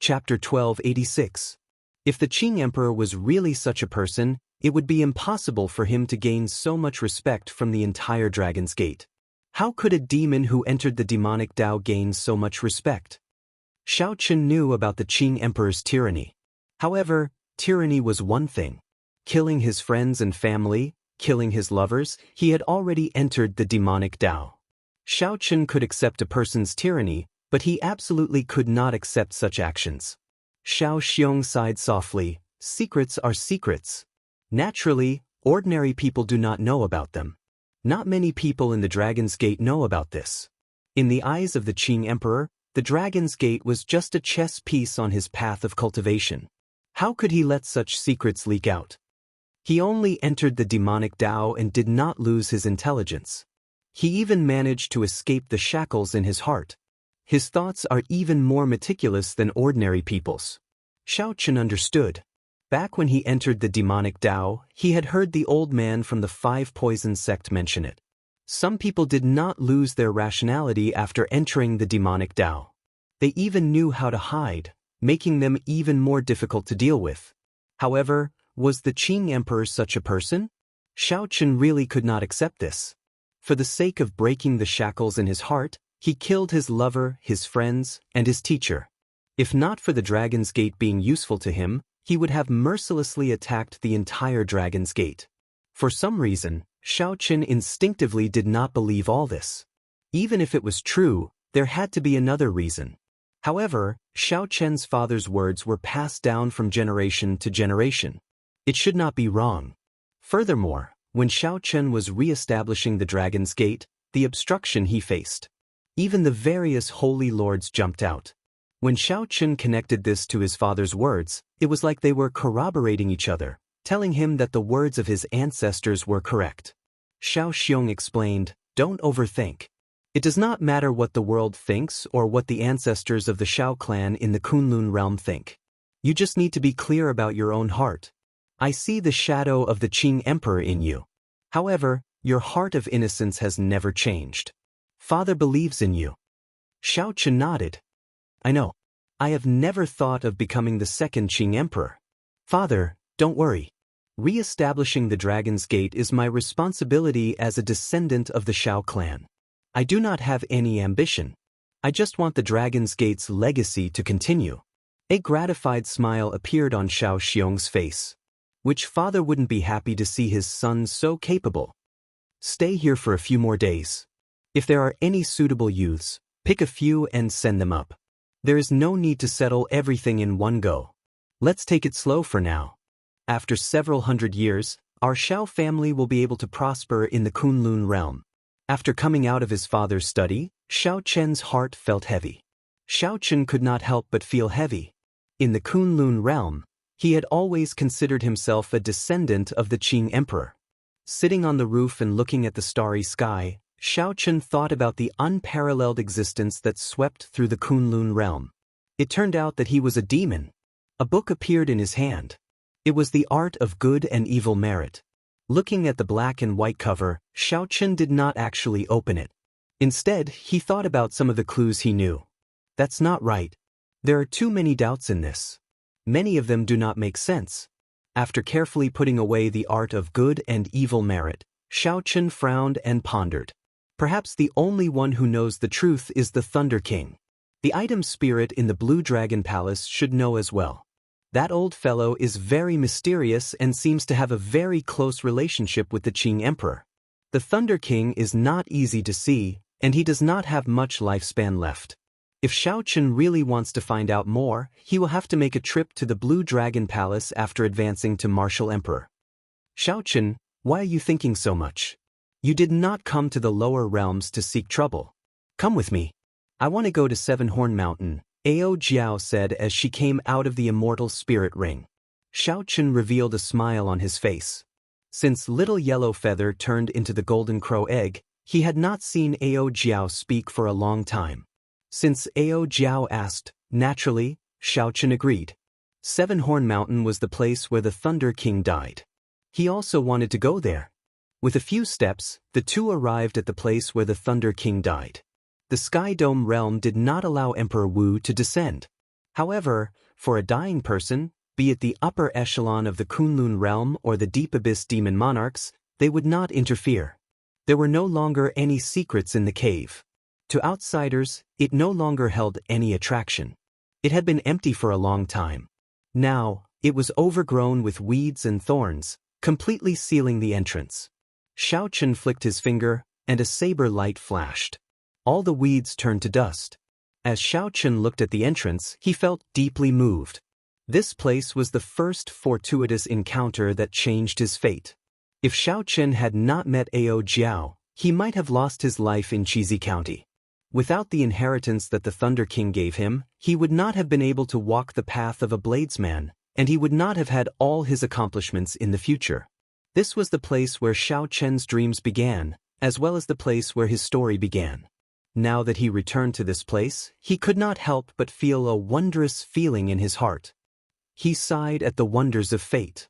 Chapter 1286. If the Qing Emperor was really such a person, it would be impossible for him to gain so much respect from the entire Dragon's Gate. How could a demon who entered the demonic Tao gain so much respect? Xiao Chen knew about the Qing Emperor's tyranny. However, tyranny was one thing. Killing his friends and family, killing his lovers, he had already entered the demonic Tao. Xiao Chen could accept a person's tyranny, but he absolutely could not accept such actions. Xiao Xiong sighed softly. Secrets are secrets. Naturally, ordinary people do not know about them. Not many people in the Dragon's Gate know about this. In the eyes of the Qing Emperor, the Dragon's Gate was just a chess piece on his path of cultivation. How could he let such secrets leak out? He only entered the demonic Tao and did not lose his intelligence. He even managed to escape the shackles in his heart. His thoughts are even more meticulous than ordinary people's. Xiao Chen understood. Back when he entered the demonic Tao, he had heard the old man from the Five Poisons sect mention it. Some people did not lose their rationality after entering the demonic Tao. They even knew how to hide, making them even more difficult to deal with. However, was the Qing Emperor such a person? Xiao Chen really could not accept this. For the sake of breaking the shackles in his heart, he killed his lover, his friends, and his teacher. If not for the Dragon's Gate being useful to him, he would have mercilessly attacked the entire Dragon's Gate. For some reason, Xiao Chen instinctively did not believe all this. Even if it was true, there had to be another reason. However, Xiao Chen's father's words were passed down from generation to generation. It should not be wrong. Furthermore, when Xiao Chen was re-establishing the Dragon's Gate, the obstruction he faced. Even the various holy lords jumped out. When Xiao Chen connected this to his father's words, it was like they were corroborating each other, telling him that the words of his ancestors were correct. Xiao Xiong explained, "Don't overthink. It does not matter what the world thinks or what the ancestors of the Shao clan in the Kunlun realm think. You just need to be clear about your own heart. I see the shadow of the Qing Emperor in you. However, your heart of innocence has never changed. Father believes in you." Xiao Chen nodded. "I know. I have never thought of becoming the second Qing Emperor. Father, don't worry. Re-establishing the Dragon's Gate is my responsibility as a descendant of the Shao clan. I do not have any ambition. I just want the Dragon's Gate's legacy to continue." A gratified smile appeared on Xiao Xiong's face. Which father wouldn't be happy to see his son so capable? Stay here for a few more days. If there are any suitable youths, pick a few and send them up. There is no need to settle everything in one go. Let's take it slow for now. After several hundred years, our Shao family will be able to prosper in the Kunlun realm. After coming out of his father's study, Xiao Chen's heart felt heavy. Xiao Chen could not help but feel heavy. In the Kunlun realm, he had always considered himself a descendant of the Qing Emperor. Sitting on the roof and looking at the starry sky, Xiao Chen thought about the unparalleled existence that swept through the Kunlun realm. It turned out that he was a demon. A book appeared in his hand. It was The Art of Good and Evil Merit. Looking at the black and white cover, Xiao Chen did not actually open it. Instead, he thought about some of the clues he knew. That's not right. There are too many doubts in this. Many of them do not make sense. After carefully putting away The Art of Good and Evil Merit, Xiao Chen frowned and pondered. Perhaps the only one who knows the truth is the Thunder King. The item spirit in the Blue Dragon Palace should know as well. That old fellow is very mysterious and seems to have a very close relationship with the Qing Emperor. The Thunder King is not easy to see, and he does not have much lifespan left. If Xiao Chen really wants to find out more, he will have to make a trip to the Blue Dragon Palace after advancing to Martial Emperor. Xiao Chen, why are you thinking so much? You did not come to the lower realms to seek trouble. Come with me. I want to go to Seven Horn Mountain, Ao Jiao said as she came out of the Immortal Spirit Ring. Xiao Chen revealed a smile on his face. Since Little Yellow Feather turned into the Golden Crow Egg, he had not seen Ao Jiao speak for a long time. Since Ao Jiao asked, naturally, Xiao Chen agreed. Seven Horn Mountain was the place where the Thunder King died. He also wanted to go there. With a few steps, the two arrived at the place where the Thunder King died. The Sky Dome realm did not allow Emperor Wu to descend. However, for a dying person, be it the upper echelon of the Kunlun realm or the deep abyss demon monarchs, they would not interfere. There were no longer any secrets in the cave. To outsiders, it no longer held any attraction. It had been empty for a long time. Now, it was overgrown with weeds and thorns, completely sealing the entrance. Xiao Chen flicked his finger, and a saber light flashed. All the weeds turned to dust. As Xiao Chen looked at the entrance, he felt deeply moved. This place was the first fortuitous encounter that changed his fate. If Xiao Chen had not met Ao Jiao, he might have lost his life in Chizi County. Without the inheritance that the Thunder King gave him, he would not have been able to walk the path of a bladesman, and he would not have had all his accomplishments in the future. This was the place where Xiao Chen's dreams began, as well as the place where his story began. Now that he returned to this place, he could not help but feel a wondrous feeling in his heart. He sighed at the wonders of fate.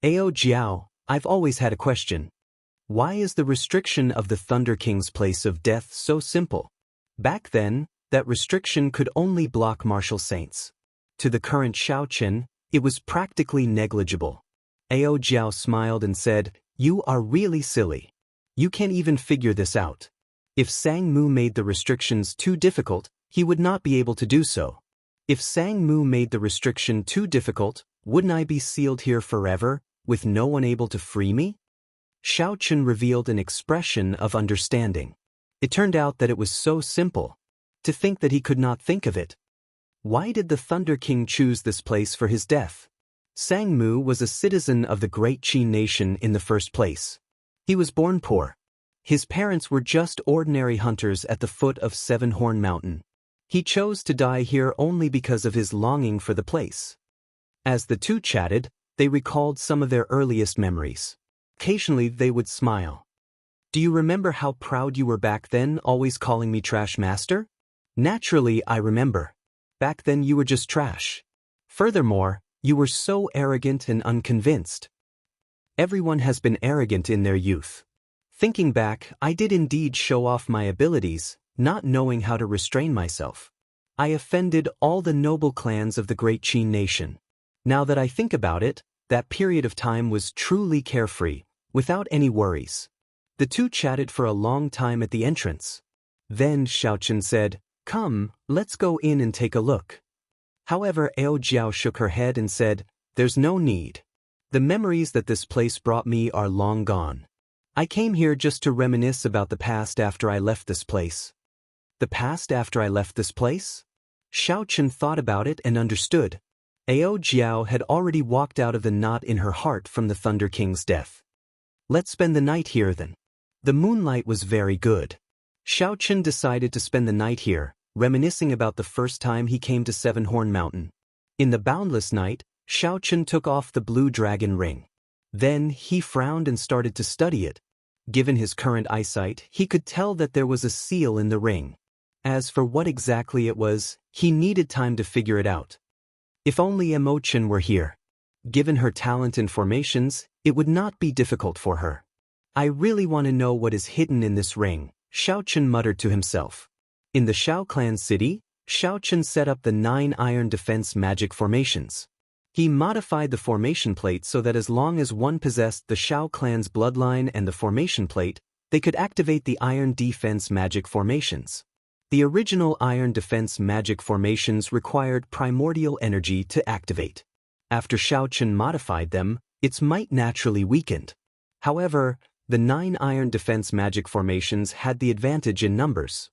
Ao Jiao, I've always had a question. Why is the restriction of the Thunder King's place of death so simple? Back then, that restriction could only block martial saints. To the current Xiao Chen, it was practically negligible. Ao Jiao smiled and said, "You are really silly. You can't even figure this out. If Sang Mu made the restrictions too difficult, he would not be able to do so. If Sang Mu made the restriction too difficult, wouldn't I be sealed here forever, with no one able to free me?" Xiao Chen revealed an expression of understanding. It turned out that it was so simple. To think that he could not think of it. Why did the Thunder King choose this place for his death? Sang Mu was a citizen of the great Qin nation in the first place. He was born poor. His parents were just ordinary hunters at the foot of Seven Horn Mountain. He chose to die here only because of his longing for the place. As the two chatted, they recalled some of their earliest memories. Occasionally they would smile. "Do you remember how proud you were back then, always calling me Trash Master?" "Naturally, I remember. Back then you were just trash. Furthermore, you were so arrogant and unconvinced. Everyone has been arrogant in their youth. Thinking back, I did indeed show off my abilities, not knowing how to restrain myself. I offended all the noble clans of the great Qin nation. Now that I think about it, that period of time was truly carefree, without any worries." The two chatted for a long time at the entrance. Then Xiao Chen said, "Come, let's go in and take a look." However, Ao Jiao shook her head and said, "There's no need. The memories that this place brought me are long gone. I came here just to reminisce about the past after I left this place." "The past after I left this place?" Xiao Chen thought about it and understood. Ao Jiao had already walked out of the knot in her heart from the Thunder King's death. "Let's spend the night here then." The moonlight was very good. Xiao Chen decided to spend the night here, reminiscing about the first time he came to Seven Horn Mountain. In the boundless night, Xiao Chen took off the blue dragon ring. Then he frowned and started to study it. Given his current eyesight, he could tell that there was a seal in the ring. As for what exactly it was, he needed time to figure it out. If only Imochen were here. Given her talent in formations, it would not be difficult for her. "I really want to know what is hidden in this ring," Xiao Chen muttered to himself. In the Shao clan city, Xiao Chen set up the 9 iron defense magic formations. He modified the formation plate so that as long as one possessed the Shao clan's bloodline and the formation plate, they could activate the iron defense magic formations. The original iron defense magic formations required primordial energy to activate. After Xiao Chen modified them, its might naturally weakened. However, the 9 iron defense magic formations had the advantage in numbers.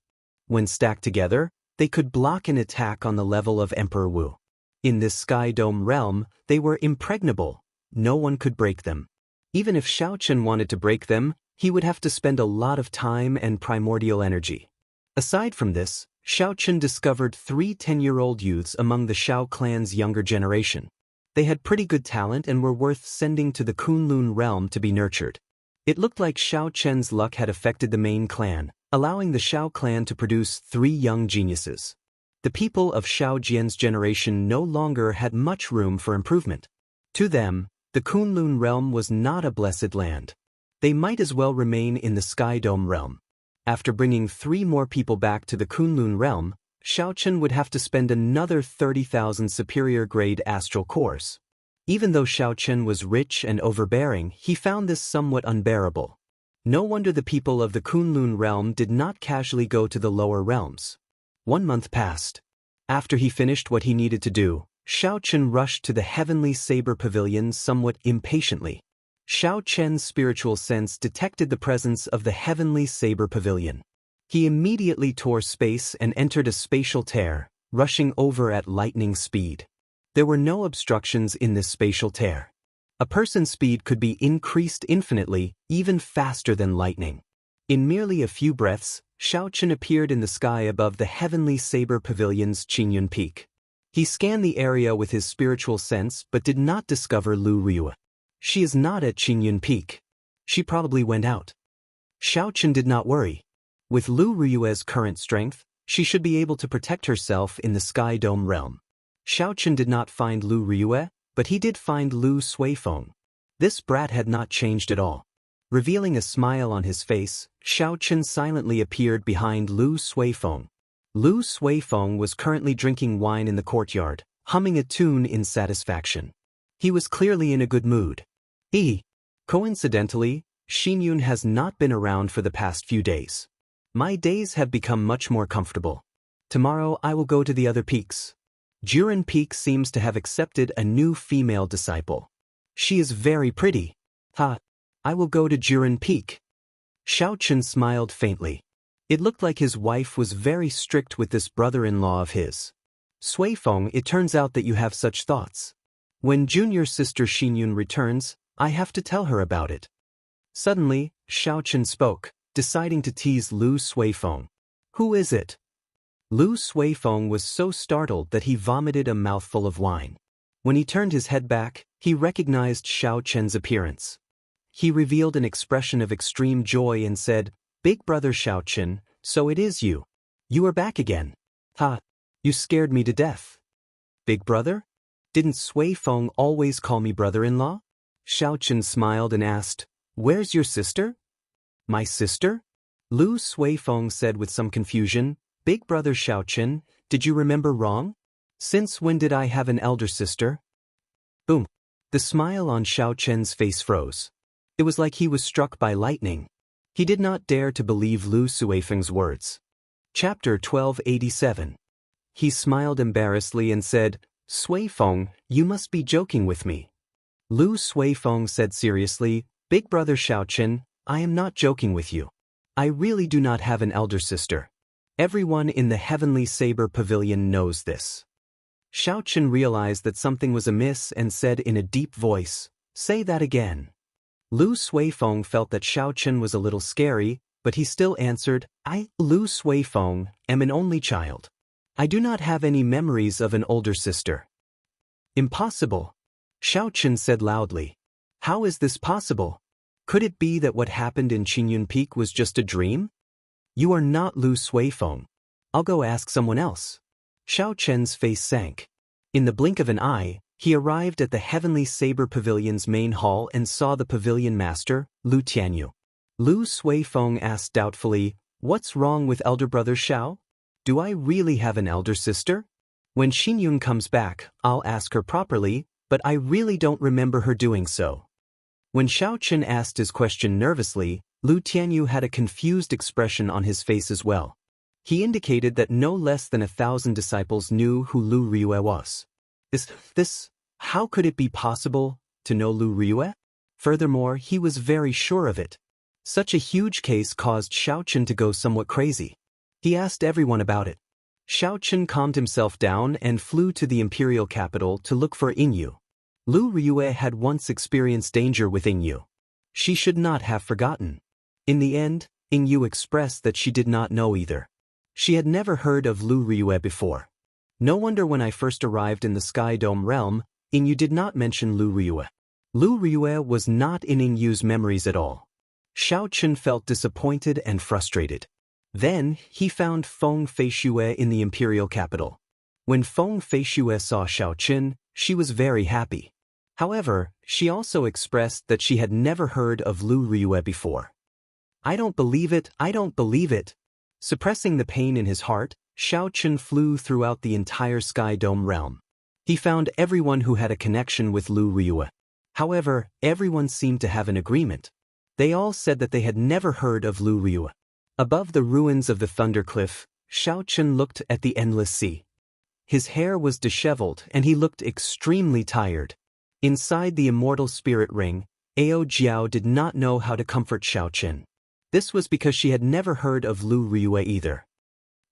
When stacked together, they could block an attack on the level of Emperor Wu. In this Sky Dome realm, they were impregnable. No one could break them. Even if Xiao Chen wanted to break them, he would have to spend a lot of time and primordial energy. Aside from this, Xiao Chen discovered 3 10-year-old youths among the Shao clan's younger generation. They had pretty good talent and were worth sending to the Kunlun realm to be nurtured. It looked like Xiao Chen's luck had affected the main clan, allowing the Shao clan to produce 3 young geniuses. The people of Xiao Jian's generation no longer had much room for improvement. To them, the Kunlun realm was not a blessed land. They might as well remain in the Sky Dome realm. After bringing 3 more people back to the Kunlun realm, Xiao Chen would have to spend another 30,000 superior-grade astral cores. Even though Xiao Chen was rich and overbearing, he found this somewhat unbearable. No wonder the people of the Kunlun realm did not casually go to the lower realms. 1 month passed. After he finished what he needed to do, Xiao Chen rushed to the Heavenly Saber Pavilion somewhat impatiently. Xiao Chen's spiritual sense detected the presence of the Heavenly Saber Pavilion. He immediately tore space and entered a spatial tear, rushing over at lightning speed. There were no obstructions in this spatial tear. A person's speed could be increased infinitely, even faster than lightning. In merely a few breaths, Xiao Chen appeared in the sky above the Heavenly Saber Pavilion's Qingyun Peak. He scanned the area with his spiritual sense but did not discover Lu Riyue. She is not at Qingyun Peak. She probably went out. Xiao Chen did not worry. With Lu Riyue's current strength, she should be able to protect herself in the Sky Dome realm. Xiao Chen did not find Lu Riyue, but he did find Lu Suifeng. This brat had not changed at all. Revealing a smile on his face, Xiao Chen silently appeared behind Lu Suifeng. Lu Suifeng was currently drinking wine in the courtyard, humming a tune in satisfaction. He was clearly in a good mood. Coincidentally, Xinyun has not been around for the past few days. My days have become much more comfortable. Tomorrow I will go to the other peaks. Jiren Peak seems to have accepted a new female disciple. She is very pretty. I will go to Jiren Peak. Xiao Chen smiled faintly. It looked like his wife was very strict with this brother-in-law of his. Suifeng, it turns out that you have such thoughts. When junior sister Xinyun returns, I have to tell her about it. Suddenly, Xiao Chen spoke, deciding to tease Lu Suifeng. Who is it? Lu Suifeng was so startled that he vomited a mouthful of wine. When he turned his head back, he recognized Xiao Chen's appearance. He revealed an expression of extreme joy and said, "Big brother Xiao Chen, so it is you. You are back again. You scared me to death." Big brother? Didn't Suifeng always call me brother-in-law? Xiao Chen smiled and asked, "Where's your sister?" "My sister?" Lu Suifeng said with some confusion. "Big brother Xiao Chen, did you remember wrong? Since when did I have an elder sister?" Boom. The smile on Xiao Chen's face froze. It was like he was struck by lightning. He did not dare to believe Lu Suifeng's words. Chapter 1287. He smiled embarrassedly and said, "Suifeng, you must be joking with me." Lu Suifeng said seriously, "Big brother Xiao Chen, I am not joking with you. I really do not have an elder sister. Everyone in the Heavenly Saber Pavilion knows this." Xiao Chen realized that something was amiss and said in a deep voice, "Say that again." Lu Suifeng felt that Xiao Chen was a little scary, but he still answered, "I, Lu Suifeng, am an only child. I do not have any memories of an older sister." "Impossible," Xiao Chen said loudly. "How is this possible? Could it be that what happened in Qingyun Peak was just a dream? You are not Lu Suifeng. I'll go ask someone else." Xiao Chen's face sank. In the blink of an eye, he arrived at the Heavenly Saber Pavilion's main hall and saw the pavilion master, Lu Tianyu. Lu Suifeng asked doubtfully, "What's wrong with elder brother Xiao? Do I really have an elder sister? When Xinyun comes back, I'll ask her properly, but I really don't remember her doing so." When Xiao Chen asked his question nervously, Lu Tianyu had a confused expression on his face as well. He indicated that no less than 1,000 disciples knew who Lu Riyue was. How could it be possible to know Lu Riyue? Furthermore, he was very sure of it. Such a huge case caused Xiao Chen to go somewhat crazy. He asked everyone about it. Xiao Chen calmed himself down and flew to the imperial capital to look for Yingyu. Lu Riyue had once experienced danger with Yingyu. She should not have forgotten. In the end, Yingyu expressed that she did not know either. She had never heard of Lu Riyue before. No wonder when I first arrived in the Sky Dome realm, Yingyu did not mention Lu Riyue. Lu Riyue was not in Yingyu's memories at all. Xiao Chen felt disappointed and frustrated. Then, he found Feng Feishue in the imperial capital. When Feng Feishue saw Xiao Chen, she was very happy. However, she also expressed that she had never heard of Lu Riyue before. "I don't believe it, I don't believe it." Suppressing the pain in his heart, Xiao Chen flew throughout the entire Sky Dome realm. He found everyone who had a connection with Lu Riyue. However, everyone seemed to have an agreement. They all said that they had never heard of Lu Riyue. Above the ruins of the Thunder Cliff, Xiao Chen looked at the endless sea. His hair was disheveled and he looked extremely tired. Inside the immortal spirit ring, Ao Jiao did not know how to comfort Xiao Chen. This was because she had never heard of Lu Riyue either.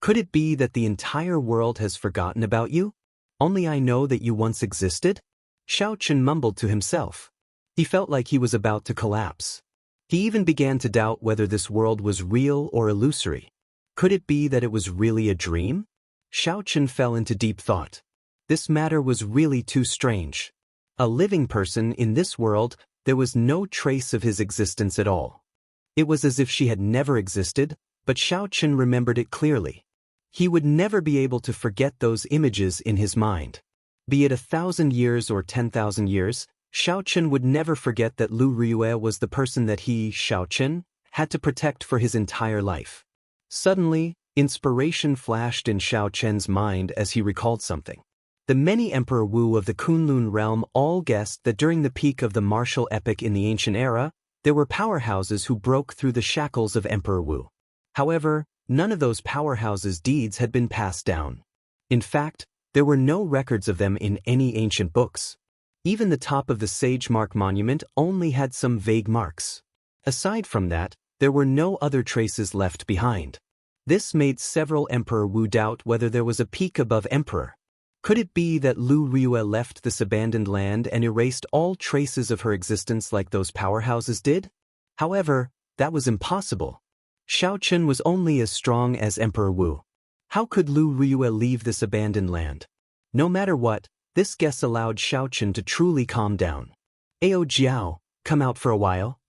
Could it be that the entire world has forgotten about you? Only I know that you once existed? Xiao Chen mumbled to himself. He felt like he was about to collapse. He even began to doubt whether this world was real or illusory. Could it be that it was really a dream? Xiao Chen fell into deep thought. This matter was really too strange. A living person in this world, there was no trace of his existence at all. It was as if she had never existed, but Xiao Chen remembered it clearly. He would never be able to forget those images in his mind. Be it 1,000 years or 10,000 years, Xiao Chen would never forget that Lu Riyue was the person that he, Xiao Chen, had to protect for his entire life. Suddenly, inspiration flashed in Xiao Chen's mind as he recalled something. The many Emperor Wu of the Kunlun realm all guessed that during the peak of the martial epoch in the ancient era, there were powerhouses who broke through the shackles of Emperor Wu. However, none of those powerhouses' deeds had been passed down. In fact, there were no records of them in any ancient books. Even the top of the Sage Mark monument only had some vague marks. Aside from that, there were no other traces left behind. This made several Emperor Wu doubt whether there was a peak above Emperor. Could it be that Lu Riyue left this abandoned land and erased all traces of her existence like those powerhouses did? However, that was impossible. Xiao Chen was only as strong as Emperor Wu. How could Lu Riyue leave this abandoned land? No matter what, this guess allowed Xiao Chen to truly calm down. Ao Jiao, come out for a while.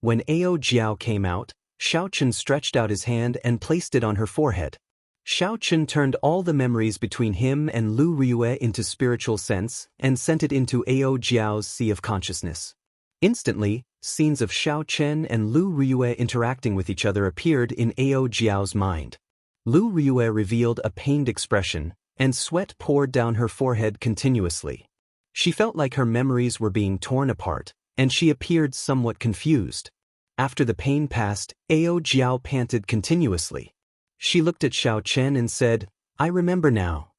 When Ao Jiao came out, Xiao Chen stretched out his hand and placed it on her forehead. Xiao Chen turned all the memories between him and Lu Riyue into spiritual sense and sent it into Ao Jiao's sea of consciousness. Instantly, scenes of Xiao Chen and Lu Riyue interacting with each other appeared in Ao Jiao's mind. Lu Riyue revealed a pained expression, and sweat poured down her forehead continuously. She felt like her memories were being torn apart, and she appeared somewhat confused. After the pain passed, Ao Jiao panted continuously. She looked at Xiao Chen and said, I remember now.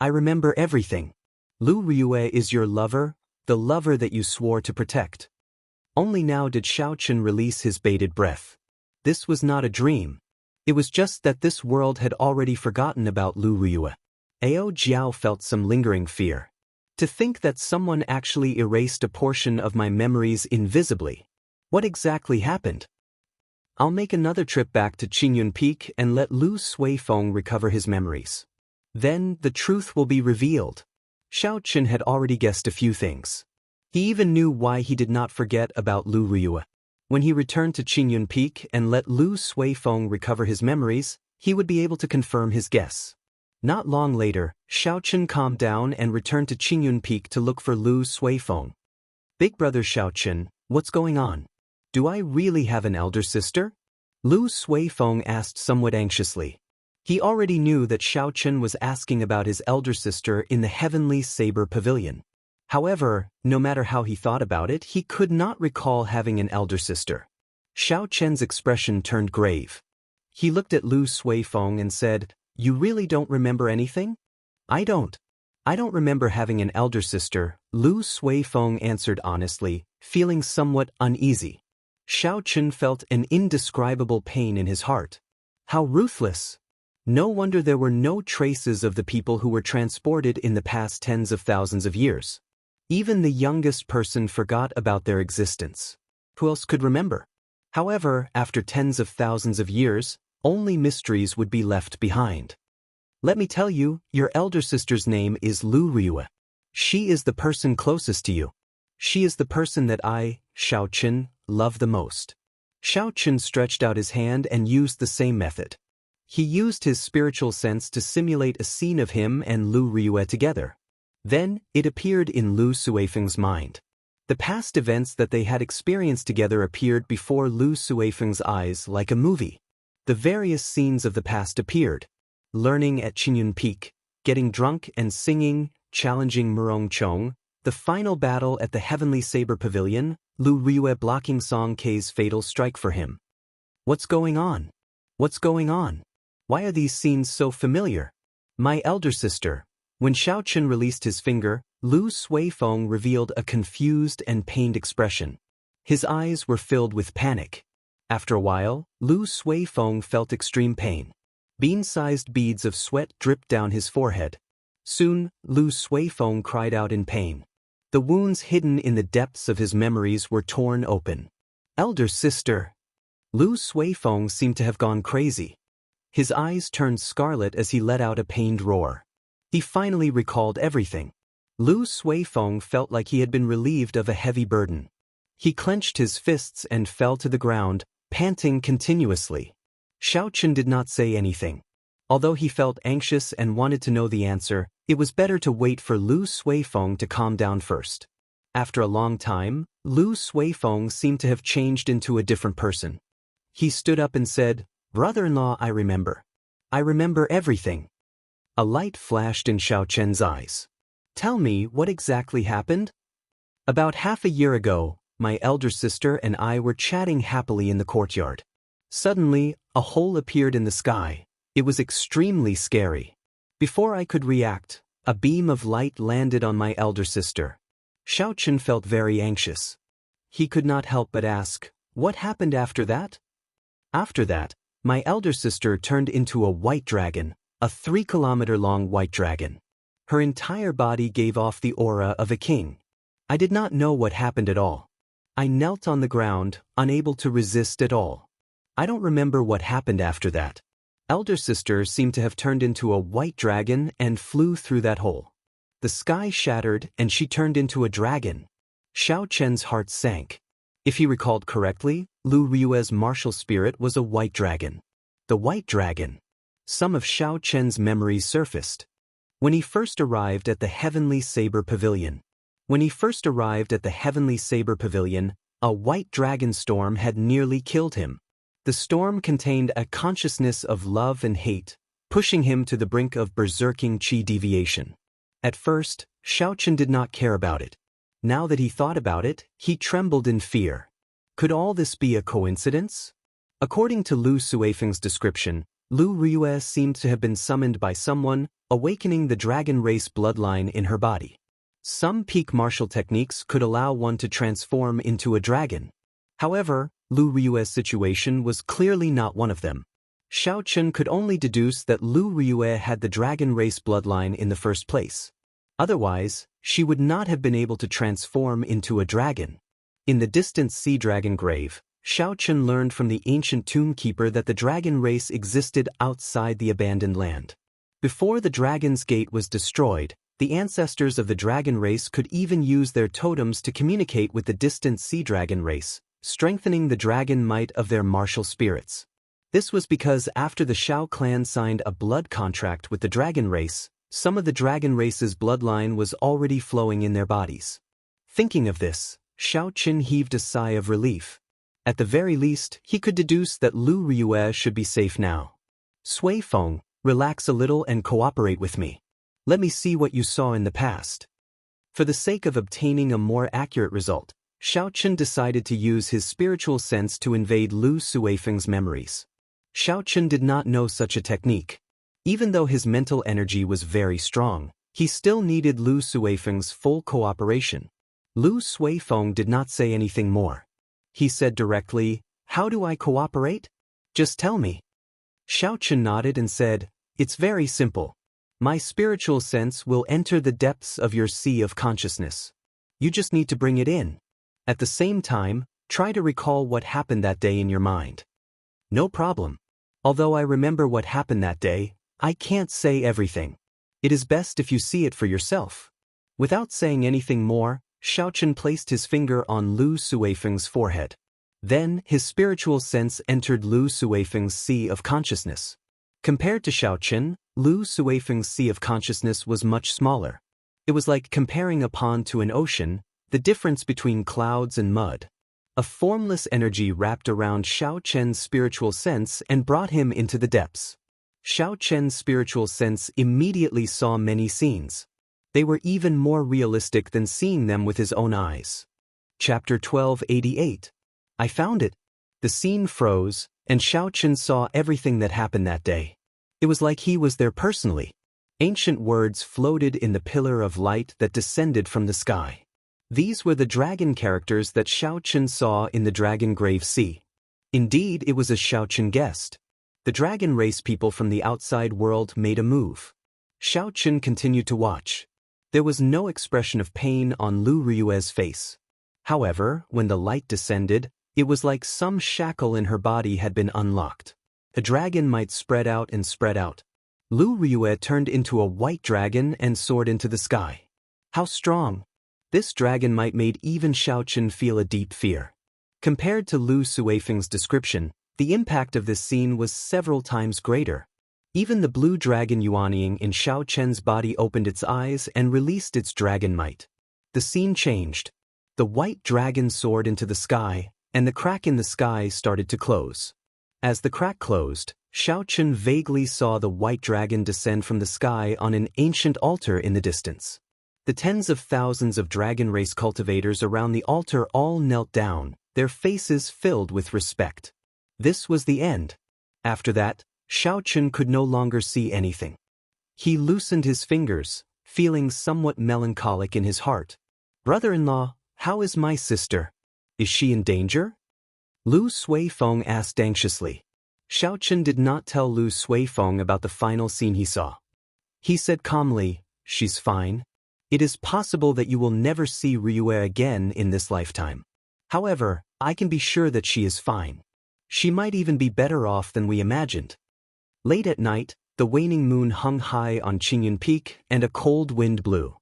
I remember everything. Lu Riyue is your lover, the lover that you swore to protect. Only now did Xiao Chen release his bated breath. This was not a dream. It was just that this world had already forgotten about Lu Riyue. Ao Jiao felt some lingering fear. To think that someone actually erased a portion of my memories invisibly. What exactly happened? I'll make another trip back to Qingyun Peak and let Lu Suifeng recover his memories. Then, the truth will be revealed. Xiao Chen had already guessed a few things. He even knew why he did not forget about Lu Riyue. When he returned to Qingyun Peak and let Lu Suifeng recover his memories, he would be able to confirm his guess. Not long later, Xiao Chen calmed down and returned to Qingyun Peak to look for Lu Suifeng. Big brother Xiao Chen, what's going on? Do I really have an elder sister? Lu Suifeng asked somewhat anxiously. He already knew that Xiao Chen was asking about his elder sister in the Heavenly Saber Pavilion. However, no matter how he thought about it, he could not recall having an elder sister. Xiao Chen's expression turned grave. He looked at Lu Suifeng and said, You really don't remember anything? I don't remember having an elder sister, Lu Suifeng answered honestly, feeling somewhat uneasy. Xiao Chen felt an indescribable pain in his heart. How ruthless! No wonder there were no traces of the people who were transported in the past tens of thousands of years. Even the youngest person forgot about their existence. Who else could remember? However, after tens of thousands of years, only mysteries would be left behind. Let me tell you, your elder sister's name is Lu Riyue. She is the person closest to you. She is the person that I, Xiao Chen, love the most. Xiao Chen stretched out his hand and used the same method. He used his spiritual sense to simulate a scene of him and Lu Riyue together. Then, it appeared in Lu Suifeng's mind. The past events that they had experienced together appeared before Lu Suifeng's eyes like a movie. The various scenes of the past appeared. Learning at Qinyun Peak, getting drunk and singing, challenging Murong Chong, the final battle at the Heavenly Saber Pavilion, Lu Ryue blocking Song Kei's fatal strike for him. What's going on? What's going on? Why are these scenes so familiar? My elder sister. When Xiao Chen released his finger, Lu Suifeng revealed a confused and pained expression. His eyes were filled with panic. After a while, Lu Suifeng felt extreme pain. Bean-sized beads of sweat dripped down his forehead. Soon, Lu Suifeng cried out in pain. The wounds hidden in the depths of his memories were torn open. Elder sister. Lu Suifeng seemed to have gone crazy. His eyes turned scarlet as he let out a pained roar. He finally recalled everything. Lu Suifeng felt like he had been relieved of a heavy burden. He clenched his fists and fell to the ground, panting continuously. Xiao Chen did not say anything. Although he felt anxious and wanted to know the answer, it was better to wait for Lu Suifeng to calm down first. After a long time, Lu Suifeng seemed to have changed into a different person. He stood up and said, "Brother-in-law, I remember. I remember everything." A light flashed in Xiao Chen's eyes. "Tell me what exactly happened?" "About half a year ago, my elder sister and I were chatting happily in the courtyard. Suddenly, a hole appeared in the sky. It was extremely scary. Before I could react, a beam of light landed on my elder sister." Xiao Chen felt very anxious. He could not help but ask, "What happened after that?" "After that, my elder sister turned into a white dragon, a 3-kilometer-long white dragon. Her entire body gave off the aura of a king. I did not know what happened at all. I knelt on the ground, unable to resist at all. I don't remember what happened after that. Elder sister seemed to have turned into a white dragon and flew through that hole. The sky shattered and she turned into a dragon." Xiao Chen's heart sank. If he recalled correctly, Lu Ryue's martial spirit was a white dragon. The white dragon. Some of Xiao Chen's memories surfaced. When he first arrived at the Heavenly Saber Pavilion. A white dragon storm had nearly killed him. The storm contained a consciousness of love and hate, pushing him to the brink of berserking qi deviation. At first, Xiao Chen did not care about it. Now that he thought about it, he trembled in fear. Could all this be a coincidence? According to Lu Suifeng's description, Lu Ryue seemed to have been summoned by someone, awakening the dragon race bloodline in her body. Some peak martial techniques could allow one to transform into a dragon. However, Lu Ryue's situation was clearly not one of them. Xiao Chen could only deduce that Lu Ryue had the dragon race bloodline in the first place. Otherwise, she would not have been able to transform into a dragon. In the distant sea dragon grave, Xiao Chen learned from the ancient tomb keeper that the dragon race existed outside the abandoned land. Before the dragon's gate was destroyed, the ancestors of the dragon race could even use their totems to communicate with the distant sea dragon race, strengthening the dragon might of their martial spirits. This was because after the Shao clan signed a blood contract with the dragon race, some of the dragon race's bloodline was already flowing in their bodies. Thinking of this, Xiao Chen heaved a sigh of relief. At the very least, he could deduce that Lu Ryue should be safe now. "Suifeng, relax a little and cooperate with me. Let me see what you saw in the past." For the sake of obtaining a more accurate result, Xiao Chen decided to use his spiritual sense to invade Lu Suifeng's memories. Xiao Chen did not know such a technique. Even though his mental energy was very strong, he still needed Lu Suifeng's full cooperation. Lu Suifeng did not say anything more. He said directly, "How do I cooperate? Just tell me." Xiao Chen nodded and said, "It's very simple. My spiritual sense will enter the depths of your sea of consciousness. You just need to bring it in. At the same time, try to recall what happened that day in your mind." "No problem. Although I remember what happened that day, I can't say everything. It is best if you see it for yourself." Without saying anything more, Xiao Chen placed his finger on Lu Suifeng's forehead. Then, his spiritual sense entered Lu Suifeng's sea of consciousness. Compared to Xiao Chen, Lu Suifeng's sea of consciousness was much smaller. It was like comparing a pond to an ocean, the difference between clouds and mud. A formless energy wrapped around Xiao Chen's spiritual sense and brought him into the depths. Xiao Chen's spiritual sense immediately saw many scenes. They were even more realistic than seeing them with his own eyes. Chapter 1288. I found it. The scene froze, and Xiao Chen saw everything that happened that day. It was like he was there personally. Ancient words floated in the pillar of light that descended from the sky. These were the dragon characters that Xiao Chen saw in the Dragon Grave Sea. Indeed, it was as Xiao Chen guessed. The dragon race people from the outside world made a move. Xiao Chen continued to watch. There was no expression of pain on Lu Riyue's face. However, when the light descended, it was like some shackle in her body had been unlocked. A dragon might spread out and spread out. Lu Riyue turned into a white dragon and soared into the sky. How strong! This dragon might made even Xiao Chen feel a deep fear. Compared to Lu Suifeng's description, the impact of this scene was several times greater. Even the blue dragon Yuanying in Xiao Chen's body opened its eyes and released its dragon might. The scene changed. The white dragon soared into the sky, and the crack in the sky started to close. As the crack closed, Xiao Chen vaguely saw the white dragon descend from the sky on an ancient altar in the distance. The tens of thousands of dragon race cultivators around the altar all knelt down, their faces filled with respect. This was the end. After that, Xiao Chen could no longer see anything. He loosened his fingers, feeling somewhat melancholic in his heart. Brother-in-law, how is my sister? Is she in danger? Lu Suifeng asked anxiously. Xiao Chen did not tell Lu Suifeng about the final scene he saw. He said calmly, she's fine. It is possible that you will never see Riyue again in this lifetime. However, I can be sure that she is fine. She might even be better off than we imagined. Late at night, the waning moon hung high on Qingyun Peak and a cold wind blew.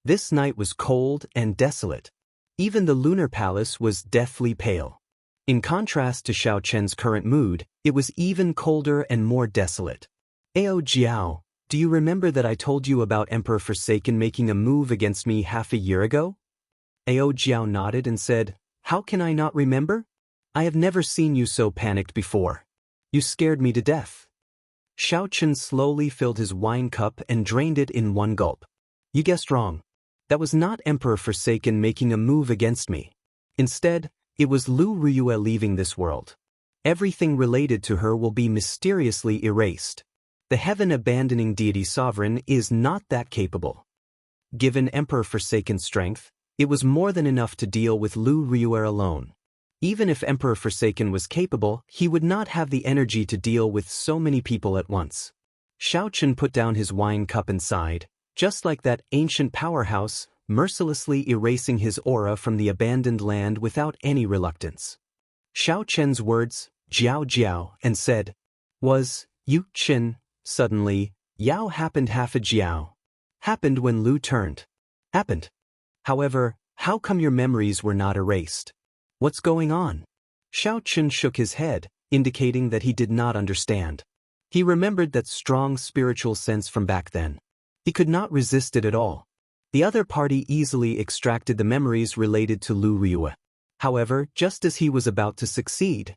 This night was cold and desolate. Even the lunar palace was deathly pale. In contrast to Xiao Chen's current mood, it was even colder and more desolate. Ao Jiao, do you remember that I told you about Emperor Forsaken making a move against me half a year ago? Ao Jiao nodded and said, how can I not remember? I have never seen you so panicked before. You scared me to death. Xiao Chen slowly filled his wine cup and drained it in one gulp. You guessed wrong. That was not Emperor Forsaken making a move against me. Instead, it was Lu Riyue leaving this world. Everything related to her will be mysteriously erased. The heaven-abandoning deity sovereign is not that capable. Given Emperor Forsaken's strength, it was more than enough to deal with Lu Riyue alone. Even if Emperor Forsaken was capable, he would not have the energy to deal with so many people at once. Xiao Chen put down his wine cup and sighed, just like that ancient powerhouse, mercilessly erasing his aura from the abandoned land without any reluctance. Xiao Chen's words, Jiao Jiao, and said, was, Yu Chen. Suddenly, Yao happened half a Jiao. Happened when Lu turned. Happened. However, how come your memories were not erased? What's going on? Xiao Chen shook his head, indicating that he did not understand. He remembered that strong spiritual sense from back then. He could not resist it at all. The other party easily extracted the memories related to Lu Riyue. However, just as he was about to succeed,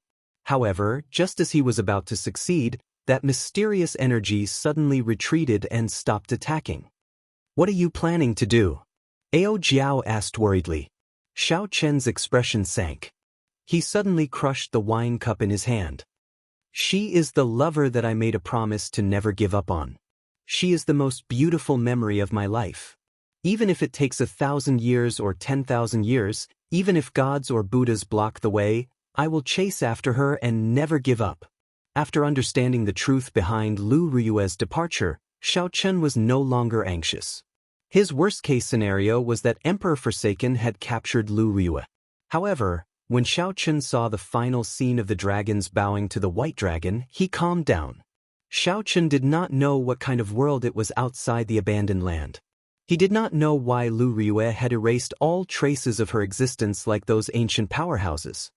that mysterious energy suddenly retreated and stopped attacking. What are you planning to do? Ao Jiao asked worriedly. Xiao Chen's expression sank. He suddenly crushed the wine cup in his hand. She is the lover that I made a promise to never give up on. She is the most beautiful memory of my life. Even if it takes 1,000 years or 10,000 years, even if gods or Buddhas block the way, I will chase after her and never give up. After understanding the truth behind Lu Riyue's departure, Xiao Chen was no longer anxious. His worst-case scenario was that Emperor Forsaken had captured Lu Riyue. However, when Xiao Chen saw the final scene of the dragons bowing to the white dragon, he calmed down. Xiao Chen did not know what kind of world it was outside the abandoned land. He did not know why Lu Riyue had erased all traces of her existence like those ancient powerhouses.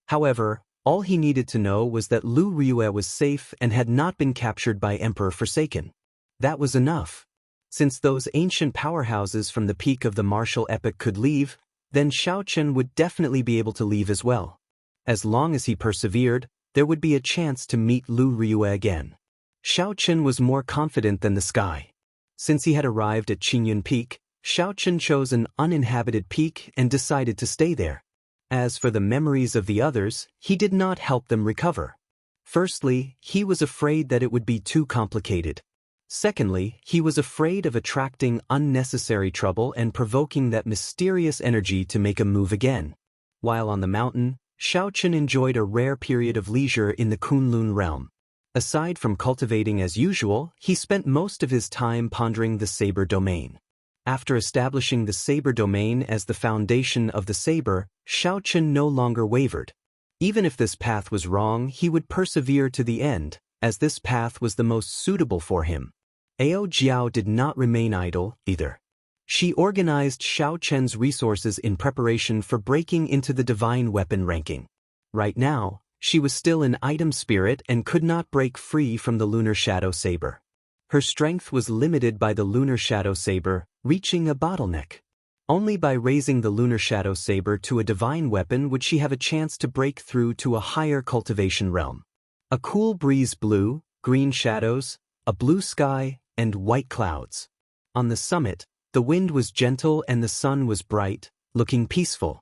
However, all he needed to know was that Lu Riyue was safe and had not been captured by Emperor Forsaken. That was enough. Since those ancient powerhouses from the peak of the martial epoch could leave, then Xiao Chen would definitely be able to leave as well. As long as he persevered, there would be a chance to meet Lu Ryue again. Xiao Chen was more confident than the sky. Since he had arrived at Qingyun Peak, Xiao Chen chose an uninhabited peak and decided to stay there. As for the memories of the others, he did not help them recover. Firstly, he was afraid that it would be too complicated. Secondly, he was afraid of attracting unnecessary trouble and provoking that mysterious energy to make a move again. While on the mountain, Xiao Chen enjoyed a rare period of leisure in the Kunlun realm. Aside from cultivating as usual, he spent most of his time pondering the saber domain. After establishing the saber domain as the foundation of the saber, Xiao Chen no longer wavered. Even if this path was wrong, he would persevere to the end, as this path was the most suitable for him. Ao Jiao did not remain idle, either. She organized Xiao Chen's resources in preparation for breaking into the divine weapon ranking. Right now, she was still an item spirit and could not break free from the lunar shadow saber. Her strength was limited by the lunar shadow saber, reaching a bottleneck. Only by raising the lunar shadow saber to a divine weapon would she have a chance to break through to a higher cultivation realm. A cool breeze blew, green shadows, a blue sky, and white clouds. On the summit, the wind was gentle and the sun was bright, looking peaceful.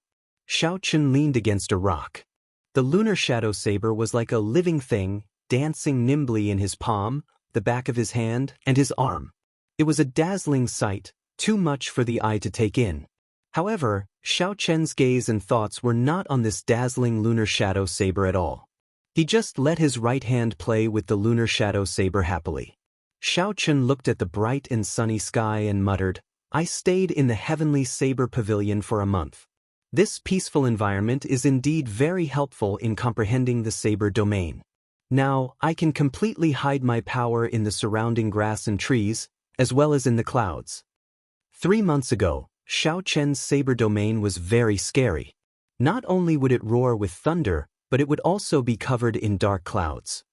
Xiao Chen leaned against a rock. The lunar shadow saber was like a living thing, dancing nimbly in his palm, the back of his hand, and his arm. It was a dazzling sight, too much for the eye to take in. However, Xiao Chen's gaze and thoughts were not on this dazzling lunar shadow saber at all. He just let his right hand play with the lunar shadow saber happily. Xiao Chen looked at the bright and sunny sky and muttered, "I stayed in the heavenly saber pavilion for a month. This peaceful environment is indeed very helpful in comprehending the saber domain. Now, I can completely hide my power in the surrounding grass and trees, as well as in the clouds." 3 months ago, Xiao Chen's saber domain was very scary. Not only would it roar with thunder, but it would also be covered in dark clouds.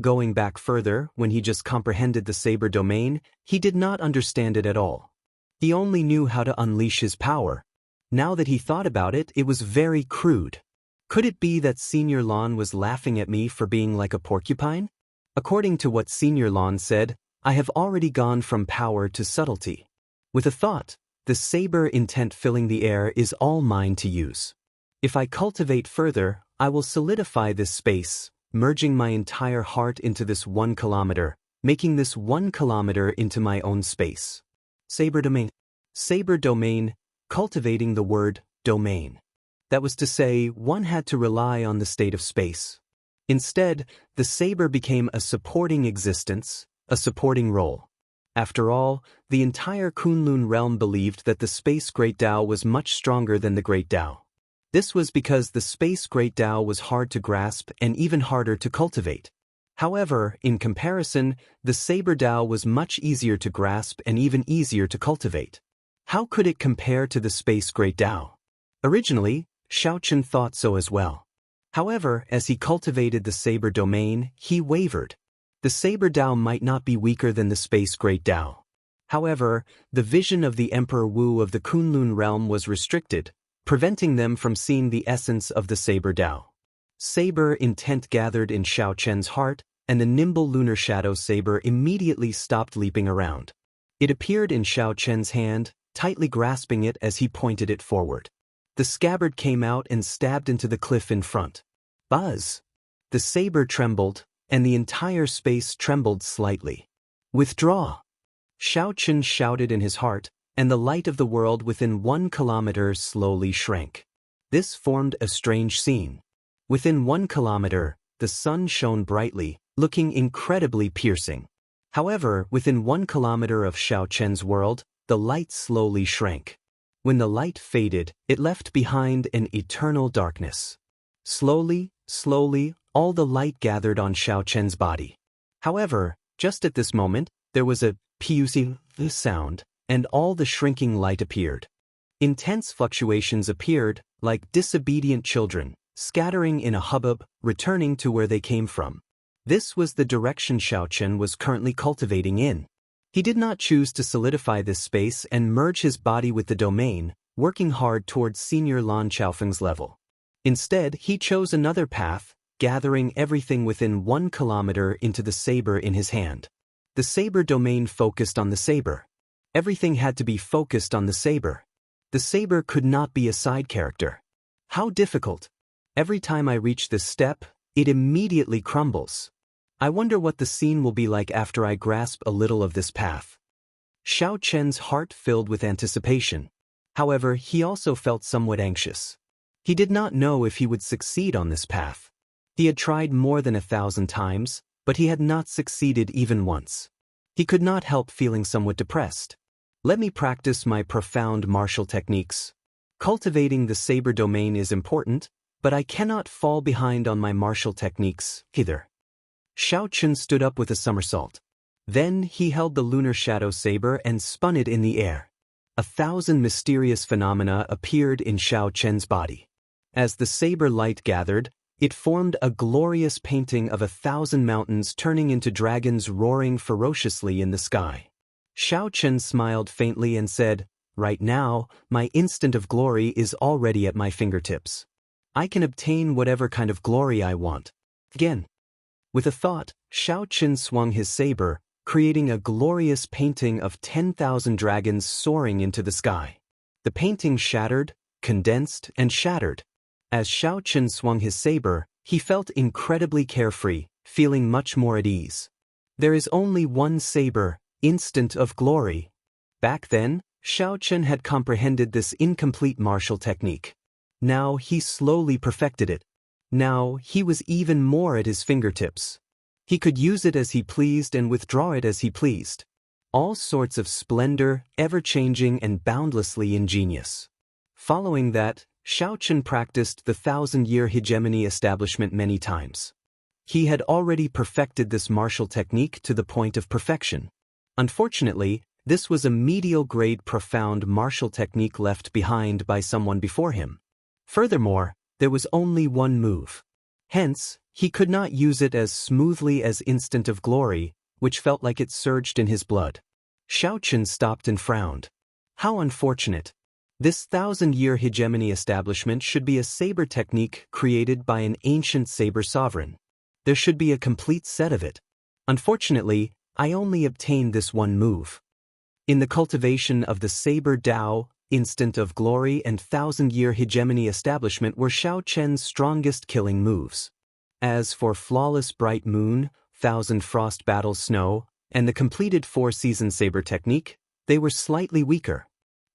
Going back further, when he just comprehended the saber domain, he did not understand it at all. He only knew how to unleash his power. Now that he thought about it, it was very crude. Could it be that Senior Lon was laughing at me for being like a porcupine? According to what Senior Lon said, I have already gone from power to subtlety. With a thought, the saber intent filling the air is all mine to use. If I cultivate further, I will solidify this space, merging my entire heart into this 1 kilometer, making this 1 kilometer into my own space. Saber domain. Saber domain, cultivating the word domain. That was to say, one had to rely on the state of space. Instead, the saber became a supporting existence, a supporting role. After all, the entire Kunlun realm believed that the Space Great Tao was much stronger than the Great Tao. This was because the Space Great Tao was hard to grasp and even harder to cultivate. However, in comparison, the Saber Tao was much easier to grasp and even easier to cultivate. How could it compare to the Space Great Tao? Originally, Xiao Chen thought so as well. However, as he cultivated the Saber domain, he wavered. The Saber Tao might not be weaker than the Space Great Tao. However, the vision of the Emperor Wu of the Kunlun realm was restricted, preventing them from seeing the essence of the Saber Tao. Saber intent gathered in Xiao Chen's heart, and the nimble lunar shadow saber immediately stopped leaping around. It appeared in Xiao Chen's hand, tightly grasping it as he pointed it forward. The scabbard came out and stabbed into the cliff in front. Buzz! The saber trembled, and the entire space trembled slightly. Withdraw! Xiao Chen shouted in his heart, and the light of the world within 1 kilometer slowly shrank. This formed a strange scene. Within 1 kilometer, the sun shone brightly, looking incredibly piercing. However, within 1 kilometer of Xiao Chen's world, the light slowly shrank. When the light faded, it left behind an eternal darkness. Slowly, all the light gathered on Xiao Chen's body. However, just at this moment, there was a "puc" sound, and all the shrinking light appeared. Intense fluctuations appeared, like disobedient children, scattering in a hubbub, returning to where they came from. This was the direction Xiao Chen was currently cultivating in. He did not choose to solidify this space and merge his body with the domain, working hard towards Senior Lan Chaofeng's level. Instead, he chose another path, gathering everything within 1 kilometer into the saber in his hand. The saber domain focused on the saber. Everything had to be focused on the saber. The saber could not be a side character. How difficult! Every time I reach this step, it immediately crumbles. I wonder what the scene will be like after I grasp a little of this path. Xiao Chen's heart filled with anticipation. However, he also felt somewhat anxious. He did not know if he would succeed on this path. He had tried more than 1,000 times, but he had not succeeded even once. He could not help feeling somewhat depressed. Let me practice my profound martial techniques. Cultivating the saber domain is important, but I cannot fall behind on my martial techniques, either. Xiao Chen stood up with a somersault. Then he held the lunar shadow saber and spun it in the air. 1,000 mysterious phenomena appeared in Xiao Chen's body. As the saber light gathered, it formed a glorious painting of 1,000 mountains turning into dragons roaring ferociously in the sky. Xiao Chen smiled faintly and said, "Right now, my instant of glory is already at my fingertips. I can obtain whatever kind of glory I want." Again. With a thought, Xiao Chen swung his saber, creating a glorious painting of 10,000 dragons soaring into the sky. The painting shattered, condensed, and shattered. As Xiao Chen swung his saber, he felt incredibly carefree, feeling much more at ease. There is only one saber, instant of glory. Back then, Xiao Chen had comprehended this incomplete martial technique. Now he slowly perfected it. Now he was even more at his fingertips. He could use it as he pleased and withdraw it as he pleased. All sorts of splendor, ever-changing and boundlessly ingenious. Following that, Xiao Chen practiced the 1,000-year hegemony establishment many times. He had already perfected this martial technique to the point of perfection. Unfortunately, this was a medial-grade profound martial technique left behind by someone before him. Furthermore, there was only one move. Hence, he could not use it as smoothly as Instant of Glory, which felt like it surged in his blood. Xiao Chen stopped and frowned. How unfortunate. This 1,000-year hegemony establishment should be a saber technique created by an ancient saber sovereign. There should be a complete set of it. Unfortunately, I only obtained this one move. In the cultivation of the Saber Dao, Instant of Glory and 1,000-year hegemony establishment were Xiao Chen's strongest killing moves. As for Flawless Bright Moon, 1,000 Frost Battle Snow, and the completed 4-season saber technique, they were slightly weaker.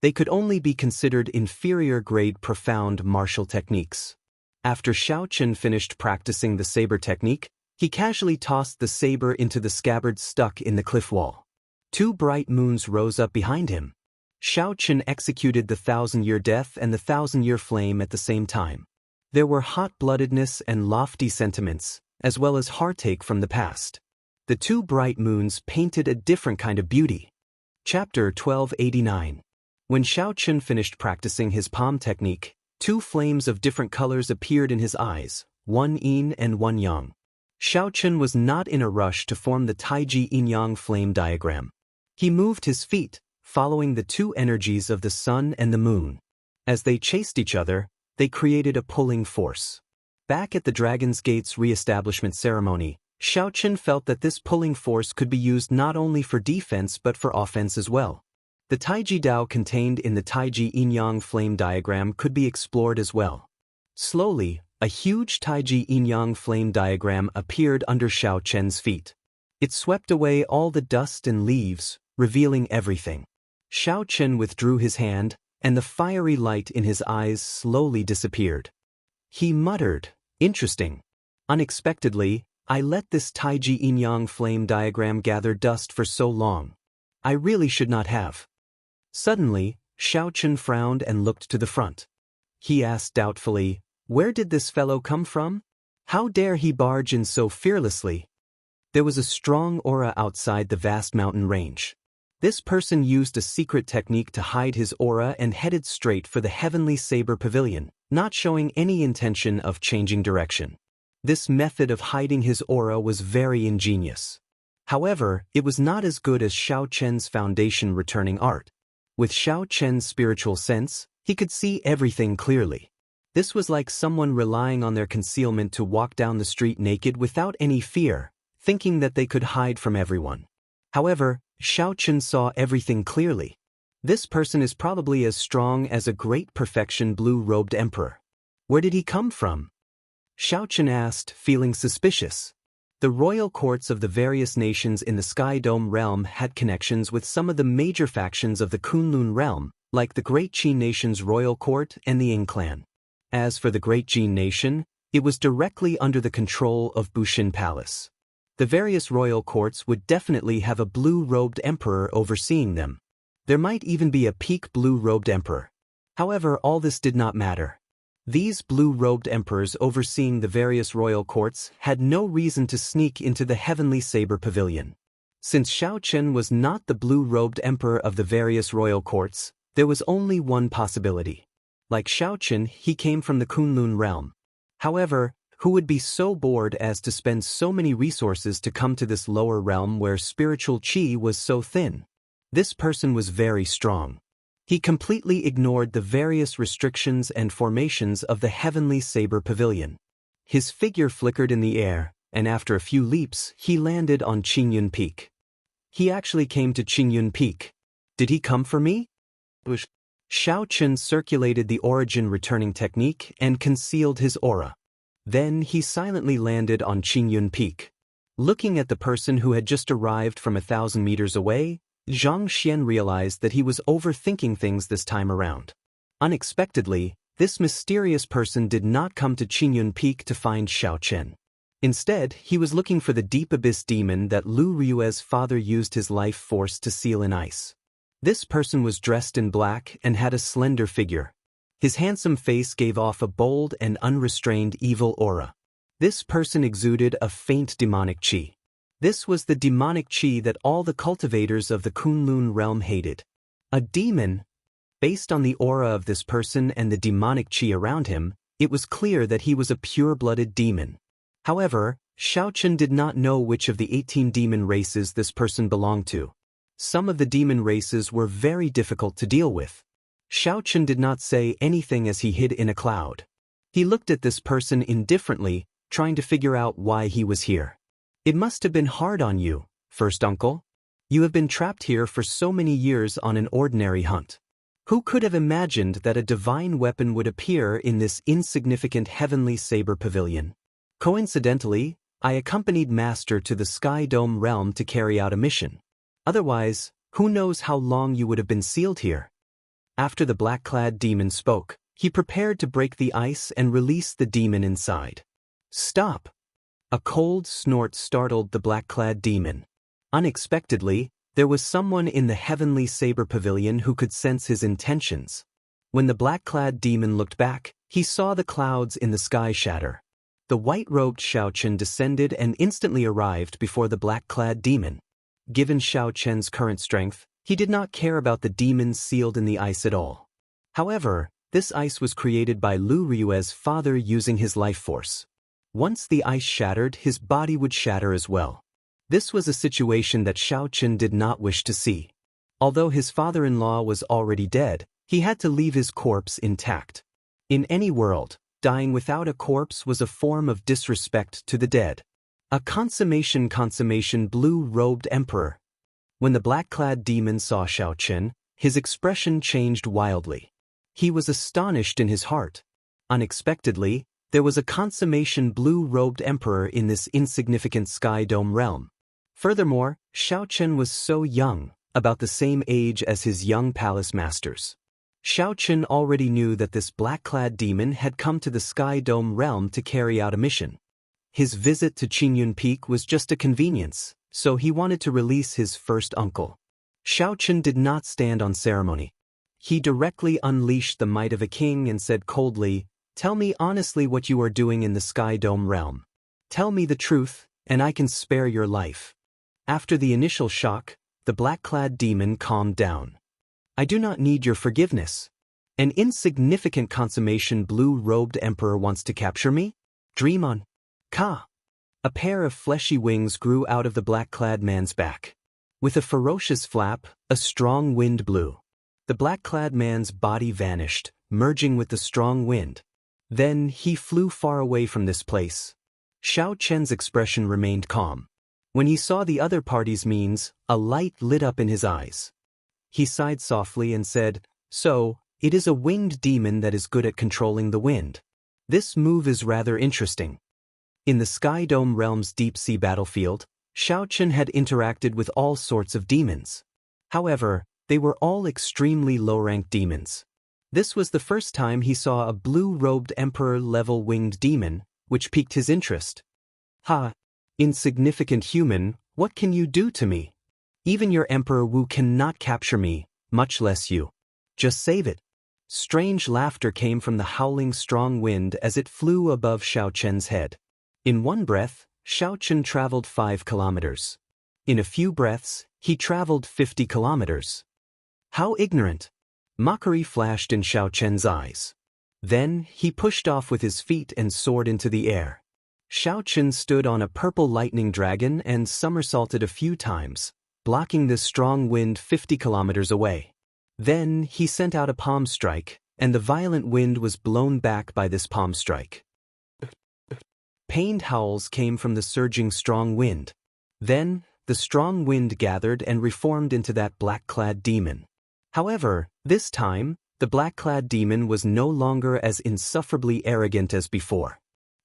They could only be considered inferior-grade profound martial techniques. After Xiao Chen finished practicing the saber technique, he casually tossed the saber into the scabbard stuck in the cliff wall. 2 bright moons rose up behind him. Xiao Chen executed the 1,000-year death and the 1,000-year flame at the same time. There were hot-bloodedness and lofty sentiments, as well as heartache from the past. The 2 bright moons painted a different kind of beauty. Chapter 1289. When Xiao Chen finished practicing his palm technique, 2 flames of different colors appeared in his eyes, one yin and one yang. Xiao Chen was not in a rush to form the Taiji yin-yang flame diagram. He moved his feet, following the 2 energies of the sun and the moon. As they chased each other, they created a pulling force. Back at the Dragon's Gate's re-establishment ceremony, Xiao Chen felt that this pulling force could be used not only for defense but for offense as well. The Taiji Dao contained in the Taiji yin-yang flame diagram could be explored as well. Slowly, a huge Taiji yin-yang flame diagram appeared under Xiao Chen's feet. It swept away all the dust and leaves, revealing everything. Xiao Chen withdrew his hand, and the fiery light in his eyes slowly disappeared. He muttered, "Interesting. Unexpectedly, I let this Taiji yin-yang flame diagram gather dust for so long. I really should not have." Suddenly, Xiao Chen frowned and looked to the front. He asked doubtfully, "Where did this fellow come from? How dare he barge in so fearlessly?" There was a strong aura outside the vast mountain range. This person used a secret technique to hide his aura and headed straight for the Heavenly Saber Pavilion, not showing any intention of changing direction. This method of hiding his aura was very ingenious. However, it was not as good as Xiao Chen's foundation returning art. With Xiao Chen's spiritual sense, He could see everything clearly. This was like someone relying on their concealment to walk down the street naked without any fear, thinking that they could hide from everyone. However, Xiao Chen saw everything clearly. This person is probably as strong as a great perfection blue-robed emperor. Where did he come from? Xiao Chen asked, feeling suspicious. The royal courts of the various nations in the Sky Dome realm had connections with some of the major factions of the Kunlun realm, like the Great Qin Nation's royal court and the Ying clan. As for the Great Jin Nation, it was directly under the control of Bushin Palace. The various royal courts would definitely have a blue-robed emperor overseeing them. There might even be a peak blue-robed emperor. However, all this did not matter. These blue-robed emperors overseeing the various royal courts had no reason to sneak into the Heavenly Saber Pavilion. Since Xiao Chen was not the blue-robed emperor of the various royal courts, there was only one possibility. Like Xiao Chen, he came from the Kunlun realm. However, who would be so bored as to spend so many resources to come to this lower realm where spiritual qi was so thin? This person was very strong. He completely ignored the various restrictions and formations of the Heavenly Saber Pavilion. His figure flickered in the air, and after a few leaps, he landed on Qingyun Peak. He actually came to Qingyun Peak. Did he come for me? Xiao Chen circulated the origin returning technique and concealed his aura. Then he silently landed on Qingyun Peak. Looking at the person who had just arrived from 1,000 meters away, Zhang Xian realized that he was overthinking things this time around. Unexpectedly, this mysterious person did not come to Qingyun Peak to find Xiao Chen. Instead, he was looking for the deep abyss demon that Lu Ryue's father used his life force to seal in ice. This person was dressed in black and had a slender figure. His handsome face gave off a bold and unrestrained evil aura. This person exuded a faint demonic qi. This was the demonic qi that all the cultivators of the Kunlun realm hated. A demon? Based on the aura of this person and the demonic qi around him, it was clear that he was a pure-blooded demon. However, Xiao Chen did not know which of the 18 demon races this person belonged to. Some of the demon races were very difficult to deal with. Xiao Chen did not say anything as he hid in a cloud. He looked at this person indifferently, trying to figure out why he was here. It must have been hard on you, first uncle. You have been trapped here for so many years on an ordinary hunt. Who could have imagined that a divine weapon would appear in this insignificant Heavenly Saber Pavilion? Coincidentally, I accompanied Master to the Sky Dome realm to carry out a mission. Otherwise, who knows how long you would have been sealed here? After the black-clad demon spoke, he prepared to break the ice and release the demon inside. Stop! A cold snort startled the black-clad demon. Unexpectedly, there was someone in the Heavenly Saber Pavilion who could sense his intentions. When the black-clad demon looked back, he saw the clouds in the sky shatter. The white-robed Xiao Chen descended and instantly arrived before the black-clad demon. Given Xiao Chen's current strength, he did not care about the demons sealed in the ice at all. However, this ice was created by Lu Ryue's father using his life force. Once the ice shattered, his body would shatter as well. This was a situation that Xiao Chen did not wish to see. Although his father-in-law was already dead, he had to leave his corpse intact. In any world, dying without a corpse was a form of disrespect to the dead. A consummation blue-robed emperor. When the black-clad demon saw Xiao Chen, his expression changed wildly. He was astonished in his heart. Unexpectedly, there was a consummation blue-robed emperor in this insignificant Sky Dome realm. Furthermore, Xiao Chen was so young, about the same age as his young palace masters. Xiao Chen already knew that this black-clad demon had come to the Sky Dome realm to carry out a mission. His visit to Qingyun Peak was just a convenience, so he wanted to release his first uncle. Xiao Chen did not stand on ceremony. He directly unleashed the might of a king and said coldly, "Tell me honestly what you are doing in the Sky Dome realm. Tell me the truth, and I can spare your life." After the initial shock, the black-clad demon calmed down. "I do not need your forgiveness. An insignificant consummation blue-robed emperor wants to capture me? Dream on." Ka! A pair of fleshy wings grew out of the black-clad man's back. With a ferocious flap, a strong wind blew. The black-clad man's body vanished, merging with the strong wind. Then he flew far away from this place. Xiao Chen's expression remained calm. When he saw the other party's means, a light lit up in his eyes. He sighed softly and said, "So, it is a winged demon that is good at controlling the wind. This move is rather interesting." In the Sky Dome realm's deep-sea battlefield, Xiao Chen had interacted with all sorts of demons. However, they were all extremely low-ranked demons. This was the first time he saw a blue-robed emperor-level winged demon, which piqued his interest. "Ha! Insignificant human, what can you do to me? Even your Emperor Wu cannot capture me, much less you. Just save it." Strange laughter came from the howling strong wind as it flew above Xiao Chen's head. In one breath, Xiao Chen traveled 5 kilometers. In a few breaths, he traveled 50 kilometers. How ignorant! Mockery flashed in Xiao Chen's eyes. Then, he pushed off with his feet and soared into the air. Xiao Chen stood on a purple lightning dragon and somersaulted a few times, blocking the strong wind 50 kilometers away. Then, he sent out a palm strike, and the violent wind was blown back by this palm strike. Pained howls came from the surging strong wind. Then, the strong wind gathered and reformed into that black-clad demon. However, this time, the black-clad demon was no longer as insufferably arrogant as before.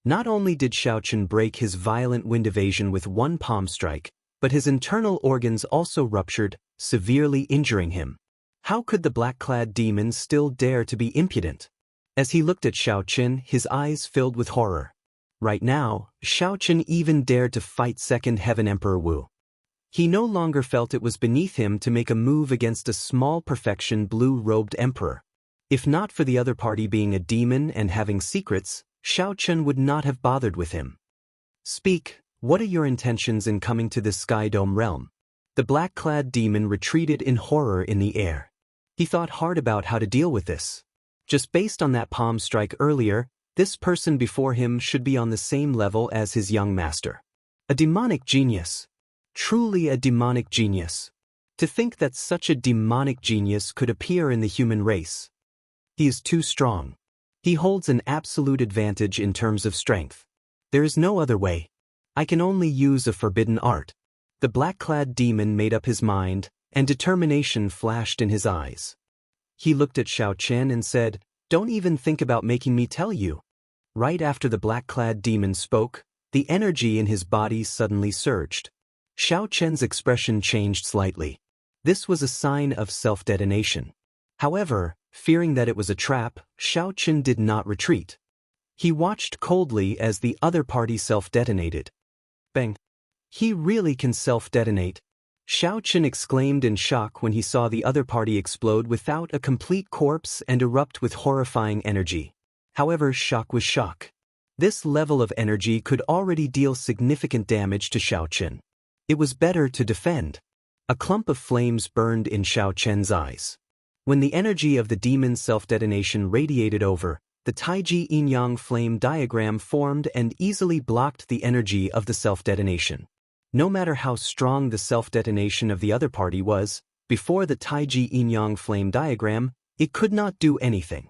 Not only did Xiao Chen break his violent wind evasion with one palm strike, but his internal organs also ruptured, severely injuring him. How could the black-clad demon still dare to be impudent? As he looked at Xiao Chen, his eyes filled with horror. Right now, Xiao Chen even dared to fight Second Heaven Emperor Wu. He no longer felt it was beneath him to make a move against a small perfection blue-robed emperor. If not for the other party being a demon and having secrets, Xiao Chen would not have bothered with him. "Speak, what are your intentions in coming to this Sky Dome realm?" The black-clad demon retreated in horror in the air. He thought hard about how to deal with this. Just based on that palm strike earlier, this person before him should be on the same level as his young master. A demonic genius. Truly a demonic genius. To think that such a demonic genius could appear in the human race. He is too strong. He holds an absolute advantage in terms of strength. There is no other way. I can only use a forbidden art. The black-clad demon made up his mind, and determination flashed in his eyes. He looked at Xiao Chen and said, "Don't even think about making me tell you." Right after the black-clad demon spoke, the energy in his body suddenly surged. Xiao Chen's expression changed slightly. This was a sign of self-detonation. However, fearing that it was a trap, Xiao Chen did not retreat. He watched coldly as the other party self-detonated. Bang! He really can self-detonate. Xiao Chen exclaimed in shock when he saw the other party explode without a complete corpse and erupt with horrifying energy. However, shock was shock. This level of energy could already deal significant damage to Xiao Chen. It was better to defend. A clump of flames burned in Xiao Chen's eyes. When the energy of the demon's self-detonation radiated over, the Taiji yin-yang flame diagram formed and easily blocked the energy of the self-detonation. No matter how strong the self-detonation of the other party was, before the Taiji yin-yang flame diagram, it could not do anything.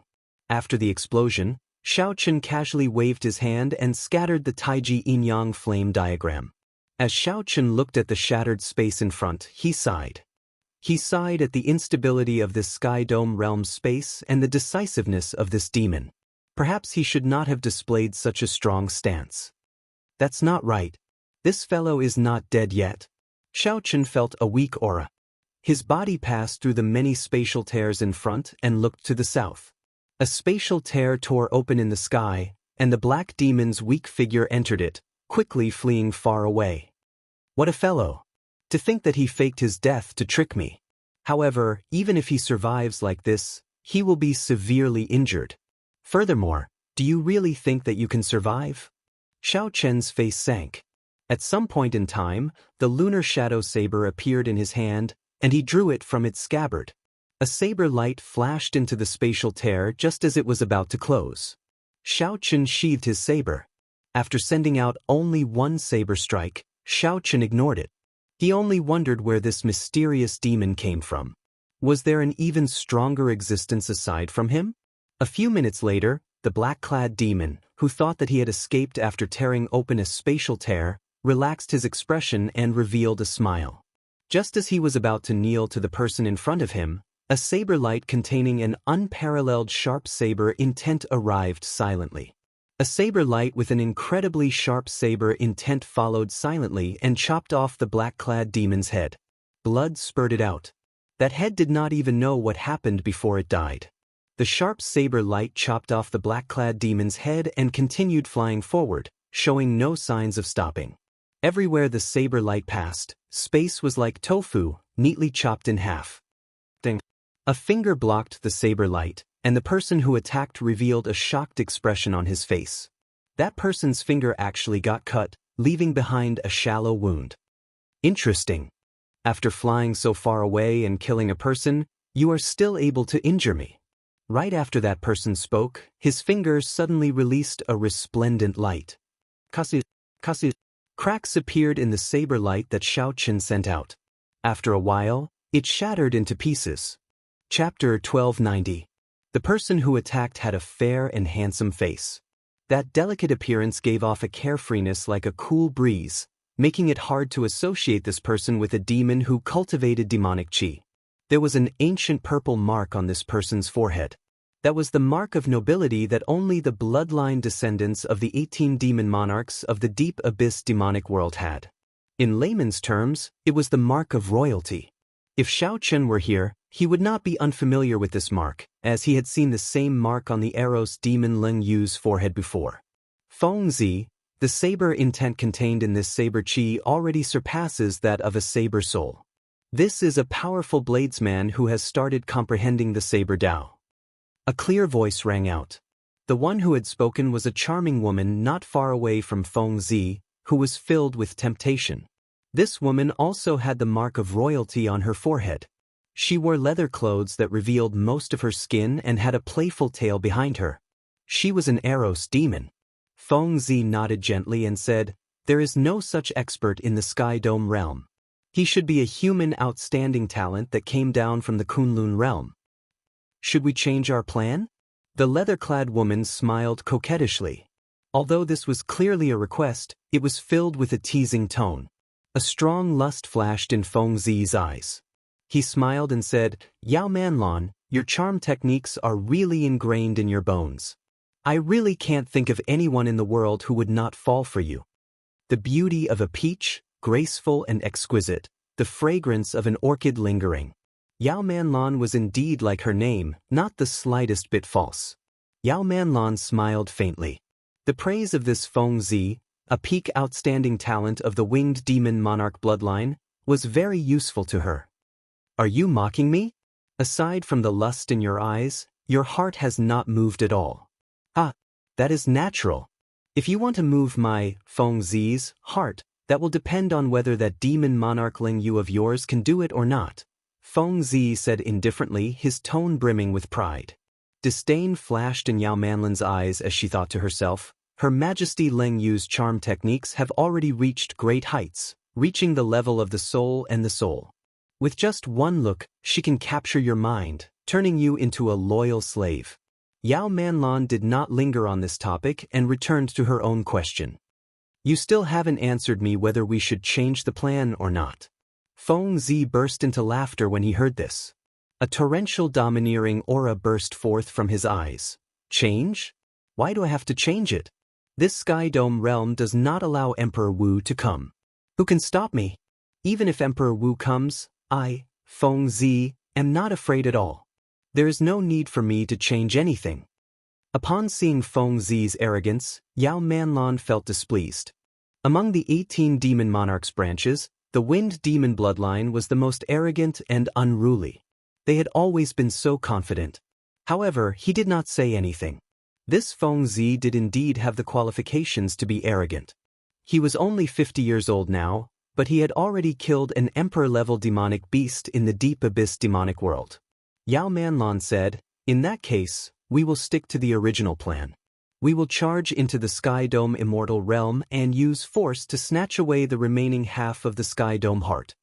After the explosion, Xiao Chen casually waved his hand and scattered the Taiji yin-yang flame diagram. As Xiao Chen looked at the shattered space in front, he sighed. He sighed at the instability of this Sky Dome realm space and the decisiveness of this demon. Perhaps he should not have displayed such a strong stance. That's not right. This fellow is not dead yet. Xiao Chen felt a weak aura. His body passed through the many spatial tears in front and looked to the south. A spatial tear tore open in the sky, and the black demon's weak figure entered it, quickly fleeing far away. What a fellow! To think that he faked his death to trick me. However, even if he survives like this, he will be severely injured. Furthermore, do you really think that you can survive? Xiao Chen's face sank. At some point in time, the lunar shadow saber appeared in his hand, and he drew it from its scabbard. A saber light flashed into the spatial tear just as it was about to close. Xiao Chen sheathed his saber. After sending out only one saber strike, Xiao Chen ignored it. He only wondered where this mysterious demon came from. Was there an even stronger existence aside from him? A few minutes later, the black-clad demon, who thought that he had escaped after tearing open a spatial tear, relaxed his expression and revealed a smile. Just as he was about to kneel to the person in front of him, a saber light containing an unparalleled sharp saber intent arrived silently. A saber light with an incredibly sharp saber intent followed silently and chopped off the black-clad demon's head. Blood spurted out. That head did not even know what happened before it died. The sharp saber light chopped off the black-clad demon's head and continued flying forward, showing no signs of stopping. Everywhere the saber light passed, space was like tofu, neatly chopped in half. Ding. A finger blocked the saber light, and the person who attacked revealed a shocked expression on his face. That person's finger actually got cut, leaving behind a shallow wound. Interesting. After flying so far away and killing a person, you are still able to injure me. Right after that person spoke, his fingers suddenly released a resplendent light. Kasu. Cracks appeared in the saber light that Xiao Chen sent out. After a while, it shattered into pieces. Chapter 1290. The person who attacked had a fair and handsome face. That delicate appearance gave off a carefreeness like a cool breeze, making it hard to associate this person with a demon who cultivated demonic qi. There was an ancient purple mark on this person's forehead. That was the mark of nobility that only the bloodline descendants of the 18 demon monarchs of the deep abyss demonic world had. In layman's terms, it was the mark of royalty. If Xiao Chen were here, he would not be unfamiliar with this mark, as he had seen the same mark on the Eros demon Ling Yu's forehead before. Feng Zi, the saber intent contained in this saber qi already surpasses that of a saber soul. This is a powerful bladesman who has started comprehending the saber Dao. A clear voice rang out. The one who had spoken was a charming woman not far away from Feng Zi, who was filled with temptation. This woman also had the mark of royalty on her forehead. She wore leather clothes that revealed most of her skin and had a playful tail behind her. She was an Eros demon. Feng Zi nodded gently and said, "There is no such expert in the Sky Dome realm. He should be a human outstanding talent that came down from the Kunlun realm. Should we change our plan?" The leather-clad woman smiled coquettishly. Although this was clearly a request, it was filled with a teasing tone. A strong lust flashed in Feng Zi's eyes. He smiled and said, "Yao Manlan, your charm techniques are really ingrained in your bones. I really can't think of anyone in the world who would not fall for you. The beauty of a peach, graceful and exquisite, the fragrance of an orchid lingering." Yao Manlan was indeed like her name, not the slightest bit false. Yao Manlan smiled faintly. The praise of this Feng Zi, a peak outstanding talent of the winged demon monarch bloodline, was very useful to her. "Are you mocking me? Aside from the lust in your eyes, your heart has not moved at all." "Ah, that is natural. If you want to move my, Feng Zi's, heart, that will depend on whether that demon monarch Ling Yu of yours can do it or not," Feng Zi said indifferently, his tone brimming with pride. Disdain flashed in Yao Manlan's eyes as she thought to herself, "Her Majesty Ling Yu's charm techniques have already reached great heights, reaching the level of the soul and the soul. With just one look, she can capture your mind, turning you into a loyal slave." Yao Manlan did not linger on this topic and returned to her own question. "You still haven't answered me whether we should change the plan or not." Feng Zi burst into laughter when he heard this. A torrential domineering aura burst forth from his eyes. "Change? Why do I have to change it? This Sky Dome realm does not allow Emperor Wu to come. Who can stop me? Even if Emperor Wu comes, I, Feng Zi, am not afraid at all. There is no need for me to change anything." Upon seeing Feng Zi's arrogance, Yao Manlan felt displeased. Among the 18 demon monarchs' branches, the wind demon bloodline was the most arrogant and unruly. They had always been so confident. However, he did not say anything. This Feng Zi did indeed have the qualifications to be arrogant. He was only 50 years old now, but he had already killed an emperor-level demonic beast in the deep abyss demonic world. Yao Manlan said, "In that case, we will stick to the original plan. We will charge into the Sky Dome Immortal realm and use force to snatch away the remaining half of the Sky Dome heart."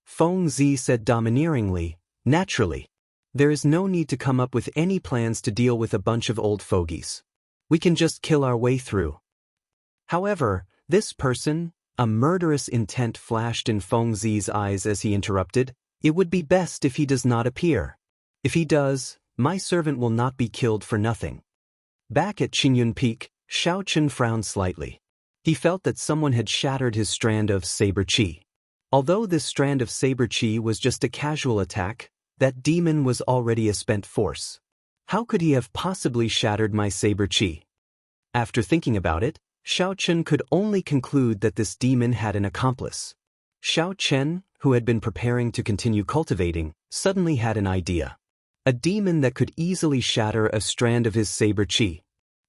Feng Zi said domineeringly, Naturally. There is no need to come up with any plans to deal with a bunch of old fogies. We can just kill our way through. However, this person, a murderous intent flashed in Feng Zi's eyes as he interrupted, it would be best if he does not appear. If he does, my servant will not be killed for nothing. Back at Qingyun Peak, Shao Chen frowned slightly. He felt that someone had shattered his strand of saber qi. Although this strand of saber qi was just a casual attack, that demon was already a spent force. How could he have possibly shattered my saber qi? After thinking about it, Shao Chen could only conclude that this demon had an accomplice. Shao Chen, who had been preparing to continue cultivating, suddenly had an idea. A demon that could easily shatter a strand of his saber qi.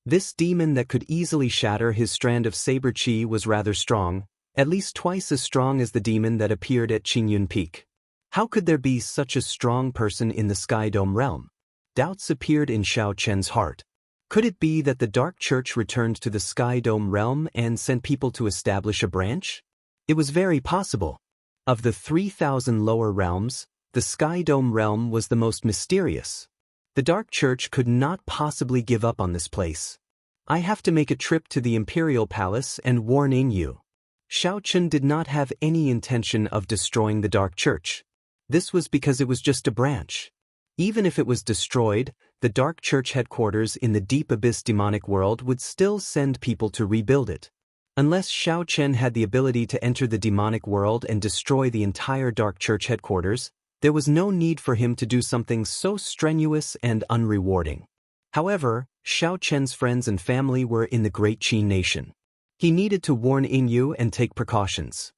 This demon that could easily shatter his strand of saber qi was rather strong, at least twice as strong as the demon that appeared at Qingyun Peak. How could there be such a strong person in the Sky Dome realm? Doubts appeared in Shao Chen's heart. Could it be that the Dark Church returned to the Sky Dome realm and sent people to establish a branch? It was very possible. Of the 3,000 lower realms, the Sky Dome realm was the most mysterious. The Dark Church could not possibly give up on this place. I have to make a trip to the Imperial Palace and warn Yu. Shao Chen did not have any intention of destroying the Dark Church. This was because it was just a branch. Even if it was destroyed, the Dark Church headquarters in the Deep Abyss demonic world would still send people to rebuild it. Unless Shao Chen had the ability to enter the demonic world and destroy the entire Dark Church headquarters, there was no need for him to do something so strenuous and unrewarding. However, Shao Chen's friends and family were in the Great Qin Nation. He needed to warn Yu and take precautions.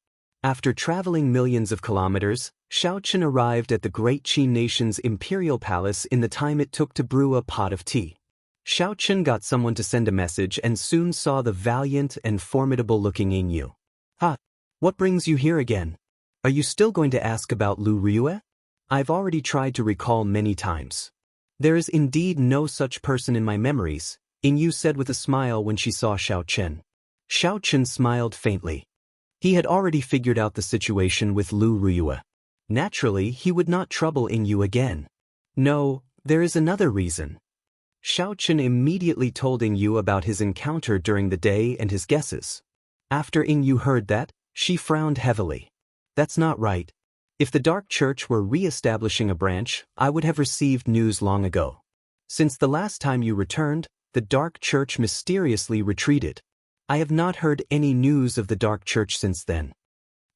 After traveling millions of kilometers, Shao Chen arrived at the Great Qin Nation's Imperial Palace in the time it took to brew a pot of tea. Shao Chen got someone to send a message and soon saw the valiant and formidable-looking Yu. What brings you here again? Are you still going to ask about Lu Riyue? I've already tried to recall many times. There is indeed no such person in my memories, Yu said with a smile when she saw Shao Chen. Shao Chen smiled faintly. He had already figured out the situation with Lu Riyue. Naturally, he would not trouble Yu again. No, there is another reason. Shao Chen immediately told Yu about his encounter during the day and his guesses. After Yu heard that, she frowned heavily. That's not right. If the Dark Church were re-establishing a branch, I would have received news long ago. Since the last time you returned, the Dark Church mysteriously retreated. I have not heard any news of the Dark Church since then.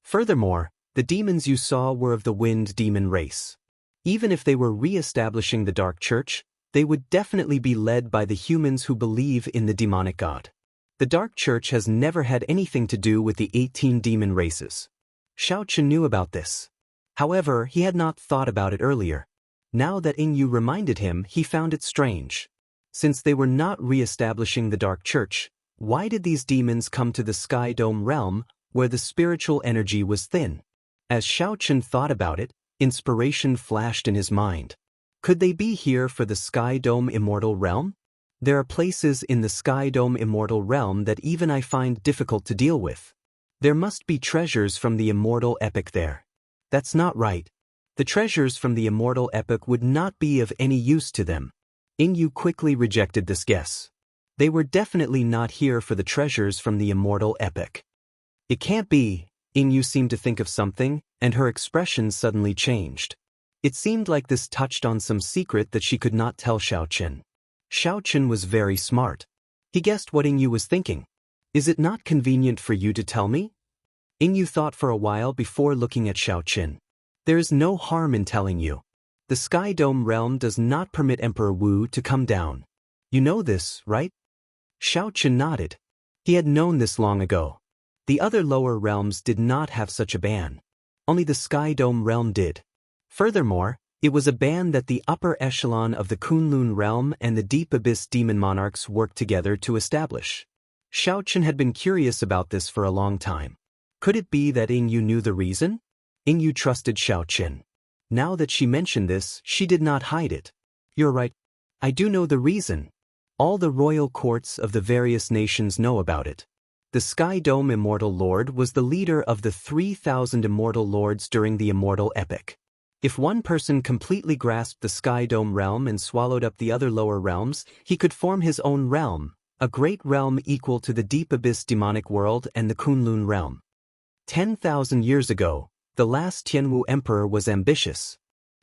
Furthermore, the demons you saw were of the Wind Demon race. Even if they were re-establishing the Dark Church, they would definitely be led by the humans who believe in the demonic god. The Dark Church has never had anything to do with the 18 demon races. Shao Chen knew about this. However, he had not thought about it earlier. Now that Yu reminded him, he found it strange. Since they were not re-establishing the Dark Church, why did these demons come to the Sky Dome realm, where the spiritual energy was thin? As Shao Chen thought about it, inspiration flashed in his mind. Could they be here for the Sky Dome Immortal realm? There are places in the Sky Dome Immortal realm that even I find difficult to deal with. There must be treasures from the Immortal epic there. That's not right. The treasures from the Immortal epic would not be of any use to them. Yu quickly rejected this guess. They were definitely not here for the treasures from the Immortal epic. It can't be. Yu seemed to think of something, and her expression suddenly changed. It seemed like this touched on some secret that she could not tell Shao Chen. Shao Chen was very smart. He guessed what Yu was thinking. Is it not convenient for you to tell me? Yu thought for a while before looking at Shao Chen. There is no harm in telling you. The Sky Dome realm does not permit Emperor Wu to come down. You know this, right? Shao Chen nodded. He had known this long ago. The other lower realms did not have such a ban. Only the Sky Dome realm did. Furthermore, it was a ban that the upper echelon of the Kunlun realm and the Deep Abyss demon monarchs worked together to establish. Shao Chen had been curious about this for a long time. Could it be that Yu knew the reason? Yu trusted Shao Chen. Now that she mentioned this, she did not hide it. You're right. I do know the reason. All the royal courts of the various nations know about it. The Sky Dome Immortal Lord was the leader of the 3,000 Immortal Lords during the Immortal epic. If one person completely grasped the Sky Dome realm and swallowed up the other lower realms, he could form his own realm, a great realm equal to the Deep Abyss demonic world and the Kunlun realm. 10,000 years ago, the last Tianwu emperor was ambitious.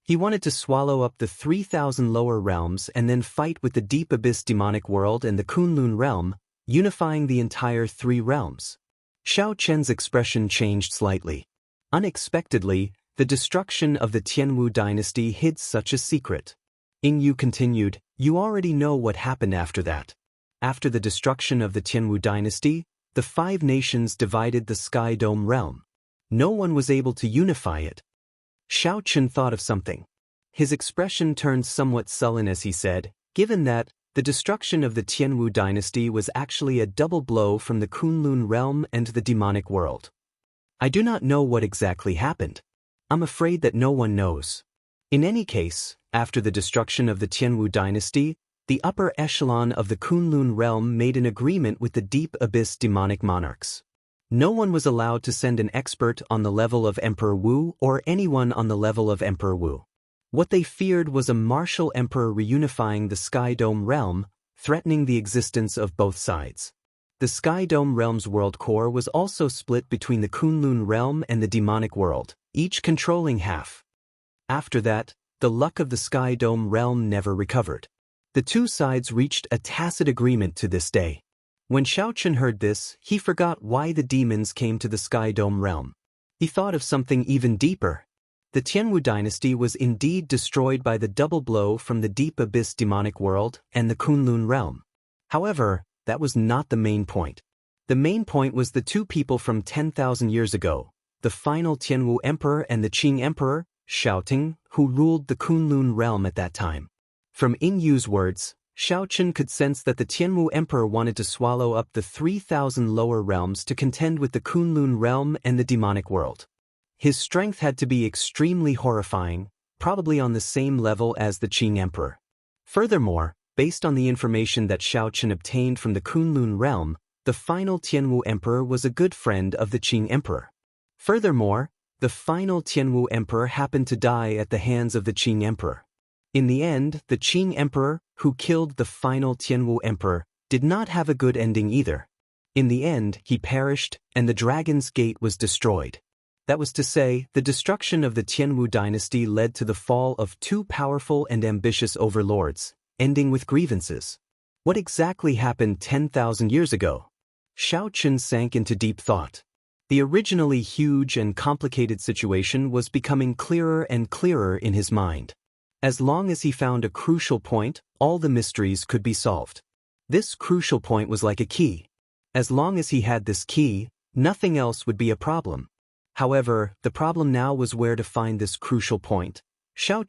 He wanted to swallow up the 3,000 lower realms and then fight with the Deep Abyss demonic world and the Kunlun realm, unifying the entire three realms. Xiao Chen's expression changed slightly. Unexpectedly, the destruction of the Tianwu dynasty hid such a secret. Yu continued, "You already know what happened after that. After the destruction of the Tianwu dynasty, the 5 nations divided the Sky Dome realm. No one was able to unify it." Xiao Chen thought of something. His expression turned somewhat sullen as he said, "Given that, the destruction of the Tianwu dynasty was actually a double blow from the Kunlun realm and the demonic world. I do not know what exactly happened. I'm afraid that no one knows. In any case, after the destruction of the Tianwu dynasty, the upper echelon of the Kunlun realm made an agreement with the Deep Abyss demonic monarchs. No one was allowed to send an expert on the level of Emperor Wu or anyone on the level of Emperor Wu. What they feared was a martial emperor reunifying the Sky Dome realm, threatening the existence of both sides. The Sky Dome realm's world core was also split between the Kunlun realm and the demonic world, each controlling half. After that, the luck of the Sky Dome realm never recovered. The two sides reached a tacit agreement to this day. When Xiao Chen heard this, he forgot why the demons came to the Sky Dome realm. He thought of something even deeper. The Tianwu dynasty was indeed destroyed by the double blow from the Deep Abyss demonic world and the Kunlun realm. However, that was not the main point. The main point was the two people from 10,000 years ago, the final Tianwu emperor and the Qing emperor, Xiaoting, who ruled the Kunlun realm at that time. From Yu's words, Xiao Chen could sense that the Tianwu emperor wanted to swallow up the 3,000 lower realms to contend with the Kunlun realm and the demonic world. His strength had to be extremely horrifying, probably on the same level as the Qing emperor. Furthermore, based on the information that Xiao Chen obtained from the Kunlun realm, the final Tianwu emperor was a good friend of the Qing emperor. Furthermore, the final Tianwu emperor happened to die at the hands of the Qing emperor. In the end, the Qing emperor, who killed the final Tianwu emperor, did not have a good ending either. In the end, he perished, and the Dragon's Gate was destroyed. That was to say, the destruction of the Tianwu dynasty led to the fall of two powerful and ambitious overlords, ending with grievances. What exactly happened 10,000 years ago? Xiao Chen sank into deep thought. The originally huge and complicated situation was becoming clearer and clearer in his mind. As long as he found a crucial point, all the mysteries could be solved. This crucial point was like a key. As long as he had this key, nothing else would be a problem. However, the problem now was where to find this crucial point. Xiao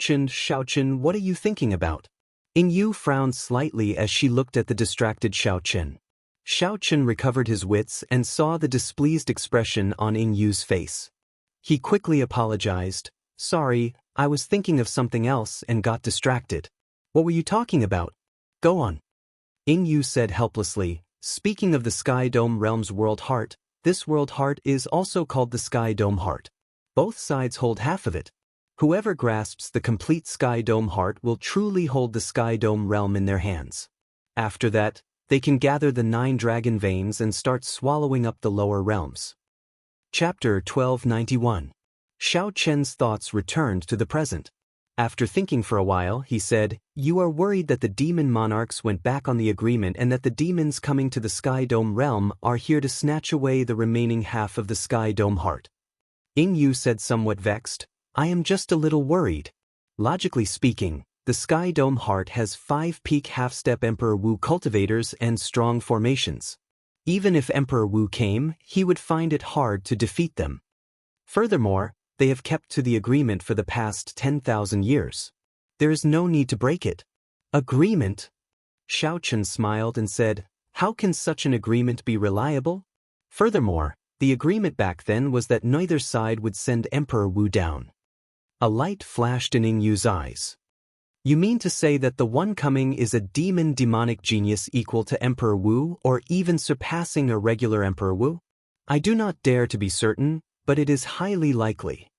Chen, what are you thinking about? Yu frowned slightly as she looked at the distracted Xiao Chen. Xiao Chen recovered his wits and saw the displeased expression on Yu's face. He quickly apologized. "Sorry, I was thinking of something else and got distracted." "What were you talking about? Go on." Yu said helplessly, "Speaking of the Sky Dome realm's world heart, this world heart is also called the Sky Dome heart. Both sides hold half of it. Whoever grasps the complete Sky Dome heart will truly hold the Sky Dome realm in their hands. After that, they can gather the 9 dragon veins and start swallowing up the lower realms." Chapter 1291. Xiao Chen's thoughts returned to the present. After thinking for a while, he said, "You are worried that the demon monarchs went back on the agreement and that the demons coming to the Sky Dome realm are here to snatch away the remaining half of the Sky Dome heart." Yu said somewhat vexed, "I am just a little worried. Logically speaking, the Sky Dome heart has 5 peak half-step Emperor Wu cultivators and strong formations. Even if Emperor Wu came, he would find it hard to defeat them. Furthermore, they have kept to the agreement for the past 10,000 years. There is no need to break it." "Agreement?" Xiao Chen smiled and said, "How can such an agreement be reliable? Furthermore, the agreement back then was that neither side would send Emperor Wu down." A light flashed in Yu's eyes. "You mean to say that the one coming is a demonic genius equal to Emperor Wu or even surpassing a regular Emperor Wu? I do not dare to be certain, but it is highly likely."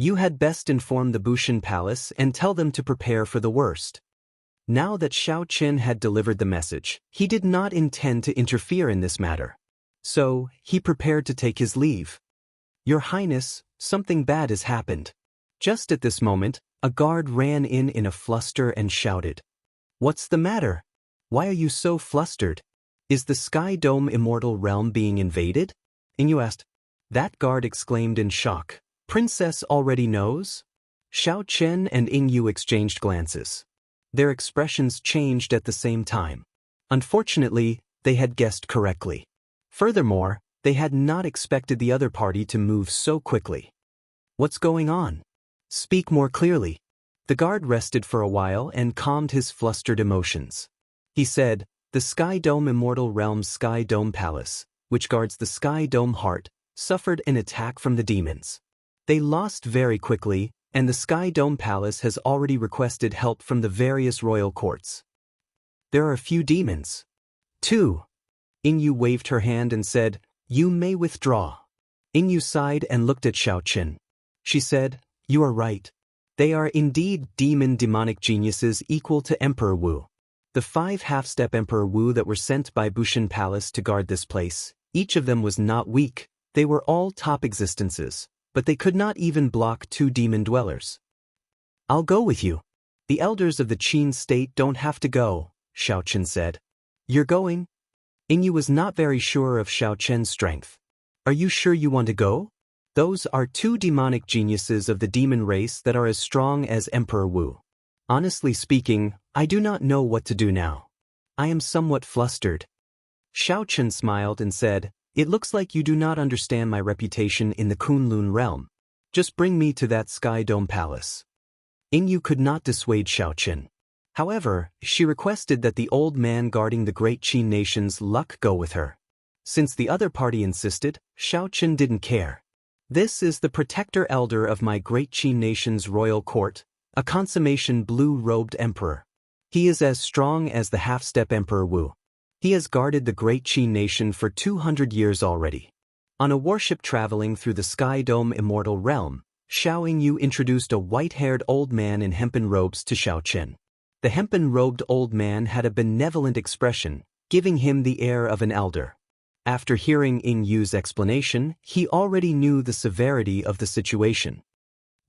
You had best inform the Bushan Palace and tell them to prepare for the worst. Now that Xiao Qin had delivered the message, he did not intend to interfere in this matter. So, he prepared to take his leave. Your Highness, something bad has happened. Just at this moment, a guard ran in a fluster and shouted. What's the matter? Why are you so flustered? Is the Sky Dome Immortal Realm being invaded? Ingyu asked. That guard exclaimed in shock. Princess already knows? Xiao Chen and Ingyu exchanged glances. Their expressions changed at the same time. Unfortunately, they had guessed correctly. Furthermore, they had not expected the other party to move so quickly. What's going on? Speak more clearly. The guard rested for a while and calmed his flustered emotions. He said, the Sky Dome Immortal Realm's Sky Dome Palace, which guards the Sky Dome Heart, suffered an attack from the demons. They lost very quickly, and the Sky Dome Palace has already requested help from the various royal courts. There are a few demons. 2. Ingyu waved her hand and said, you may withdraw. Ingyu sighed and looked at Xiao Qin. She said, you are right. They are indeed demonic geniuses equal to Emperor Wu. The 5 half-step Emperor Wu that were sent by Bushan Palace to guard this place, each of them was not weak, they were all top existences. But they could not even block 2 demon dwellers. I'll go with you. The elders of the Qin state don't have to go, Xiao Chen said. You're going? Ingyu was not very sure of Xiao Chen's strength. Are you sure you want to go? Those are 2 demonic geniuses of the demon race that are as strong as Emperor Wu. Honestly speaking, I do not know what to do now. I am somewhat flustered. Xiao Chen smiled and said, it looks like you do not understand my reputation in the Kunlun realm. Just bring me to that Sky Dome Palace. Ingyu could not dissuade Xiao Chen. However, she requested that the old man guarding the great Qin nation's luck go with her. Since the other party insisted, Xiao Chen didn't care. This is the protector elder of my great Qin nation's royal court, a consummation blue-robed emperor. He is as strong as the half-step Emperor Wu. He has guarded the great Qin nation for 200 years already. On a warship traveling through the Sky Dome Immortal Realm, Xiao Ingyu introduced a white-haired old man in hempen robes to Xiao Chen. The hempen-robed old man had a benevolent expression, giving him the air of an elder. After hearing Ingyu's explanation, he already knew the severity of the situation.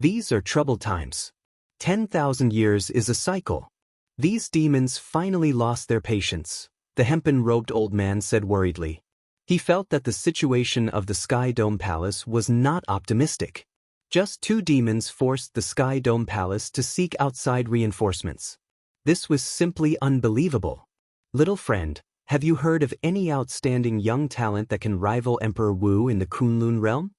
These are troubled times. 10,000 years is a cycle. These demons finally lost their patience. The hempen-robed old man said worriedly. He felt that the situation of the Sky Dome Palace was not optimistic. Just 2 demons forced the Sky Dome Palace to seek outside reinforcements. This was simply unbelievable. Little friend, have you heard of any outstanding young talent that can rival Emperor Wu in the Kunlun realm?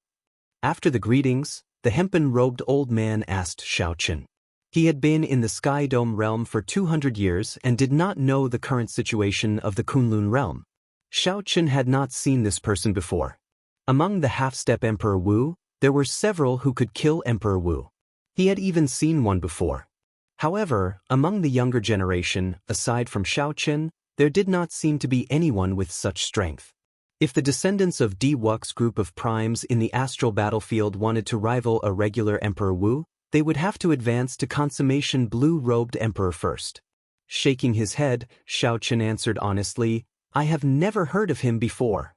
After the greetings, the hempen-robed old man asked Xiao Chen. He had been in the Sky Dome realm for 200 years and did not know the current situation of the Kunlun realm. Xiao Chen had not seen this person before. Among the half-step Emperor Wu, there were several who could kill Emperor Wu. He had even seen one before. However, among the younger generation, aside from Xiao Chen, there did not seem to be anyone with such strength. If the descendants of Di Wux's group of primes in the astral battlefield wanted to rival a regular Emperor Wu, they would have to advance to consummation blue-robed emperor first. Shaking his head, Xiao Chen answered honestly, I have never heard of him before.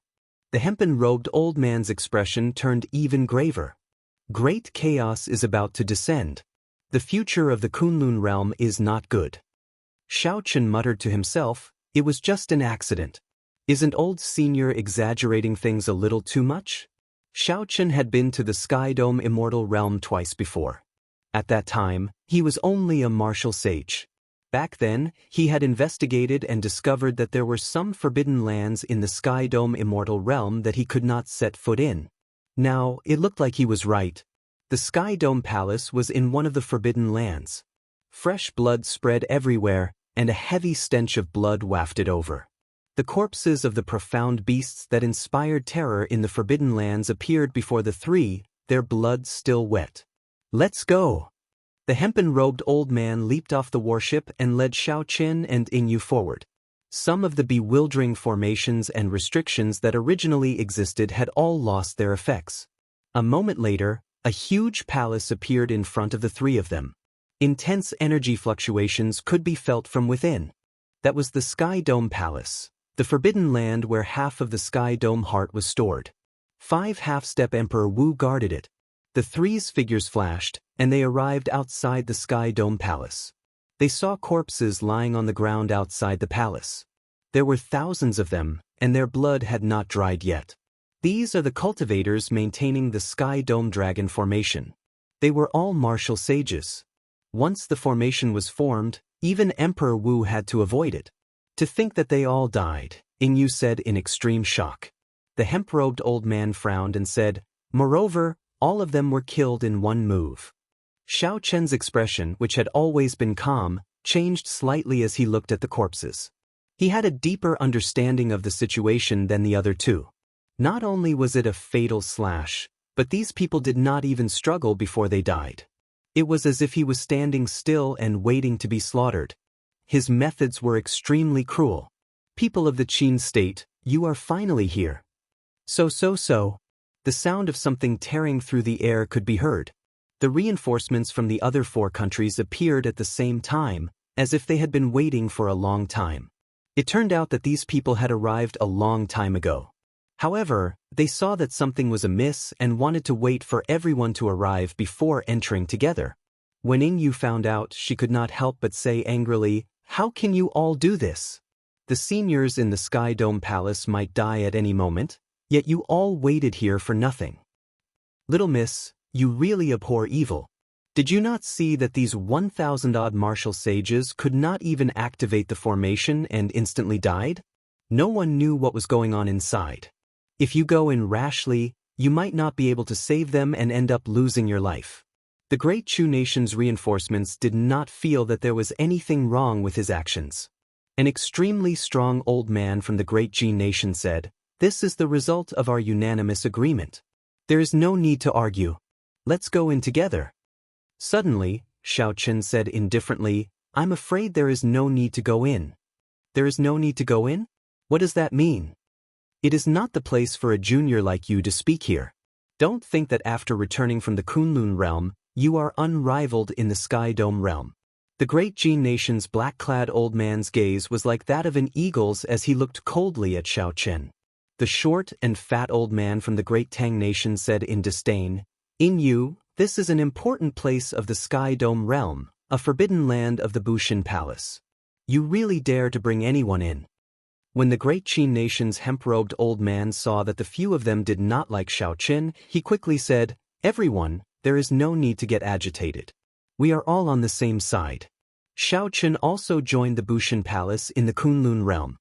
The hempen-robed old man's expression turned even graver. Great chaos is about to descend. The future of the Kunlun realm is not good. Xiao Chen muttered to himself, it was just an accident. Isn't old senior exaggerating things a little too much? Xiao Chen had been to the Sky Dome Immortal Realm twice before. At that time, he was only a martial sage. Back then, he had investigated and discovered that there were some forbidden lands in the Sky Dome Immortal Realm that he could not set foot in. Now, it looked like he was right. The Sky Dome Palace was in one of the forbidden lands. Fresh blood spread everywhere, and a heavy stench of blood wafted over. The corpses of the profound beasts that inspired terror in the forbidden lands appeared before the 3, their blood still wet. Let's go! The hempen-robed old man leaped off the warship and led Xiao Chen and Ingyu forward. Some of the bewildering formations and restrictions that originally existed had all lost their effects. A moment later, A huge palace appeared in front of the three of them. Intense energy fluctuations could be felt from within. That was the Sky Dome Palace, the forbidden land where half of the Sky Dome heart was stored. 5 half-step Emperor Wu guarded it. The three's figures flashed, and they arrived outside the Sky Dome Palace. They saw corpses lying on the ground outside the palace. There were thousands of them, and their blood had not dried yet. These are the cultivators maintaining the Sky Dome Dragon formation. They were all martial sages. Once the formation was formed, even Emperor Wu had to avoid it. To think that they all died, Yingyu said in extreme shock. The hemp-robed old man frowned and said, "Moreover, all of them were killed in one move." Xiao Chen's expression, which had always been calm, changed slightly as he looked at the corpses. He had a deeper understanding of the situation than the other two. Not only was it a fatal slash, but these people did not even struggle before they died. It was as if he was standing still and waiting to be slaughtered. His methods were extremely cruel. "People of the Qin state, you are finally here." So. The sound of something tearing through the air could be heard. The reinforcements from the other 4 countries appeared at the same time, as if they had been waiting for a long time. It turned out that these people had arrived a long time ago. However, they saw that something was amiss and wanted to wait for everyone to arrive before entering together. When Yingyu found out, she could not help but say angrily, "How can you all do this? The seniors in the Sky Dome Palace might die at any moment, yet you all waited here for nothing. Little miss, you really abhor evil. Did you not see that these 1,000-odd martial sages could not even activate the formation and instantly died? No one knew what was going on inside. If you go in rashly, you might not be able to save them and end up losing your life." The Great Chu nation's reinforcements did not feel that there was anything wrong with his actions. An extremely strong old man from the Great Jin nation said, "This is the result of our unanimous agreement. There is no need to argue. Let's go in together." Suddenly, Xiao Chen said indifferently, "I'm afraid there is no need to go in." "There is no need to go in? What does that mean?" "It is not the place for a junior like you to speak here. Don't think that after returning from the Kunlun realm, you are unrivaled in the Sky Dome realm." The Great Jin nation's black-clad old man's gaze was like that of an eagle's as he looked coldly at Xiao Chen. The short and fat old man from the Great Tang nation said in disdain, "Yingyu, this is an important place of the Sky Dome realm, a forbidden land of the Bushin Palace. You really dare to bring anyone in?" When the Great Qin nation's hemp-robed old man saw that the few of them did not like Xiao Chen, he quickly said, "Everyone, there is no need to get agitated. We are all on the same side." Xiao Chen also joined the Bushin Palace in the Kunlun realm.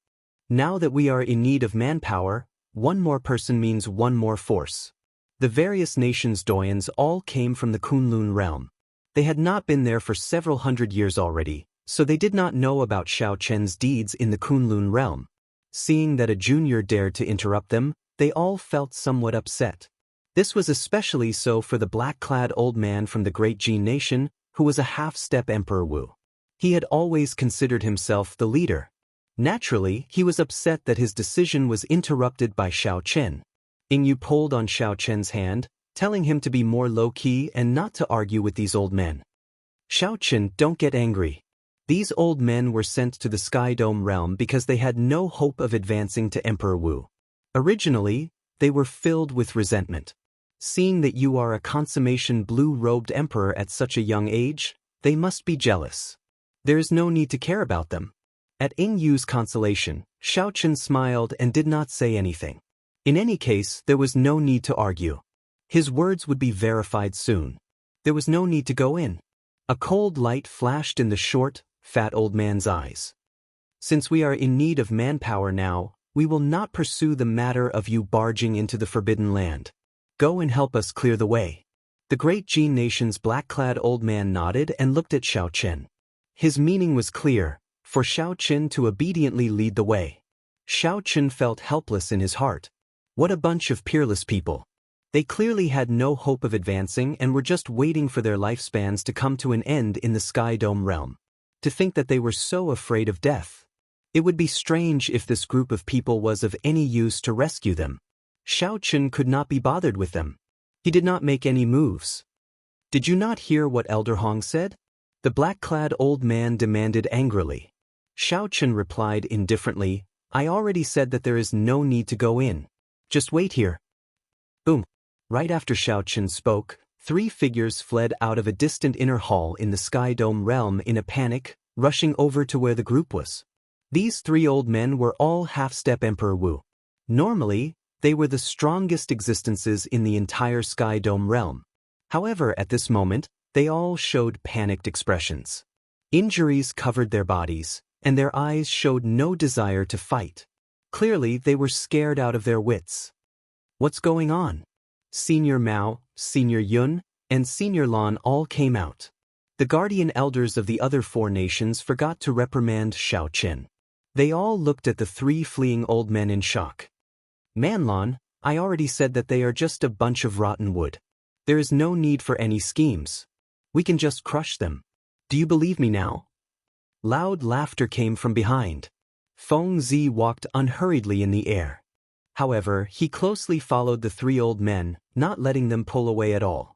Now that we are in need of manpower, one more person means one more force. The various nations' doyens all came from the Kunlun realm. They had not been there for several hundred years already, so they did not know about Xiao Chen's deeds in the Kunlun realm. Seeing that a junior dared to interrupt them, they all felt somewhat upset. This was especially so for the black-clad old man from the Great Jin nation, who was a half-step Emperor Wu. He had always considered himself the leader. Naturally, he was upset that his decision was interrupted by Xiao Chen. Yingyu pulled on Xiao Chen's hand, telling him to be more low-key and not to argue with these old men. "Xiao Chen, don't get angry. These old men were sent to the Sky Dome realm because they had no hope of advancing to Emperor Wu. Originally, they were filled with resentment. Seeing that you are a consummation blue-robed emperor at such a young age, they must be jealous. There is no need to care about them." At Yingyu's consolation, Xiao Chen smiled and did not say anything. In any case, there was no need to argue. His words would be verified soon. There was no need to go in. A cold light flashed in the short, fat old man's eyes. "Since we are in need of manpower now, we will not pursue the matter of you barging into the Forbidden Land. Go and help us clear the way." The Great Jin nation's black-clad old man nodded and looked at Xiao Chen. His meaning was clear, for Xiao Chen to obediently lead the way. Xiao Chen felt helpless in his heart. What a bunch of peerless people. They clearly had no hope of advancing and were just waiting for their lifespans to come to an end in the Sky Dome realm. To think that they were so afraid of death. It would be strange if this group of people was of any use to rescue them. Xiao Chen could not be bothered with them. He did not make any moves. Did you not hear what Elder Hong said? The black-clad old man demanded angrily. Xiao Chen replied indifferently, I already said that there is no need to go in. Just wait here. Boom. Right after Xiao Chen spoke, 3 figures fled out of a distant inner hall in the Sky Dome realm in a panic, rushing over to where the group was. These 3 old men were all half-step Emperor Wu. Normally, they were the strongest existences in the entire Sky Dome realm. However, at this moment, they all showed panicked expressions. Injuries covered their bodies, and their eyes showed no desire to fight. Clearly, they were scared out of their wits. What's going on? Senior Mao, Senior Yun, and Senior Lan all came out. The guardian elders of the other 4 nations forgot to reprimand Xiao Chen. They all looked at the 3 fleeing old men in shock. Man Lan, I already said that they are just a bunch of rotten wood. There is no need for any schemes. We can just crush them. Do you believe me now? Loud laughter came from behind. Feng Zi walked unhurriedly in the air. However, he closely followed the 3 old men, not letting them pull away at all.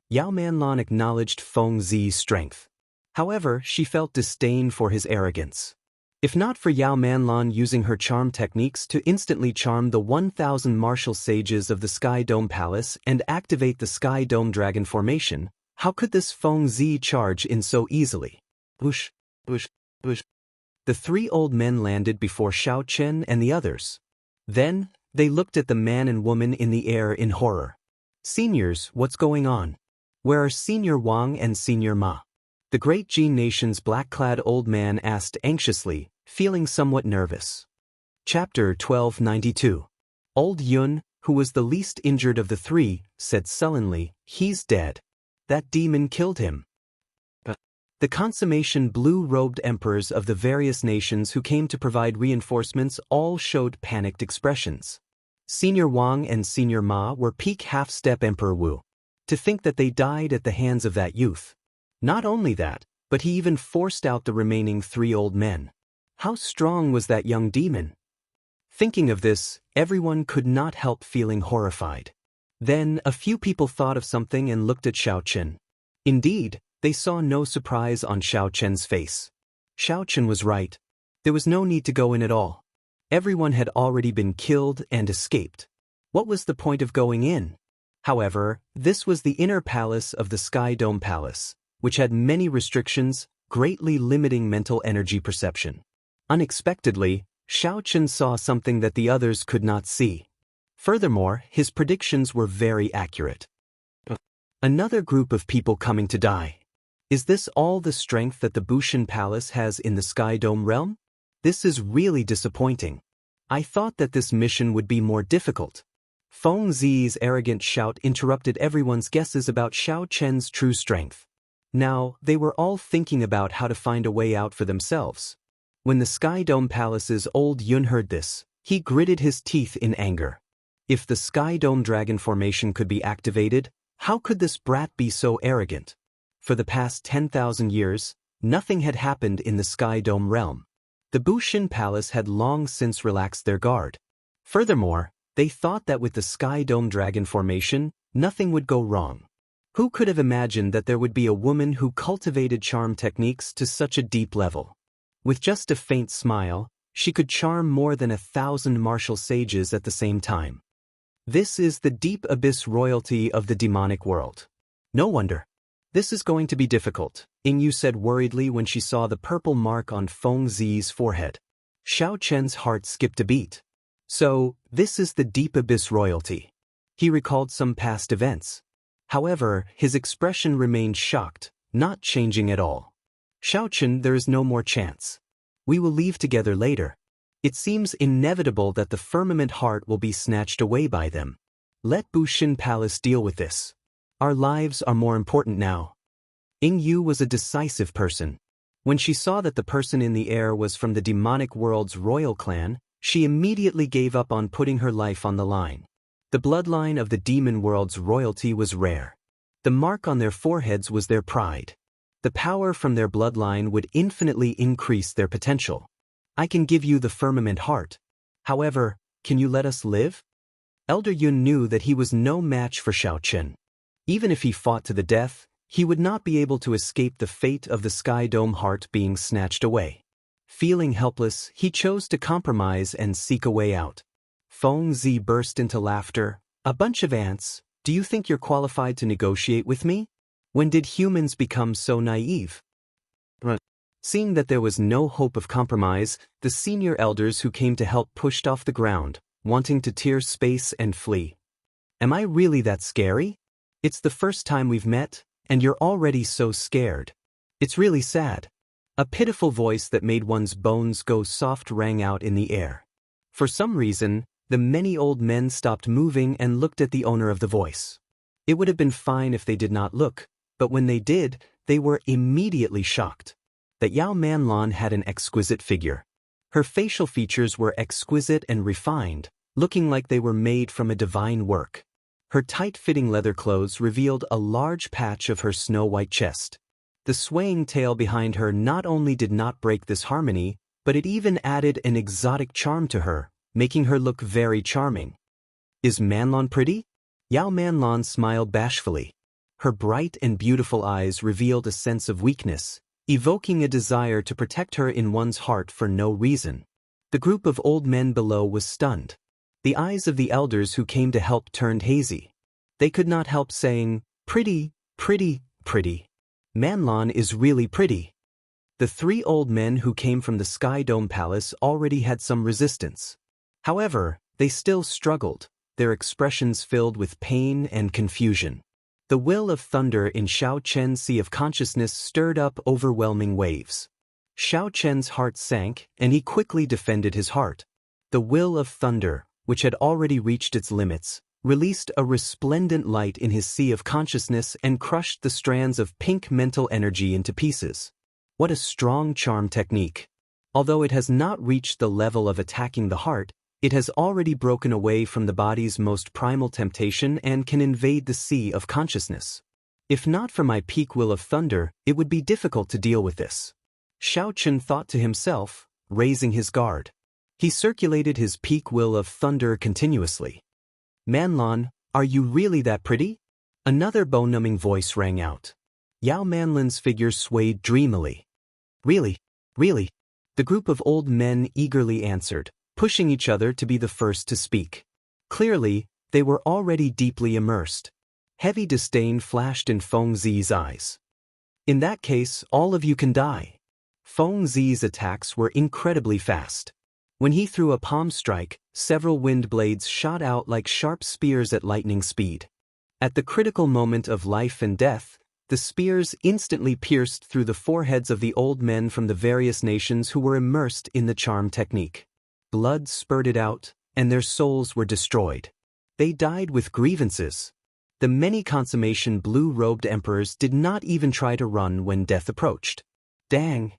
Yao Manlan acknowledged Feng Zi's strength. However, she felt disdain for his arrogance. If not for Yao Manlan using her charm techniques to instantly charm the 1,000 martial sages of the Sky Dome Palace and activate the Sky Dome Dragon formation, how could this Feng Zi charge in so easily? Whoosh, whoosh, whoosh. The 3 old men landed before Xiao Chen and the others. Then, they looked at the man and woman in the air in horror. Seniors, what's going on? Where are Senior Wang and Senior Ma? The Great Jin Nation's black-clad old man asked anxiously, feeling somewhat nervous. Chapter 1292. Old Yun, who was the least injured of the 3, said sullenly, he's dead. That demon killed him. The consummation blue-robed emperors of the various nations who came to provide reinforcements all showed panicked expressions. Senior Wang and Senior Ma were peak half-step Emperor Wu. To think that they died at the hands of that youth. Not only that, but he even forced out the remaining 3 old men. How strong was that young demon? Thinking of this, everyone could not help feeling horrified. Then, a few people thought of something and looked at Xiao Chen. Indeed, they saw no surprise on Xiao Chen's face. Xiao Chen was right. There was no need to go in at all. Everyone had already been killed and escaped. What was the point of going in? However, this was the inner palace of the Sky Dome Palace, which had many restrictions, greatly limiting mental energy perception. Unexpectedly, Xiao Chen saw something that the others could not see. Furthermore, his predictions were very accurate. Another group of people coming to die. Is this all the strength that the Bushan Palace has in the Sky Dome realm? This is really disappointing. I thought that this mission would be more difficult. Feng Zi's arrogant shout interrupted everyone's guesses about Xiao Chen's true strength. Now, they were all thinking about how to find a way out for themselves. When the Sky Dome Palace's old Yun heard this, he gritted his teeth in anger. If the Sky Dome Dragon formation could be activated, how could this brat be so arrogant? For the past 10,000 years, nothing had happened in the Sky Dome realm. The Bushan Palace had long since relaxed their guard. Furthermore, they thought that with the Sky Dome Dragon formation, nothing would go wrong. Who could have imagined that there would be a woman who cultivated charm techniques to such a deep level? With just a faint smile, she could charm more than 1,000 martial sages at the same time. This is the deep abyss royalty of the demonic world. No wonder. This is going to be difficult, Yingyu said worriedly when she saw the purple mark on Feng Zi's forehead. Xiao Chen's heart skipped a beat. So, this is the deep abyss royalty. He recalled some past events. However, his expression remained shocked, not changing at all. Xiao Chen, there is no more chance. We will leave together later. It seems inevitable that the firmament heart will be snatched away by them. Let Bushan Palace deal with this. Our lives are more important now. Yingyu was a decisive person. When she saw that the person in the air was from the demonic world's royal clan, she immediately gave up on putting her life on the line. The bloodline of the demon world's royalty was rare. The mark on their foreheads was their pride. The power from their bloodline would infinitely increase their potential. I can give you the firmament heart. However, can you let us live? Elder Yun knew that he was no match for Xiao Chen. Even if he fought to the death, he would not be able to escape the fate of the Sky Dome heart being snatched away. Feeling helpless, he chose to compromise and seek a way out. Feng Zi burst into laughter. A bunch of ants, do you think you're qualified to negotiate with me? When did humans become so naive? Seeing that there was no hope of compromise, the senior elders who came to help pushed off the ground, wanting to tear space and flee. Am I really that scary? It's the first time we've met, and you're already so scared. It's really sad. A pitiful voice that made one's bones go soft rang out in the air. For some reason, the many old men stopped moving and looked at the owner of the voice. It would have been fine if they did not look, but when they did, they were immediately shocked. That Yao Manlan had an exquisite figure. Her facial features were exquisite and refined, looking like they were made from a divine work. Her tight-fitting leather clothes revealed a large patch of her snow-white chest. The swaying tail behind her not only did not break this harmony, but it even added an exotic charm to her, making her look very charming. Is Manlan pretty? Yao Manlan smiled bashfully. Her bright and beautiful eyes revealed a sense of weakness, evoking a desire to protect her in one's heart for no reason. The group of old men below was stunned. The eyes of the elders who came to help turned hazy. They could not help saying, pretty, pretty, pretty. Manlan is really pretty. The three old men who came from the Sky Dome Palace already had some resistance. However, they still struggled, their expressions filled with pain and confusion. The will of thunder in Xiao Chen's sea of consciousness stirred up overwhelming waves. Xiao Chen's heart sank, and he quickly defended his heart. The will of thunder, which had already reached its limits, released a resplendent light in his sea of consciousness and crushed the strands of pink mental energy into pieces. What a strong charm technique! Although it has not reached the level of attacking the heart, it has already broken away from the body's most primal temptation and can invade the sea of consciousness. If not for my peak will of thunder, it would be difficult to deal with this. Xiao Chen thought to himself, raising his guard. He circulated his peak will of thunder continuously. Manlan, are you really that pretty? Another bone-numbing voice rang out. Yao Manlan's figure swayed dreamily. Really? Really? The group of old men eagerly answered, pushing each other to be the first to speak. Clearly, they were already deeply immersed. Heavy disdain flashed in Feng Zi's eyes. In that case, all of you can die. Feng Zi's attacks were incredibly fast. When he threw a palm strike, several wind blades shot out like sharp spears at lightning speed. At the critical moment of life and death, the spears instantly pierced through the foreheads of the old men from the various nations who were immersed in the charm technique. Blood spurted out, and their souls were destroyed. They died with grievances. The many consummation blue-robed emperors did not even try to run when death approached. Dang!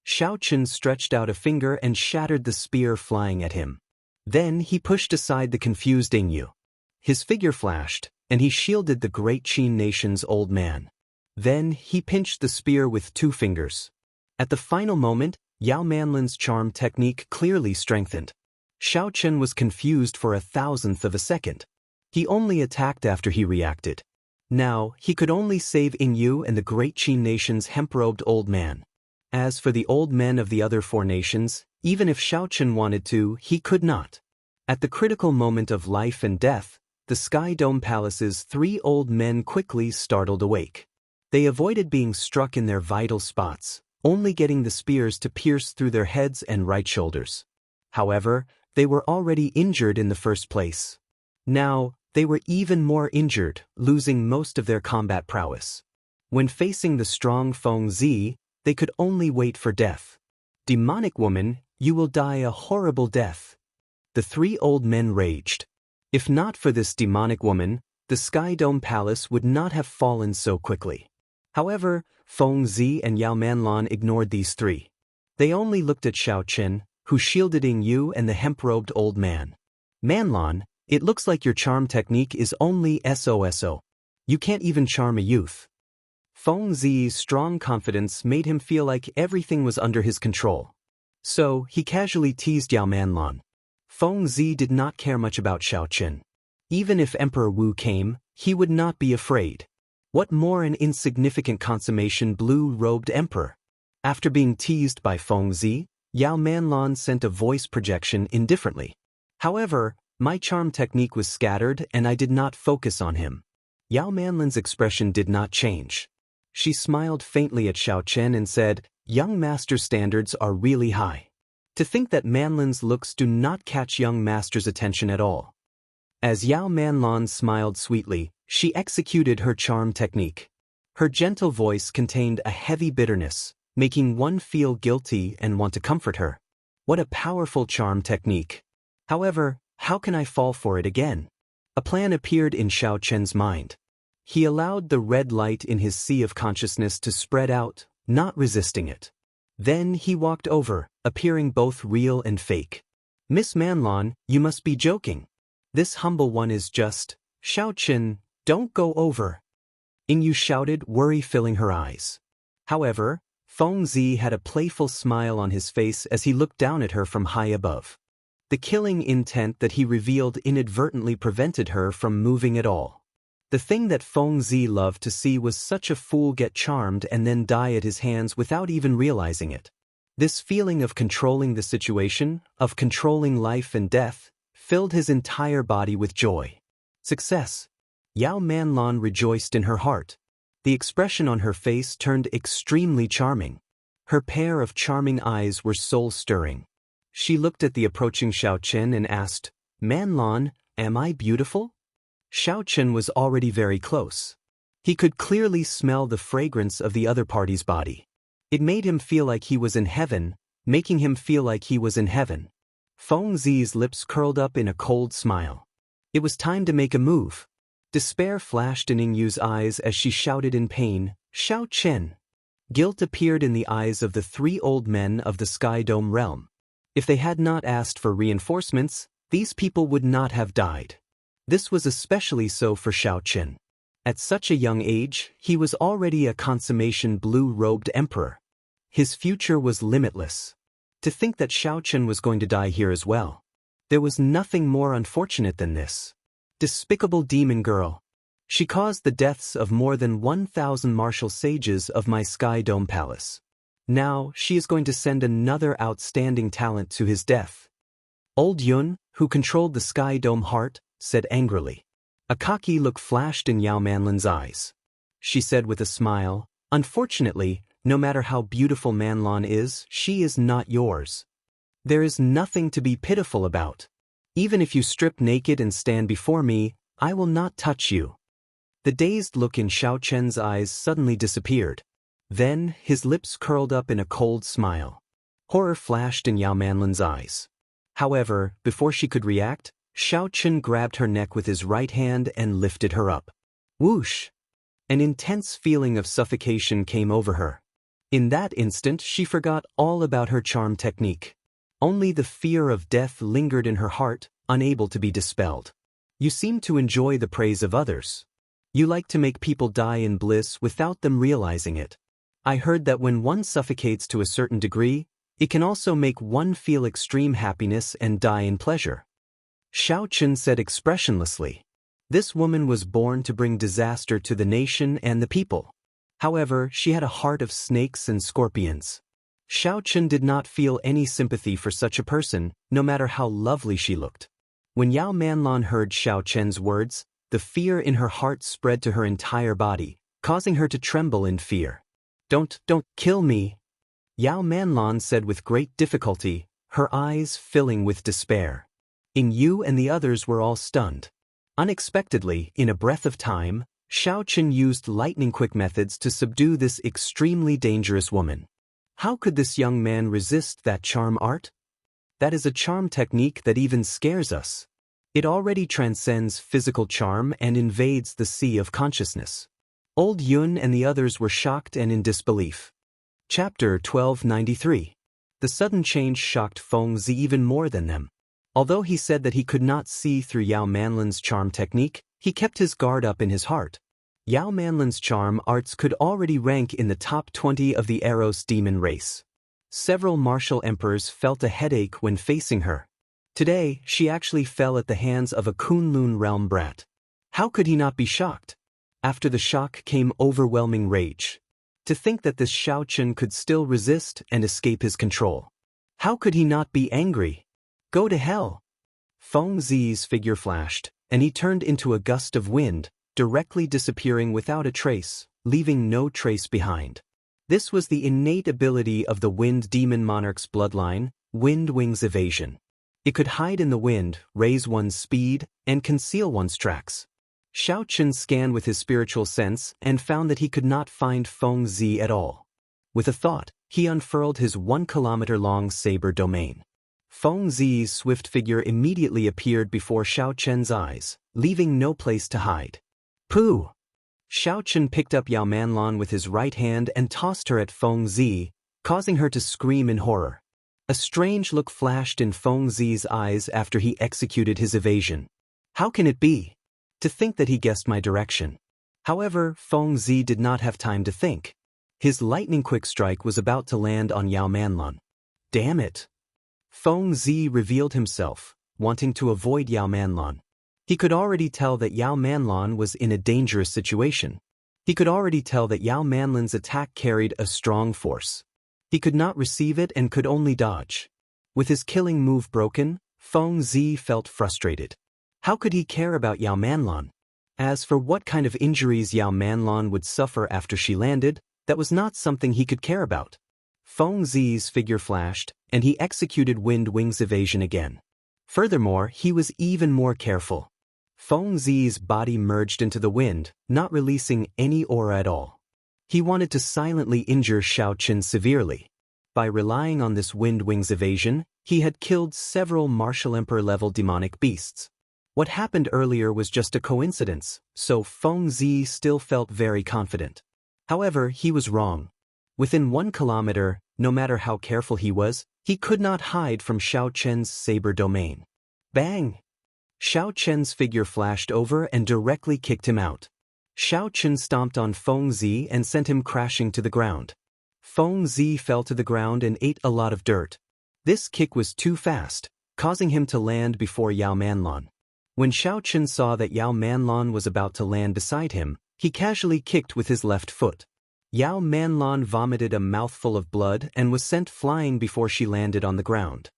Xiao Chen stretched out a finger and shattered the spear flying at him. Then he pushed aside the confused Yingyu. His figure flashed, and he shielded the great Qin nation's old man. Then he pinched the spear with 2 fingers. At the final moment, Yao Manlan's charm technique clearly strengthened. Xiao Chen was confused for 1,000th of a second. He only attacked after he reacted. Now, he could only save Yingyu and the great Qin nation's hemp-robed old man. As for the old men of the other 4 nations, even if Xiao Chen wanted to, he could not. At the critical moment of life and death, the Sky Dome Palace's 3 old men quickly startled awake. They avoided being struck in their vital spots, only getting the spears to pierce through their heads and right shoulders. However, they were already injured in the first place. Now, they were even more injured, losing most of their combat prowess. When facing the strong Feng Zi, they could only wait for death. Demonic woman, you will die a horrible death. The 3 old men raged. If not for this demonic woman, the Sky Dome Palace would not have fallen so quickly. However, Feng Zi and Yao Manlan ignored these 3. They only looked at Xiao Chen, who shielded Yingyu and the hemp-robed old man. Manlan, it looks like your charm technique is only SOSO. You can't even charm a youth. Feng Zi's strong confidence made him feel like everything was under his control. So, he casually teased Yao Manlan. Feng Zi did not care much about Xiao Chen. Even if Emperor Wu came, he would not be afraid. What more an insignificant consummation blue-robed emperor? After being teased by Feng Zi, Yao Manlan sent a voice projection indifferently. However, my charm technique was scattered and I did not focus on him. Yao Manlan's expression did not change. She smiled faintly at Xiao Chen and said, "Young master's standards are really high. To think that Manlan's looks do not catch young master's attention at all." As Yao Manlan smiled sweetly, she executed her charm technique. Her gentle voice contained a heavy bitterness, making one feel guilty and want to comfort her. What a powerful charm technique. However, how can I fall for it again? A plan appeared in Xiao Chen's mind. He allowed the red light in his sea of consciousness to spread out, not resisting it. Then he walked over, appearing both real and fake. "Miss Manlan, you must be joking. This humble one is just..." "Xiao Chen, don't go over," Yingyu shouted, worry filling her eyes. However, Feng Zi had a playful smile on his face as he looked down at her from high above. The killing intent that he revealed inadvertently prevented her from moving at all. The thing that Feng Zi loved to see was such a fool get charmed and then die at his hands without even realizing it. This feeling of controlling the situation, of controlling life and death, filled his entire body with joy. Success. Yao Manlan rejoiced in her heart. The expression on her face turned extremely charming. Her pair of charming eyes were soul-stirring. She looked at the approaching Xiao Chen and asked, "Manlan, am I beautiful?" Xiao Chen was already very close. He could clearly smell the fragrance of the other party's body. It made him feel like he was in heaven, making him feel like he was in heaven. Feng Zi's lips curled up in a cold smile. It was time to make a move. Despair flashed in Yingyu's eyes as she shouted in pain, "Xiao Chen!" Guilt appeared in the eyes of the three old men of the Sky Dome realm. If they had not asked for reinforcements, these people would not have died. This was especially so for Xiao Chen. At such a young age, he was already a consummation blue-robed emperor. His future was limitless. To think that Xiao Chen was going to die here as well. There was nothing more unfortunate than this. Despicable demon girl. She caused the deaths of more than 1,000 martial sages of my Sky Dome Palace. Now, she is going to send another outstanding talent to his death. Old Yun, who controlled the Sky Dome heart, said angrily. A cocky look flashed in Yao Manlan's eyes. She said with a smile, "Unfortunately, no matter how beautiful Manlan is, she is not yours. There is nothing to be pitiful about. Even if you strip naked and stand before me, I will not touch you." The dazed look in Xiao Chen's eyes suddenly disappeared. Then, his lips curled up in a cold smile. Horror flashed in Yao Manlan's eyes. However, before she could react, Xiao Chen grabbed her neck with his right hand and lifted her up. Whoosh! An intense feeling of suffocation came over her. In that instant, she forgot all about her charm technique. Only the fear of death lingered in her heart, unable to be dispelled. You seem to enjoy the praise of others. You like to make people die in bliss without them realizing it. I heard that when one suffocates to a certain degree, it can also make one feel extreme happiness and die in pleasure. Xiao Chen said expressionlessly. This woman was born to bring disaster to the nation and the people. However, she had a heart of snakes and scorpions. Xiao Chen did not feel any sympathy for such a person, no matter how lovely she looked. When Yao Manlan heard Xiao Chen's words, the fear in her heart spread to her entire body, causing her to tremble in fear. Don't kill me," Yao Manlan said with great difficulty, her eyes filling with despair. Yingyu and the others were all stunned. Unexpectedly, in a breath of time, Xiao Chen used lightning-quick methods to subdue this extremely dangerous woman. How could this young man resist that charm art? That is a charm technique that even scares us. It already transcends physical charm and invades the sea of consciousness. Old Yun and the others were shocked and in disbelief. Chapter 1293. The sudden change shocked Feng Zi even more than them. Although he said that he could not see through Yao Manlan's charm technique, he kept his guard up in his heart. Yao Manlan's charm arts could already rank in the top 20 of the Eros demon race. Several martial emperors felt a headache when facing her. Today, she actually fell at the hands of a Kunlun realm brat. How could he not be shocked? After the shock came overwhelming rage. To think that this Xiaochen could still resist and escape his control. How could he not be angry? Go to hell! Feng Zi's figure flashed, and he turned into a gust of wind, directly disappearing without a trace, leaving no trace behind. This was the innate ability of the Wind Demon Monarch's bloodline, Wind Wings Evasion. It could hide in the wind, raise one's speed, and conceal one's tracks. Xiaochen scanned with his spiritual sense and found that he could not find Feng Zi at all. With a thought, he unfurled his 1-kilometer-long saber domain. Feng Zi's swift figure immediately appeared before Xiaochen's eyes, leaving no place to hide. Pooh! Xiaochen picked up Yao Manlan with his right hand and tossed her at Feng Zi, causing her to scream in horror. A strange look flashed in Feng Zi's eyes after he executed his evasion. How can it be? To think that he guessed my direction. However, Feng Zi did not have time to think. His lightning-quick strike was about to land on Yao Manlan. Damn it! Feng Zi revealed himself, wanting to avoid Yao Manlan. He could already tell that Yao Manlan was in a dangerous situation. He could already tell that Yao Manlan's attack carried a strong force. He could not receive it and could only dodge. With his killing move broken, Feng Zi felt frustrated. How could he care about Yao Manlan? As for what kind of injuries Yao Manlan would suffer after she landed, that was not something he could care about. Feng Zi's figure flashed, and he executed Wind Wings Evasion again. Furthermore, he was even more careful. Feng Zi's body merged into the wind, not releasing any aura at all. He wanted to silently injure Xiaochen severely. By relying on this Wind Wings Evasion, he had killed several Martial Emperor-level demonic beasts. What happened earlier was just a coincidence, so Feng Zi still felt very confident. However, he was wrong. Within 1 kilometer, no matter how careful he was, he could not hide from Xiaochen's saber domain. Bang! Xiaochen's figure flashed over and directly kicked him out. Xiaochen stomped on Feng Zi and sent him crashing to the ground. Feng Zi fell to the ground and ate a lot of dirt. This kick was too fast, causing him to land before Yao Manlan. When Xiaochen saw that Yao Manlan was about to land beside him, he casually kicked with his left foot. Yao Manlan vomited a mouthful of blood and was sent flying before she landed on the ground.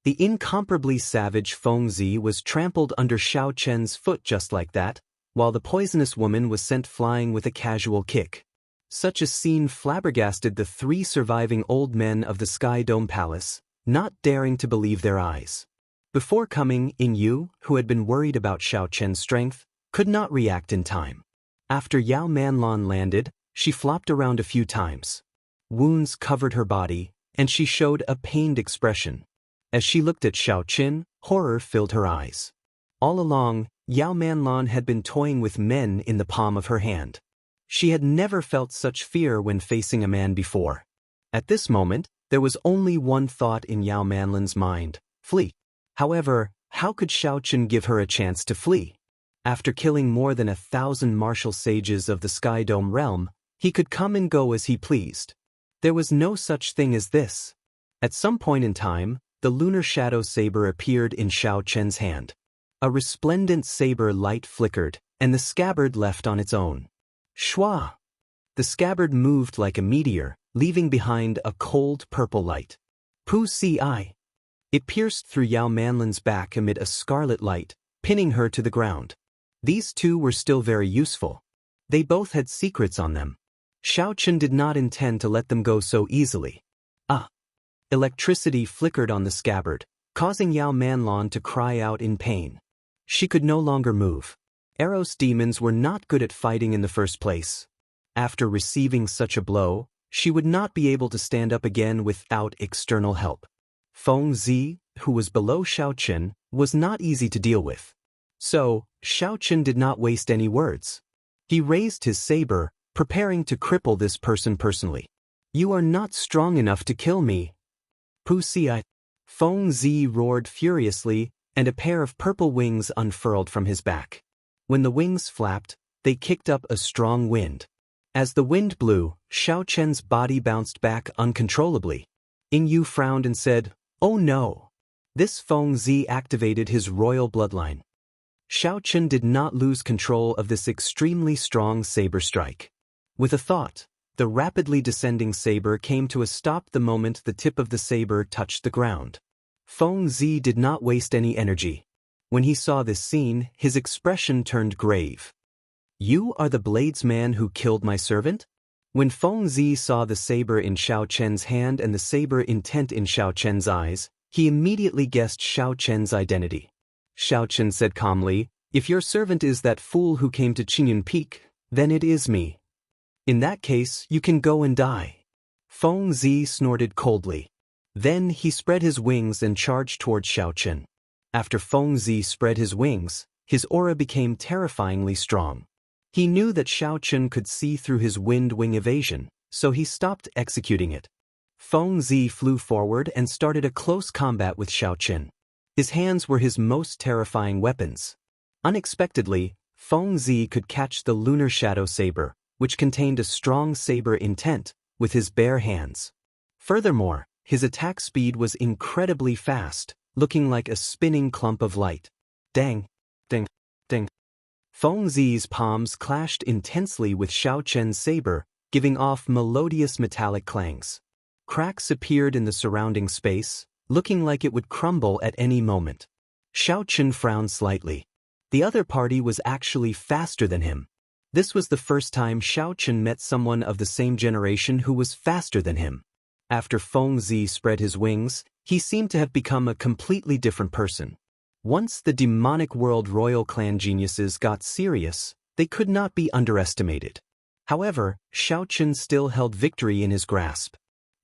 The incomparably savage Feng Zi was trampled under Xiaochen's foot just like that, while the poisonous woman was sent flying with a casual kick. Such a scene flabbergasted the 3 surviving old men of the Sky Dome Palace, not daring to believe their eyes. Before coming, Yu, who had been worried about Xiaochen's strength, could not react in time. After Yao Manlan landed, she flopped around a few times. Wounds covered her body, and she showed a pained expression. As she looked at Xiaochen, horror filled her eyes. All along, Yao Manlan had been toying with men in the palm of her hand. She had never felt such fear when facing a man before. At this moment, there was only one thought in Yao Manlan's mind: flee. However, how could Xiaochen give her a chance to flee? After killing more than 1,000 martial sages of the Sky Dome realm, he could come and go as he pleased. There was no such thing as this. At some point in time, the lunar shadow saber appeared in Xiaochen's hand. A resplendent saber light flickered, and the scabbard left on its own. Shwa! The scabbard moved like a meteor, leaving behind a cold purple light. Pu Si. It pierced through Yao Manlan's back amid a scarlet light, pinning her to the ground. These two were still very useful. They both had secrets on them. Xiaochen did not intend to let them go so easily. Electricity flickered on the scabbard, causing Yao Manlan to cry out in pain. She could no longer move. Eros demons were not good at fighting in the first place. After receiving such a blow, she would not be able to stand up again without external help. Feng Zi, who was below Xiaochen, was not easy to deal with. So, Xiaochen did not waste any words. He raised his saber, preparing to cripple this person personally. You are not strong enough to kill me. Pu Si. Feng Zi roared furiously, and a pair of purple wings unfurled from his back. When the wings flapped, they kicked up a strong wind. As the wind blew, Xiaochen's body bounced back uncontrollably. Yu frowned and said, "Oh no! This Feng Zi activated his royal bloodline. Xiao Chen did not lose control of this extremely strong saber strike. With a thought, the rapidly descending saber came to a stop the moment the tip of the saber touched the ground. Feng Zi did not waste any energy. When he saw this scene, his expression turned grave. "You are the bladesman who killed my servant?" When Feng Zi saw the saber in Xiao Chen's hand and the saber intent in Xiao Chen's eyes, he immediately guessed Xiao Chen's identity. Xiao Chen said calmly, "If your servant is that fool who came to Qingyun Peak, then it is me. In that case, you can go and die." Feng Zi snorted coldly. Then he spread his wings and charged toward Xiao Chen. After Feng Zi spread his wings, his aura became terrifyingly strong. He knew that Xiao Chen could see through his wind wing evasion, so he stopped executing it. Feng Zi flew forward and started a close combat with Xiao Chen. His hands were his most terrifying weapons. Unexpectedly, Feng Zi could catch the lunar shadow saber, which contained a strong saber intent, with his bare hands. Furthermore, his attack speed was incredibly fast, looking like a spinning clump of light. Dang! Ding! Ding! Feng Zi's palms clashed intensely with Xiao Chen's saber, giving off melodious metallic clangs. Cracks appeared in the surrounding space, looking like it would crumble at any moment. Xiao Chen frowned slightly. The other party was actually faster than him. This was the first time Xiao Chen met someone of the same generation who was faster than him. After Feng Zi spread his wings, he seemed to have become a completely different person. Once the demonic world royal clan geniuses got serious, they could not be underestimated. However, Xiao Chen still held victory in his grasp.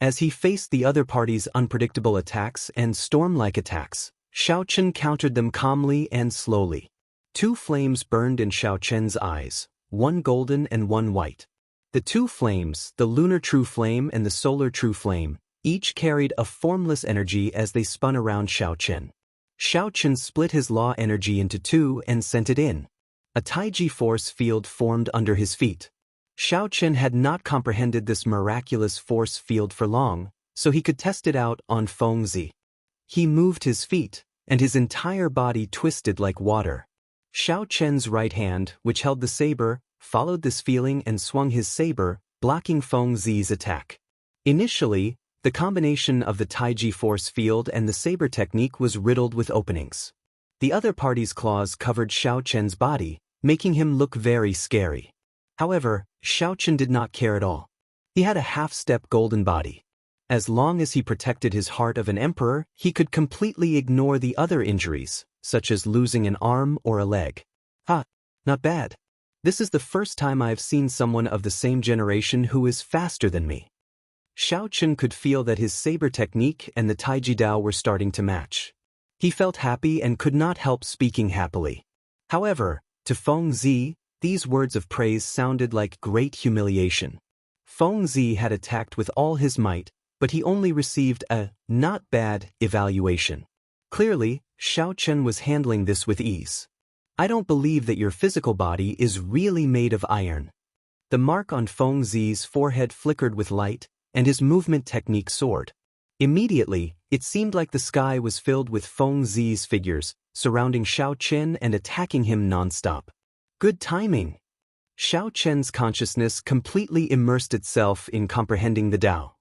As he faced the other party's unpredictable attacks and storm-like attacks, Xiao Chen countered them calmly and slowly. Two flames burned in Xiao Chen's eyes, one golden and one white. The two flames, the lunar true flame and the solar true flame, each carried a formless energy as they spun around Xiao Chen. Xiao Chen split his law energy into two and sent it in. A Taiji force field formed under his feet. Xiao Chen had not comprehended this miraculous force field for long, so he could test it out on Feng Zi. He moved his feet, and his entire body twisted like water. Xiao Chen's right hand, which held the saber, followed this feeling and swung his saber, blocking Feng Zi's attack. Initially, the combination of the Taiji force field and the saber technique was riddled with openings. The other party's claws covered Xiao Chen's body, making him look very scary. However, Xiao Chen did not care at all. He had a half-step golden body. As long as he protected his heart of an emperor, he could completely ignore the other injuries, such as losing an arm or a leg. Not bad. This is the first time I have seen someone of the same generation who is faster than me. Xiao Chen could feel that his saber technique and the Taiji Dao were starting to match. He felt happy and could not help speaking happily. However, to Feng Zi, these words of praise sounded like great humiliation. Feng Zi had attacked with all his might, but he only received a not bad evaluation. Clearly, Xiao Chen was handling this with ease. "I don't believe that your physical body is really made of iron." The mark on Feng Zi's forehead flickered with light, and his movement technique soared. Immediately, it seemed like the sky was filled with Feng Zi's figures, surrounding Xiao Chen and attacking him non-stop. Good timing. Xiao Chen's consciousness completely immersed itself in comprehending the Tao.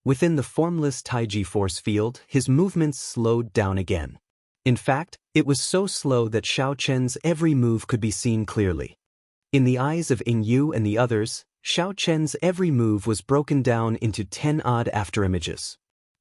Within the formless Taiji force field, his movements slowed down again. In fact, it was so slow that Xiao Chen's every move could be seen clearly. In the eyes of Yingyu and the others, Xiao Chen's every move was broken down into 10 odd afterimages.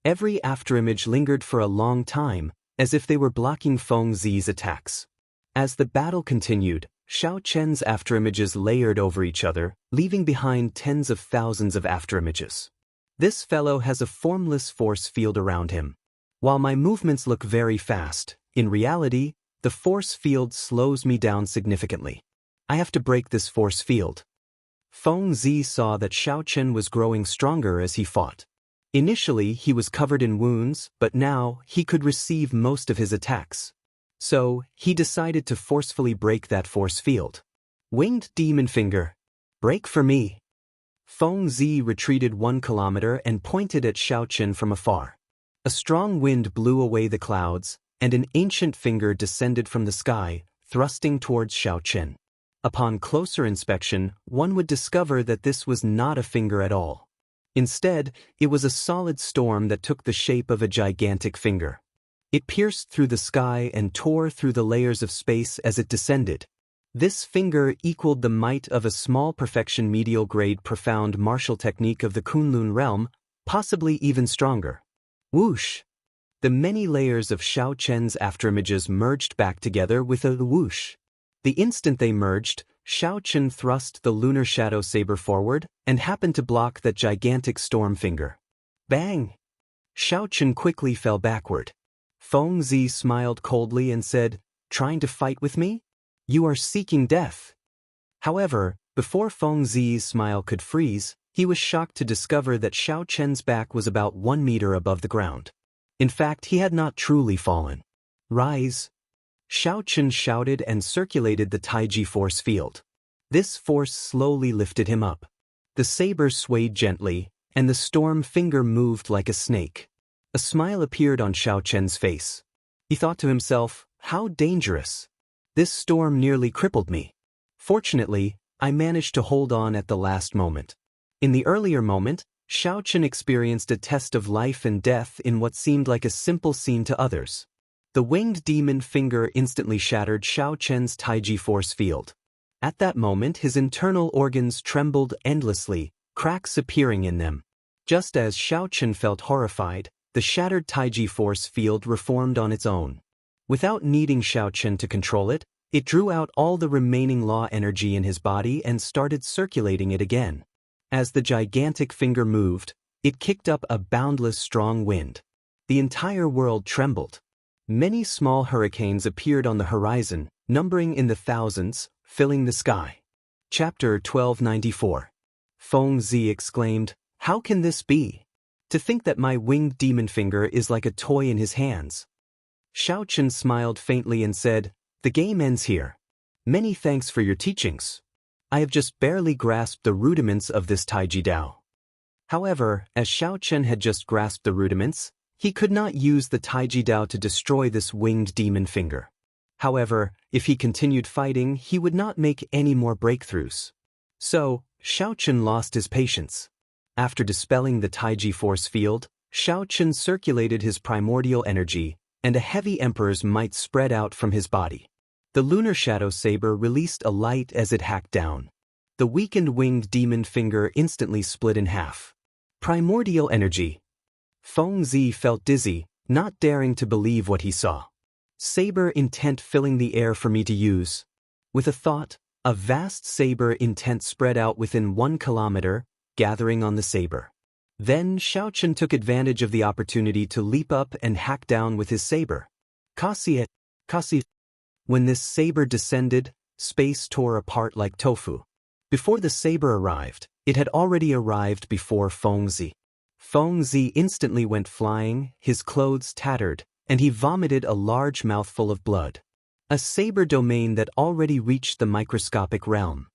Every afterimage lingered for a long time, as if they were blocking Feng Zi's attacks. As the battle continued, Xiao Chen's afterimages layered over each other, leaving behind tens of thousands of afterimages. This fellow has a formless force field around him. While my movements look very fast, in reality, the force field slows me down significantly. I have to break this force field. Feng Zi saw that Xiao Chen was growing stronger as he fought. Initially, he was covered in wounds, but now he could receive most of his attacks. So, he decided to forcefully break that force field. Winged Demon Finger. Break for me. Feng Zi retreated 1 kilometer and pointed at Xiao Chen from afar. A strong wind blew away the clouds, and an ancient finger descended from the sky, thrusting towards Xiao Chen. Upon closer inspection, one would discover that this was not a finger at all. Instead, it was a solid storm that took the shape of a gigantic finger. It pierced through the sky and tore through the layers of space as it descended. This finger equaled the might of a small perfection medial-grade profound martial technique of the Kunlun realm, possibly even stronger. Whoosh! The many layers of Xiao Chen's afterimages merged back together with a whoosh. The instant they merged, Xiao Chen thrust the lunar shadow saber forward and happened to block that gigantic storm finger. Bang! Xiao Chen quickly fell backward. Feng Zi smiled coldly and said, "Trying to fight with me? You are seeking death." However, before Feng Zi's smile could freeze, he was shocked to discover that Xiao Chen's back was about 1 meter above the ground. In fact, he had not truly fallen. "Rise!" Xiao Chen shouted and circulated the Taiji force field. This force slowly lifted him up. The saber swayed gently, and the storm finger moved like a snake. A smile appeared on Xiao Chen's face. He thought to himself, "How dangerous! This storm nearly crippled me. Fortunately, I managed to hold on at the last moment." In the earlier moment, Xiao Chen experienced a test of life and death in what seemed like a simple scene to others. The winged demon finger instantly shattered Xiao Chen's Taiji force field. At that moment, his internal organs trembled endlessly, cracks appearing in them. Just as Xiao Chen felt horrified, the shattered Taiji force field reformed on its own. Without needing Xiao Chen to control it, it drew out all the remaining law energy in his body and started circulating it again. As the gigantic finger moved, it kicked up a boundless strong wind. The entire world trembled. Many small hurricanes appeared on the horizon, numbering in the thousands, filling the sky. Chapter 1294. Feng Zi exclaimed, "How can this be? To think that my winged demon finger is like a toy in his hands." Xiao Chen smiled faintly and said, "The game ends here. Many thanks for your teachings. I have just barely grasped the rudiments of this Taiji Dao." However, as Xiao Chen had just grasped the rudiments, he could not use the Taiji Dao to destroy this winged demon finger. However, if he continued fighting, he would not make any more breakthroughs. So, Xiao Chen lost his patience. After dispelling the Taiji force field, Xiao Chen circulated his primordial energy, and a heavy emperor's might spread out from his body. The lunar shadow saber released a light as it hacked down. The weakened winged demon finger instantly split in half. Primordial energy. Feng Zi felt dizzy, not daring to believe what he saw. Saber intent filling the air for me to use. With a thought, a vast saber intent spread out within 1 kilometer, gathering on the saber. Then Xiao Chen took advantage of the opportunity to leap up and hack down with his saber. Kasi. When this saber descended, space tore apart like tofu. Before the saber arrived, it had already arrived before Feng Zi. Feng Zi instantly went flying, his clothes tattered, and he vomited a large mouthful of blood. A saber domain that already reached the microscopic realm.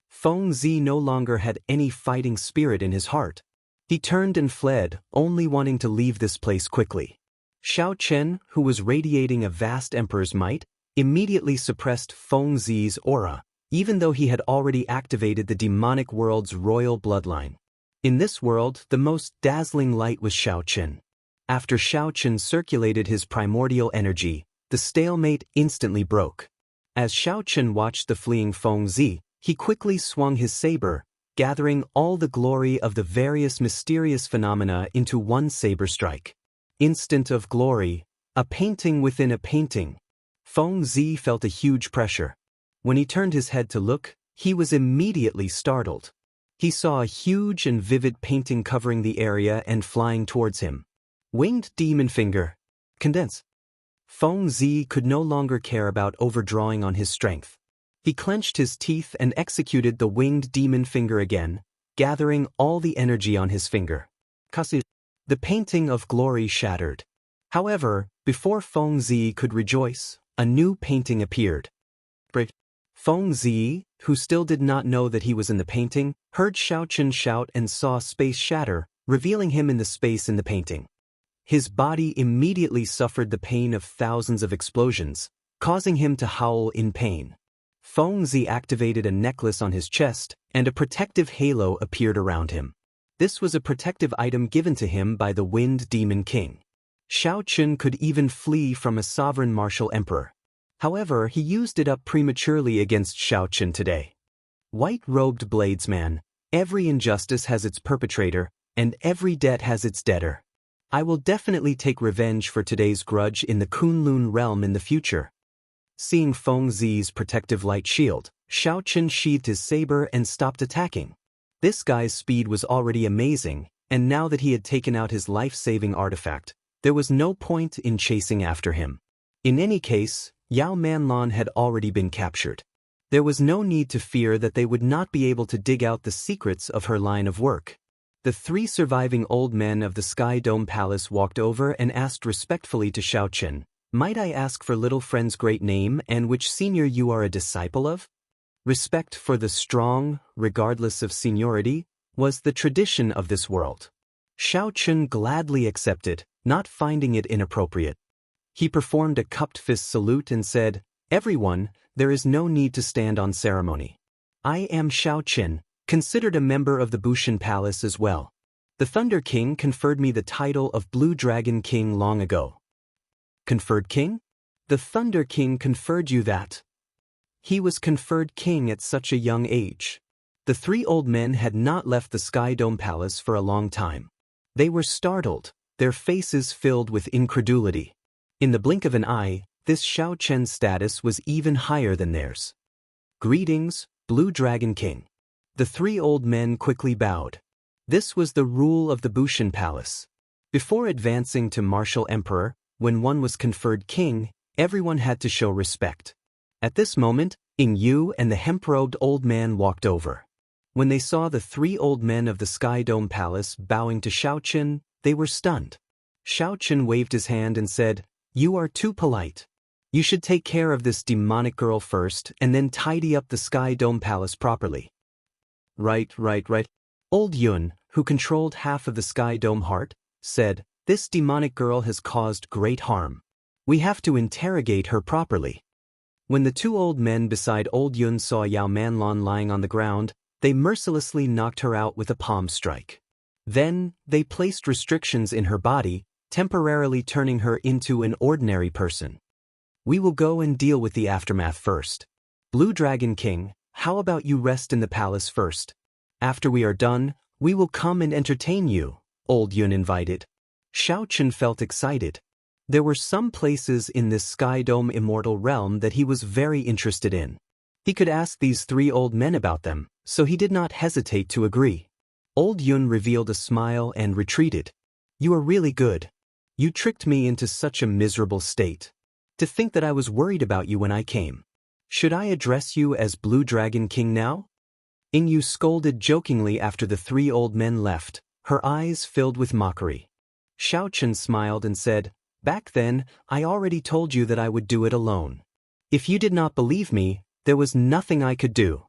Feng Zi no longer had any fighting spirit in his heart. He turned and fled, only wanting to leave this place quickly. Xiao Chen, who was radiating a vast emperor's might, immediately suppressed Feng Zi's aura, even though he had already activated the demonic world's royal bloodline. In this world, the most dazzling light was Xiao Chen. After Xiao Chen circulated his primordial energy, the stalemate instantly broke. As Xiao Chen watched the fleeing Feng Zi, he quickly swung his saber, gathering all the glory of the various mysterious phenomena into one saber strike. Instant of glory, a painting within a painting. Feng Zi felt a huge pressure. When he turned his head to look, he was immediately startled. He saw a huge and vivid painting covering the area and flying towards him. Winged demon finger. Condense. Feng Zi could no longer care about overdrawing on his strength. He clenched his teeth and executed the winged demon finger again, gathering all the energy on his finger. Kasi. The painting of glory shattered. However, before Feng Zi could rejoice, a new painting appeared. Feng Zi, who still did not know that he was in the painting, heard Xiao Chen shout and saw space shatter, revealing him in the space in the painting. His body immediately suffered the pain of thousands of explosions, causing him to howl in pain. Fengzi activated a necklace on his chest, and a protective halo appeared around him. This was a protective item given to him by the Wind Demon King. Shao Chun could even flee from a sovereign martial emperor. However, he used it up prematurely against Shao Chun today. White-robed bladesman, every injustice has its perpetrator, and every debt has its debtor. I will definitely take revenge for today's grudge in the Kunlun realm in the future. Seeing Fengzi's protective light shield, Shao Chun sheathed his saber and stopped attacking. This guy's speed was already amazing, and now that he had taken out his life-saving artifact, there was no point in chasing after him. In any case, Yao Manlon had already been captured. There was no need to fear that they would not be able to dig out the secrets of her line of work. The 3 surviving old men of the Sky Dome Palace walked over and asked respectfully to Shao Chun, "Might I ask for little friend's great name and which senior you are a disciple of?" Respect for the strong, regardless of seniority, was the tradition of this world. Shao Chun gladly accepted, not finding it inappropriate. He performed a cupped fist salute and said, "Everyone, there is no need to stand on ceremony. I am Shao Chun, considered a member of the Bushan Palace as well. The Thunder King conferred me the title of Blue Dragon King long ago." Conferred king? The Thunder King conferred you that? He was conferred king at such a young age. The 3 old men had not left the Sky Dome Palace for a long time. They were startled, their faces filled with incredulity. In the blink of an eye, this Shao Chun's status was even higher than theirs. "Greetings, Blue Dragon King." The 3 old men quickly bowed. This was the rule of the Bushan Palace. Before advancing to martial emperor, when one was conferred king, everyone had to show respect. At this moment, Yu and the hemp-robed old man walked over. When they saw the 3 old men of the Sky Dome Palace bowing to Shao Chun, they were stunned. Shao Chun waved his hand and said, "You are too polite. You should take care of this demonic girl first and then tidy up the Sky Dome Palace properly." Right. Old Yun, who controlled half of the Sky Dome heart, said, "This demonic girl has caused great harm. We have to interrogate her properly." When the 2 old men beside Old Yun saw Yao Manlon lying on the ground, they mercilessly knocked her out with a palm strike. Then, they placed restrictions in her body, temporarily turning her into an ordinary person. "We will go and deal with the aftermath first. Blue Dragon King, how about you rest in the palace first? After we are done, we will come and entertain you," Old Yun invited. Shao Chun felt excited. There were some places in this Sky Dome Immortal realm that he was very interested in. He could ask these 3 old men about them, so he did not hesitate to agree. Old Yun revealed a smile and retreated. "You are really good. You tricked me into such a miserable state. To think that I was worried about you when I came. Should I address you as Blue Dragon King now?" Yu scolded jokingly after the 3 old men left, her eyes filled with mockery. Shao Chun smiled and said, "Back then, I already told you that I would do it alone. If you did not believe me, there was nothing I could do."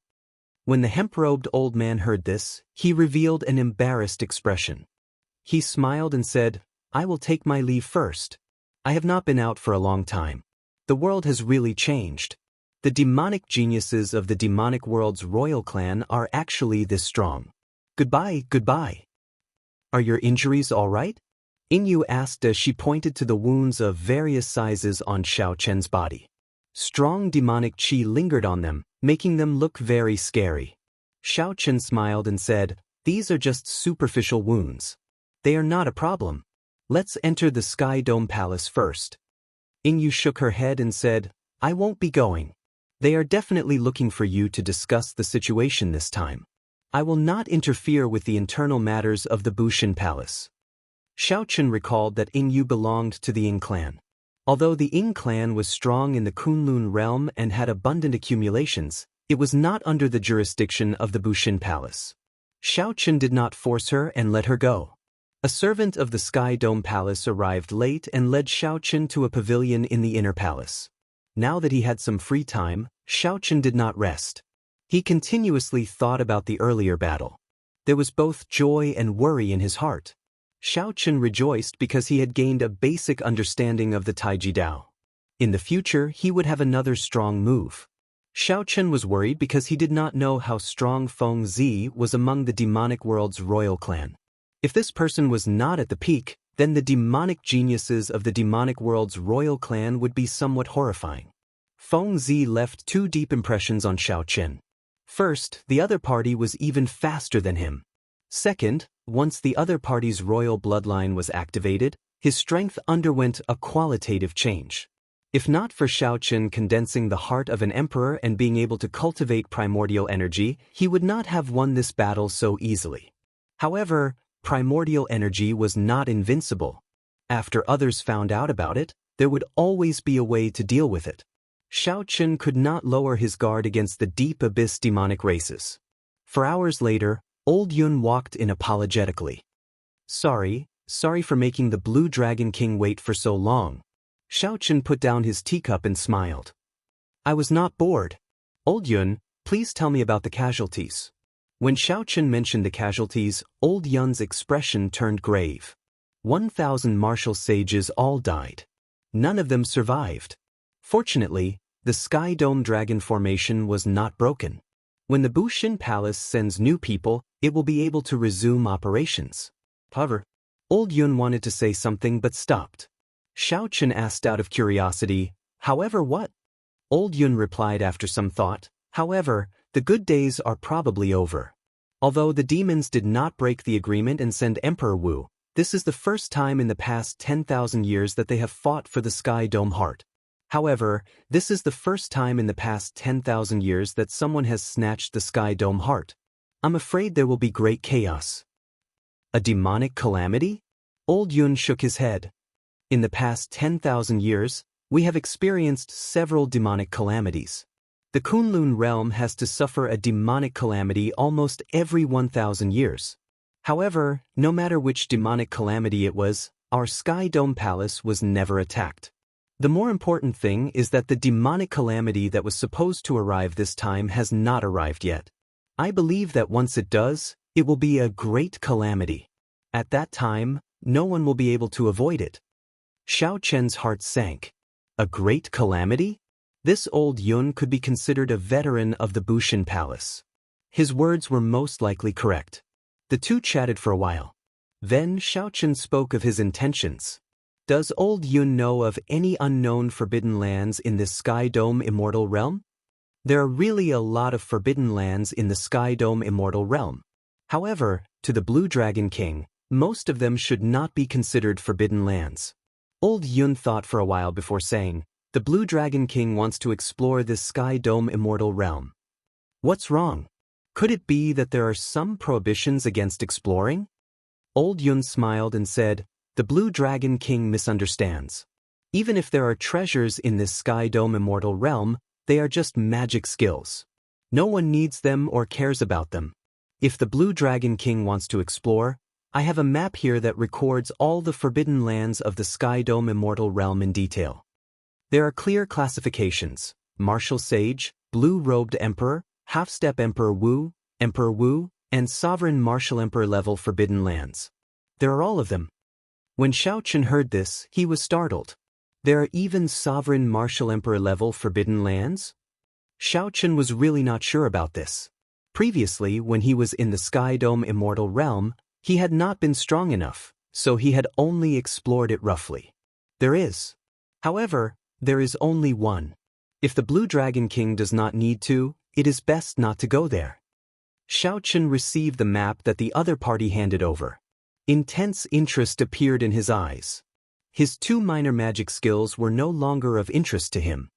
When the hemp-robed old man heard this, he revealed an embarrassed expression. He smiled and said, "I will take my leave first. I have not been out for a long time. The world has really changed. The demonic geniuses of the demonic world's royal clan are actually this strong. Goodbye. Are your injuries all right?" Yu asked as she pointed to the wounds of various sizes on Shao Chun's body. Strong demonic chi lingered on them, making them look very scary. Shao Chun smiled and said, "These are just superficial wounds. They are not a problem. Let's enter the Sky Dome Palace first." Yu shook her head and said, "I won't be going. They are definitely looking for you to discuss the situation this time. I will not interfere with the internal matters of the Bushan Palace." Shao Chun recalled that Yu belonged to the Ying clan. Although the Ying clan was strong in the Kunlun realm and had abundant accumulations, it was not under the jurisdiction of the Bushan Palace. Shao Chun did not force her and let her go. A servant of the Sky Dome Palace arrived late and led Shao Chun to a pavilion in the inner palace. Now that he had some free time, Shao Chun did not rest. He continuously thought about the earlier battle. There was both joy and worry in his heart. Xiao Chen rejoiced because he had gained a basic understanding of the Taiji Dao. In the future, he would have another strong move. Xiao Chen was worried because he did not know how strong Feng Zi was among the demonic world's royal clan. If this person was not at the peak, then the demonic geniuses of the demonic world's royal clan would be somewhat horrifying. Feng Zi left two deep impressions on Xiao Chen. First, the other party was even faster than him. Second, once the other party's royal bloodline was activated, his strength underwent a qualitative change. If not for Xiao Chen condensing the heart of an emperor and being able to cultivate primordial energy, he would not have won this battle so easily. However, primordial energy was not invincible. After others found out about it, there would always be a way to deal with it. Xiao Chen could not lower his guard against the deep abyss demonic races. For hours later, Old Yun walked in apologetically. Sorry for making the Blue Dragon King wait for so long. Xiao Chen put down his teacup and smiled. I was not bored. Old Yun, please tell me about the casualties. When Xiao Chen mentioned the casualties, Old Yun's expression turned grave. 1,000 martial sages all died. None of them survived. Fortunately, the Sky Dome Dragon formation was not broken. When the Bushin Palace sends new people, it will be able to resume operations. However, Old Yun wanted to say something but stopped. Xiao Chen asked out of curiosity, however what? Old Yun replied after some thought, however, the good days are probably over. Although the demons did not break the agreement and send Emperor Wu, this is the first time in the past 10,000 years that they have fought for the Sky Dome Heart. However, this is the first time in the past 10,000 years that someone has snatched the Sky Dome Heart. I'm afraid there will be great chaos. A demonic calamity? Old Yun shook his head. In the past 10,000 years, we have experienced several demonic calamities. The Kunlun realm has to suffer a demonic calamity almost every 1,000 years. However, no matter which demonic calamity it was, our Sky Dome Palace was never attacked. The more important thing is that the demonic calamity that was supposed to arrive this time has not arrived yet. I believe that once it does, it will be a great calamity. At that time, no one will be able to avoid it. Xiao Chen's heart sank. A great calamity? This Old Yun could be considered a veteran of the Bushin Palace. His words were most likely correct. The two chatted for a while. Then Xiao Chen spoke of his intentions. Does Old Yun know of any unknown forbidden lands in this Sky Dome Immortal realm? There are really a lot of forbidden lands in the Sky Dome Immortal realm. However, to the Blue Dragon King, most of them should not be considered forbidden lands. Old Yun thought for a while before saying, the Blue Dragon King wants to explore this Sky Dome Immortal realm. What's wrong? Could it be that there are some prohibitions against exploring? Old Yun smiled and said, the Blue Dragon King misunderstands. Even if there are treasures in this Sky Dome Immortal realm, they are just magic skills. No one needs them or cares about them. If the Blue Dragon King wants to explore, I have a map here that records all the forbidden lands of the Sky Dome Immortal realm in detail. There are clear classifications: Martial Sage, Blue-Robed Emperor, Half-Step Emperor Wu, and Sovereign Martial Emperor level forbidden lands. There are all of them. When Xiao Chen heard this, he was startled. There are even Sovereign Martial Emperor level forbidden lands? Xiao Chen was really not sure about this. Previously, when he was in the Sky Dome Immortal realm, he had not been strong enough, so he had only explored it roughly. There is. However, there is only one. If the Blue Dragon King does not need to, it is best not to go there. Xiao Chen received the map that the other party handed over. Intense interest appeared in his eyes. His two minor magic skills were no longer of interest to him.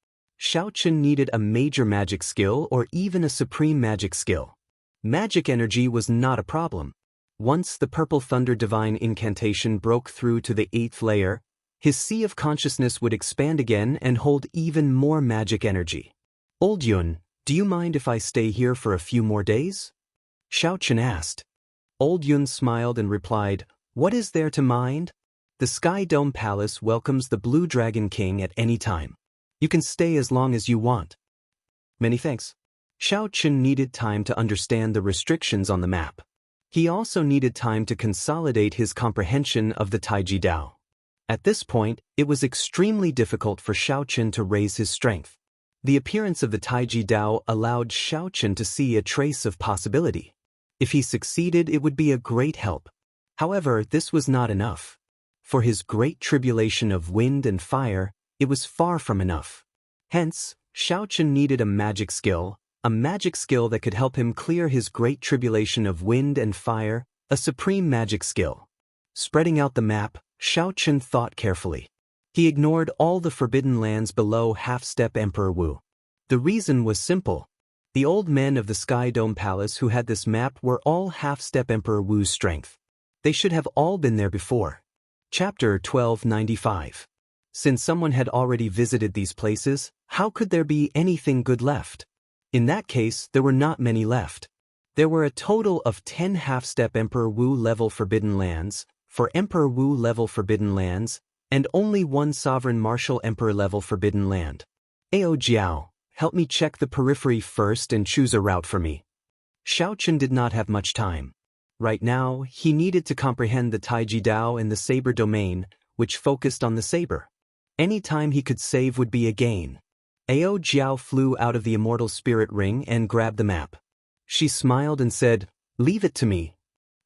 Xiao Chen needed a major magic skill or even a supreme magic skill. Magic energy was not a problem. Once the Purple Thunder Divine Incantation broke through to the 8th layer, his sea of consciousness would expand again and hold even more magic energy. Old Yun, do you mind if I stay here for a few more days? Xiao Chen asked. Old Yun smiled and replied, what is there to mind? The Sky Dome Palace welcomes the Blue Dragon King at any time. You can stay as long as you want. Many thanks. Xiao Chen needed time to understand the restrictions on the map. He also needed time to consolidate his comprehension of the Taiji Dao. At this point, it was extremely difficult for Xiaochen to raise his strength. The appearance of the Taiji Dao allowed Xiaochen to see a trace of possibility. If he succeeded, it would be a great help. However, this was not enough. For his great tribulation of wind and fire, it was far from enough. Hence, Xiaochen needed a magic skill that could help him clear his great tribulation of wind and fire, a supreme magic skill. Spreading out the map, Xiaochen thought carefully. He ignored all the forbidden lands below half-step Emperor Wu. The reason was simple. The old men of the Sky Dome Palace who had this map were all half-step Emperor Wu's strength. They should have all been there before. Chapter 1295. Since someone had already visited these places, how could there be anything good left? In that case, there were not many left. There were a total of 10 half-step Emperor Wu level forbidden lands, 4 Emperor Wu level forbidden lands, and only 1 sovereign martial emperor level forbidden land. Ao Jiao, help me check the periphery first and choose a route for me. Xiaochen did not have much time. Right now, he needed to comprehend the Taiji Dao and the saber domain, which focused on the saber. Any time he could save would be a gain. Ao Jiao flew out of the Immortal Spirit Ring and grabbed the map. She smiled and said, "Leave it to me."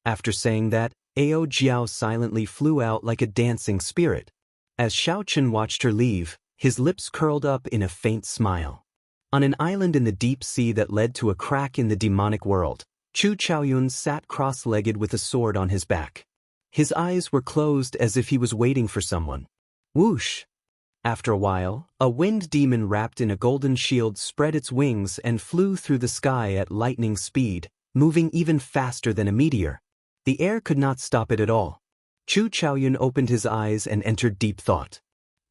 After saying that, Ao Jiao silently flew out like a dancing spirit. As Xiaochen watched her leave, his lips curled up in a faint smile. On an island in the deep sea that led to a crack in the demonic world, Chu Chaoyun sat cross-legged with a sword on his back. His eyes were closed as if he was waiting for someone. Whoosh! After a while, a wind demon wrapped in a golden shield spread its wings and flew through the sky at lightning speed, moving even faster than a meteor. The air could not stop it at all. Chu Chaoyun opened his eyes and entered deep thought.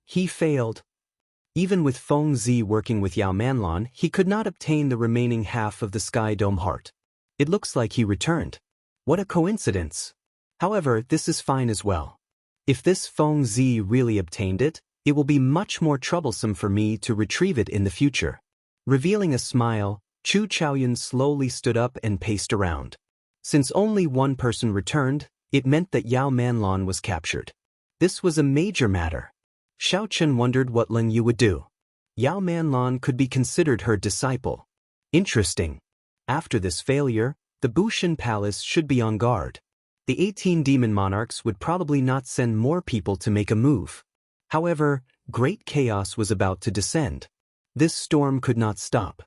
He failed. Even with Feng Zi working with Yao Manlan, he could not obtain the remaining half of the Sky Dome Heart. It looks like he returned. What a coincidence! However, this is fine as well. If this Feng Zi really obtained it, it will be much more troublesome for me to retrieve it in the future. Revealing a smile, Chu Chaoyun slowly stood up and paced around. Since only one person returned, it meant that Yao Manlan was captured. This was a major matter. Xiaochen wondered what Lin Yu would do. Yao Manlan could be considered her disciple. Interesting. After this failure, the Bushan Palace should be on guard. The 18 demon monarchs would probably not send more people to make a move. However, great chaos was about to descend. This storm could not stop.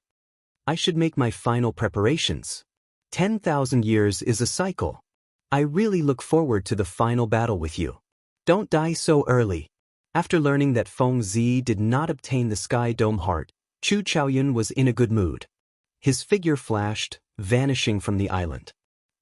I should make my final preparations. 10,000 years is a cycle. I really look forward to the final battle with you. Don't die so early. After learning that Feng Zi did not obtain the Sky Dome Heart, Chu Chaoyun was in a good mood. His figure flashed, vanishing from the island.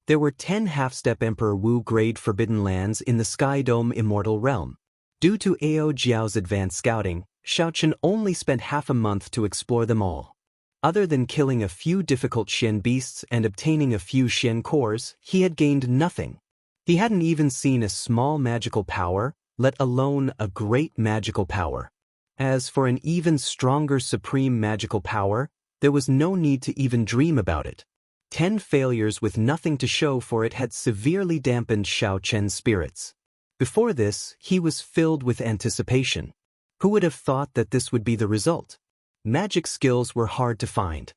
There were 10 half-step Emperor Wu grade forbidden lands in the Sky Dome Immortal Realm. Due to Ao Jiao's advanced scouting, Xiaochen only spent half a month to explore them all. Other than killing a few difficult Xian beasts and obtaining a few Xian cores, he had gained nothing. He hadn't even seen a small magical power, let alone a great magical power. As for an even stronger supreme magical power, there was no need to even dream about it. 10 failures with nothing to show for it had severely dampened Xiaochen's spirits. Before this, he was filled with anticipation. Who would have thought that this would be the result? Magic skills were hard to find.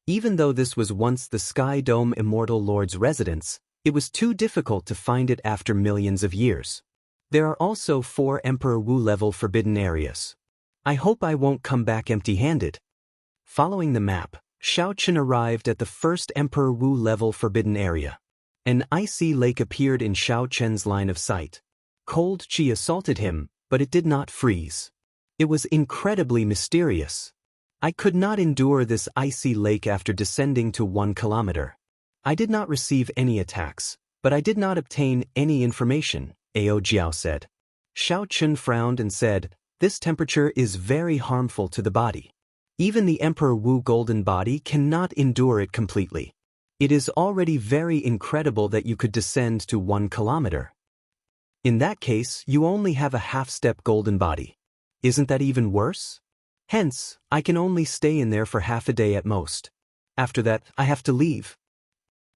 Even though this was once the Sky Dome Immortal Lord's residence, it was too difficult to find it after millions of years. There are also 4 Emperor Wu level forbidden areas. I hope I won't come back empty-handed. Following the map, Xiaochen arrived at the first Emperor Wu level forbidden area. An icy lake appeared in Xiaochen's line of sight. Cold qi assaulted him, but it did not freeze. It was incredibly mysterious. I could not endure this icy lake after descending to 1 kilometer. I did not receive any attacks, but I did not obtain any information, Ao Jiao said. Xiaochen frowned and said, "This temperature is very harmful to the body. Even the Emperor Wu golden body cannot endure it completely. It is already very incredible that you could descend to 1 kilometer. In that case, you only have a half-step golden body. Isn't that even worse? Hence, I can only stay in there for half a day at most. After that, I have to leave."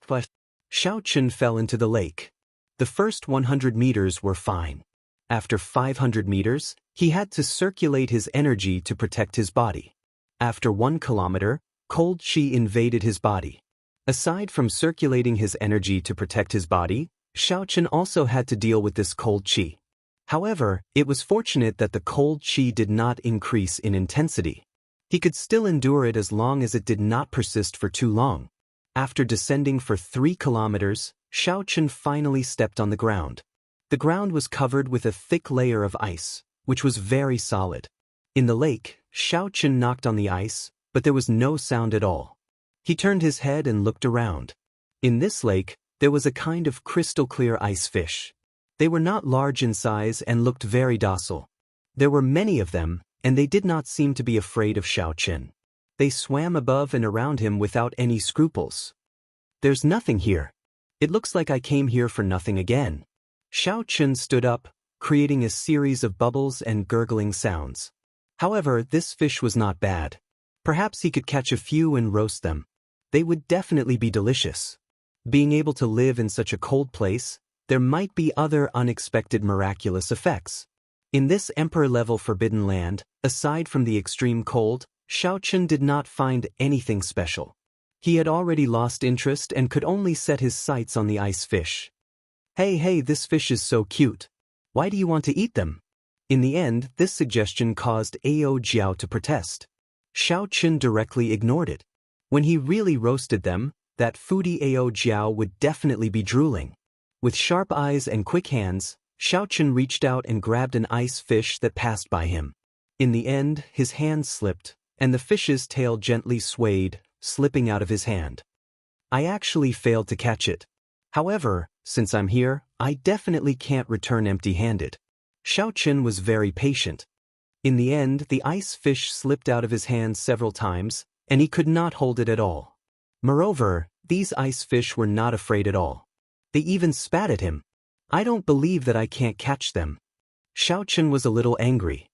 But Xiao Chen fell into the lake. The first 100 meters were fine. After 500 meters, he had to circulate his energy to protect his body. After 1 kilometer, cold qi invaded his body. Aside from circulating his energy to protect his body, Xiao Chen also had to deal with this cold qi. However, it was fortunate that the cold qi did not increase in intensity. He could still endure it as long as it did not persist for too long. After descending for 3 kilometers, Xiao Chen finally stepped on the ground. The ground was covered with a thick layer of ice, which was very solid. In the lake, Xiao Chen knocked on the ice, but there was no sound at all. He turned his head and looked around. In this lake, there was a kind of crystal-clear ice fish. They were not large in size and looked very docile. There were many of them, and they did not seem to be afraid of Xiao Chen. They swam above and around him without any scruples. "There's nothing here. It looks like I came here for nothing again." Xiao Chen stood up, creating a series of bubbles and gurgling sounds. However, this fish was not bad. Perhaps he could catch a few and roast them. They would definitely be delicious. Being able to live in such a cold place, there might be other unexpected miraculous effects. In this emperor-level forbidden land, aside from the extreme cold, Xiao Chen did not find anything special. He had already lost interest and could only set his sights on the ice fish. Hey, this fish is so cute. Why do you want to eat them?" In the end, this suggestion caused Ao Jiao to protest. Xiao Chen directly ignored it. When he really roasted them, that foodie Ao Jiao would definitely be drooling. With sharp eyes and quick hands, Xiao Chen reached out and grabbed an ice fish that passed by him. In the end, his hand slipped, and the fish's tail gently swayed, slipping out of his hand. I actually failed to catch it. However, since I'm here, I definitely can't return empty-handed. Xiao Chen was very patient. In the end, the ice fish slipped out of his hand several times, and he could not hold it at all. Moreover, these ice fish were not afraid at all. They even spat at him. "I don't believe that I can't catch them." Xiao Chen was a little angry.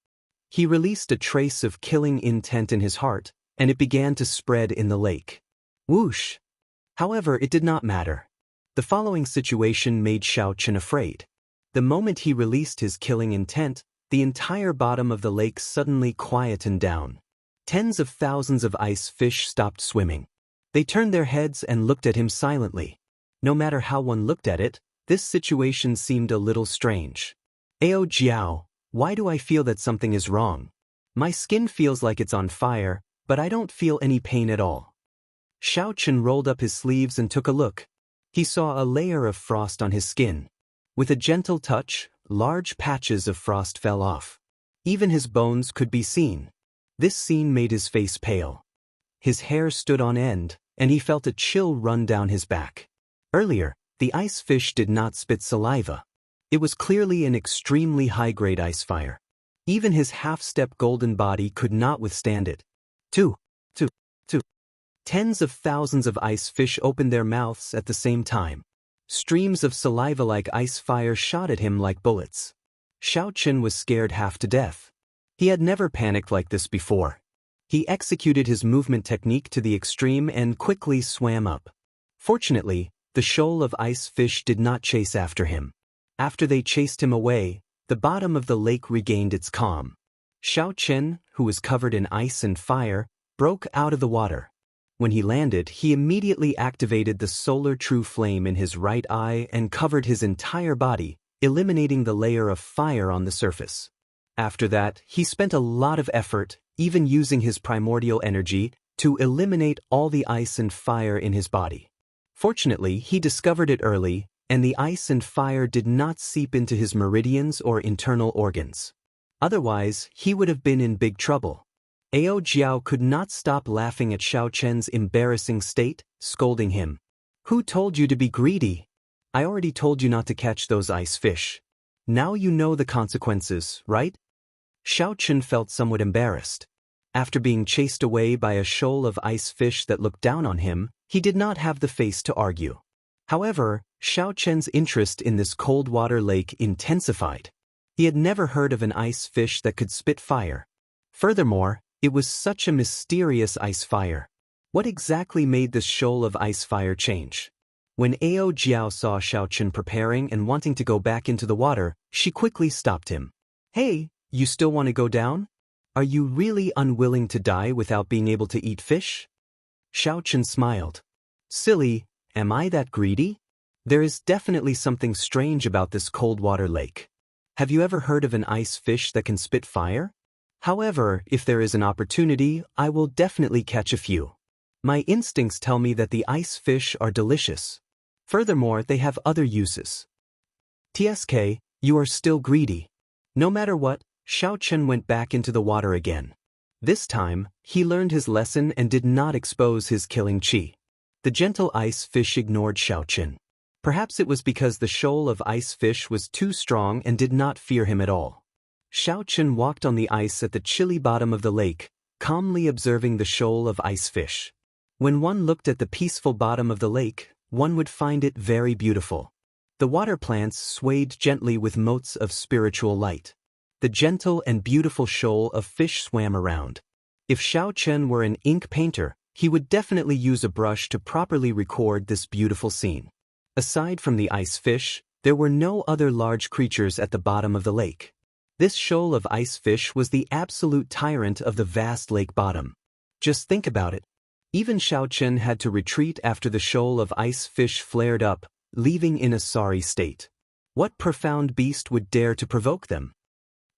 He released a trace of killing intent in his heart, and it began to spread in the lake. Whoosh! However, it did not matter. The following situation made Xiao Chen afraid. The moment he released his killing intent, the entire bottom of the lake suddenly quietened down. Tens of thousands of ice fish stopped swimming. They turned their heads and looked at him silently. No matter how one looked at it, this situation seemed a little strange. "Ao Jiao, why do I feel that something is wrong? My skin feels like it's on fire, but I don't feel any pain at all." Xiao Chen rolled up his sleeves and took a look. He saw a layer of frost on his skin. With a gentle touch, large patches of frost fell off. Even his bones could be seen. This scene made his face pale. His hair stood on end, and he felt a chill run down his back. Earlier, the ice fish did not spit saliva. It was clearly an extremely high-grade ice fire. Even his half-step golden body could not withstand it. Two. Tens of thousands of ice fish opened their mouths at the same time. Streams of saliva like ice fire shot at him like bullets. Xiao Chen was scared half to death. He had never panicked like this before. He executed his movement technique to the extreme and quickly swam up. Fortunately, the shoal of ice fish did not chase after him. After they chased him away, the bottom of the lake regained its calm. Xiao Chen, who was covered in ice and fire, broke out of the water. When he landed, he immediately activated the solar true flame in his right eye and covered his entire body, eliminating the layer of fire on the surface. After that, he spent a lot of effort, even using his primordial energy, to eliminate all the ice and fire in his body. Fortunately, he discovered it early, and the ice and fire did not seep into his meridians or internal organs. Otherwise, he would have been in big trouble. Ao Jiao could not stop laughing at Xiao Chen's embarrassing state, scolding him. "Who told you to be greedy? I already told you not to catch those ice fish. Now you know the consequences, right?" Xiao Chen felt somewhat embarrassed. After being chased away by a shoal of ice fish that looked down on him, he did not have the face to argue. However, Xiao Chen's interest in this cold water lake intensified. He had never heard of an ice fish that could spit fire. Furthermore, it was such a mysterious ice fire. What exactly made this shoal of ice fire change? When Ao Jiao saw Xiaochen preparing and wanting to go back into the water, she quickly stopped him. Hey, you still want to go down? Are you really unwilling to die without being able to eat fish? Xiaochen smiled. Silly, am I that greedy? There is definitely something strange about this cold water lake. Have you ever heard of an ice fish that can spit fire? However, if there is an opportunity, I will definitely catch a few. My instincts tell me that the ice fish are delicious. Furthermore, they have other uses. TSK, you are still greedy. No matter what, Xiaochen went back into the water again. This time, he learned his lesson and did not expose his killing chi. The gentle ice fish ignored Xiaochen. Perhaps it was because the shoal of ice fish was too strong and did not fear him at all. Xiaochen walked on the ice at the chilly bottom of the lake, calmly observing the shoal of ice fish. When one looked at the peaceful bottom of the lake, one would find it very beautiful. The water plants swayed gently with motes of spiritual light. The gentle and beautiful shoal of fish swam around. If Xiaochen were an ink painter, he would definitely use a brush to properly record this beautiful scene. Aside from the ice fish, there were no other large creatures at the bottom of the lake. This shoal of ice fish was the absolute tyrant of the vast lake bottom. Just think about it. Even Xiaochen had to retreat after the shoal of ice fish flared up, leaving in a sorry state. What profound beast would dare to provoke them?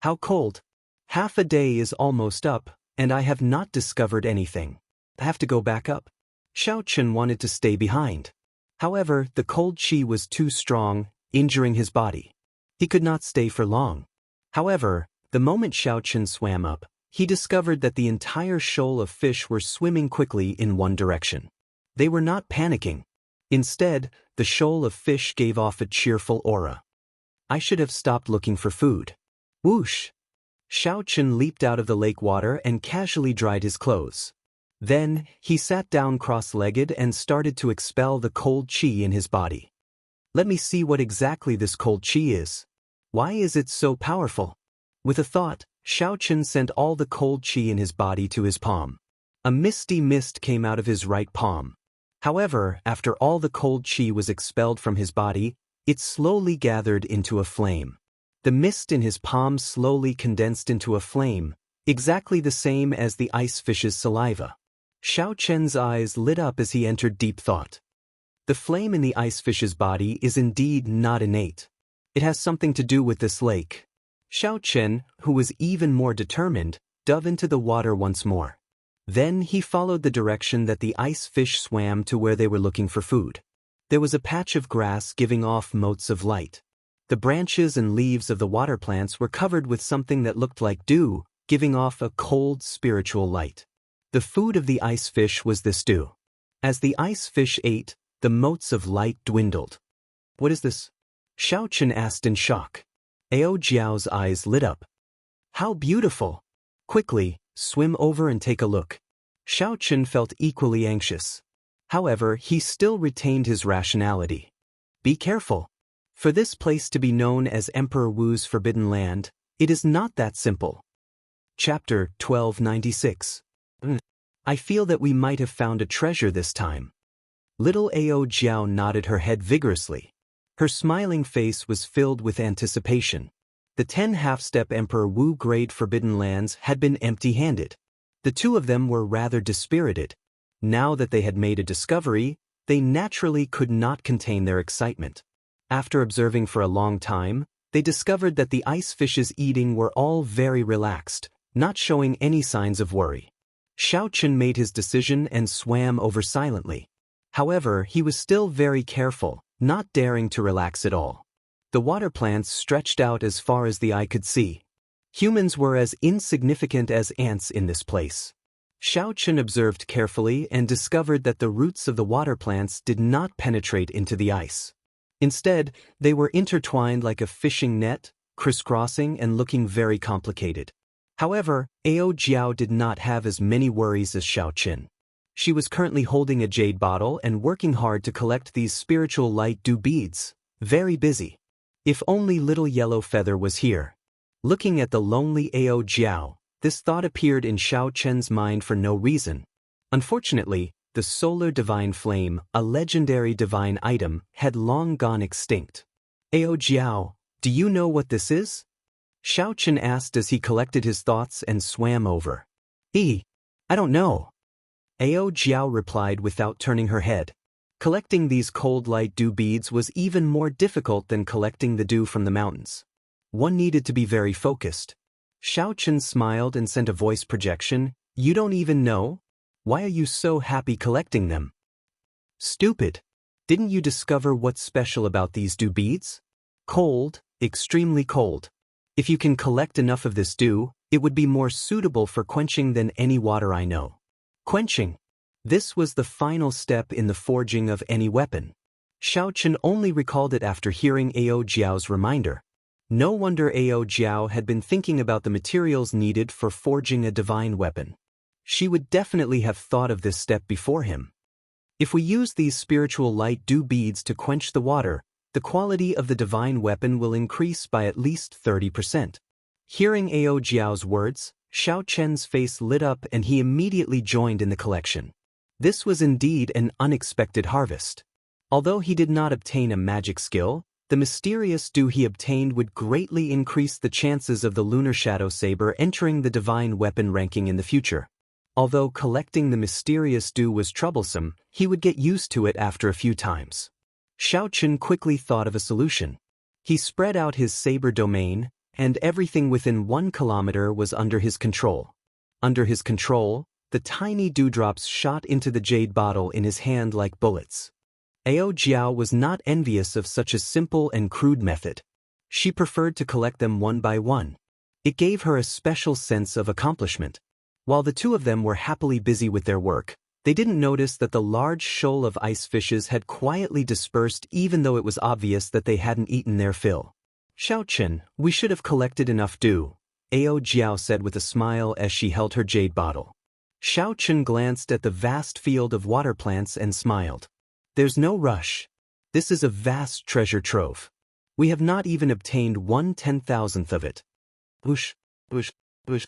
How cold. Half a day is almost up, and I have not discovered anything. I have to go back up. Xiaochen wanted to stay behind. However, the cold chi was too strong, injuring his body. He could not stay for long. However, the moment Xiaochen swam up, he discovered that the entire shoal of fish were swimming quickly in one direction. They were not panicking. Instead, the shoal of fish gave off a cheerful aura. I should have stopped looking for food. Whoosh! Xiaochen leaped out of the lake water and casually dried his clothes. Then, he sat down cross-legged and started to expel the cold chi in his body. Let me see what exactly this cold chi is. Why is it so powerful? With a thought, Xiaochen sent all the cold chi in his body to his palm. A misty mist came out of his right palm. However, after all the cold chi was expelled from his body, it slowly gathered into a flame. The mist in his palm slowly condensed into a flame, exactly the same as the ice fish's saliva. Xiaochen's eyes lit up as he entered deep thought. The flame in the ice fish's body is indeed not innate. It has something to do with this lake. Xiaochen, who was even more determined, dove into the water once more. Then he followed the direction that the ice fish swam to where they were looking for food. There was a patch of grass giving off motes of light. The branches and leaves of the water plants were covered with something that looked like dew, giving off a cold spiritual light. The food of the ice fish was this dew. As the ice fish ate, the motes of light dwindled. What is this? Xiaochen asked in shock. Ao Jiao's eyes lit up. How beautiful! Quickly, swim over and take a look. Xiaochen felt equally anxious. However, he still retained his rationality. Be careful. For this place to be known as Emperor Wu's Forbidden Land, it is not that simple. Chapter 1296. I feel that we might have found a treasure this time. Little Ao Jiao nodded her head vigorously. Her smiling face was filled with anticipation. The 10 half-step Emperor Wu Great Forbidden Lands had been empty-handed. The two of them were rather dispirited. Now that they had made a discovery, they naturally could not contain their excitement. After observing for a long time, they discovered that the ice fishes eating were all very relaxed, not showing any signs of worry. Xiaochen made his decision and swam over silently. However, he was still very careful, not daring to relax at all. The water plants stretched out as far as the eye could see. Humans were as insignificant as ants in this place. Xiaochen observed carefully and discovered that the roots of the water plants did not penetrate into the ice. Instead, they were intertwined like a fishing net, crisscrossing and looking very complicated. However, Ao Jiao did not have as many worries as Xiaochen. She was currently holding a jade bottle and working hard to collect these spiritual light dew beads, very busy. If only little Yellow Feather was here. Looking at the lonely Ao Jiao, this thought appeared in Xiaochen's mind for no reason. Unfortunately, the solar divine flame, a legendary divine item, had long gone extinct. Ao Jiao, do you know what this is? Xiao Chen asked as he collected his thoughts and swam over. I don't know. Ao Jiao replied without turning her head. Collecting these cold light dew beads was even more difficult than collecting the dew from the mountains. One needed to be very focused. Xiao Chen smiled and sent a voice projection. You don't even know? Why are you so happy collecting them? Stupid. Didn't you discover what's special about these dew beads? Cold, extremely cold. If you can collect enough of this dew, it would be more suitable for quenching than any water I know. Quenching. This was the final step in the forging of any weapon. Xiao Chen only recalled it after hearing Ao Jiao's reminder. No wonder Ao Jiao had been thinking about the materials needed for forging a divine weapon. She would definitely have thought of this step before him. If we use these spiritual light dew beads to quench the water, the quality of the divine weapon will increase by at least 30%. Hearing Ao Jiao's words, Xiao Chen's face lit up and he immediately joined in the collection. This was indeed an unexpected harvest. Although he did not obtain a magic skill, the mysterious dew he obtained would greatly increase the chances of the lunar shadow saber entering the divine weapon ranking in the future. Although collecting the mysterious dew was troublesome, he would get used to it after a few times. Xiao Chen quickly thought of a solution. He spread out his saber domain, and everything within 1 kilometer was under his control. Under his control, the tiny dewdrops shot into the jade bottle in his hand like bullets. Ao Jiao was not envious of such a simple and crude method. She preferred to collect them one by one. It gave her a special sense of accomplishment. While the two of them were happily busy with their work, they didn't notice that the large shoal of ice fishes had quietly dispersed even though it was obvious that they hadn't eaten their fill. Xiao Chen, we should have collected enough dew, Ao Jiao said with a smile as she held her jade bottle. Xiao Chen glanced at the vast field of water plants and smiled. There's no rush. This is a vast treasure trove. We have not even obtained 1/10,000th of it. Whoosh, whoosh, whoosh.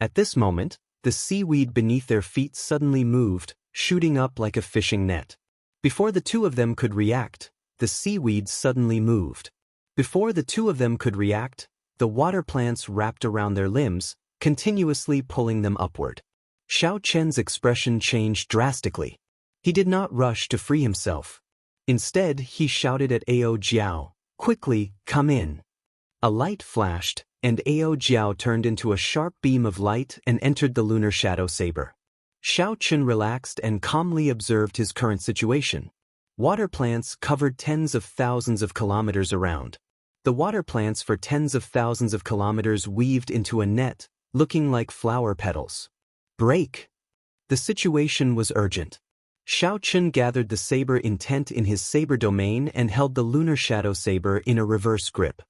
At this moment, the seaweed beneath their feet suddenly moved, shooting up like a fishing net. Before the two of them could react, the seaweed suddenly moved. Before the two of them could react, the water plants wrapped around their limbs, continuously pulling them upward. Xiao Chen's expression changed drastically. He did not rush to free himself. Instead, he shouted at Ao Jiao, "Quickly, come in." A light flashed, and Ao Jiao turned into a sharp beam of light and entered the lunar shadow saber. Xiao Chen relaxed and calmly observed his current situation. Water plants covered tens of thousands of kilometers around. The water plants for tens of thousands of kilometers weaved into a net, looking like flower petals. Break! The situation was urgent. Xiao Chen gathered the saber intent in his saber domain and held the lunar shadow saber in a reverse grip.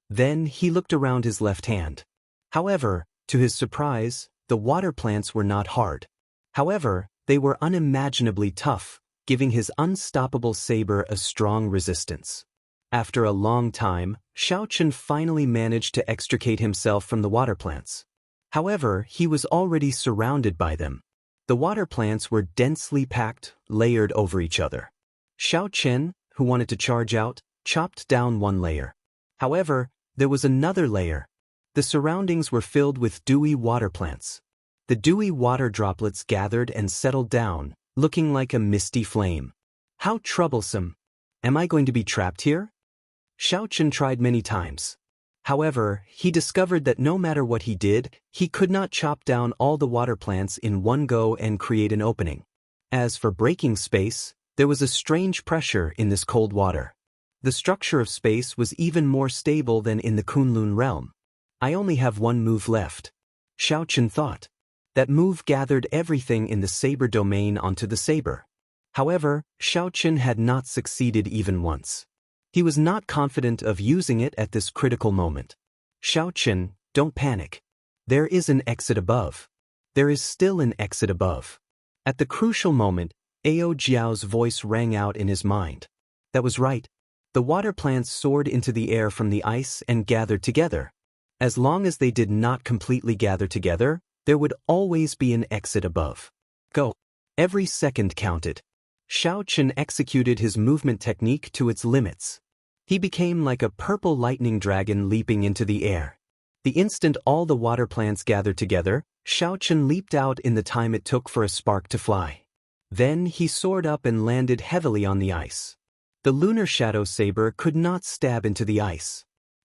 Then he looked around his left hand. However, to his surprise, the water plants were not hard. However, they were unimaginably tough, giving his unstoppable saber a strong resistance. After a long time, Xiao Chen finally managed to extricate himself from the water plants. However, he was already surrounded by them. The water plants were densely packed, layered over each other. Xiao Chen, who wanted to charge out, chopped down one layer. However, there was another layer. The surroundings were filled with dewy water plants. The dewy water droplets gathered and settled down, looking like a misty flame. How troublesome! Am I going to be trapped here? Xiao Chen tried many times. However, he discovered that no matter what he did, he could not chop down all the water plants in one go and create an opening. As for breaking space, there was a strange pressure in this cold water. The structure of space was even more stable than in the Kunlun realm. I only have one move left. Xiao Chen thought. That move gathered everything in the saber domain onto the saber. However, Xiao Chen had not succeeded even once. He was not confident of using it at this critical moment. Xiao Chen, don't panic. There is an exit above. There is still an exit above. At the crucial moment, Ao Jiao's voice rang out in his mind. That was right. The water plants soared into the air from the ice and gathered together. As long as they did not completely gather together, there would always be an exit above. Go. Every second counted. Xiao Chen executed his movement technique to its limits. He became like a purple lightning dragon leaping into the air. The instant all the water plants gathered together, Xiao Chen leaped out in the time it took for a spark to fly. Then he soared up and landed heavily on the ice. The lunar shadow saber could not stab into the ice.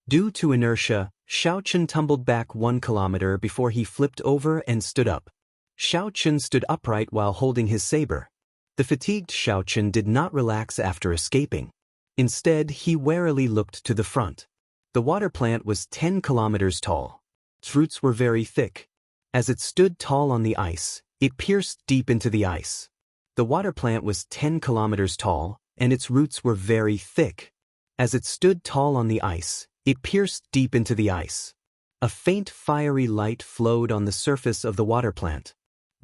Due to inertia, Xiao Chen tumbled back 1 kilometer before he flipped over and stood up. Xiao Chen stood upright while holding his saber. The fatigued Xiao Chen did not relax after escaping. Instead, he warily looked to the front. The water plant was 10 kilometers tall. Its roots were very thick. As it stood tall on the ice, it pierced deep into the ice. The water plant was 10 kilometers tall, and its roots were very thick. As it stood tall on the ice, it pierced deep into the ice. A faint fiery light flowed on the surface of the water plant.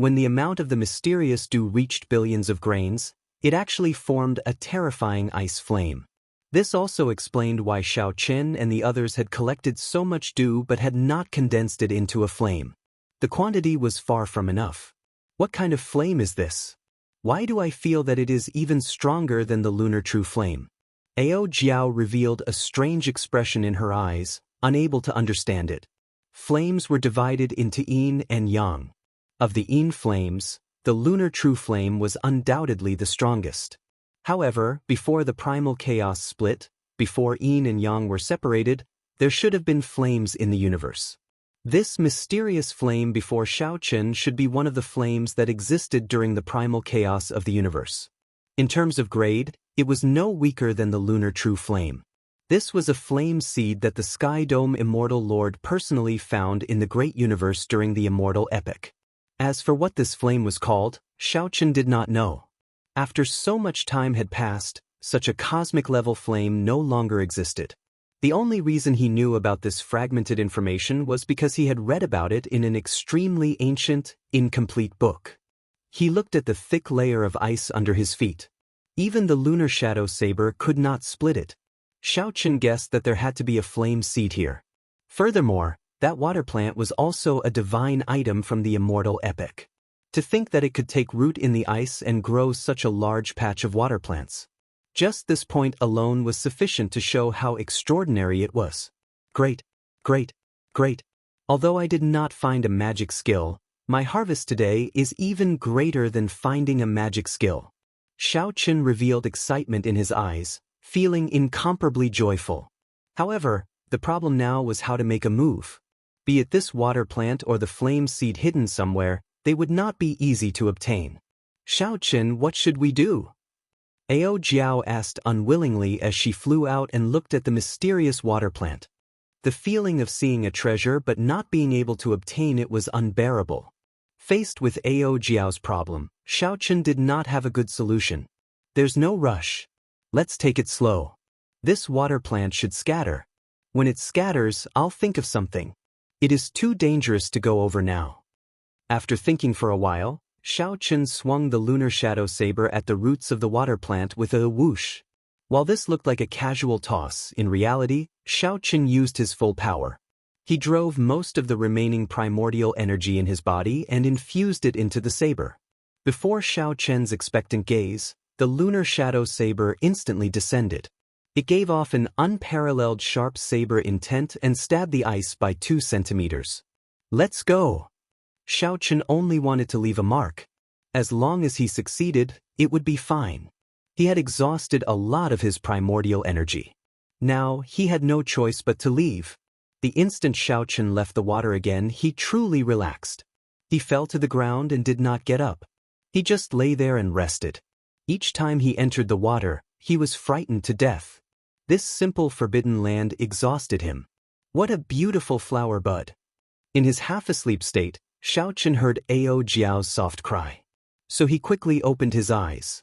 When the amount of the mysterious dew reached billions of grains, it actually formed a terrifying ice flame. This also explained why Xiao Chen and the others had collected so much dew but had not condensed it into a flame. The quantity was far from enough. What kind of flame is this? Why do I feel that it is even stronger than the lunar true flame? Ao Jiao revealed a strange expression in her eyes, unable to understand it. Flames were divided into yin and yang. Of the yin flames, the lunar true flame was undoubtedly the strongest. However, before the primal chaos split, before yin and yang were separated, there should have been flames in the universe. This mysterious flame before Xiao Chen should be one of the flames that existed during the primal chaos of the universe. In terms of grade, it was no weaker than the lunar true flame. This was a flame seed that the Sky Dome Immortal Lord personally found in the great universe during the Immortal epic. As for what this flame was called, Xiao Chen did not know. After so much time had passed, such a cosmic-level flame no longer existed. The only reason he knew about this fragmented information was because he had read about it in an extremely ancient, incomplete book. He looked at the thick layer of ice under his feet. Even the lunar shadow saber could not split it. Xiao Chen guessed that there had to be a flame seed here. Furthermore, that water plant was also a divine item from the Immortal epic. To think that it could take root in the ice and grow such a large patch of water plants. Just this point alone was sufficient to show how extraordinary it was. Great, great, great. Although I did not find a magic skill, my harvest today is even greater than finding a magic skill. Xiao Chen revealed excitement in his eyes, feeling incomparably joyful. However, the problem now was how to make a move. Be it this water plant or the flame seed hidden somewhere, they would not be easy to obtain. Xiao Chen, what should we do? Ao Jiao asked unwillingly as she flew out and looked at the mysterious water plant. The feeling of seeing a treasure but not being able to obtain it was unbearable. Faced with Ao Jiao's problem, Xiao Chen did not have a good solution. There's no rush. Let's take it slow. This water plant should scatter. When it scatters, I'll think of something. It is too dangerous to go over now. After thinking for a while, Xiao Chen swung the lunar shadow saber at the roots of the water plant with a whoosh. While this looked like a casual toss, in reality, Xiao Chen used his full power. He drove most of the remaining primordial energy in his body and infused it into the saber. Before Xiao Chen's expectant gaze, the lunar shadow saber instantly descended. It gave off an unparalleled sharp saber intent and stabbed the ice by 2 centimeters. Let's go! Xiao Chen only wanted to leave a mark. As long as he succeeded, it would be fine. He had exhausted a lot of his primordial energy. Now, he had no choice but to leave. The instant Xiao Chen left the water again, he truly relaxed. He fell to the ground and did not get up. He just lay there and rested. Each time he entered the water, he was frightened to death. This simple forbidden land exhausted him. What a beautiful flower bud! In his half-asleep state, Xiao Chen heard Ao Jiao's soft cry. So he quickly opened his eyes.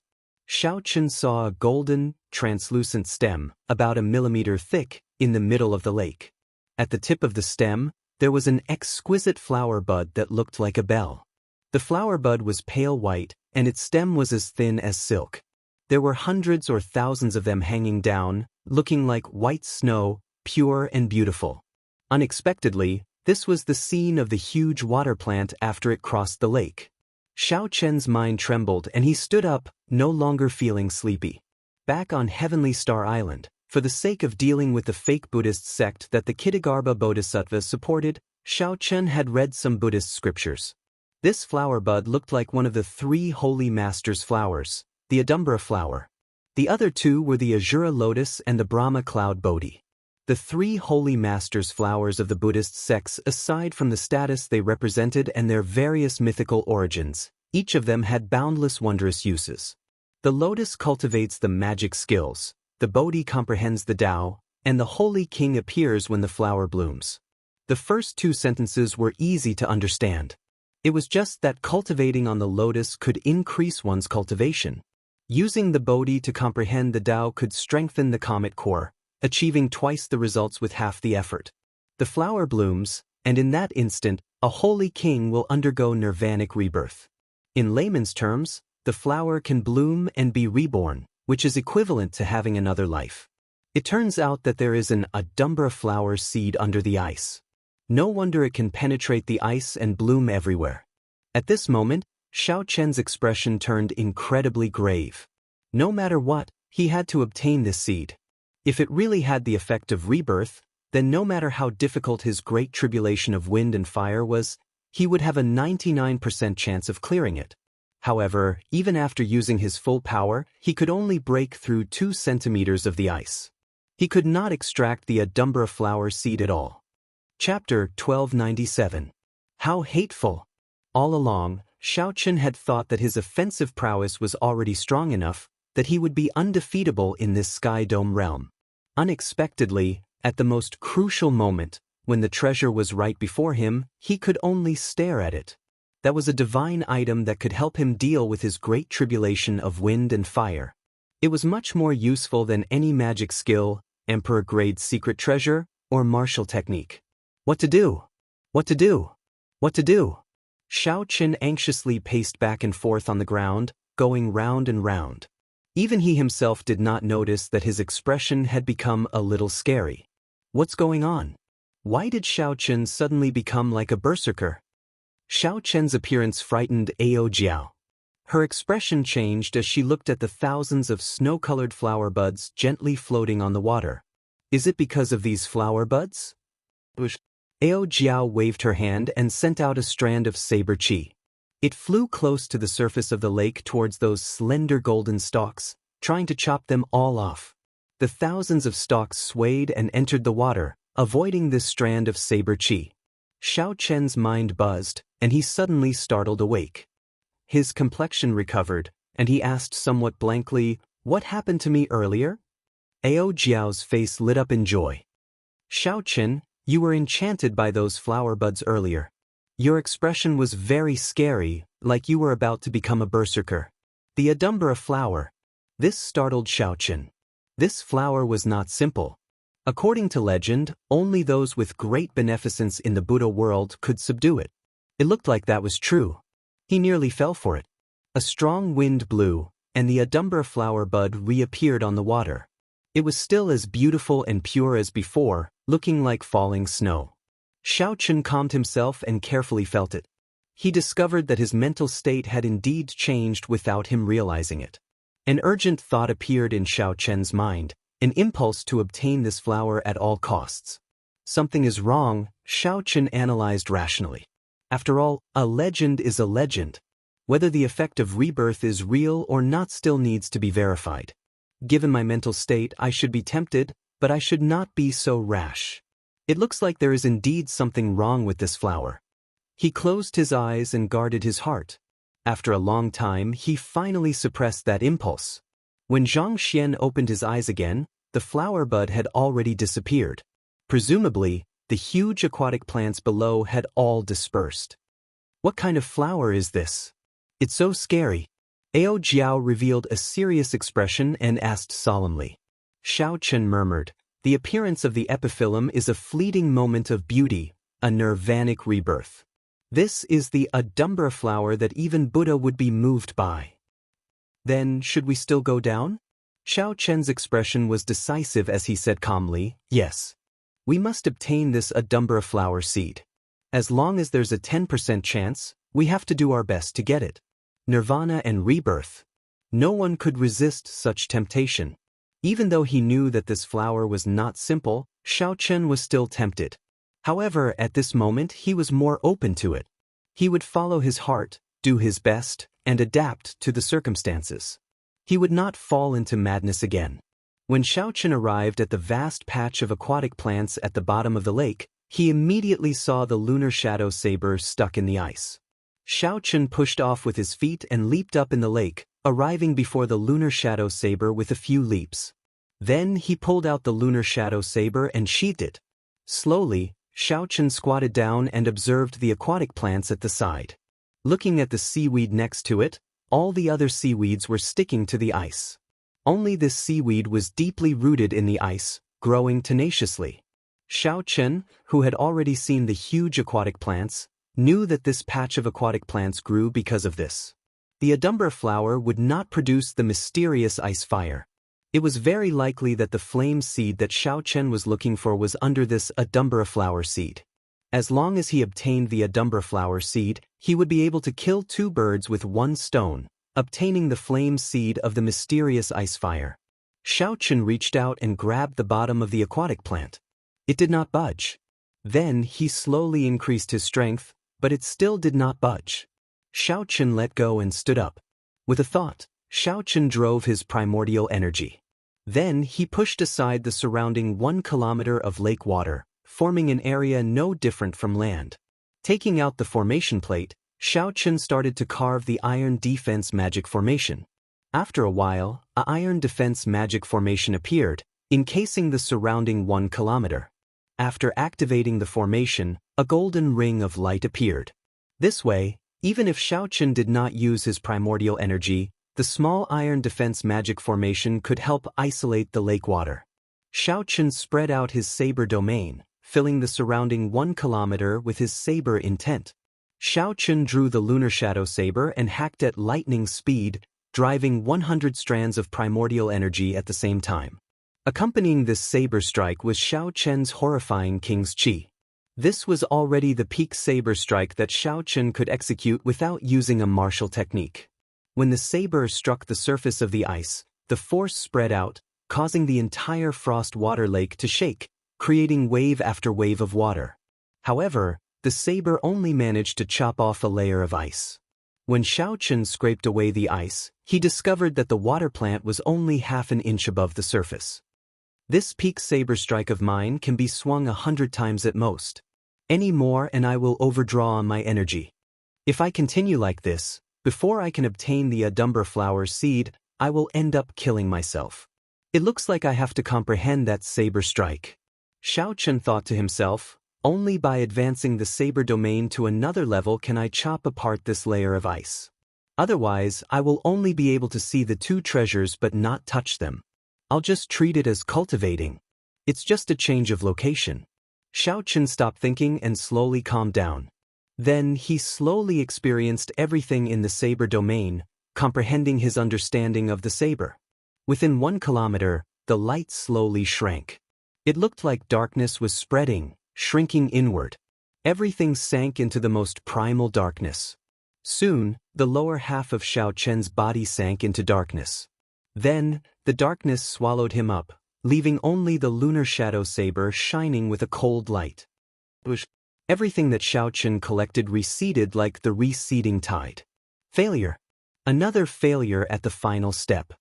Xiao Chen saw a golden, translucent stem, about a millimeter thick, in the middle of the lake. At the tip of the stem, there was an exquisite flower bud that looked like a bell. The flower bud was pale white, and its stem was as thin as silk. There were hundreds or thousands of them hanging down, looking like white snow, pure and beautiful. Unexpectedly, this was the scene of the huge water plant after it crossed the lake. Xiao Chen's mind trembled and he stood up, no longer feeling sleepy. Back on Heavenly Star Island, for the sake of dealing with the fake Buddhist sect that the Kitagarbha Bodhisattva supported, Xiao Chen had read some Buddhist scriptures. This flower bud looked like one of the 3 holy masters' flowers, the Adumbra flower. The other 2 were the Azura lotus and the Brahma cloud Bodhi. The 3 holy masters' flowers of the Buddhist sects, aside from the status they represented and their various mythical origins, each of them had boundless wondrous uses. The lotus cultivates the magic skills, the Bodhi comprehends the Tao, and the holy king appears when the flower blooms. The first 2 sentences were easy to understand. It was just that cultivating on the lotus could increase one's cultivation. Using the Bodhi to comprehend the Tao could strengthen the comet core, achieving twice the results with half the effort. The flower blooms, and in that instant, a holy king will undergo nirvanic rebirth. In layman's terms, the flower can bloom and be reborn, which is equivalent to having another life. It turns out that there is an Adumbra flower seed under the ice. No wonder it can penetrate the ice and bloom everywhere. At this moment, Xiao Chen's expression turned incredibly grave. No matter what, he had to obtain this seed. If it really had the effect of rebirth, then no matter how difficult his great tribulation of wind and fire was, he would have a 99% chance of clearing it. However, even after using his full power, he could only break through 2 centimeters of the ice. He could not extract the Adumbra flower seed at all. Chapter 1297. How hateful! All along, Xiao Chen had thought that his offensive prowess was already strong enough, that he would be undefeatable in this Sky Dome realm. Unexpectedly, at the most crucial moment, when the treasure was right before him, he could only stare at it. That was a divine item that could help him deal with his great tribulation of wind and fire. It was much more useful than any magic skill, emperor-grade secret treasure, or martial technique. What to do? What to do? What to do? Xiao Chen anxiously paced back and forth on the ground, going round and round. Even he himself did not notice that his expression had become a little scary. What's going on? Why did Xiao Chen suddenly become like a berserker? Xiao Chen's appearance frightened Ao Jiao. Her expression changed as she looked at the thousands of snow-colored flower buds gently floating on the water. Is it because of these flower buds? Ao Jiao waved her hand and sent out a strand of saber chi. It flew close to the surface of the lake towards those slender golden stalks, trying to chop them all off. The thousands of stalks swayed and entered the water, avoiding this strand of saber chi. Xiao Chen's mind buzzed, and he suddenly startled awake. His complexion recovered, and he asked somewhat blankly, "What happened to me earlier?" Ao Jiao's face lit up in joy. "Xiao Chen, you were enchanted by those flower buds earlier. Your expression was very scary, like you were about to become a berserker. The Adumbra flower." This startled Xiao Chen. This flower was not simple. According to legend, only those with great beneficence in the Buddha world could subdue it. It looked like that was true. He nearly fell for it. A strong wind blew, and the Adumbra flower bud reappeared on the water. It was still as beautiful and pure as before, looking like falling snow. Xiao Chen calmed himself and carefully felt it. He discovered that his mental state had indeed changed without him realizing it. An urgent thought appeared in Xiao Chen's mind, an impulse to obtain this flower at all costs. Something is wrong, Xiao Chen analyzed rationally. After all, a legend is a legend. Whether the effect of rebirth is real or not still needs to be verified. Given my mental state, I should be tempted, but I should not be so rash. It looks like there is indeed something wrong with this flower. He closed his eyes and guarded his heart. After a long time, he finally suppressed that impulse. When Zhang Xian opened his eyes again, the flower bud had already disappeared. Presumably, the huge aquatic plants below had all dispersed. What kind of flower is this? It's so scary. Ao Jiao revealed a serious expression and asked solemnly. Xiao Chen murmured, "The appearance of the epiphyllum is a fleeting moment of beauty, a nirvanic rebirth. This is the Adumbra flower that even Buddha would be moved by." Then, should we still go down? Xiao Chen's expression was decisive as he said calmly, "Yes. We must obtain this Adumbra flower seed. As long as there's a 10% chance, we have to do our best to get it." nirvana and rebirth. No one could resist such temptation. Even though he knew that this flower was not simple, Xiao Chen was still tempted. However, at this moment he was more open to it. He would follow his heart, do his best, and adapt to the circumstances. He would not fall into madness again. When Xiao Chen arrived at the vast patch of aquatic plants at the bottom of the lake, he immediately saw the lunar shadow saber stuck in the ice. Xiao Chen pushed off with his feet and leaped up in the lake, arriving before the lunar shadow saber with a few leaps. Then he pulled out the lunar shadow saber and sheathed it. Slowly, Xiao Chen squatted down and observed the aquatic plants at the side. Looking at the seaweed next to it, all the other seaweeds were sticking to the ice. Only this seaweed was deeply rooted in the ice, growing tenaciously. Xiao Chen, who had already seen the huge aquatic plants, knew that this patch of aquatic plants grew because of this. The Adumbra flower would not produce the mysterious ice fire. It was very likely that the flame seed that Xiao Chen was looking for was under this Adumbra flower seed. As long as he obtained the Adumbra flower seed, he would be able to kill two birds with one stone, obtaining the flame seed of the mysterious ice fire. Xiao Chen reached out and grabbed the bottom of the aquatic plant. It did not budge. Then he slowly increased his strength, but it still did not budge. Xiao Chen let go and stood up. With a thought, Xiao Chen drove his primordial energy. Then he pushed aside the surrounding 1 kilometer of lake water, forming an area no different from land. Taking out the formation plate, Xiao Chen started to carve the iron defense magic formation. After a while, an iron defense magic formation appeared, encasing the surrounding 1 kilometer. After activating the formation, a golden ring of light appeared. This way, even if Xiao Chen did not use his primordial energy, the small iron defense magic formation could help isolate the lake water. Xiao Chen spread out his saber domain, filling the surrounding 1 kilometer with his saber intent. Xiao Chen drew the lunar shadow saber and hacked at lightning speed, driving 100 strands of primordial energy at the same time. Accompanying this saber strike was Xiao Chen's horrifying King's Chi. This was already the peak saber strike that Xiao Chen could execute without using a martial technique. When the saber struck the surface of the ice, the force spread out, causing the entire frost water lake to shake, creating wave after wave of water. However, the saber only managed to chop off a layer of ice. When Xiao Chen scraped away the ice, he discovered that the water plant was only half an inch above the surface. This peak saber strike of mine can be swung 100 times at most. Any more and I will overdraw on my energy. If I continue like this, before I can obtain the Adumbra flower seed, I will end up killing myself. It looks like I have to comprehend that saber strike. Xiao Chen thought to himself, only by advancing the saber domain to another level can I chop apart this layer of ice. Otherwise, I will only be able to see the two treasures but not touch them. I'll just treat it as cultivating. It's just a change of location. Xiao Chen stopped thinking and slowly calmed down. Then he slowly experienced everything in the saber domain, comprehending his understanding of the saber. Within 1 kilometer, the light slowly shrank. It looked like darkness was spreading, shrinking inward. Everything sank into the most primal darkness. Soon, the lower half of Xiao Chen's body sank into darkness. Then, the darkness swallowed him up, leaving only the lunar shadow saber shining with a cold light. Everything that Xiao Chen collected receded like the receding tide. Failure. Another failure at the final step.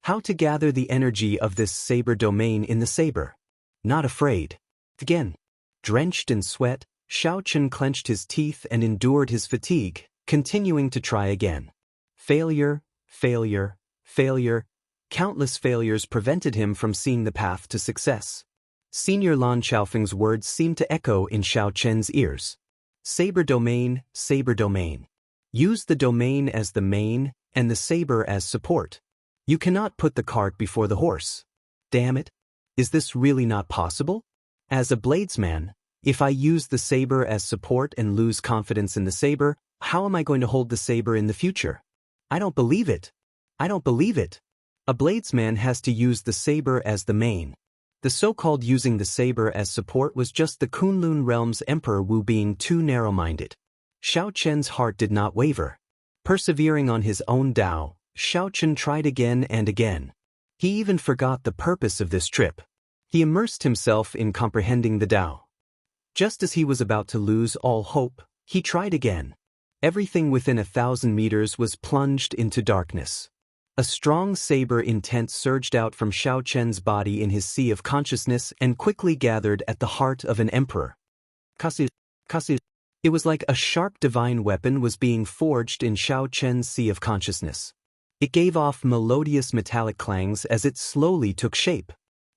How to gather the energy of this saber domain in the saber? Not afraid. Again. Drenched in sweat, Xiao Chen clenched his teeth and endured his fatigue, continuing to try again. Failure, failure, failure. Countless failures prevented him from seeing the path to success. Senior Lan Xiaofeng's words seemed to echo in Xiao Chen's ears. Saber domain, saber domain. Use the domain as the main, and the saber as support. You cannot put the cart before the horse. Damn it. Is this really not possible? As a bladesman, if I use the saber as support and lose confidence in the saber, how am I going to hold the saber in the future? I don't believe it. I don't believe it. A bladesman has to use the saber as the main. The so-called using the saber as support was just the Kunlun realm's Emperor Wu being too narrow-minded. Xiao Chen's heart did not waver. Persevering on his own Tao, Xiaochen tried again and again. He even forgot the purpose of this trip. He immersed himself in comprehending the Tao. Just as he was about to lose all hope, he tried again. Everything within 1,000 meters was plunged into darkness. A strong saber intent surged out from Xiaochen's body in his sea of consciousness and quickly gathered at the heart of an emperor. Kasu. It was like a sharp divine weapon was being forged in Xiaochen's sea of consciousness. It gave off melodious metallic clangs as it slowly took shape.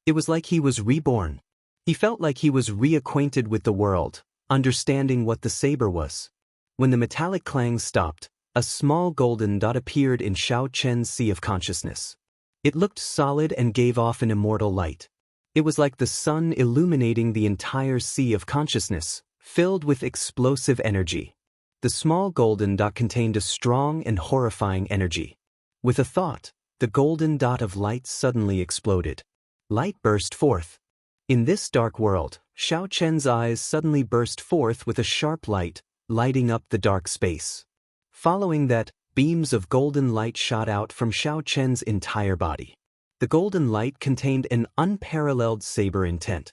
It was like he was reborn. He felt like he was reacquainted with the world, understanding what the saber was. When the metallic clangs stopped, a small golden dot appeared in Xiaochen's sea of consciousness. It looked solid and gave off an immortal light. It was like the sun illuminating the entire sea of consciousness, filled with explosive energy. The small golden dot contained a strong and horrifying energy. With a thought, the golden dot of light suddenly exploded. Light burst forth. In this dark world, Xiaochen's eyes suddenly burst forth with a sharp light, lighting up the dark space. Following that, beams of golden light shot out from Xiaochen's entire body. The golden light contained an unparalleled saber intent.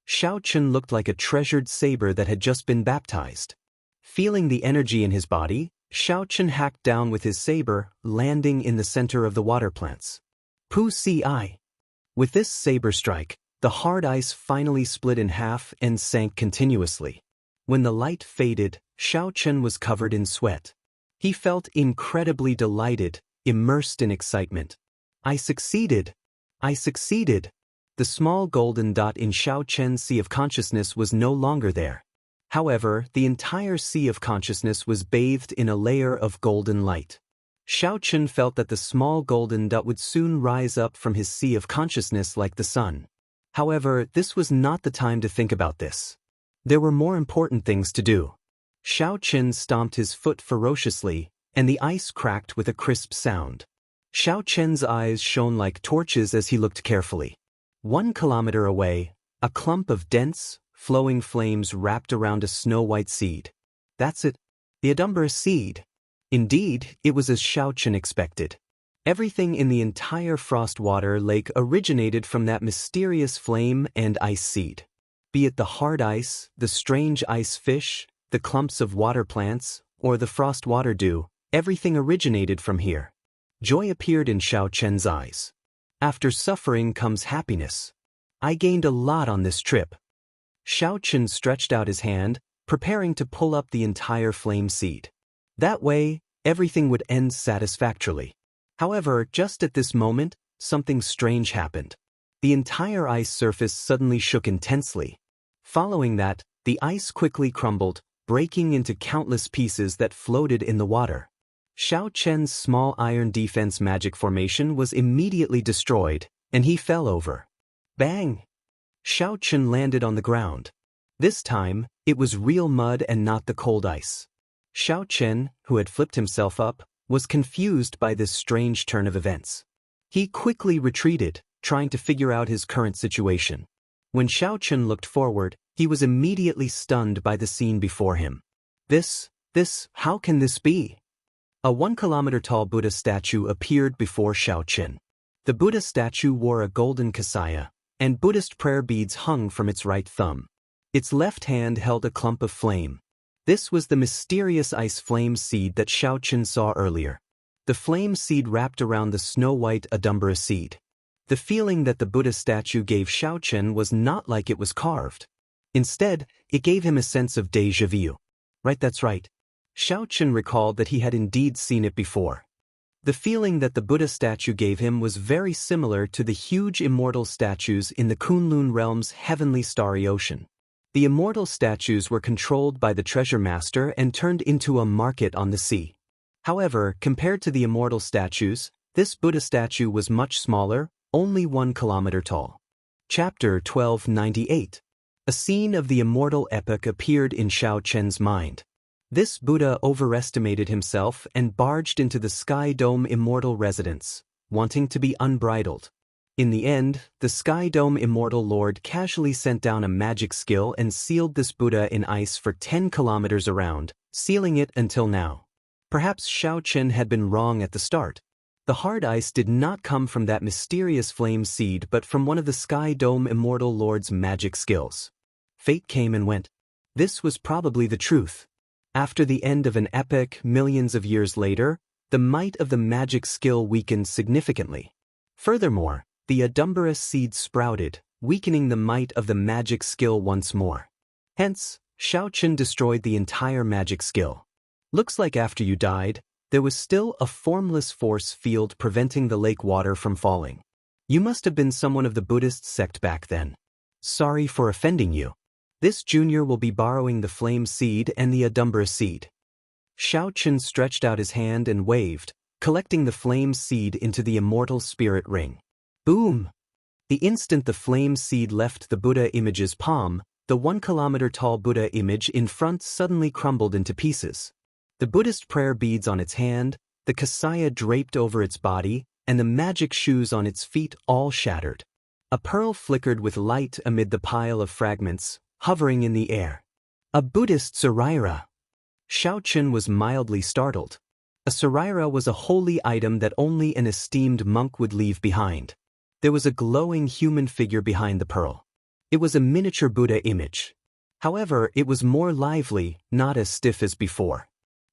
Xiaochen looked like a treasured saber that had just been baptized. Feeling the energy in his body, Xiaochen hacked down with his saber, landing in the center of the water plants. Pu Si. With this saber strike, the hard ice finally split in half and sank continuously. When the light faded, Xiaochen was covered in sweat. He felt incredibly delighted, immersed in excitement. I succeeded! I succeeded! The small golden dot in Xiaochen's sea of consciousness was no longer there. However, the entire sea of consciousness was bathed in a layer of golden light. Xiaochen felt that the small golden dot would soon rise up from his sea of consciousness like the sun. However, this was not the time to think about this. There were more important things to do. Xiaochen stomped his foot ferociously, and the ice cracked with a crisp sound. Xiaochen's eyes shone like torches as he looked carefully. 1 kilometer away, a clump of dense, flowing flames wrapped around a snow-white seed. That's it. The Adumbrous seed. Indeed, it was as Xiaochen expected. Everything in the entire frostwater lake originated from that mysterious flame and ice seed. Be it the hard ice, the strange ice fish, the clumps of water plants, or the frost water dew, everything originated from here. Joy appeared in Xiaochen's eyes. After suffering comes happiness. I gained a lot on this trip. Xiaochen stretched out his hand, preparing to pull up the entire flame seed. That way, everything would end satisfactorily. However, just at this moment, something strange happened. The entire ice surface suddenly shook intensely. Following that, the ice quickly crumbled, breaking into countless pieces that floated in the water. Xiaochen's small iron defense magic formation was immediately destroyed, and he fell over. Bang! Xiaochen landed on the ground. This time, it was real mud and not the cold ice. Xiaochen, who had flipped himself up, was confused by this strange turn of events. He quickly retreated, trying to figure out his current situation. When Xiaochen looked forward, he was immediately stunned by the scene before him. How can this be? A 1 kilometer tall Buddha statue appeared before Xiaochen. The Buddha statue wore a golden kasaya, and Buddhist prayer beads hung from its right thumb. Its left hand held a clump of flame. This was the mysterious ice flame seed that Xiaochen saw earlier. The flame seed wrapped around the snow-white Adumbra seed. The feeling that the Buddha statue gave Xiaochen was not like it was carved. Instead, it gave him a sense of déjà vu. Right, that's right. Xiaochen recalled that he had indeed seen it before. The feeling that the Buddha statue gave him was very similar to the huge immortal statues in the Kunlun realm's heavenly starry ocean. The immortal statues were controlled by the treasure master and turned into a market on the sea. However, compared to the immortal statues, this Buddha statue was much smaller, only 1 kilometer tall. Chapter 1298. A scene of the immortal epic appeared in Xiaochen's mind. This Buddha overestimated himself and barged into the Sky Dome immortal residence, wanting to be unbridled. In the end, the Sky Dome immortal lord casually sent down a magic skill and sealed this Buddha in ice for 10 kilometers around, sealing it until now. Perhaps Xiao Chen had been wrong at the start. The hard ice did not come from that mysterious flame seed but from one of the Sky Dome Immortal Lord's magic skills. Fate came and went. This was probably the truth. After the end of an epoch millions of years later, the might of the magic skill weakened significantly. Furthermore, the Adumbra seed sprouted, weakening the might of the magic skill once more. Hence, Xiao Chen destroyed the entire magic skill. Looks like after you died, there was still a formless force field preventing the lake water from falling. You must have been someone of the Buddhist sect back then. Sorry for offending you. This junior will be borrowing the flame seed and the Adumbra seed. Xiao Chen stretched out his hand and waved, collecting the flame seed into the immortal spirit ring. Boom! The instant the flame seed left the Buddha image's palm, the 1 kilometer-tall Buddha image in front suddenly crumbled into pieces. The Buddhist prayer beads on its hand, the kasaya draped over its body, and the magic shoes on its feet all shattered. A pearl flickered with light amid the pile of fragments, hovering in the air. A Buddhist saraira! Xiao Chen was mildly startled. A saraira was a holy item that only an esteemed monk would leave behind. There was a glowing human figure behind the pearl. It was a miniature Buddha image. However, it was more lively, not as stiff as before.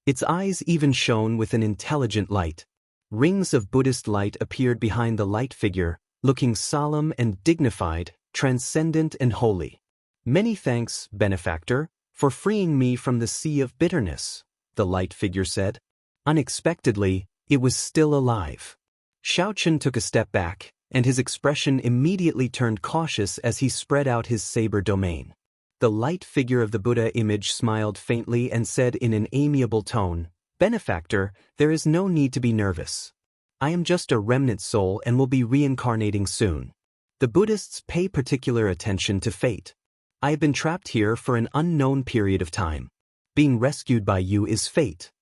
Its eyes even shone with an intelligent light. Rings of Buddhist light appeared behind the light figure, looking solemn and dignified, transcendent and holy. Many thanks, benefactor, for freeing me from the sea of bitterness, the light figure said. Unexpectedly, it was still alive. Xiao Chen took a step back, and his expression immediately turned cautious as he spread out his saber domain. The light figure of the Buddha image smiled faintly and said in an amiable tone, "Benefactor, there is no need to be nervous. I am just a remnant soul and will be reincarnating soon. The Buddhists pay particular attention to fate. I have been trapped here for an unknown period of time. Being rescued by you is fate.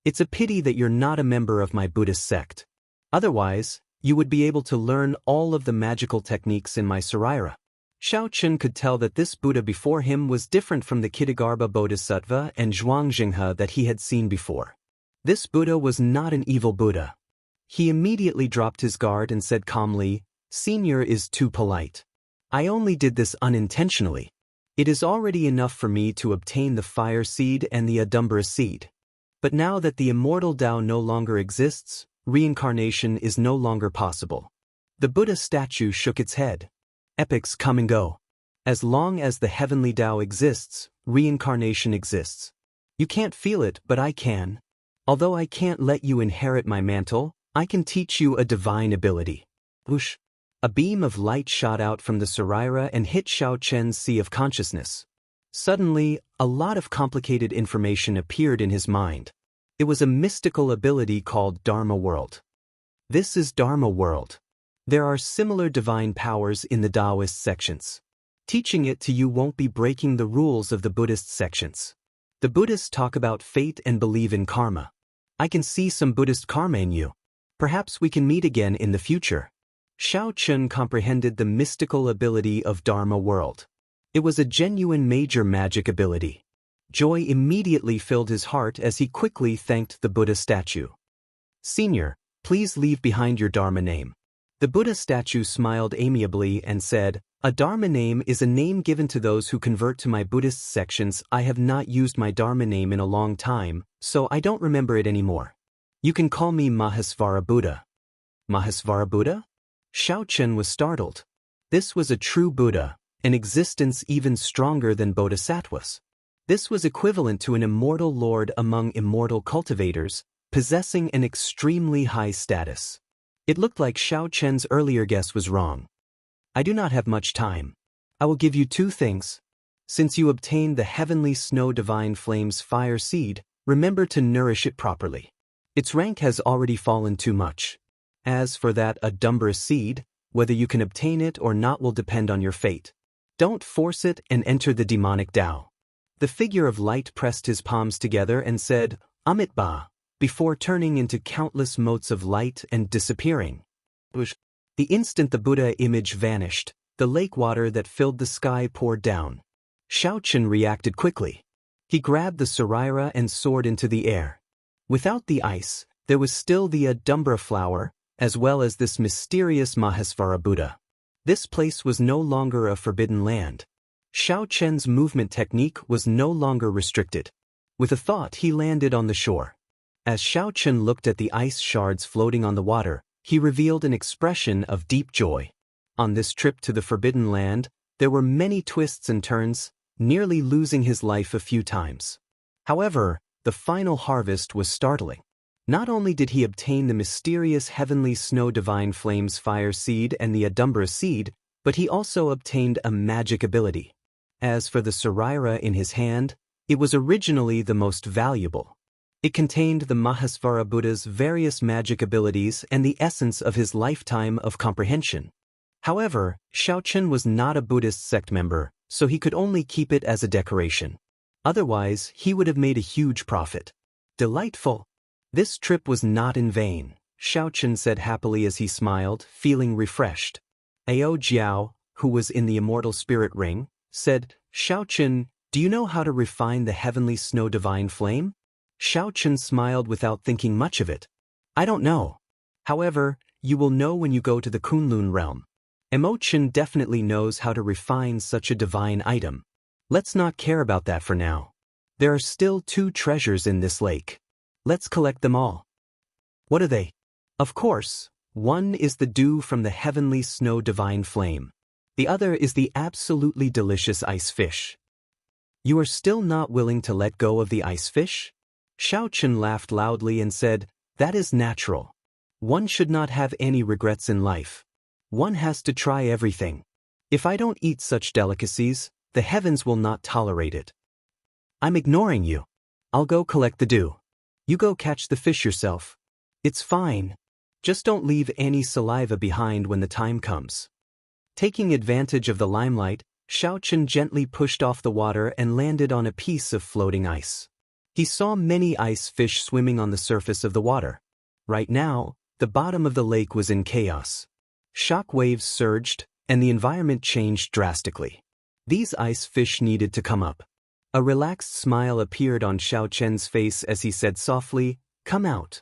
It's a pity that you're not a member of my Buddhist sect. Otherwise, you would be able to learn all of the magical techniques in my saraira." Xiao Chen could tell that this Buddha before him was different from the Kitagarbha Bodhisattva and Zhuangxinghe that he had seen before. This Buddha was not an evil Buddha. He immediately dropped his guard and said calmly, "Senior is too polite. I only did this unintentionally. It is already enough for me to obtain the fire seed and the Adumbra seed. But now that the immortal Tao no longer exists, reincarnation is no longer possible." The Buddha statue shook its head. Epochs come and go. As long as the heavenly Tao exists, reincarnation exists. You can't feel it, but I can. Although I can't let you inherit my mantle, I can teach you a divine ability. Whoosh! A beam of light shot out from the saraira and hit Xiao Chen's sea of consciousness. Suddenly, a lot of complicated information appeared in his mind. It was a mystical ability called Dharma World. This is Dharma World. There are similar divine powers in the Taoist sections. Teaching it to you won't be breaking the rules of the Buddhist sections. The Buddhists talk about fate and believe in karma. I can see some Buddhist karma in you. Perhaps we can meet again in the future. Xiao Chen comprehended the mystical ability of Dharma World. It was a genuine major magic ability. Joy immediately filled his heart as he quickly thanked the Buddha statue. "Senior, please leave behind your Dharma name." The Buddha statue smiled amiably and said, "A Dharma name is a name given to those who convert to my Buddhist sections. I have not used my Dharma name in a long time, so I don't remember it anymore. You can call me Mahasvara Buddha." Mahasvara Buddha? Xiao Chen was startled. This was a true Buddha, an existence even stronger than bodhisattvas. This was equivalent to an immortal lord among immortal cultivators, possessing an extremely high status. It looked like Xiao Chen's earlier guess was wrong. "I do not have much time. I will give you two things. Since you obtained the heavenly snow divine flame's fire seed, remember to nourish it properly. Its rank has already fallen too much. As for that Adumbra seed, whether you can obtain it or not will depend on your fate. Don't force it and enter the demonic Tao." The figure of light pressed his palms together and said, "Amitba," before turning into countless motes of light and disappearing. The instant the Buddha image vanished, the lake water that filled the sky poured down. Xiao Chen reacted quickly. He grabbed the saraira and soared into the air. Without the ice, there was still the Adumbra flower, as well as this mysterious Mahesvara Buddha. This place was no longer a forbidden land. Xiao Chen's movement technique was no longer restricted. With a thought, he landed on the shore. As Xiao Chen looked at the ice shards floating on the water, he revealed an expression of deep joy. On this trip to the Forbidden Land, there were many twists and turns, nearly losing his life a few times. However, the final harvest was startling. Not only did he obtain the mysterious heavenly snow divine flames fire seed and the Adumbra seed, but he also obtained a magic ability. As for the Saraira in his hand, it was originally the most valuable. It contained the Mahesvara Buddha's various magic abilities and the essence of his lifetime of comprehension. However, Xiao Chen was not a Buddhist sect member, so he could only keep it as a decoration. Otherwise, he would have made a huge profit. Delightful. This trip was not in vain, Xiao Chen said happily as he smiled, feeling refreshed. Ao Jiao, who was in the Immortal Spirit Ring, said, Xiao Chen, do you know how to refine the heavenly snow divine flame? Xiao Chen smiled without thinking much of it. I don't know. However, you will know when you go to the Kunlun realm. Mo Chen definitely knows how to refine such a divine item. Let's not care about that for now. There are still 2 treasures in this lake. Let's collect them all. What are they? Of course, one is the dew from the heavenly snow divine flame. The other is the absolutely delicious ice fish. You are still not willing to let go of the ice fish? Xiao Chen laughed loudly and said, that is natural. One should not have any regrets in life. One has to try everything. If I don't eat such delicacies, the heavens will not tolerate it. I'm ignoring you. I'll go collect the dew. You go catch the fish yourself. It's fine. Just don't leave any saliva behind when the time comes. Taking advantage of the limelight, Xiao Chen gently pushed off the water and landed on a piece of floating ice. He saw many ice fish swimming on the surface of the water. Right now, the bottom of the lake was in chaos. Shock waves surged, and the environment changed drastically. These ice fish needed to come up. A relaxed smile appeared on Xiao Chen's face as he said softly, come out.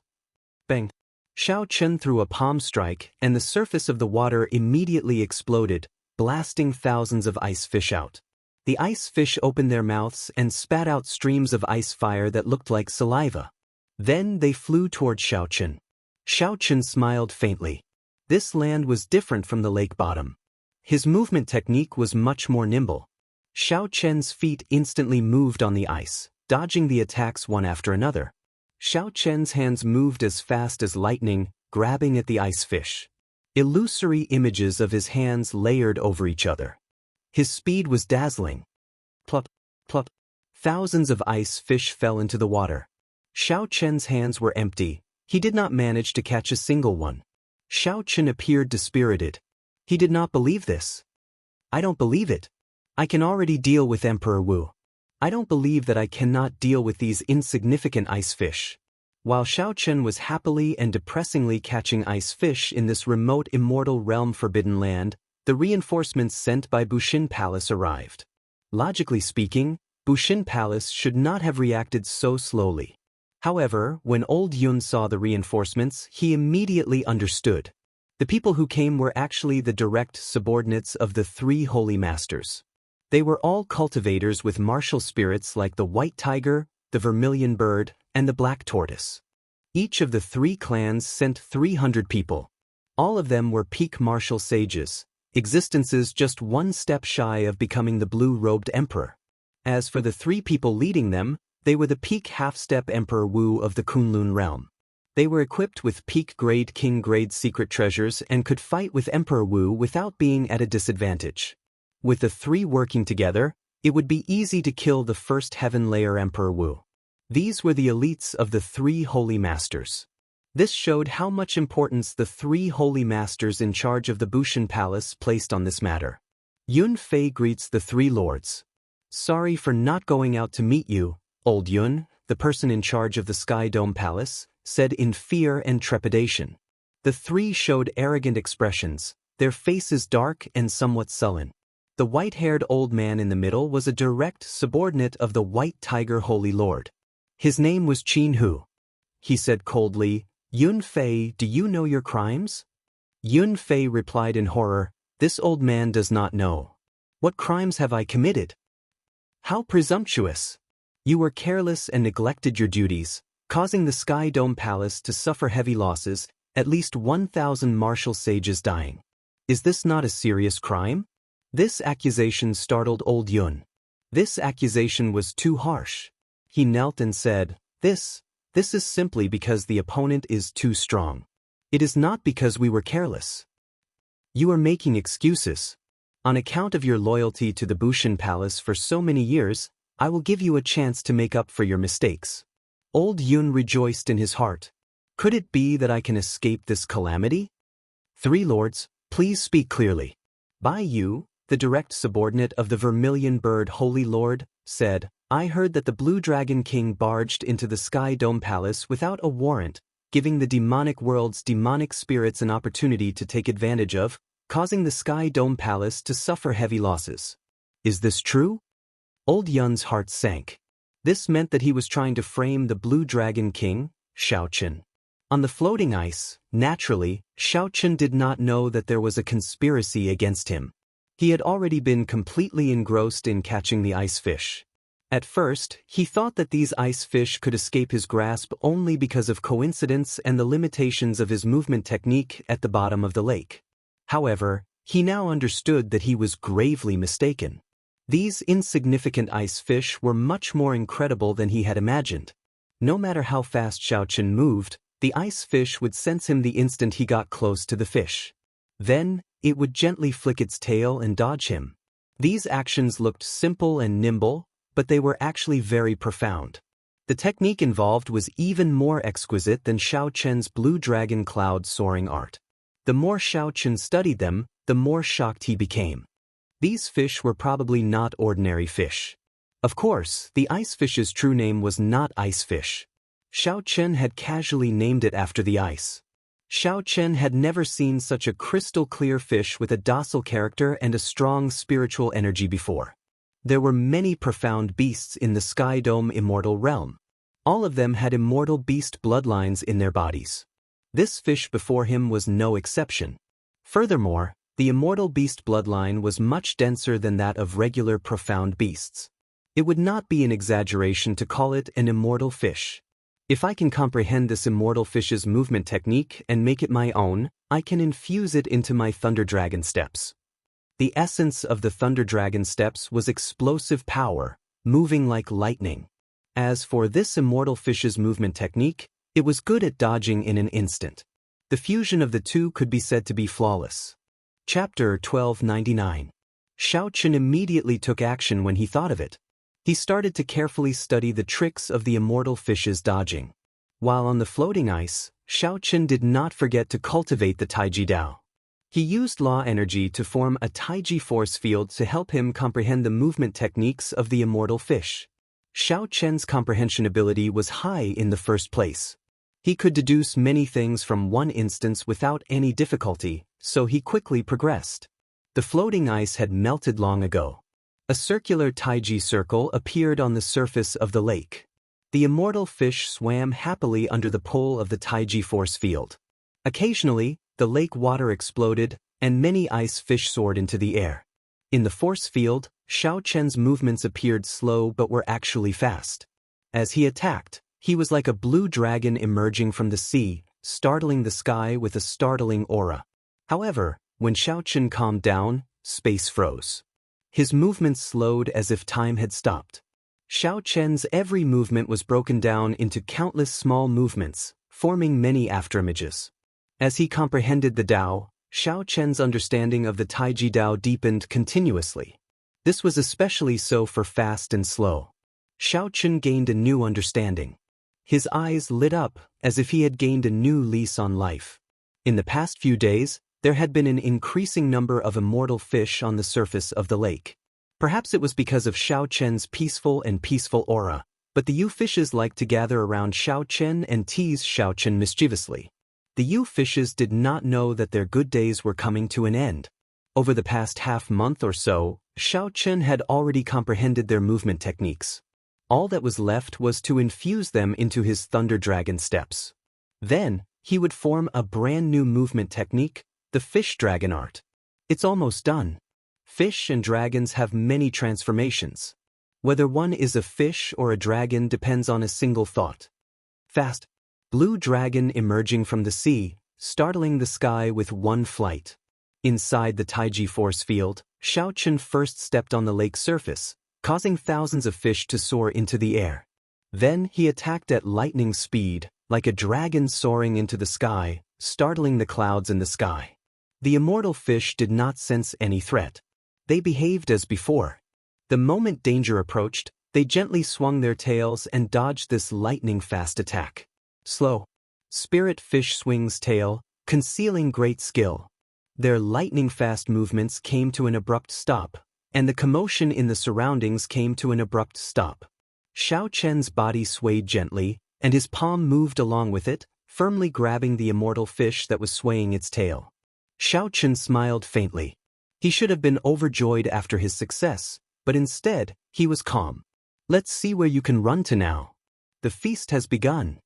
Bang! Xiao Chen threw a palm strike, and the surface of the water immediately exploded, blasting thousands of ice fish out. The ice fish opened their mouths and spat out streams of ice fire that looked like saliva. Then they flew toward Xiao Chen. Xiao Chen smiled faintly. This land was different from the lake bottom. His movement technique was much more nimble. Xiao Chen's feet instantly moved on the ice, dodging the attacks one after another. Xiao Chen's hands moved as fast as lightning, grabbing at the ice fish. Illusory images of his hands layered over each other. His speed was dazzling. Plop, plop. Thousands of ice fish fell into the water. Xiao Chen's hands were empty. He did not manage to catch a single one. Xiao Chen appeared dispirited. He did not believe this. I don't believe it. I can already deal with Emperor Wu. I don't believe that I cannot deal with these insignificant ice fish. While Xiao Chen was happily and depressingly catching ice fish in this remote immortal realm forbidden land, the reinforcements sent by Bushin Palace arrived. Logically speaking, Bushin Palace should not have reacted so slowly. However, when Old Yun saw the reinforcements, he immediately understood. The people who came were actually the direct subordinates of the 3 holy masters. They were all cultivators with martial spirits like the white tiger, the vermilion bird, and the black tortoise. Each of the 3 clans sent 300 people. All of them were peak martial sages, existences just one step shy of becoming the blue-robed emperor. As for the 3 people leading them, they were the peak half-step Emperor Wu of the Kunlun realm. They were equipped with peak-grade king-grade secret treasures and could fight with Emperor Wu without being at a disadvantage. With the 3 working together, it would be easy to kill the first heaven layer Emperor Wu. These were the elites of the 3 holy masters. This showed how much importance the 3 holy masters in charge of the Bushin Palace placed on this matter. Yun Fei greets the 3 lords. Sorry for not going out to meet you, Old Yun, the person in charge of the Sky Dome Palace, said in fear and trepidation. The 3 showed arrogant expressions, their faces dark and somewhat sullen. The white-haired old man in the middle was a direct subordinate of the White Tiger Holy Lord. His name was Jianghu. he said coldly. Yun Fei, do you know your crimes? Yun Fei replied in horror, this old man does not know. What crimes have I committed? How presumptuous! You were careless and neglected your duties, causing the Sky Dome Palace to suffer heavy losses, at least 1,000 martial sages dying. Is this not a serious crime? This accusation startled old Yun. This accusation was too harsh. He knelt and said, This is simply because the opponent is too strong. It is not because we were careless. You are making excuses. On account of your loyalty to the Bushan Palace for so many years, I will give you a chance to make up for your mistakes. Old Yun rejoiced in his heart. Could it be that I can escape this calamity? Three lords, please speak clearly. Bai Yu, the direct subordinate of the Vermilion Bird Holy Lord, said, I heard that the Blue Dragon King barged into the Sky Dome Palace without a warrant, giving the demonic world's demonic spirits an opportunity to take advantage of, causing the Sky Dome Palace to suffer heavy losses. Is this true? Old Yun's heart sank. This meant that he was trying to frame the Blue Dragon King, Xiaochen. On the floating ice, naturally, Xiaochen did not know that there was a conspiracy against him. He had already been completely engrossed in catching the ice fish. At first, he thought that these ice fish could escape his grasp only because of coincidence and the limitations of his movement technique at the bottom of the lake. However, he now understood that he was gravely mistaken. These insignificant ice fish were much more incredible than he had imagined. No matter how fast Xiaochen moved, the ice fish would sense him the instant he got close to the fish. Then, it would gently flick its tail and dodge him. These actions looked simple and nimble, but they were actually very profound. The technique involved was even more exquisite than Xiaochen's Blue Dragon Cloud soaring art. The more Xiaochen studied them, the more shocked he became. These fish were probably not ordinary fish. Of course, the ice fish's true name was not ice fish. Xiaochen had casually named it after the ice. Xiaochen had never seen such a crystal-clear fish with a docile character and a strong spiritual energy before. There were many profound beasts in the Sky Dome Immortal realm. All of them had immortal beast bloodlines in their bodies. This fish before him was no exception. Furthermore, the immortal beast bloodline was much denser than that of regular profound beasts. It would not be an exaggeration to call it an immortal fish. If I can comprehend this immortal fish's movement technique and make it my own, I can infuse it into my Thunder Dragon steps. The essence of the Thunder Dragon steps was explosive power, moving like lightning. As for this immortal fish's movement technique, it was good at dodging in an instant. The fusion of the two could be said to be flawless. Chapter 1299. Xiaochen immediately took action when he thought of it. He started to carefully study the tricks of the immortal fish's dodging. While on the floating ice, Xiaochen did not forget to cultivate the Taiji Dao. He used law energy to form a Taiji force field to help him comprehend the movement techniques of the immortal fish. Xiaochen's comprehension ability was high in the first place. He could deduce many things from one instance without any difficulty, so he quickly progressed. The floating ice had melted long ago. A circular Taiji circle appeared on the surface of the lake. The immortal fish swam happily under the pull of the Taiji force field. Occasionally, the lake water exploded, and many ice fish soared into the air. In the force field, Xiaochen's movements appeared slow but were actually fast. As he attacked, he was like a blue dragon emerging from the sea, startling the sky with a startling aura. However, when Xiaochen calmed down, space froze. His movements slowed as if time had stopped. Xiaochen's every movement was broken down into countless small movements, forming many afterimages. As he comprehended the Dao, Xiaochen's understanding of the Taiji Dao deepened continuously. This was especially so for fast and slow. Xiaochen gained a new understanding. His eyes lit up as if he had gained a new lease on life. In the past few days, there had been an increasing number of immortal fish on the surface of the lake. Perhaps it was because of Xiaochen's peaceful aura, but the Yu fishes liked to gather around Xiaochen and tease Xiaochen mischievously. The Yu fishes did not know that their good days were coming to an end. Over the past half-month or so, Xiaochen had already comprehended their movement techniques. All that was left was to infuse them into his Thunder Dragon steps. Then, he would form a brand new movement technique, the Fish Dragon art. It's almost done. Fish and dragons have many transformations. Whether one is a fish or a dragon depends on a single thought. Fast. Blue dragon emerging from the sea, startling the sky with one flight. Inside the Taiji force field, Xiaochen first stepped on the lake's surface, causing thousands of fish to soar into the air. Then he attacked at lightning speed, like a dragon soaring into the sky, startling the clouds in the sky. The immortal fish did not sense any threat. They behaved as before. The moment danger approached, they gently swung their tails and dodged this lightning-fast attack. Slow. Spirit fish swings tail, concealing great skill. Their lightning-fast movements came to an abrupt stop, and the commotion in the surroundings came to an abrupt stop. Xiaochen's body swayed gently, and his palm moved along with it, firmly grabbing the immortal fish that was swaying its tail. Xiaochen smiled faintly. He should have been overjoyed after his success, but instead, he was calm. Let's see where you can run to now. The feast has begun.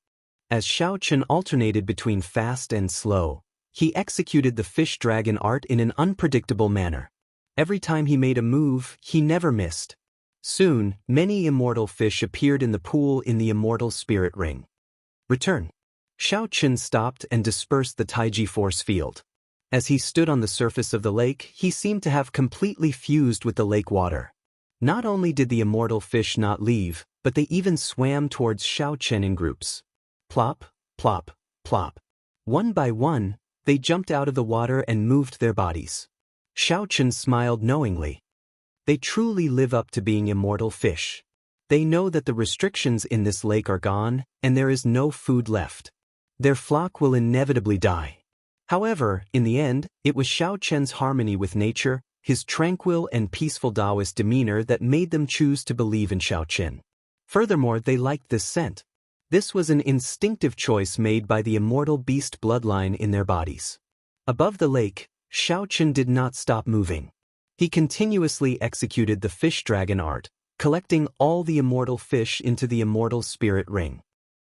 As Xiaochen alternated between fast and slow, he executed the fish dragon art in an unpredictable manner. Every time he made a move, he never missed. Soon, many immortal fish appeared in the pool in the immortal spirit ring. Return. Xiaochen stopped and dispersed the Taiji force field. As he stood on the surface of the lake, he seemed to have completely fused with the lake water. Not only did the immortal fish not leave, but they even swam towards Xiaochen in groups. Plop, plop, plop. One by one, they jumped out of the water and moved their bodies. Xiaochen smiled knowingly. They truly live up to being immortal fish. They know that the restrictions in this lake are gone, and there is no food left. Their flock will inevitably die. However, in the end, it was Xiaochen's harmony with nature, his tranquil and peaceful Taoist demeanor that made them choose to believe in Xiaochen. Furthermore, they liked this scent. This was an instinctive choice made by the immortal beast bloodline in their bodies. Above the lake, Xiaochen did not stop moving. He continuously executed the fish dragon art, collecting all the immortal fish into the immortal spirit ring.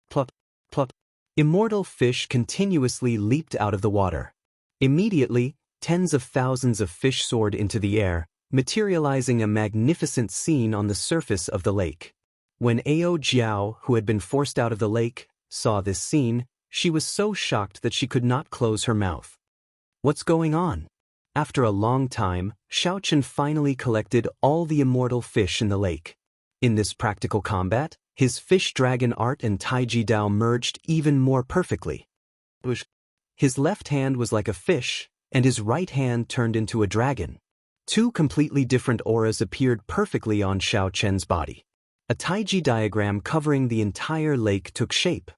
Plop, plop. Immortal fish continuously leaped out of the water. Immediately, tens of thousands of fish soared into the air, materializing a magnificent scene on the surface of the lake. When Ao Jiao, who had been forced out of the lake, saw this scene, she was so shocked that she could not close her mouth. What's going on? After a long time, Xiaochen finally collected all the immortal fish in the lake. In this practical combat, his fish dragon art and Taiji Dao merged even more perfectly. His left hand was like a fish, and his right hand turned into a dragon. Two completely different auras appeared perfectly on Xiaochen's body. A Taiji diagram covering the entire lake took shape.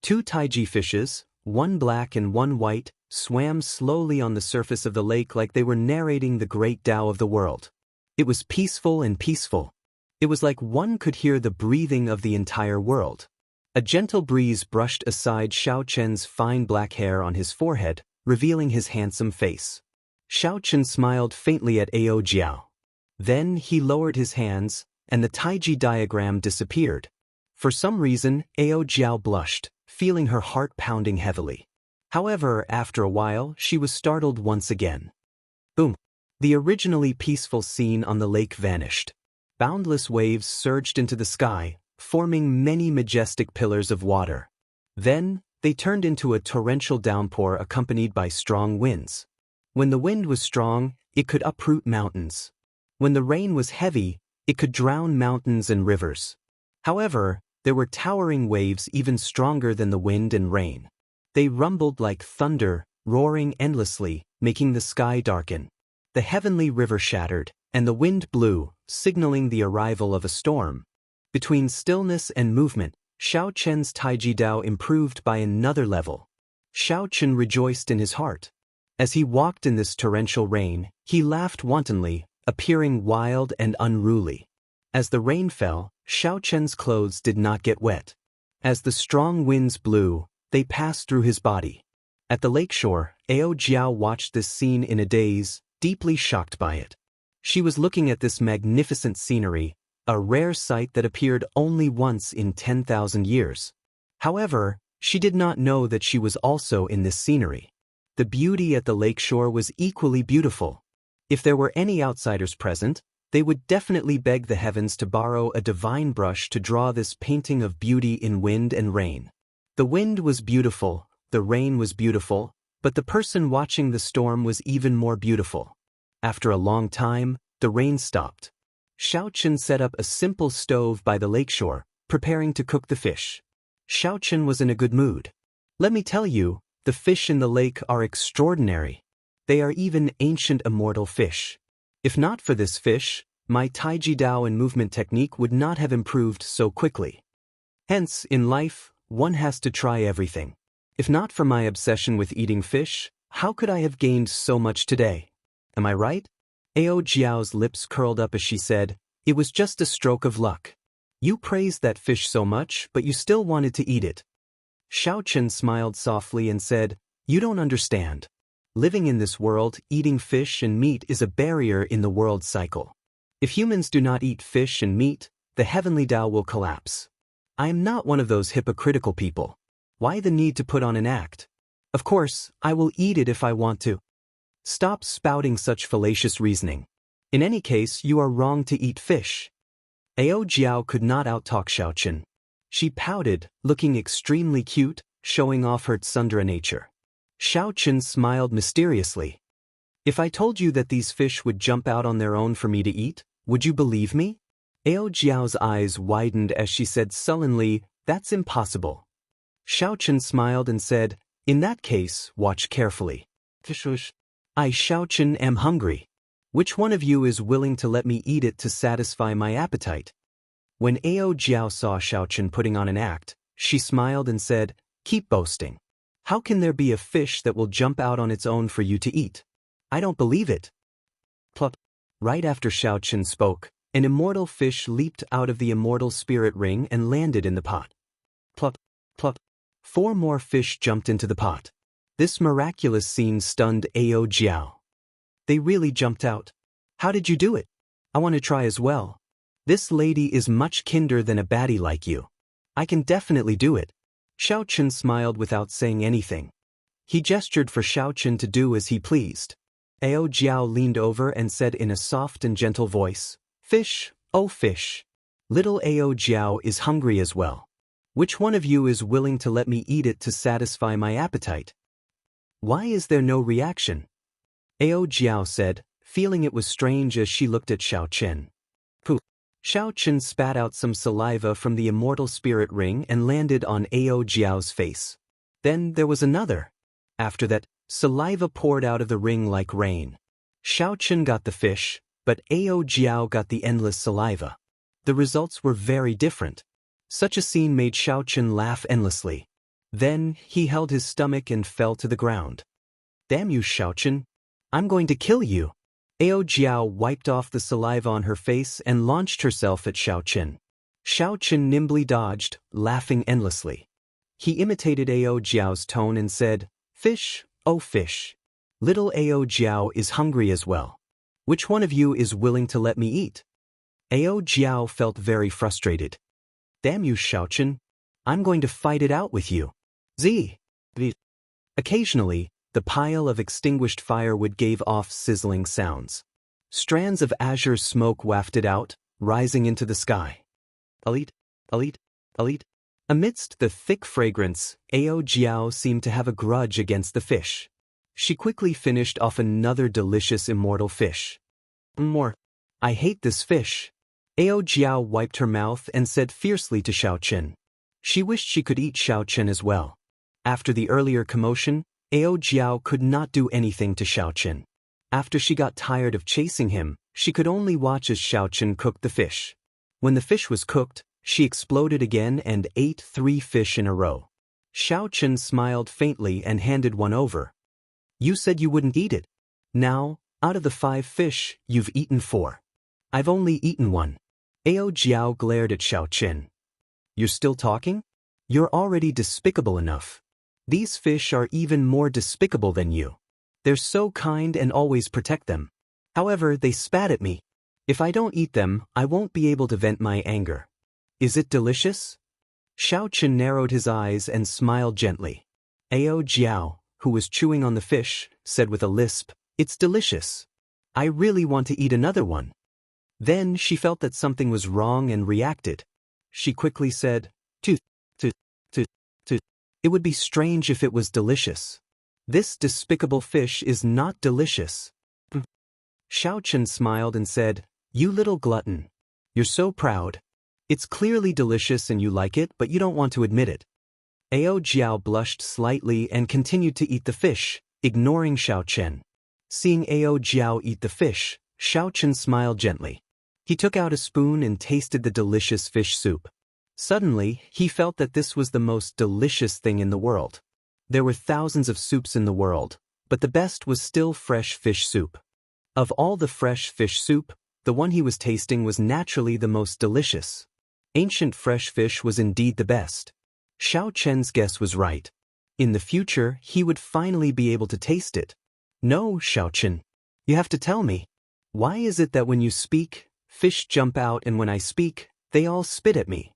Two Taiji fishes, one black and one white, swam slowly on the surface of the lake like they were narrating the great Tao of the world. It was peaceful and peaceful. It was like one could hear the breathing of the entire world. A gentle breeze brushed aside Xiaochen's fine black hair on his forehead, revealing his handsome face. Xiaochen smiled faintly at Ao Jiao. Then he lowered his hands, and the Taiji diagram disappeared. For some reason, Ao Jiao blushed, feeling her heart pounding heavily. However, after a while, she was startled once again. Boom! The originally peaceful scene on the lake vanished. Boundless waves surged into the sky, forming many majestic pillars of water. Then, they turned into a torrential downpour accompanied by strong winds. When the wind was strong, it could uproot mountains. When the rain was heavy, it could drown mountains and rivers. However, there were towering waves even stronger than the wind and rain. They rumbled like thunder, roaring endlessly, making the sky darken. The heavenly river shattered, and the wind blew, signaling the arrival of a storm. Between stillness and movement, Xiaochen's Taiji Dao improved by another level. Xiaochen rejoiced in his heart. As he walked in this torrential rain, he laughed wantonly, appearing wild and unruly. As the rain fell, Xiaochen's clothes did not get wet. As the strong winds blew, they passed through his body. At the lakeshore, Ao Jiao watched this scene in a daze, deeply shocked by it. She was looking at this magnificent scenery, a rare sight that appeared only once in 10,000 years. However, she did not know that she was also in this scenery. The beauty at the lakeshore was equally beautiful. If there were any outsiders present, they would definitely beg the heavens to borrow a divine brush to draw this painting of beauty in wind and rain. The wind was beautiful, the rain was beautiful, but the person watching the storm was even more beautiful. After a long time, the rain stopped. Xiaochen set up a simple stove by the lakeshore, preparing to cook the fish. Xiaochen was in a good mood. Let me tell you, the fish in the lake are extraordinary. They are even ancient immortal fish. If not for this fish, my Taiji Dao and movement technique would not have improved so quickly. Hence, in life, one has to try everything. If not for my obsession with eating fish, how could I have gained so much today? Am I right? Ao Jiao's lips curled up as she said, "It was just a stroke of luck. You praised that fish so much, but you still wanted to eat it." Xiaochen smiled softly and said, "You don't understand. Living in this world, eating fish and meat is a barrier in the world cycle. If humans do not eat fish and meat, the heavenly Tao will collapse. I am not one of those hypocritical people. Why the need to put on an act? Of course, I will eat it if I want to. Stop spouting such fallacious reasoning. In any case, you are wrong to eat fish." Ao Jiao could not outtalk Xiaochen. She pouted, looking extremely cute, showing off her tsundere nature. Xiaochen smiled mysteriously. "If I told you that these fish would jump out on their own for me to eat, would you believe me?" Ao Jiao's eyes widened as she said sullenly, "That's impossible." Xiaochen smiled and said, "In that case, watch carefully. I, Xiaochen, am hungry. Which one of you is willing to let me eat it to satisfy my appetite?" When Ao Jiao saw Xiaochen putting on an act, she smiled and said, "Keep boasting. How can there be a fish that will jump out on its own for you to eat? I don't believe it." Plop. Right after Xiaochen spoke, an immortal fish leaped out of the immortal spirit ring and landed in the pot. Plop, plop. 4 more fish jumped into the pot. This miraculous scene stunned Ao Jiao. "They really jumped out. How did you do it? I want to try as well. This lady is much kinder than a baddie like you. I can definitely do it." Xiaochen smiled without saying anything. He gestured for Xiaochen to do as he pleased. Ao Jiao leaned over and said in a soft and gentle voice, "Fish, oh fish. Little Ao Jiao is hungry as well. Which one of you is willing to let me eat it to satisfy my appetite?" "Why is there no reaction?" Ao Jiao said, feeling it was strange as she looked at Xiaochen. Pooh. Xiaochen spat out some saliva from the immortal spirit ring and landed on Ao Jiao's face. Then there was another. After that, saliva poured out of the ring like rain. Xiaochen got the fish, but Ao Jiao got the endless saliva. The results were very different. Such a scene made Xiaochen laugh endlessly. Then, he held his stomach and fell to the ground. "Damn you, Xiaochen. I'm going to kill you." Ao Jiao wiped off the saliva on her face and launched herself at Xiaochen. Xiaochen nimbly dodged, laughing endlessly. He imitated Ao Jiao's tone and said, "Fish, oh fish. Little Ao Jiao is hungry as well. Which one of you is willing to let me eat?" Ao Jiao felt very frustrated. "Damn you, Xiaochen. I'm going to fight it out with you. Z. Occasionally, the pile of extinguished firewood gave off sizzling sounds. Strands of azure smoke wafted out, rising into the sky. Alit, alit, alit. Amidst the thick fragrance, Ao Jiao seemed to have a grudge against the fish. She quickly finished off another delicious immortal fish. "More. I hate this fish." Ao Jiao wiped her mouth and said fiercely to Xiaochen. She wished she could eat Xiaochen as well. After the earlier commotion, Ao Jiao could not do anything to Xiaochen. After she got tired of chasing him, she could only watch as Xiaochen cooked the fish. When the fish was cooked, she exploded again and ate 3 fish in a row. Xiaochen smiled faintly and handed one over. "You said you wouldn't eat it. Now, out of the 5 fish, you've eaten 4. I've only eaten 1. Ao Jiao glared at Xiaochen. "You're still talking? You're already despicable enough. These fish are even more despicable than you. They're so kind and always protect them. However, they spat at me. If I don't eat them, I won't be able to vent my anger. Is it delicious? Xiaochen narrowed his eyes and smiled gently. Ao Jiao, who was chewing on the fish, said with a lisp, "It's delicious. I really want to eat another one." Then she felt that something was wrong and reacted. She quickly said, "Tooth, tooth, tooth, tooth. It would be strange if it was delicious. This despicable fish is not delicious." Xiaochen smiled and said, "You little glutton. You're so proud. It's clearly delicious and you like it, but you don't want to admit it." Ao Jiao blushed slightly and continued to eat the fish, ignoring Xiaochen. Seeing Ao Jiao eat the fish, Xiaochen smiled gently. He took out a spoon and tasted the delicious fish soup. Suddenly, he felt that this was the most delicious thing in the world. There were thousands of soups in the world, but the best was still fresh fish soup. Of all the fresh fish soup, the one he was tasting was naturally the most delicious. Ancient fresh fish was indeed the best. Xiaochen's guess was right. In the future, he would finally be able to taste it. "No, Xiaochen. You have to tell me. Why is it that when you speak, fish jump out and when I speak, they all spit at me?"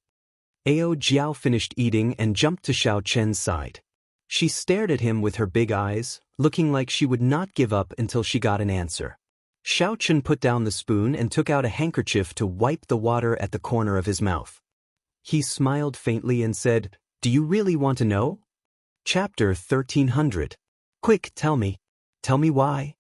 Ao Jiao finished eating and jumped to Xiaochen's side. She stared at him with her big eyes, looking like she would not give up until she got an answer. Xiaochen put down the spoon and took out a handkerchief to wipe the water at the corner of his mouth. He smiled faintly and said, "Do you really want to know?" Chapter 1300. Quick, tell me. Tell me why.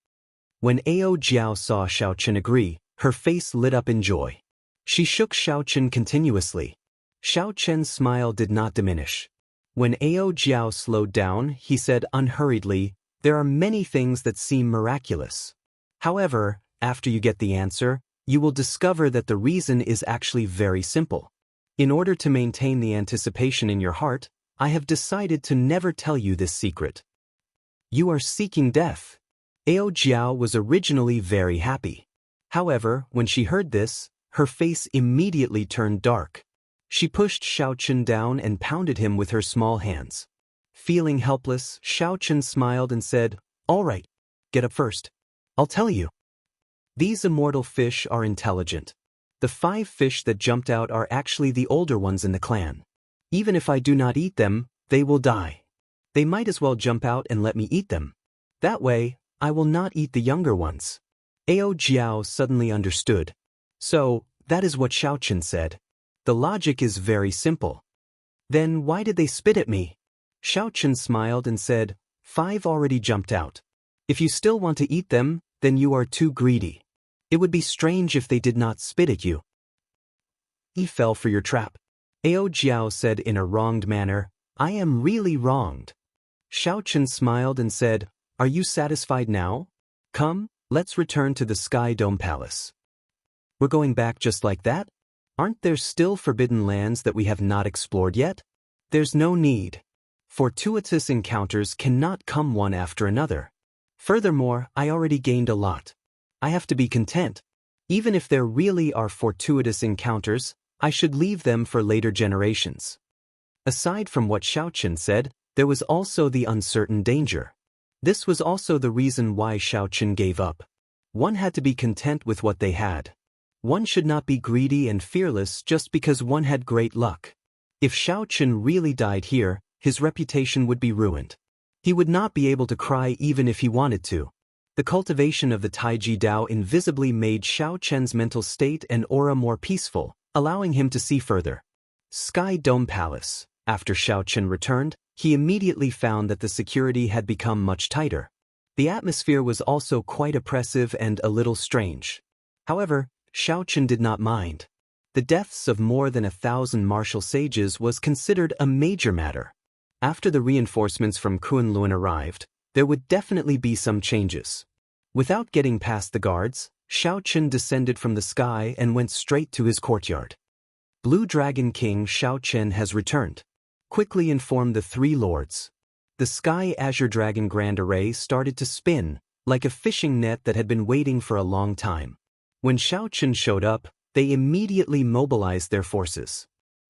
When Ao Jiao saw Xiaochen agree, her face lit up in joy. She shook Xiaochen continuously. Xiaochen's smile did not diminish. When Ao Jiao slowed down, he said unhurriedly, "There are many things that seem miraculous. However, after you get the answer, you will discover that the reason is actually very simple. In order to maintain the anticipation in your heart, I have decided to never tell you this secret. You are seeking death." Ao Jiao was originally very happy. However, when she heard this, her face immediately turned dark. She pushed Xiaochen down and pounded him with her small hands. Feeling helpless, Xiaochen smiled and said, "All right, get up first. I'll tell you. These immortal fish are intelligent. The 5 fish that jumped out are actually the older ones in the clan. Even if I do not eat them, they will die. They might as well jump out and let me eat them. That way, I will not eat the younger ones." Ao Jiao suddenly understood. So, that is what Xiaochen said. The logic is very simple. Then why did they spit at me? Xiaochen smiled and said, 5 already jumped out. If you still want to eat them, then you are too greedy. It would be strange if they did not spit at you. He fell for your trap. Ao Jiao said in a wronged manner, "I am really wronged." Xiaochen smiled and said, "Are you satisfied now? Come, let's return to the Sky Dome Palace." "We're going back just like that? Aren't there still forbidden lands that we have not explored yet?" "There's no need. Fortuitous encounters cannot come one after another. Furthermore, I already gained a lot. I have to be content. Even if there really are fortuitous encounters, I should leave them for later generations." Aside from what Xiaochen said, there was also the uncertain danger. This was also the reason why Xiaochen gave up. One had to be content with what they had. One should not be greedy and fearless just because one had great luck. If Xiaochen really died here, his reputation would be ruined. He would not be able to cry even if he wanted to. The cultivation of the Taiji Dao invisibly made Xiaochen's mental state and aura more peaceful, allowing him to see further. Sky Dome Palace. After Xiaochen returned, he immediately found that the security had become much tighter. The atmosphere was also quite oppressive and a little strange. However, Xiaochen did not mind. The deaths of more than 1,000 martial sages was considered a major matter. After the reinforcements from Kunlun arrived, there would definitely be some changes. Without getting past the guards, Xiaochen descended from the sky and went straight to his courtyard. Blue Dragon King Xiaochen has returned. Quickly informed the 3 lords. The Sky Azure Dragon Grand Array started to spin, like a fishing net that had been waiting for a long time. When Xiaochen showed up, they immediately mobilized their forces.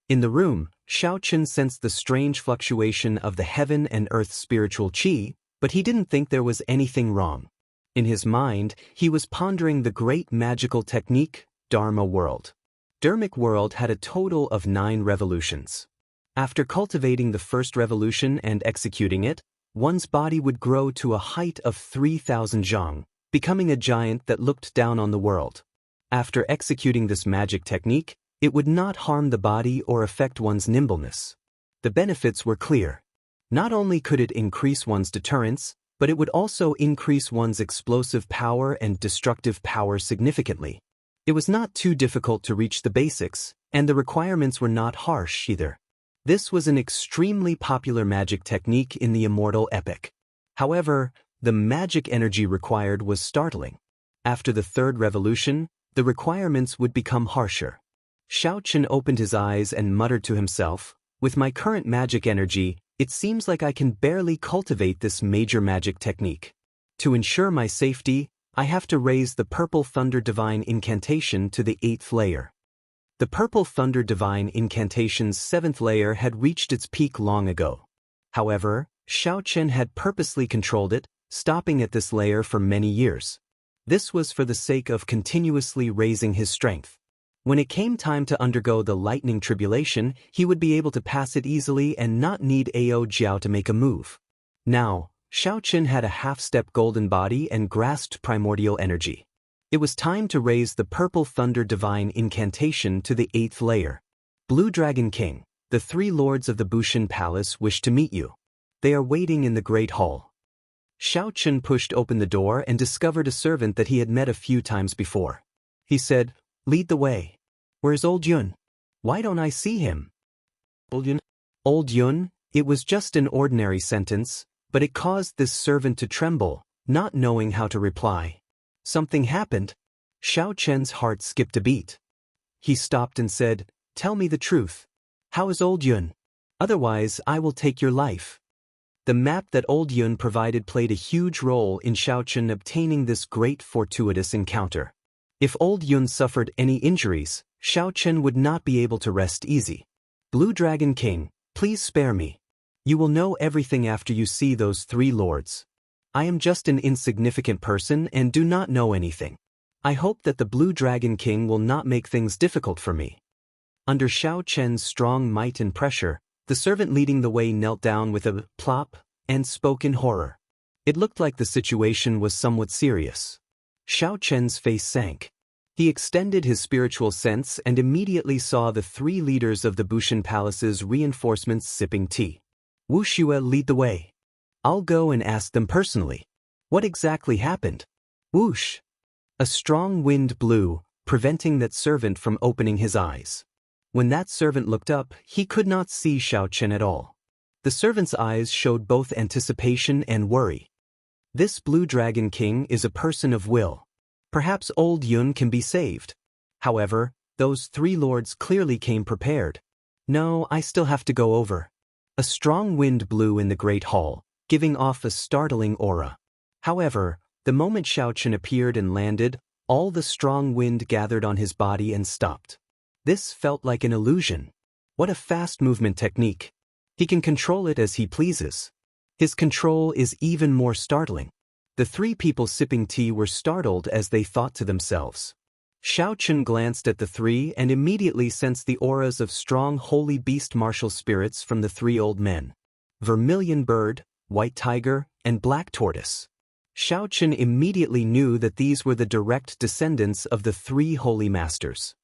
In the room, Xiaochen sensed the strange fluctuation of the heaven and earth spiritual qi, but he didn't think there was anything wrong. In his mind, he was pondering the great magical technique, Dharma world. Dharmic world had a total of 9 revolutions. After cultivating the first revolution and executing it, one's body would grow to a height of 3,000 Jianghu, becoming a giant that looked down on the world. After executing this magic technique, it would not harm the body or affect one's nimbleness. The benefits were clear. Not only could it increase one's deterrence, but it would also increase one's explosive power and destructive power significantly. It was not too difficult to reach the basics, and the requirements were not harsh either. This was an extremely popular magic technique in the Immortal epic. However, the magic energy required was startling. After the third revolution, the requirements would become harsher. Xiao Chen opened his eyes and muttered to himself, "With my current magic energy, it seems like I can barely cultivate this major magic technique. To ensure my safety, I have to raise the Purple Thunder Divine Incantation to the 8th layer." The Purple Thunder Divine Incantation's 7th layer had reached its peak long ago. However, Xiao Chen had purposely controlled it, stopping at this layer for many years. This was for the sake of continuously raising his strength. When it came time to undergo the lightning tribulation, he would be able to pass it easily and not need Ao Jiao to make a move. Now, Xiao Chen had a half-step golden body and grasped primordial energy. It was time to raise the Purple Thunder Divine Incantation to the 8th layer. Blue Dragon King, the 3 lords of the Bushin Palace wish to meet you. They are waiting in the Great Hall. Xiao Chen pushed open the door and discovered a servant that he had met a few times before. He said, "Lead the way. Where's Old Yun? Why don't I see him?" Old Yun? Old Yun? It was just an ordinary sentence, but it caused this servant to tremble, not knowing how to reply. Something happened. Xiao Chen's heart skipped a beat. He stopped and said, "Tell me the truth. How is Old Yun? Otherwise, I will take your life." The map that Old Yun provided played a huge role in Xiao Chen obtaining this great fortuitous encounter. If Old Yun suffered any injuries, Xiao Chen would not be able to rest easy. "Blue Dragon King, please spare me. You will know everything after you see those 3 lords. I am just an insignificant person and do not know anything. I hope that the Blue Dragon King will not make things difficult for me." Under Xiao Chen's strong might and pressure, the servant leading the way knelt down with a plop and spoke in horror. It looked like the situation was somewhat serious. Xiao Chen's face sank. He extended his spiritual sense and immediately saw the 3 leaders of the Bushin Palace's reinforcements sipping tea. "Wuxia, lead the way. I'll go and ask them personally. What exactly happened?" Whoosh! A strong wind blew, preventing that servant from opening his eyes. When that servant looked up, he could not see Xiao Chen at all. The servant's eyes showed both anticipation and worry. This Blue Dragon King is a person of will. Perhaps Old Yun can be saved. However, those 3 lords clearly came prepared. "No, I still have to go over." A strong wind blew in the Great Hall, giving off a startling aura. However, the moment Xiao Chen appeared and landed, all the strong wind gathered on his body and stopped. This felt like an illusion. What a fast movement technique. He can control it as he pleases. His control is even more startling. The 3 people sipping tea were startled as they thought to themselves. Xiao Chen glanced at the 3 and immediately sensed the auras of strong holy beast martial spirits from the 3 old men. Vermilion bird, white tiger, and black tortoise. Xiao Chen immediately knew that these were the direct descendants of the 3 holy masters.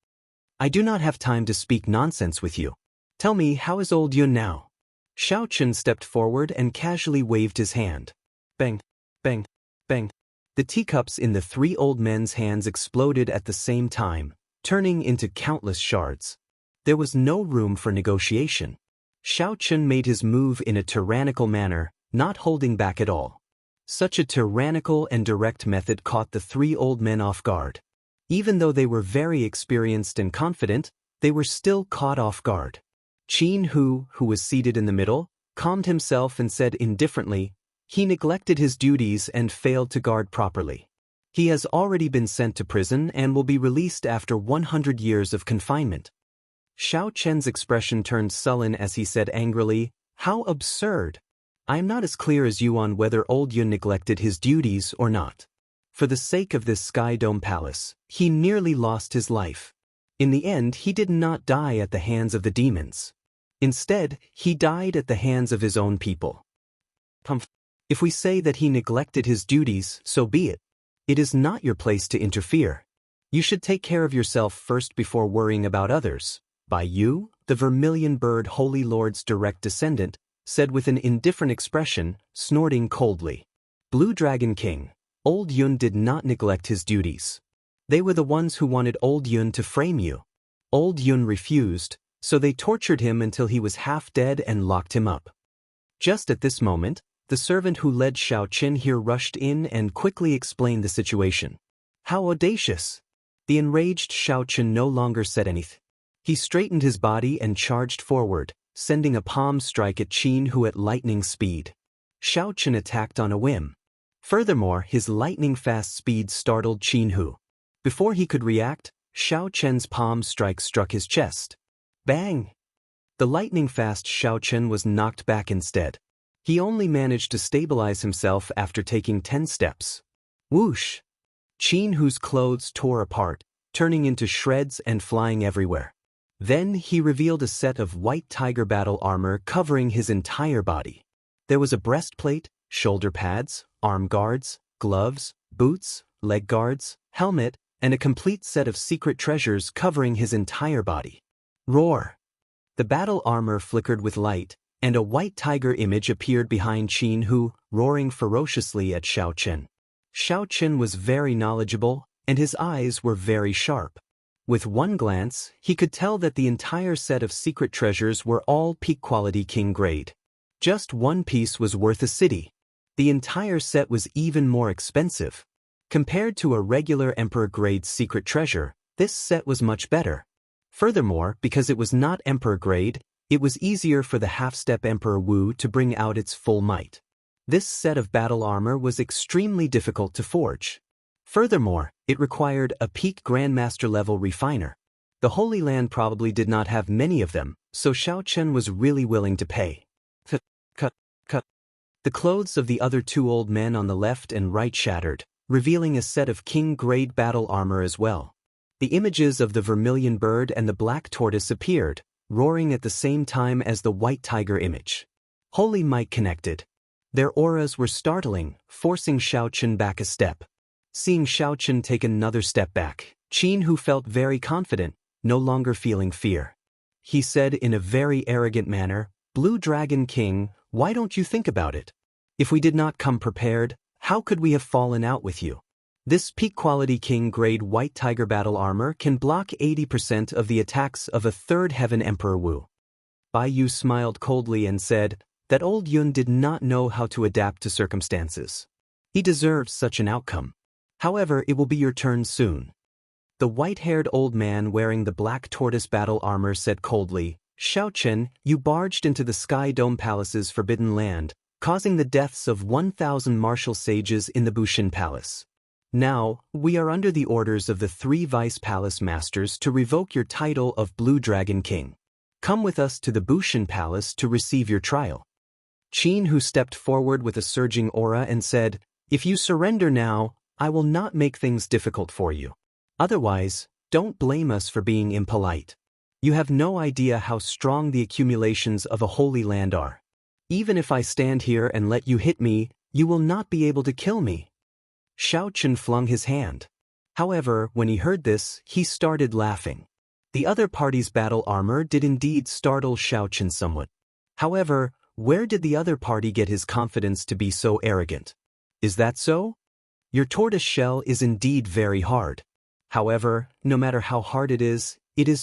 "I do not have time to speak nonsense with you. Tell me, how is Old Yun now?" Xiao Chen stepped forward and casually waved his hand. Bang, bang, bang. The teacups in the 3 old men's hands exploded at the same time, turning into countless shards. There was no room for negotiation. Xiao Chen made his move in a tyrannical manner, not holding back at all. Such a tyrannical and direct method caught the 3 old men off guard. Even though they were very experienced and confident, they were still caught off guard. Jianghu, who was seated in the middle, calmed himself and said indifferently, "He neglected his duties and failed to guard properly. He has already been sent to prison and will be released after 100 years of confinement." Xiao Chen's expression turned sullen as he said angrily, "How absurd! I am not as clear as you on whether Old Yun neglected his duties or not. For the sake of this Sky Dome Palace, he nearly lost his life. In the end, he did not die at the hands of the demons. Instead, he died at the hands of his own people. If we say that he neglected his duties, so be it. It is not your place to interfere. You should take care of yourself first before worrying about others. By you, the Vermilion Bird Holy Lord's direct descendant, said with an indifferent expression, snorting coldly. Blue Dragon King, Old Yun did not neglect his duties. They were the ones who wanted Old Yun to frame you. Old Yun refused, so they tortured him until he was half dead and locked him up. Just at this moment, the servant who led Xiao Qin here rushed in and quickly explained the situation. How audacious! The enraged Xiao Qin no longer said anything. He straightened his body and charged forward, sending a palm strike at Qin Hu at lightning speed. Xiao Qin attacked on a whim. Furthermore, his lightning-fast speed startled Qin Hu. Before he could react, Xiao Qin's palm strike struck his chest. Bang! The lightning-fast Xiao Qin was knocked back instead. He only managed to stabilize himself after taking 10 steps. Whoosh! Qin Hu's clothes tore apart, turning into shreds and flying everywhere. Then he revealed a set of white tiger battle armor covering his entire body. There was a breastplate, shoulder pads, arm guards, gloves, boots, leg guards, helmet, and a complete set of secret treasures covering his entire body. Roar! The battle armor flickered with light, and a white tiger image appeared behind Qin Hu, roaring ferociously at Xiao Qin. Xiao Qin was very knowledgeable, and his eyes were very sharp. With one glance, he could tell that the entire set of secret treasures were all peak-quality king grade. Just one piece was worth a city. The entire set was even more expensive. Compared to a regular Emperor-grade secret treasure, this set was much better. Furthermore, because it was not Emperor-grade, it was easier for the half-step Emperor Wu to bring out its full might. This set of battle armor was extremely difficult to forge. Furthermore, it required a peak Grandmaster-level refiner. The Holy Land probably did not have many of them, so Xiao Qin was really willing to pay. Cut. The clothes of the other two old men on the left and right shattered, revealing a set of king-grade battle armor as well. The images of the Vermilion Bird and the Black Tortoise appeared, roaring at the same time as the White Tiger image. Holy might connected. Their auras were startling, forcing Xiao Qin back a step. Seeing Xiao Qin take another step back, Qin Hu felt very confident, no longer feeling fear. He said in a very arrogant manner, "Blue Dragon King, why don't you think about it? If we did not come prepared, how could we have fallen out with you? This peak-quality king-grade White Tiger battle armor can block 80% of the attacks of a Third Heaven Emperor Wu." Bai Yu smiled coldly and said that Old Yun did not know how to adapt to circumstances. He deserves such an outcome. However, it will be your turn soon. The white-haired old man wearing the Black Tortoise battle armor said coldly, "Xiao Qin, you barged into the Sky Dome Palace's forbidden land, causing the deaths of 1,000 martial sages in the Bushin Palace. Now, we are under the orders of the 3 Vice Palace Masters to revoke your title of Blue Dragon King. Come with us to the Bushin Palace to receive your trial." Qin Hu stepped forward with a surging aura and said, "If you surrender now, I will not make things difficult for you. Otherwise, don't blame us for being impolite. You have no idea how strong the accumulations of a holy land are. Even if I stand here and let you hit me, you will not be able to kill me." Xiao Qin flung his hand. However, when he heard this, he started laughing. The other party's battle armor did indeed startle Xiao Qin somewhat. However, where did the other party get his confidence to be so arrogant? Is that so? Your tortoise shell is indeed very hard. However, no matter how hard it is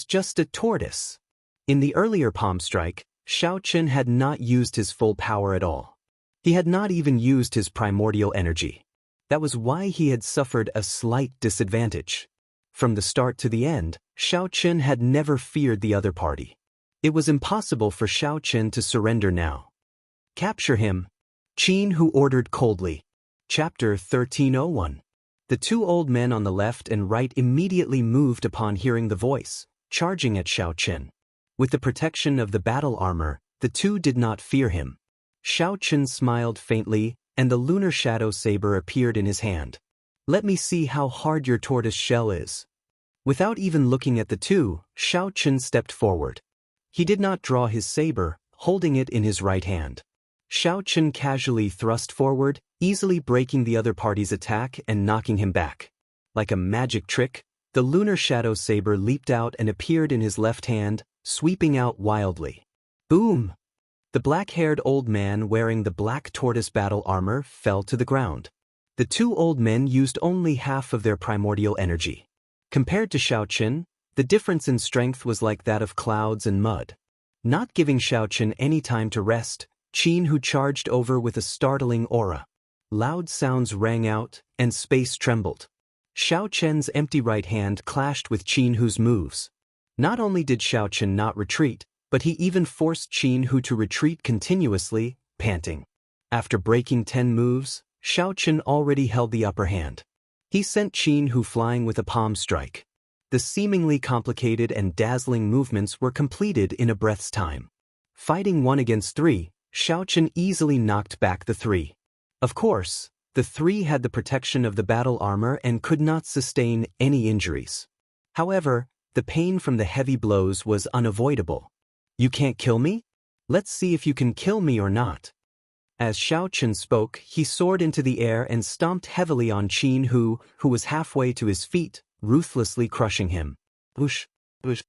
just a tortoise. In the earlier palm strike, Xiao Qin had not used his full power at all. He had not even used his primordial energy. That was why he had suffered a slight disadvantage. From the start to the end, Xiao Qin had never feared the other party. It was impossible for Xiao Qin to surrender now. "Capture him," Qin Hu ordered coldly. Chapter 1301. The two old men on the left and right immediately moved upon hearing the voice, charging at Xiao Qin. With the protection of the battle armor, the two did not fear him. Xiao Qin smiled faintly, and the lunar shadow saber appeared in his hand. Let me see how hard your tortoise shell is. Without even looking at the two, Xiao Chen stepped forward. He did not draw his saber, holding it in his right hand. Xiao Chen casually thrust forward, easily breaking the other party's attack and knocking him back. Like a magic trick, the lunar shadow saber leaped out and appeared in his left hand, sweeping out wildly. Boom! The black-haired old man wearing the black tortoise battle armor fell to the ground. The two old men used only half of their primordial energy. Compared to Xiao Chen, the difference in strength was like that of clouds and mud. Not giving Xiao Chen any time to rest, Jianghu charged over with a startling aura. Loud sounds rang out, and space trembled. Xiao Chen's empty right hand clashed with Jianghu's moves. Not only did Xiao Chen not retreat, but he even forced Jianghu to retreat continuously, panting. After breaking 10 moves, Xiao Chen already held the upper hand. He sent Jianghu flying with a palm strike. The seemingly complicated and dazzling movements were completed in a breath's time. Fighting 1 against 3, Xiao Chen easily knocked back the 3. Of course, the 3 had the protection of the battle armor and could not sustain any injuries. However, the pain from the heavy blows was unavoidable. You can't kill me? Let's see if you can kill me or not. As Xiao Chen spoke, he soared into the air and stomped heavily on Jianghu, who was halfway to his feet, ruthlessly crushing him. Whoosh, whoosh.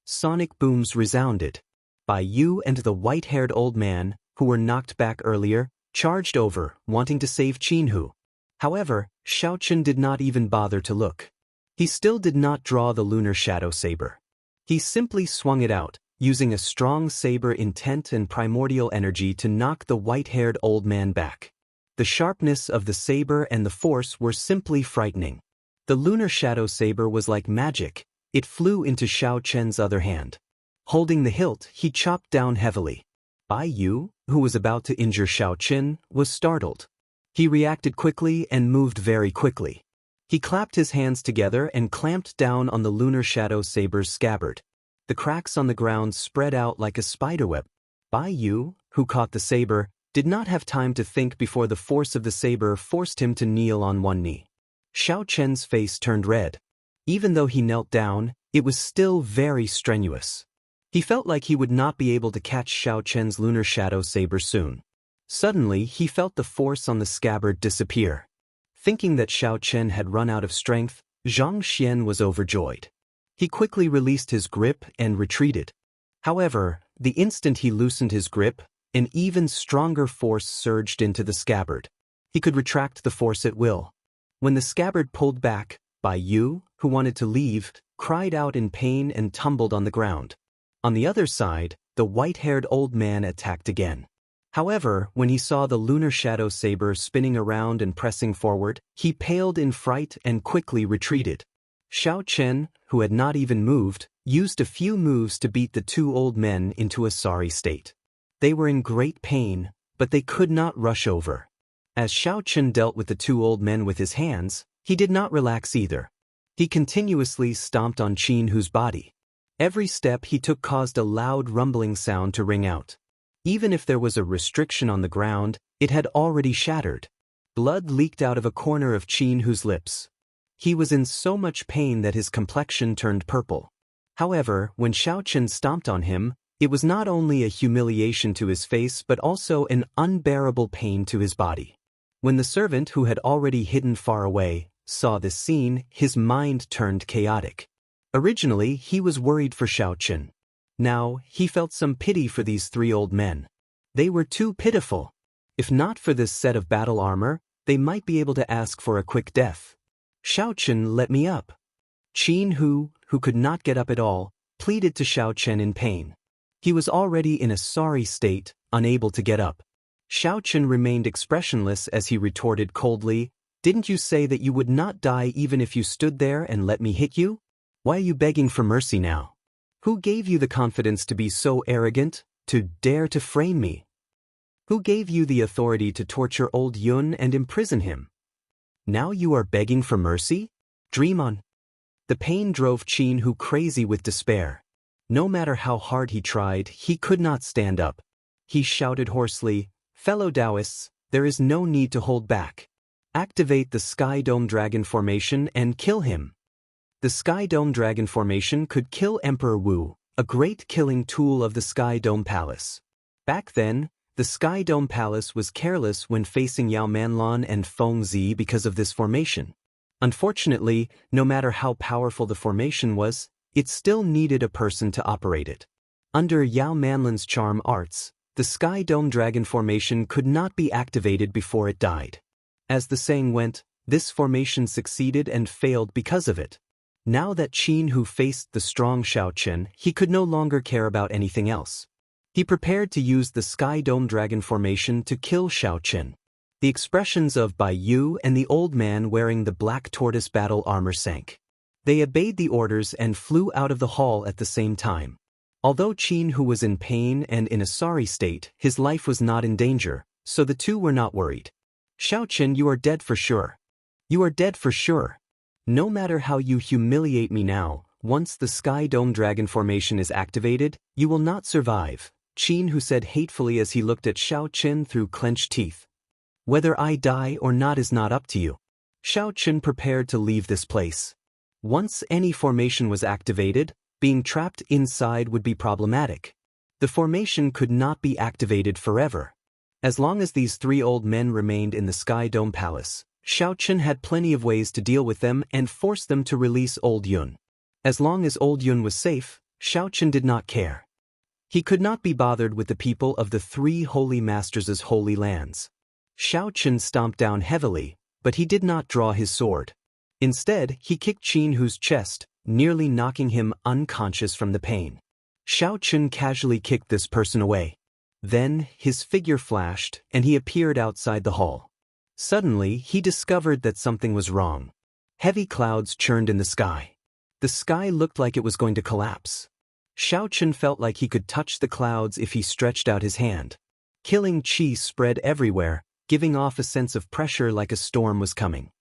Sonic booms resounded. Bai Yu and the white-haired old man, who were knocked back earlier, charged over, wanting to save Jianghu. However, Xiao Chen did not even bother to look. He still did not draw the lunar shadow saber. He simply swung it out, using a strong saber intent and primordial energy to knock the white-haired old man back. The sharpness of the saber and the force were simply frightening. The lunar shadow saber was like magic. It flew into Xiao Chen's other hand. Holding the hilt, he chopped down heavily. Bai Yu, who was about to injure Xiao Chen, was startled. He reacted quickly and moved very quickly. He clapped his hands together and clamped down on the lunar shadow saber's scabbard. The cracks on the ground spread out like a spiderweb. Bai Yu, who caught the saber, did not have time to think before the force of the saber forced him to kneel on one knee. Xiao Chen's face turned red. Even though he knelt down, it was still very strenuous. He felt like he would not be able to catch Xiao Chen's lunar shadow saber soon. Suddenly, he felt the force on the scabbard disappear. Thinking that Xiao Chen had run out of strength, Zhang Xian was overjoyed. He quickly released his grip and retreated. However, the instant he loosened his grip, an even stronger force surged into the scabbard. He could retract the force at will. When the scabbard pulled back, Bai Yu, who wanted to leave, cried out in pain and tumbled on the ground. On the other side, the white-haired old man attacked again. However, when he saw the lunar shadow saber spinning around and pressing forward, he paled in fright and quickly retreated. Xiao Chen, who had not even moved, used a few moves to beat the two old men into a sorry state. They were in great pain, but they could not rush over. As Xiao Chen dealt with the two old men with his hands, he did not relax either. He continuously stomped on Jianghu's body. Every step he took caused a loud rumbling sound to ring out. Even if there was a restriction on the ground, it had already shattered. Blood leaked out of a corner of Jianghu's lips. He was in so much pain that his complexion turned purple. However, when Xiao Chen stomped on him, it was not only a humiliation to his face but also an unbearable pain to his body. When the servant, who had already hidden far away, saw this scene, his mind turned chaotic. Originally, he was worried for Xiao Chen. Now, he felt some pity for these 3 old men. They were too pitiful. If not for this set of battle armor, they might be able to ask for a quick death. Xiao Chen, let me up. Jianghu, who could not get up at all, pleaded to Xiao Chen in pain. He was already in a sorry state, unable to get up. Xiao Chen remained expressionless as he retorted coldly, "Didn't you say that you would not die even if you stood there and let me hit you? Why are you begging for mercy now? Who gave you the confidence to be so arrogant, to dare to frame me? Who gave you the authority to torture old Yun and imprison him? Now you are begging for mercy? Dream on." The pain drove Jianghu crazy with despair. No matter how hard he tried, he could not stand up. He shouted hoarsely, "Fellow Taoists, there is no need to hold back. Activate the Sky Dome Dragon Formation and kill him. The Sky Dome Dragon Formation could kill Emperor Wu, a great killing tool of the Sky Dome Palace. Back then, the Sky Dome Palace was careless when facing Yao Manlan and Feng Zi because of this formation. Unfortunately, no matter how powerful the formation was, it still needed a person to operate it. Under Yao Manlan's charm arts, the Sky Dome Dragon Formation could not be activated before it died. As the saying went, this formation succeeded and failed because of it. Now that Jianghu faced the strong Xiao Chen, he could no longer care about anything else. He prepared to use the Sky Dome Dragon Formation to kill Xiao Chen. The expressions of Bai Yu and the old man wearing the black tortoise battle armor sank. They obeyed the orders and flew out of the hall at the same time. Although Jianghu was in pain and in a sorry state, his life was not in danger, so the two were not worried. Xiao Chen, you are dead for sure. You are dead for sure. No matter how you humiliate me now, once the Sky Dome Dragon Formation is activated, you will not survive, Jianghu said hatefully as he looked at Xiao Chen through clenched teeth. Whether I die or not is not up to you. Xiao Chen prepared to leave this place. Once any formation was activated, being trapped inside would be problematic. The formation could not be activated forever. As long as these three old men remained in the Sky Dome Palace, Xiao Chen had plenty of ways to deal with them and force them to release Old Yun. As long as Old Yun was safe, Xiao Chen did not care. He could not be bothered with the people of the three holy masters' holy lands. Xiao Chen stomped down heavily, but he did not draw his sword. Instead, he kicked Jianghu's chest, nearly knocking him unconscious from the pain. Xiao Chen casually kicked this person away. Then, his figure flashed, and he appeared outside the hall. Suddenly, he discovered that something was wrong. Heavy clouds churned in the sky. The sky looked like it was going to collapse. Xiao Chen felt like he could touch the clouds if he stretched out his hand. Killing chi spread everywhere, giving off a sense of pressure like a storm was coming.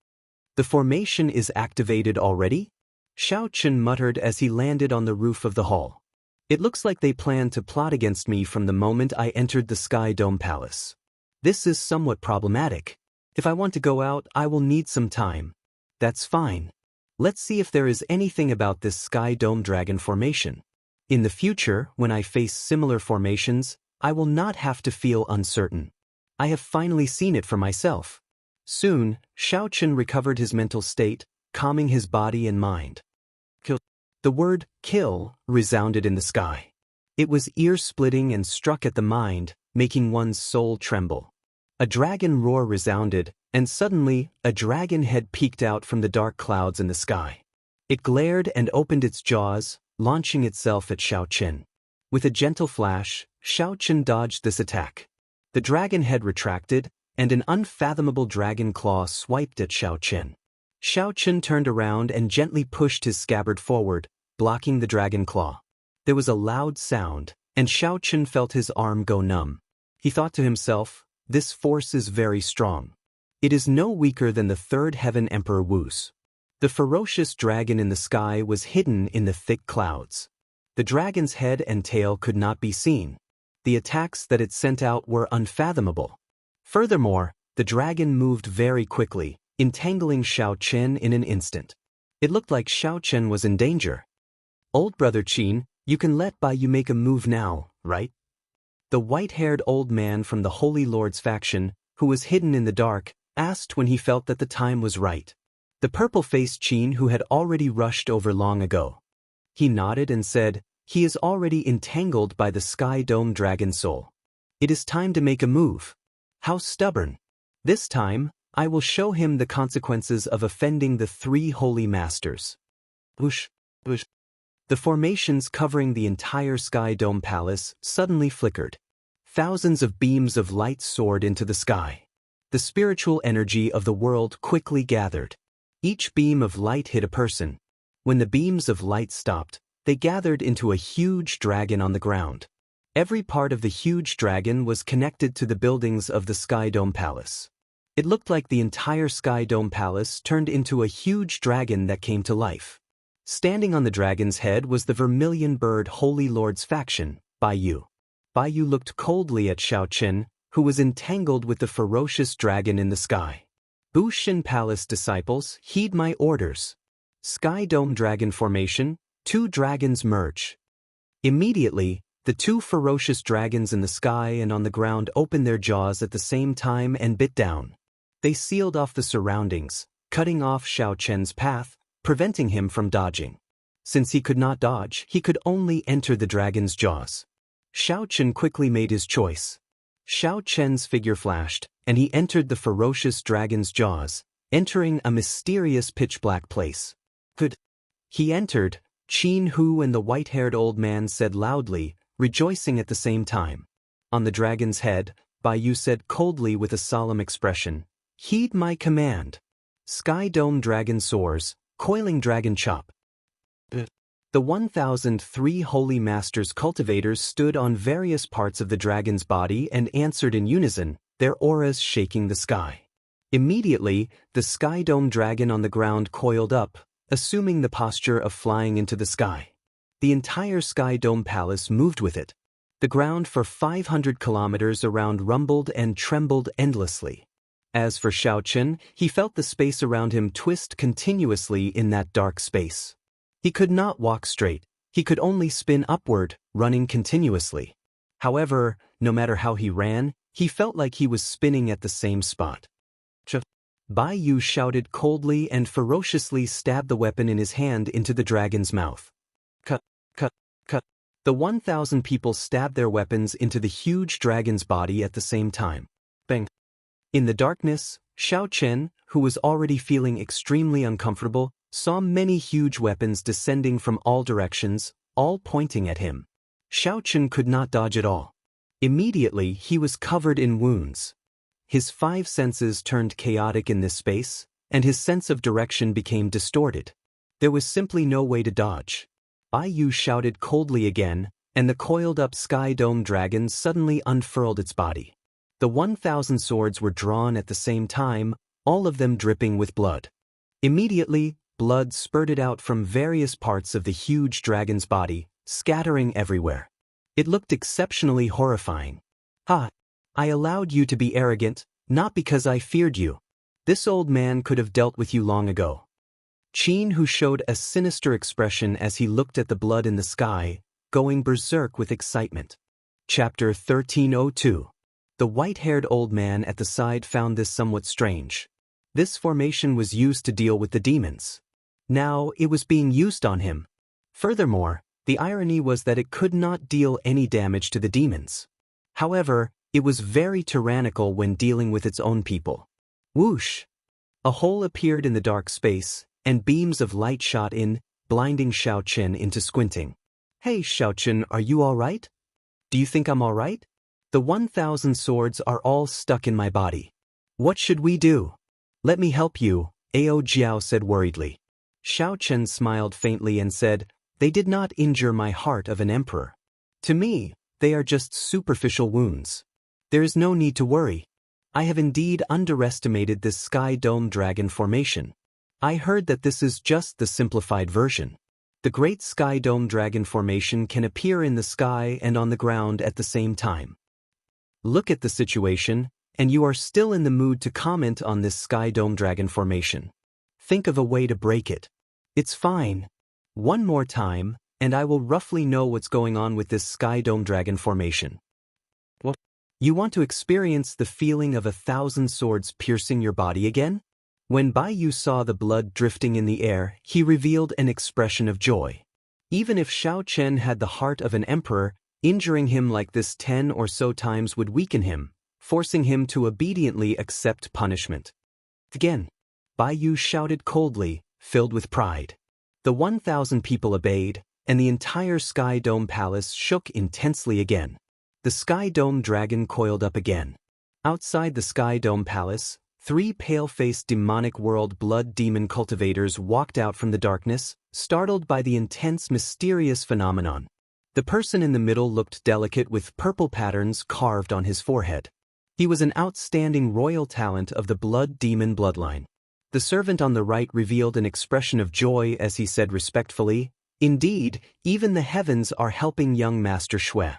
The formation is activated already? Xiao Chen muttered as he landed on the roof of the hall. It looks like they plan to plot against me from the moment I entered the Sky Dome Palace. This is somewhat problematic. If I want to go out, I will need some time. That's fine. Let's see if there is anything about this Sky Dome Dragon formation. In the future, when I face similar formations, I will not have to feel uncertain. I have finally seen it for myself. Soon, Xiao Chen recovered his mental state, calming his body and mind. Kill. The word kill resounded in the sky. It was ear-splitting and struck at the mind, making one's soul tremble. A dragon roar resounded, and suddenly, a dragon head peeked out from the dark clouds in the sky. It glared and opened its jaws, launching itself at Xiao Chen. With a gentle flash, Xiao Chen dodged this attack. The dragon head retracted, and an unfathomable dragon claw swiped at Xiao Chen. Xiao Chen turned around and gently pushed his scabbard forward, blocking the dragon claw. There was a loud sound, and Xiao Chen felt his arm go numb. He thought to himself, this force is very strong. It is no weaker than the third heaven Emperor Wu's. The ferocious dragon in the sky was hidden in the thick clouds. The dragon's head and tail could not be seen. The attacks that it sent out were unfathomable. Furthermore, the dragon moved very quickly, entangling Xiao Chen in an instant. It looked like Xiao Chen was in danger. Old brother Qin, you can let Bai Yu make a move now, right? The white-haired old man from the Holy Lord's faction, who was hidden in the dark, asked when he felt that the time was right. The purple-faced Qin who had already rushed over long ago. He nodded and said, he is already entangled by the Sky Dome Dragon Soul. It is time to make a move. How stubborn. This time, I will show him the consequences of offending the three holy masters. Whoosh, whoosh. The formations covering the entire Sky Dome Palace suddenly flickered. Thousands of beams of light soared into the sky. The spiritual energy of the world quickly gathered. Each beam of light hit a person. When the beams of light stopped, they gathered into a huge dragon on the ground. Every part of the huge dragon was connected to the buildings of the Sky Dome Palace. It looked like the entire Sky Dome Palace turned into a huge dragon that came to life. Standing on the dragon's head was the vermilion bird Holy Lord's faction, Bai Yu. Bai Yu looked coldly at Xiao Chen, who was entangled with the ferocious dragon in the sky. Bushin Palace disciples, heed my orders. Sky Dome Dragon Formation, 2 dragons merge. Immediately, the 2 ferocious dragons in the sky and on the ground opened their jaws at the same time and bit down. They sealed off the surroundings, cutting off Xiao Chen's path, preventing him from dodging. Since he could not dodge, he could only enter the dragon's jaws. Xiao Chen quickly made his choice. Xiao Chen's figure flashed, and he entered the ferocious dragon's jaws, entering a mysterious pitch-black place. Good. He entered, Jianghu and the white-haired old man said loudly, rejoicing at the same time. On the dragon's head, Bai said coldly with a solemn expression, heed my command. Sky Dome Dragon soars, coiling dragon chop. The 1,003 holy masters cultivators stood on various parts of the dragon's body and answered in unison, their auras shaking the sky. Immediately, the Sky Dome dragon on the ground coiled up, assuming the posture of flying into the sky. The entire Sky Dome palace moved with it. The ground for 500 kilometers around rumbled and trembled endlessly. As for Xiao Chen, he felt the space around him twist continuously in that dark space. He could not walk straight, he could only spin upward, running continuously. However, no matter how he ran, he felt like he was spinning at the same spot. Bai Yu shouted coldly and ferociously stabbed the weapon in his hand into the dragon's mouth. Cut, cut, cut. The 1,000 people stabbed their weapons into the huge dragon's body at the same time. Bang. In the darkness, Xiao Chen, who was already feeling extremely uncomfortable, saw many huge weapons descending from all directions, all pointing at him. Xiao Chen could not dodge at all. Immediately, he was covered in wounds. His 5 senses turned chaotic in this space, and his sense of direction became distorted. There was simply no way to dodge. Bai Yu shouted coldly again, and the coiled-up Sky Dome dragon suddenly unfurled its body. The 1,000 swords were drawn at the same time, all of them dripping with blood. Immediately, blood spurted out from various parts of the huge dragon's body, scattering everywhere. It looked exceptionally horrifying. Ha! I allowed you to be arrogant, not because I feared you. This old man could have dealt with you long ago. Jianghu showed a sinister expression as he looked at the blood in the sky, going berserk with excitement. Chapter 1302. The white-haired old man at the side found this somewhat strange. This formation was used to deal with the demons. Now, it was being used on him. Furthermore, the irony was that it could not deal any damage to the demons. However, it was very tyrannical when dealing with its own people. Whoosh! A hole appeared in the dark space, and beams of light shot in, blinding Xiao Chen into squinting. Hey Xiao Chen, are you alright? Do you think I'm alright? The 1,000 swords are all stuck in my body. What should we do? Let me help you, Ao Jiao said worriedly. Xiao Chen smiled faintly and said, they did not injure my heart of an emperor. To me, they are just superficial wounds. There is no need to worry. I have indeed underestimated this Sky Dome Dragon formation. I heard that this is just the simplified version. The Great Sky Dome Dragon formation can appear in the sky and on the ground at the same time. Look at the situation, and you are still in the mood to comment on this Sky Dome Dragon formation. Think of a way to break it. It's fine. One more time, and I will roughly know what's going on with this Sky Dome Dragon formation. What? You want to experience the feeling of 1,000 swords piercing your body again? When Bai Yu saw the blood drifting in the air, he revealed an expression of joy. Even if Xiao Chen had the heart of an emperor, injuring him like this 10 or so times would weaken him, forcing him to obediently accept punishment. Again, Bai Yu shouted coldly, filled with pride. The 1,000 people obeyed, and the entire Sky Dome Palace shook intensely again. The Sky Dome Dragon coiled up again. Outside the Sky Dome Palace, 3 pale-faced demonic world blood demon cultivators walked out from the darkness, startled by the intense mysterious phenomenon. The person in the middle looked delicate with purple patterns carved on his forehead. He was an outstanding royal talent of the blood demon bloodline. The servant on the right revealed an expression of joy as he said respectfully, indeed, even the heavens are helping young Master Shui.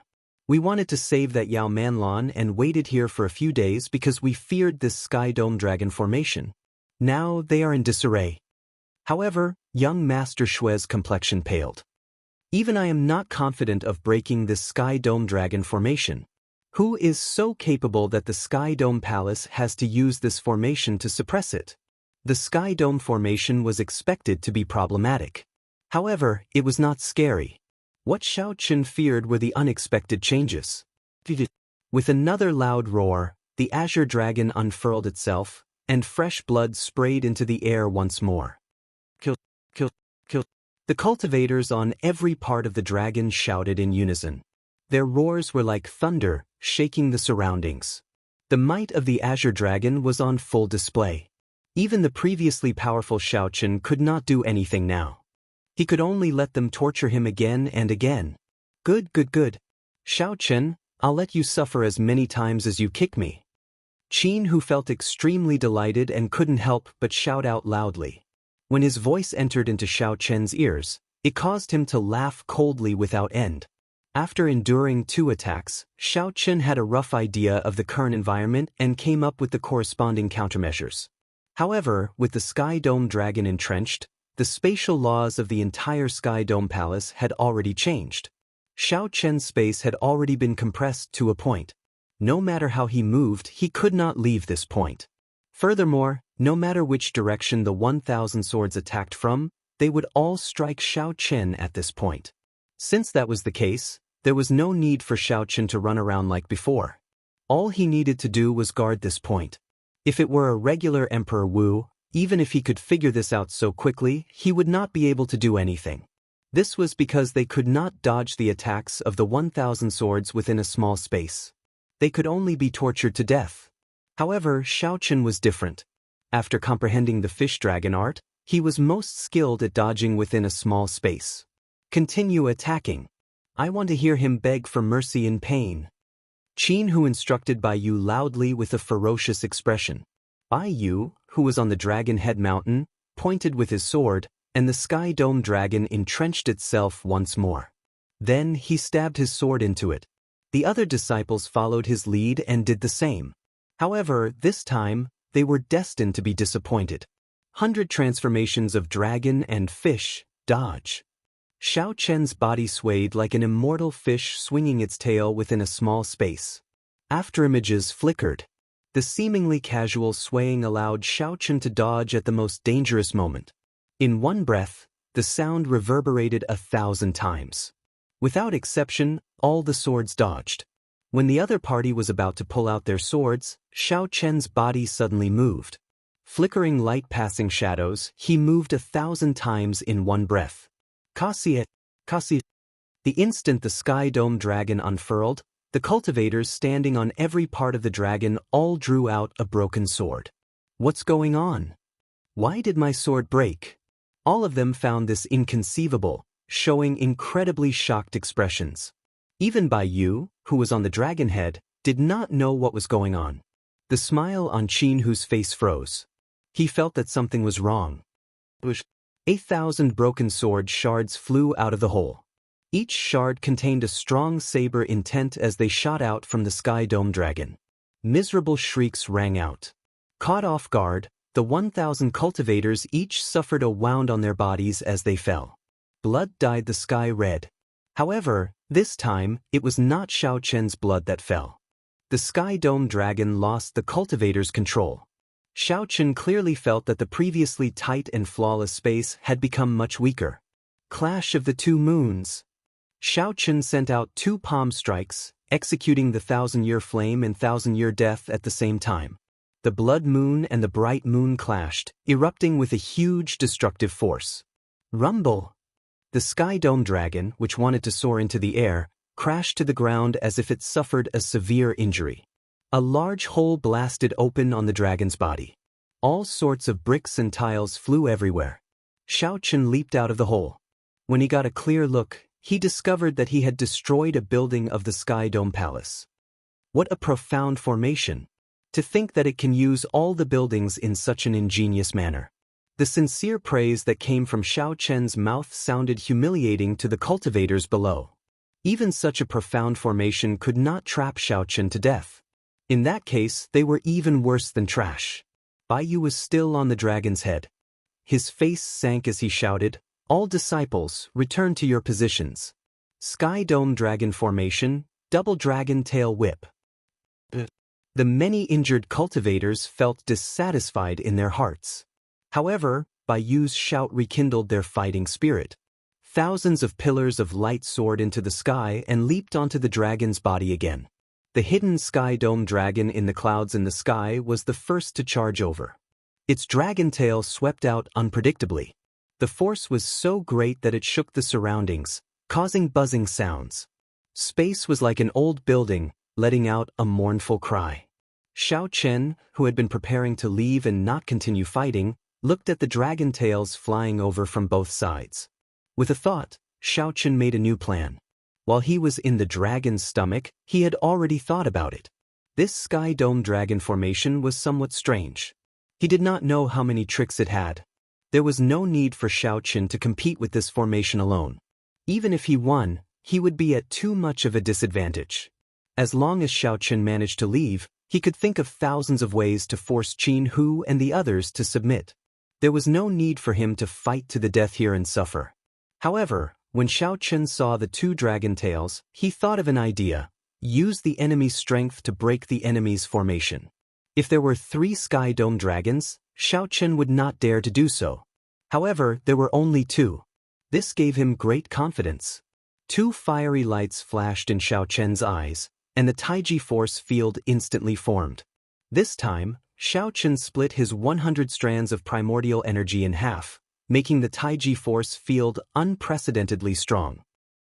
We wanted to save that Yao Manlan and waited here for a few days because we feared this Sky Dome Dragon formation. Now they are in disarray. However, young Master Shui's complexion paled. Even I am not confident of breaking this Sky Dome Dragon formation. Who is so capable that the Sky Dome Palace has to use this formation to suppress it? The Sky Dome formation was expected to be problematic. However, it was not scary. What Xiao Qin feared were the unexpected changes. With another loud roar, the Azure Dragon unfurled itself, and fresh blood sprayed into the air once more. Kill, kill, kill. The cultivators on every part of the dragon shouted in unison. Their roars were like thunder, shaking the surroundings. The might of the Azure Dragon was on full display. Even the previously powerful Xiao Qin could not do anything now. He could only let them torture him again and again. Good. Xiao Qin, I'll let you suffer as many times as you kick me. Qin, who felt extremely delighted and couldn't help but shout out loudly. When his voice entered into Xiao Chen's ears, it caused him to laugh coldly without end. After enduring 2 attacks, Xiao Chen had a rough idea of the current environment and came up with the corresponding countermeasures. However, with the Sky Dome Dragon entrenched, the spatial laws of the entire Sky Dome Palace had already changed. Xiao Chen's space had already been compressed to a point. No matter how he moved, he could not leave this point. Furthermore, no matter which direction the 1,000 swords attacked from, they would all strike Xiao Chen at this point. Since that was the case, there was no need for Xiao Chen to run around like before. All he needed to do was guard this point. If it were a regular Emperor Wu, even if he could figure this out so quickly, he would not be able to do anything. This was because they could not dodge the attacks of the 1,000 swords within a small space. They could only be tortured to death. However, Xiao Chen was different. After comprehending the fish dragon art, he was most skilled at dodging within a small space. Continue attacking. I want to hear him beg for mercy in pain. Qin, who instructed Bai Yu loudly with a ferocious expression. Bai Yu, who was on the Dragon Head Mountain, pointed with his sword, and the Sky Dome Dragon entrenched itself once more. Then he stabbed his sword into it. The other disciples followed his lead and did the same. However, this time, they were destined to be disappointed. 100 transformations of dragon and fish, dodge. Xiao Chen's body swayed like an immortal fish swinging its tail within a small space. Afterimages flickered. The seemingly casual swaying allowed Xiao Chen to dodge at the most dangerous moment. In one breath, the sound reverberated 1,000 times. Without exception, all the swords dodged. When the other party was about to pull out their swords, Xiao Chen's body suddenly moved. Flickering light passing shadows, he moved 1,000 times in one breath. Kasi. The instant the Sky Dome Dragon unfurled, the cultivators standing on every part of the dragon all drew out a broken sword. What's going on? Why did my sword break? All of them found this inconceivable, showing incredibly shocked expressions. Even Bai Yu, who was on the dragon head, did not know what was going on. The smile on Qin Hu's face froze. He felt that something was wrong. 8,000 broken sword shards flew out of the hole. Each shard contained a strong saber intent as they shot out from the Sky Dome Dragon. Miserable shrieks rang out. Caught off guard, the 1,000 cultivators each suffered a wound on their bodies as they fell. Blood dyed the sky red. However, this time, it was not Xiao Chen's blood that fell. The Sky Dome Dragon lost the cultivators' control. Xiao Chen clearly felt that the previously tight and flawless space had become much weaker. Clash of the Two Moons. Xiao Chen sent out 2 palm strikes, executing the 1,000-year flame and 1,000-year death at the same time. The blood moon and the bright moon clashed, erupting with a huge destructive force. Rumble! The Sky Dome Dragon, which wanted to soar into the air, crashed to the ground as if it suffered a severe injury. A large hole blasted open on the dragon's body. All sorts of bricks and tiles flew everywhere. Xiao Chen leaped out of the hole. When he got a clear look, he discovered that he had destroyed a building of the Sky Dome Palace. What a profound formation! To think that it can use all the buildings in such an ingenious manner. The sincere praise that came from Xiao Chen's mouth sounded humiliating to the cultivators below. Even such a profound formation could not trap Xiao Chen to death. In that case, they were even worse than trash. Bai Yu was still on the dragon's head. His face sank as he shouted, "All disciples, return to your positions. Sky Dome Dragon Formation, Double Dragon Tail Whip." The many injured cultivators felt dissatisfied in their hearts. However, Bai Yu's shout rekindled their fighting spirit. Thousands of pillars of light soared into the sky and leaped onto the dragon's body again. The hidden Sky Dome dragon in the clouds in the sky was the first to charge over. Its dragon tail swept out unpredictably. The force was so great that it shook the surroundings, causing buzzing sounds. Space was like an old building, letting out a mournful cry. Xiao Chen, who had been preparing to leave and not continue fighting, looked at the dragon tails flying over from both sides. With a thought, Xiao Chen made a new plan. While he was in the dragon's stomach, he had already thought about it. This Sky Dome dragon formation was somewhat strange. He did not know how many tricks it had. There was no need for Xiao Chen to compete with this formation alone. Even if he won, he would be at too much of a disadvantage. As long as Xiao Chen managed to leave, he could think of thousands of ways to force Jianghu and the others to submit. There was no need for him to fight to the death here and suffer. However, when Xiao Chen saw the two dragon tails, he thought of an idea: use the enemy's strength to break the enemy's formation. If there were 3 Sky Dome dragons, Xiao Chen would not dare to do so. However, there were only 2. This gave him great confidence. 2 fiery lights flashed in Xiao Chen's eyes, and the Taiji force field instantly formed. This time, Xiao Chen split his 100 strands of primordial energy in half, making the Taiji force field unprecedentedly strong.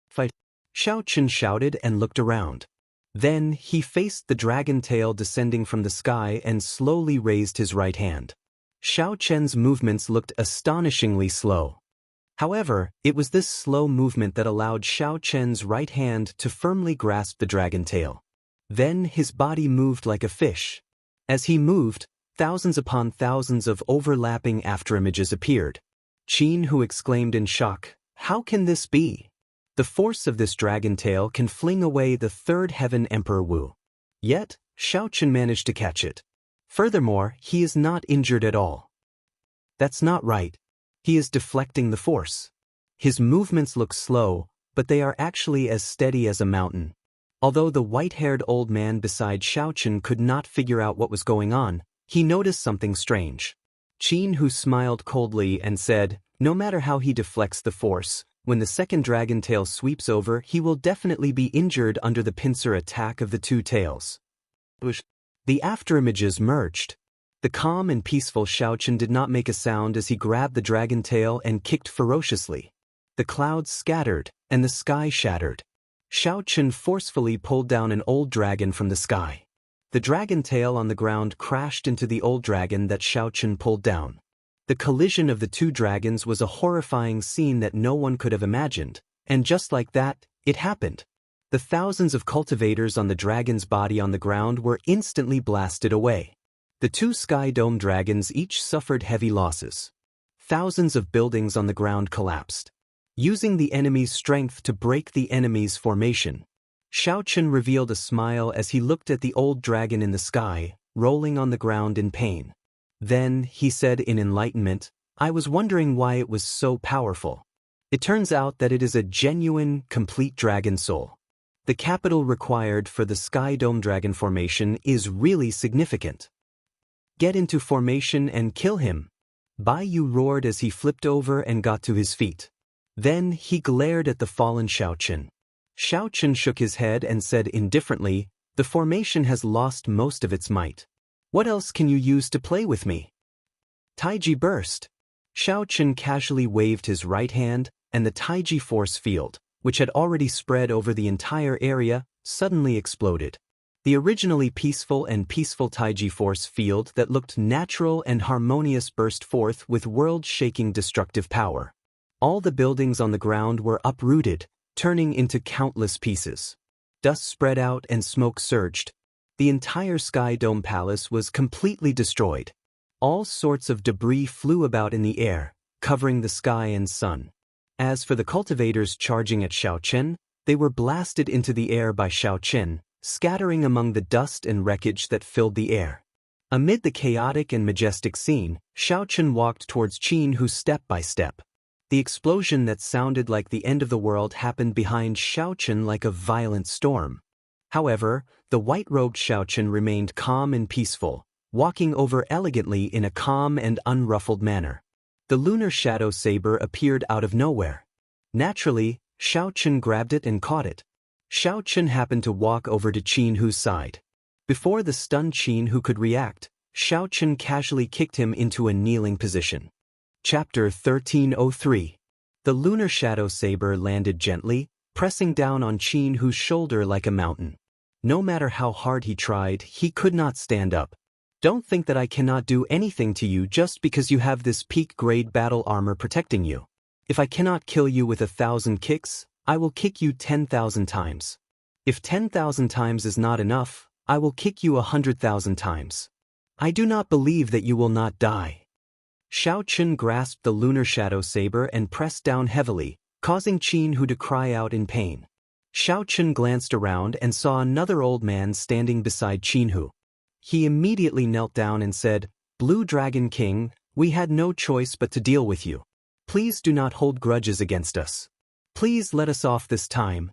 "Fight!" Xiao Chen shouted and looked around. Then he faced the dragon tail descending from the sky and slowly raised his right hand. Xiao Chen's movements looked astonishingly slow. However, it was this slow movement that allowed Xiao Chen's right hand to firmly grasp the dragon tail. Then his body moved like a fish. As he moved, thousands upon thousands of overlapping afterimages appeared. Jianghu exclaimed in shock, "How can this be? The force of this dragon tail can fling away the third heaven Emperor Wu." Yet, Xiao Chen managed to catch it. Furthermore, he is not injured at all. That's not right. He is deflecting the force. His movements look slow, but they are actually as steady as a mountain. Although the white-haired old man beside Xiao Chen could not figure out what was going on, he noticed something strange. Jianghu smiled coldly and said, "No matter how he deflects the force, when the second dragon tail sweeps over, he will definitely be injured under the pincer attack of the 2 tails." The afterimages merged. The calm and peaceful Xiao Chen did not make a sound as he grabbed the dragon tail and kicked ferociously. The clouds scattered, and the sky shattered. Xiao Chen forcefully pulled down an old dragon from the sky. The dragon tail on the ground crashed into the old dragon that Xiao Chen pulled down. The collision of the 2 dragons was a horrifying scene that no one could have imagined, and just like that, it happened. The thousands of cultivators on the dragon's body on the ground were instantly blasted away. The 2 Sky Dome dragons each suffered heavy losses. Thousands of buildings on the ground collapsed. Using the enemy's strength to break the enemy's formation, Xiao Chen revealed a smile as he looked at the old dragon in the sky, rolling on the ground in pain. Then, he said in enlightenment, "I was wondering why it was so powerful. It turns out that it is a genuine, complete dragon soul. The capital required for the Sky Dome dragon formation is really significant. Get into formation and kill him." Bai Yu roared as he flipped over and got to his feet. Then he glared at the fallen Xiao Chen. Xiao Chen shook his head and said indifferently, "The formation has lost most of its might. What else can you use to play with me?" Taiji burst. Xiao Chen casually waved his right hand, and the Taiji force field, which had already spread over the entire area, suddenly exploded. The originally peaceful Taiji force field that looked natural and harmonious burst forth with world-shaking destructive power. All the buildings on the ground were uprooted, turning into countless pieces. Dust spread out and smoke surged. The entire Sky Dome Palace was completely destroyed. All sorts of debris flew about in the air, covering the sky and sun. As for the cultivators charging at Xiao Chen, they were blasted into the air by Xiao Chen, scattering among the dust and wreckage that filled the air. Amid the chaotic and majestic scene, Xiaochen walked towards Jianghu step by step. The explosion that sounded like the end of the world happened behind Xiaochen like a violent storm. However, the white-robed Xiaochen remained calm and peaceful, walking over elegantly in a calm and unruffled manner. The lunar shadow saber appeared out of nowhere. Naturally, Xiaochen grabbed it and caught it. Xiaochen happened to walk over to Jianghu's side. Before the stunned Jianghu could react, Xiaochen casually kicked him into a kneeling position. Chapter 1303. The lunar shadow saber landed gently, pressing down on Jianghu's shoulder like a mountain. No matter how hard he tried, he could not stand up. Don't think that I cannot do anything to you just because you have this peak-grade battle armor protecting you. If I cannot kill you with 1,000 kicks, I will kick you 10,000 times. If 10,000 times is not enough, I will kick you 100,000 times. I do not believe that you will not die. Xiaochen grasped the lunar shadow saber and pressed down heavily, causing Jianghu to cry out in pain. Xiaochen glanced around and saw another old man standing beside Jianghu. He immediately knelt down and said, "Blue Dragon King, we had no choice but to deal with you. Please do not hold grudges against us. Please let us off this time."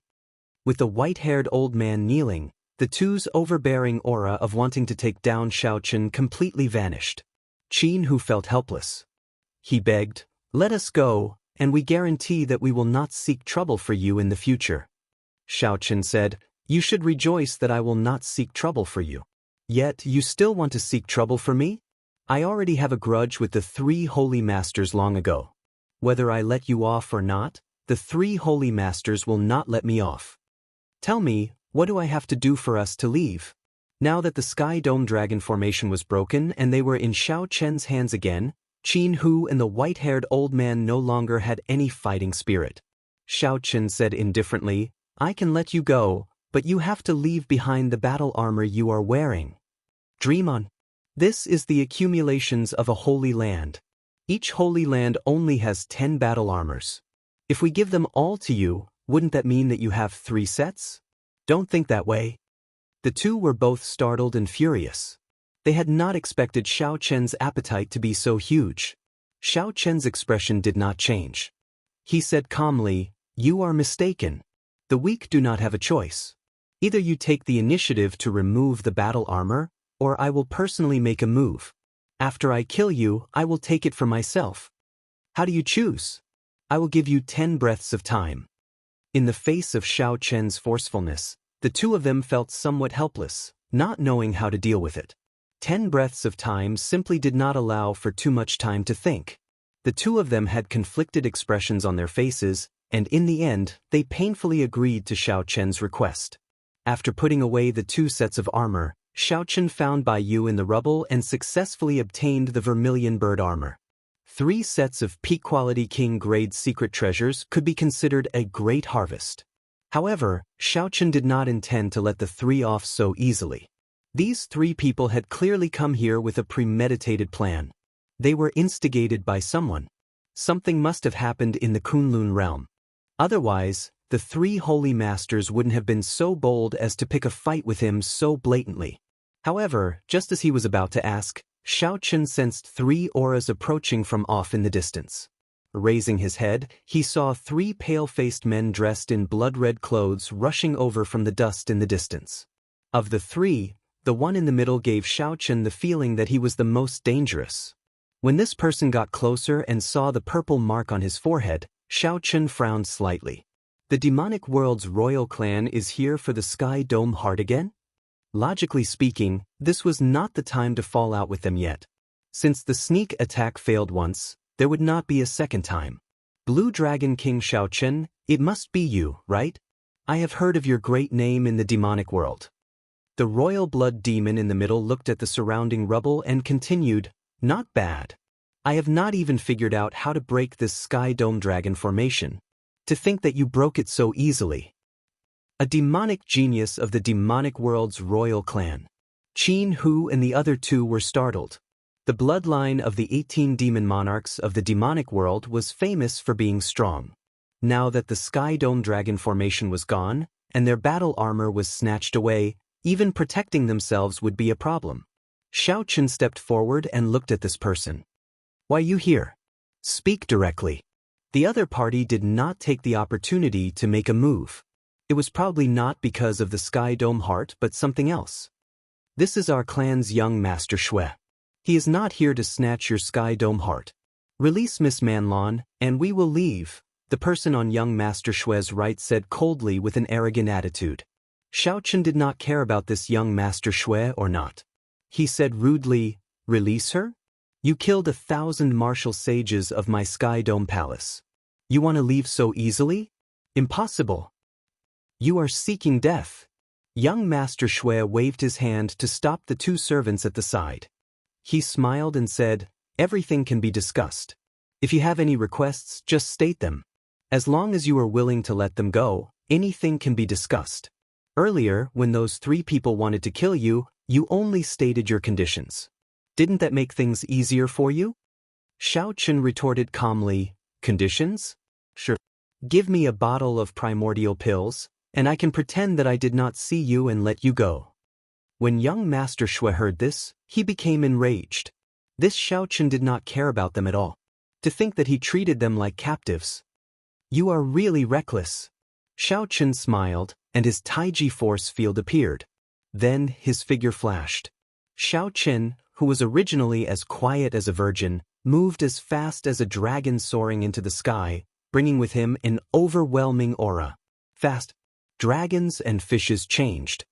With the white-haired old man kneeling, the two's overbearing aura of wanting to take down Xiaochen completely vanished. Jianghu felt helpless. He begged, "Let us go, and we guarantee that we will not seek trouble for you in the future." Xiaochen said, "You should rejoice that I will not seek trouble for you. Yet you still want to seek trouble for me? I already have a grudge with the 3 holy masters long ago. Whether I let you off or not, the 3 holy masters will not let me off. Tell me, what do I have to do for us to leave?" Now that the Sky Dome Dragon formation was broken and they were in Xiaochen's hands again, Jianghu and the white-haired old man no longer had any fighting spirit. Xiaochen said indifferently, "I can let you go, but you have to leave behind the battle armor you are wearing. Dream on. This is the accumulations of a holy land. Each holy land only has 10 battle armors. If we give them all to you, wouldn't that mean that you have 3 sets? Don't think that way." The two were both startled and furious. They had not expected Xiaochen's appetite to be so huge. Xiaochen's expression did not change. He said calmly, "You are mistaken. The weak do not have a choice. Either you take the initiative to remove the battle armor, or I will personally make a move. After I kill you, I will take it for myself. How do you choose? I will give you 10 breaths of time." In the face of Xiaochen's forcefulness, the two of them felt somewhat helpless, not knowing how to deal with it. 10 breaths of time simply did not allow for too much time to think. The two of them had conflicted expressions on their faces, and in the end, they painfully agreed to Xiaochen's request. After putting away the 2 sets of armor, Xiaochen found Bai Yu in the rubble and successfully obtained the vermilion bird armor. 3 sets of peak-quality king-grade secret treasures could be considered a great harvest. However, Xiaochen did not intend to let the 3 off so easily. These 3 people had clearly come here with a premeditated plan. They were instigated by someone. Something must have happened in the Kunlun realm. Otherwise, the 3 holy masters wouldn't have been so bold as to pick a fight with him so blatantly. However, just as he was about to ask, Xiaochen sensed 3 auras approaching from off in the distance. Raising his head, he saw 3 pale-faced men dressed in blood-red clothes rushing over from the dust in the distance. Of the 3, the one in the middle gave Xiaochen the feeling that he was the most dangerous. When this person got closer and saw the purple mark on his forehead, Xiaochen frowned slightly. The demonic world's royal clan is here for the Sky Dome Heart again? Logically speaking, this was not the time to fall out with them yet. Since the sneak attack failed once, there would not be a second time. Blue Dragon King Xiaochen, it must be you, right? I have heard of your great name in the demonic world. The royal blood demon in the middle looked at the surrounding rubble and continued, "Not bad. I have not even figured out how to break this Sky Dome Dragon formation. To think that you broke it so easily. A demonic genius of the demonic world's royal clan." Jianghu and the other 2 were startled. The bloodline of the 18 demon monarchs of the demonic world was famous for being strong. Now that the Sky Dome Dragon formation was gone, and their battle armor was snatched away, even protecting themselves would be a problem. Xiao Chen stepped forward and looked at this person. Why you here? Speak directly. The other party did not take the opportunity to make a move. It was probably not because of the Sky Dome heart but something else. This is our clan's young Master Shui. He is not here to snatch your Sky Dome heart. Release Miss Manlon, and we will leave, the person on young Master Shui's right said coldly with an arrogant attitude. Xiao Chen did not care about this young Master Shui or not. He said rudely, release her? You killed 1,000 martial sages of my Sky Dome Palace. You want to leave so easily? Impossible. You are seeking death. Young Master Shui waved his hand to stop the two servants at the side. He smiled and said, everything can be discussed. If you have any requests, just state them. As long as you are willing to let them go, anything can be discussed. Earlier, when those 3 people wanted to kill you, you only stated your conditions. Didn't that make things easier for you? Xiao Chen retorted calmly, conditions? Sure. Give me a bottle of primordial pills, and I can pretend that I did not see you and let you go. When young Master Shui heard this, he became enraged. This Xiao Chen did not care about them at all. To think that he treated them like captives. You are really reckless. Xiao Chen smiled, and his Taiji force field appeared. Then his figure flashed. Xiao Chen, who was originally as quiet as a virgin, moved as fast as a dragon soaring into the sky, bringing with him an overwhelming aura. Fast. Dragons and fishes changed.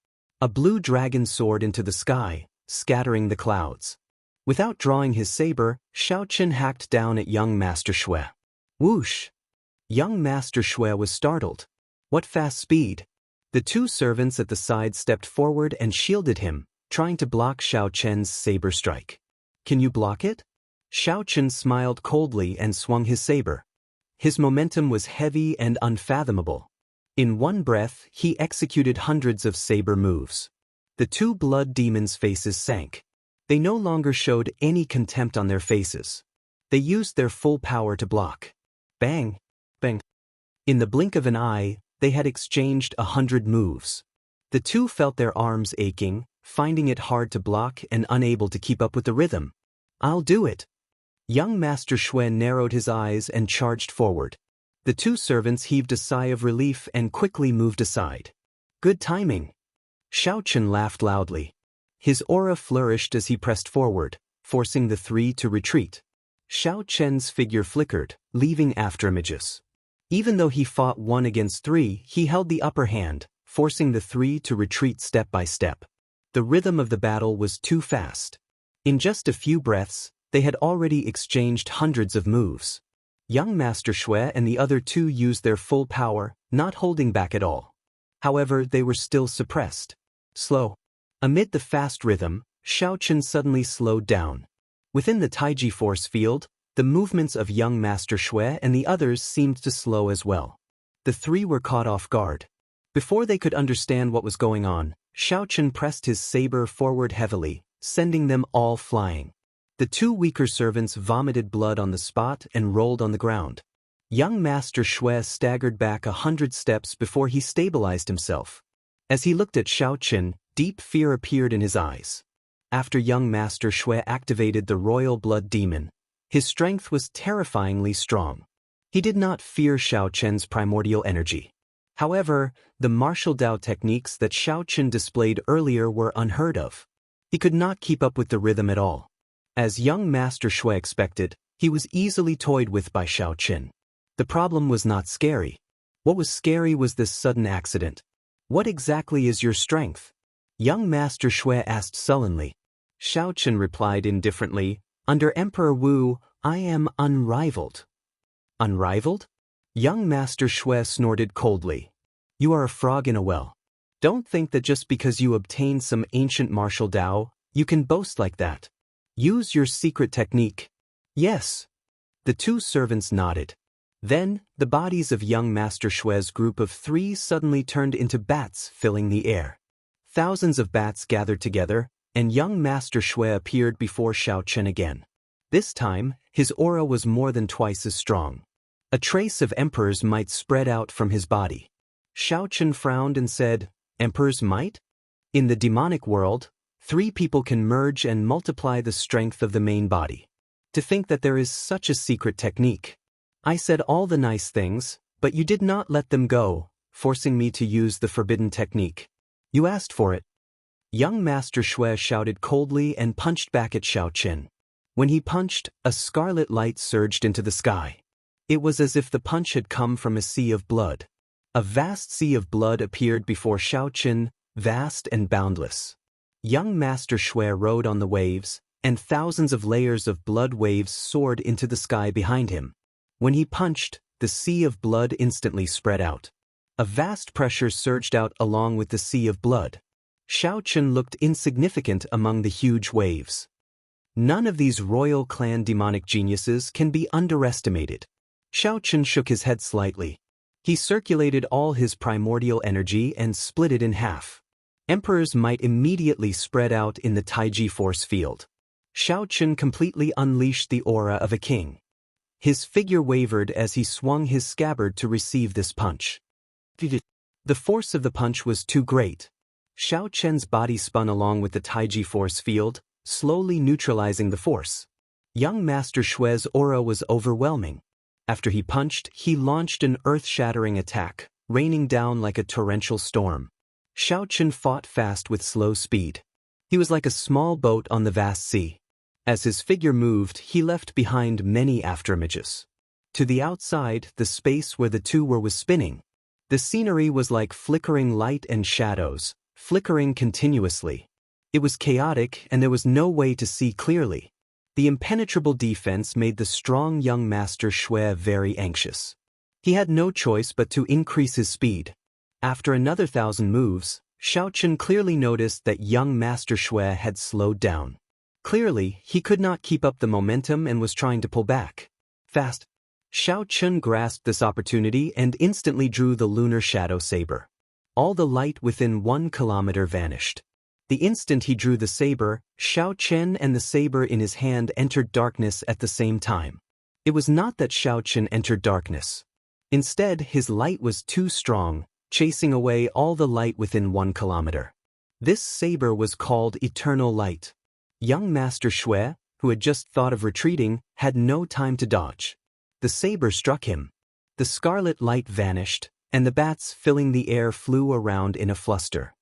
A blue dragon soared into the sky, scattering the clouds. Without drawing his saber, Xiao Chen hacked down at young Master Shui. Whoosh! Young Master Shui was startled. What fast speed! The two servants at the side stepped forward and shielded him, trying to block Xiao Chen's saber strike. Can you block it? Xiao Chen smiled coldly and swung his saber. His momentum was heavy and unfathomable. In one breath, he executed hundreds of saber moves. The two blood demons' faces sank. They no longer showed any contempt on their faces. They used their full power to block. Bang! Bang! In the blink of an eye, they had exchanged 100 moves. The two felt their arms aching, finding it hard to block and unable to keep up with the rhythm. I'll do it. Young Master Shui narrowed his eyes and charged forward. The two servants heaved a sigh of relief and quickly moved aside. Good timing. Xiao Chen laughed loudly. His aura flourished as he pressed forward, forcing the 3 to retreat. Xiao Chen's figure flickered, leaving afterimages. Even though he fought 1 against 3, he held the upper hand, forcing the 3 to retreat step by step. The rhythm of the battle was too fast. In just a few breaths, they had already exchanged hundreds of moves. Young Master Shui and the other 2 used their full power, not holding back at all. However, they were still suppressed. Slow. Amid the fast rhythm, Xiao Chen suddenly slowed down. Within the Taiji force field, the movements of young Master Shui and the others seemed to slow as well. The 3 were caught off guard. Before they could understand what was going on, Xiao Chen pressed his saber forward heavily, sending them all flying. The 2 weaker servants vomited blood on the spot and rolled on the ground. Young Master Shui staggered back 100 steps before he stabilized himself. As he looked at Xiao Chen, deep fear appeared in his eyes. After young Master Shui activated the royal blood demon, his strength was terrifyingly strong. He did not fear Xiao Chen's primordial energy. However, the martial Dao techniques that Xiao Chen displayed earlier were unheard of. He could not keep up with the rhythm at all. As young Master Shui expected, he was easily toyed with by Xiao Chen. The problem was not scary. What was scary was this sudden accident. What exactly is your strength? Young Master Shui asked sullenly. Xiao Chen replied indifferently, under Emperor Wu, I am unrivaled. Unrivaled? Young Master Shui snorted coldly. You are a frog in a well. Don't think that just because you obtained some ancient martial Dao, you can boast like that. Use your secret technique. Yes. The 2 servants nodded. Then, the bodies of young Master Shui's group of 3 suddenly turned into bats filling the air. Thousands of bats gathered together, and young Master Shui appeared before Xiao Chen again. This time, his aura was more than twice as strong. A trace of Emperor's might spread out from his body. Xiao Chen frowned and said, Emperor's might? In the demonic world, Three people can merge and multiply the strength of the main body. To think that there is such a secret technique. I said all the nice things, but you did not let them go, forcing me to use the forbidden technique. You asked for it. Young Master Xue shouted coldly and punched back at Xiao Qin. When he punched, a scarlet light surged into the sky. It was as if the punch had come from a sea of blood. A vast sea of blood appeared before Xiao Qin, vast and boundless. Young Master Xue rode on the waves, and thousands of layers of blood waves soared into the sky behind him. When he punched, the sea of blood instantly spread out. A vast pressure surged out along with the sea of blood. Xiao Qin looked insignificant among the huge waves. None of these royal clan demonic geniuses can be underestimated. Xiao Qin shook his head slightly. He circulated all his primordial energy and split it in half. Emperor's might immediately spread out in the Taiji force field. Xiao Qin completely unleashed the aura of a king. His figure wavered as he swung his scabbard to receive this punch. The force of the punch was too great. Xiao Qin's body spun along with the Taiji force field, slowly neutralizing the force. Young Master Xue's aura was overwhelming. After he punched, he launched an earth-shattering attack, raining down like a torrential storm. Xiao Qin fought fast with slow speed. He was like a small boat on the vast sea. As his figure moved, he left behind many afterimages. To the outside, the space where the two were was spinning. The scenery was like flickering light and shadows, flickering continuously. It was chaotic and there was no way to see clearly. The impenetrable defense made the strong young Master Xue very anxious. He had no choice but to increase his speed. After another 1,000 moves, Xiao Qin clearly noticed that young Master Xue had slowed down. Clearly, he could not keep up the momentum and was trying to pull back. Fast. Xiao Qin grasped this opportunity and instantly drew the lunar shadow saber. All the light within 1 kilometer vanished. The instant he drew the saber, Xiao Qin and the saber in his hand entered darkness at the same time. It was not that Xiao Qin entered darkness. Instead, his light was too strong, chasing away all the light within 1 kilometer. This saber was called Eternal Light. Young Master Xue, who had just thought of retreating, had no time to dodge. The saber struck him. The scarlet light vanished, and the bats filling the air flew around in a fluster.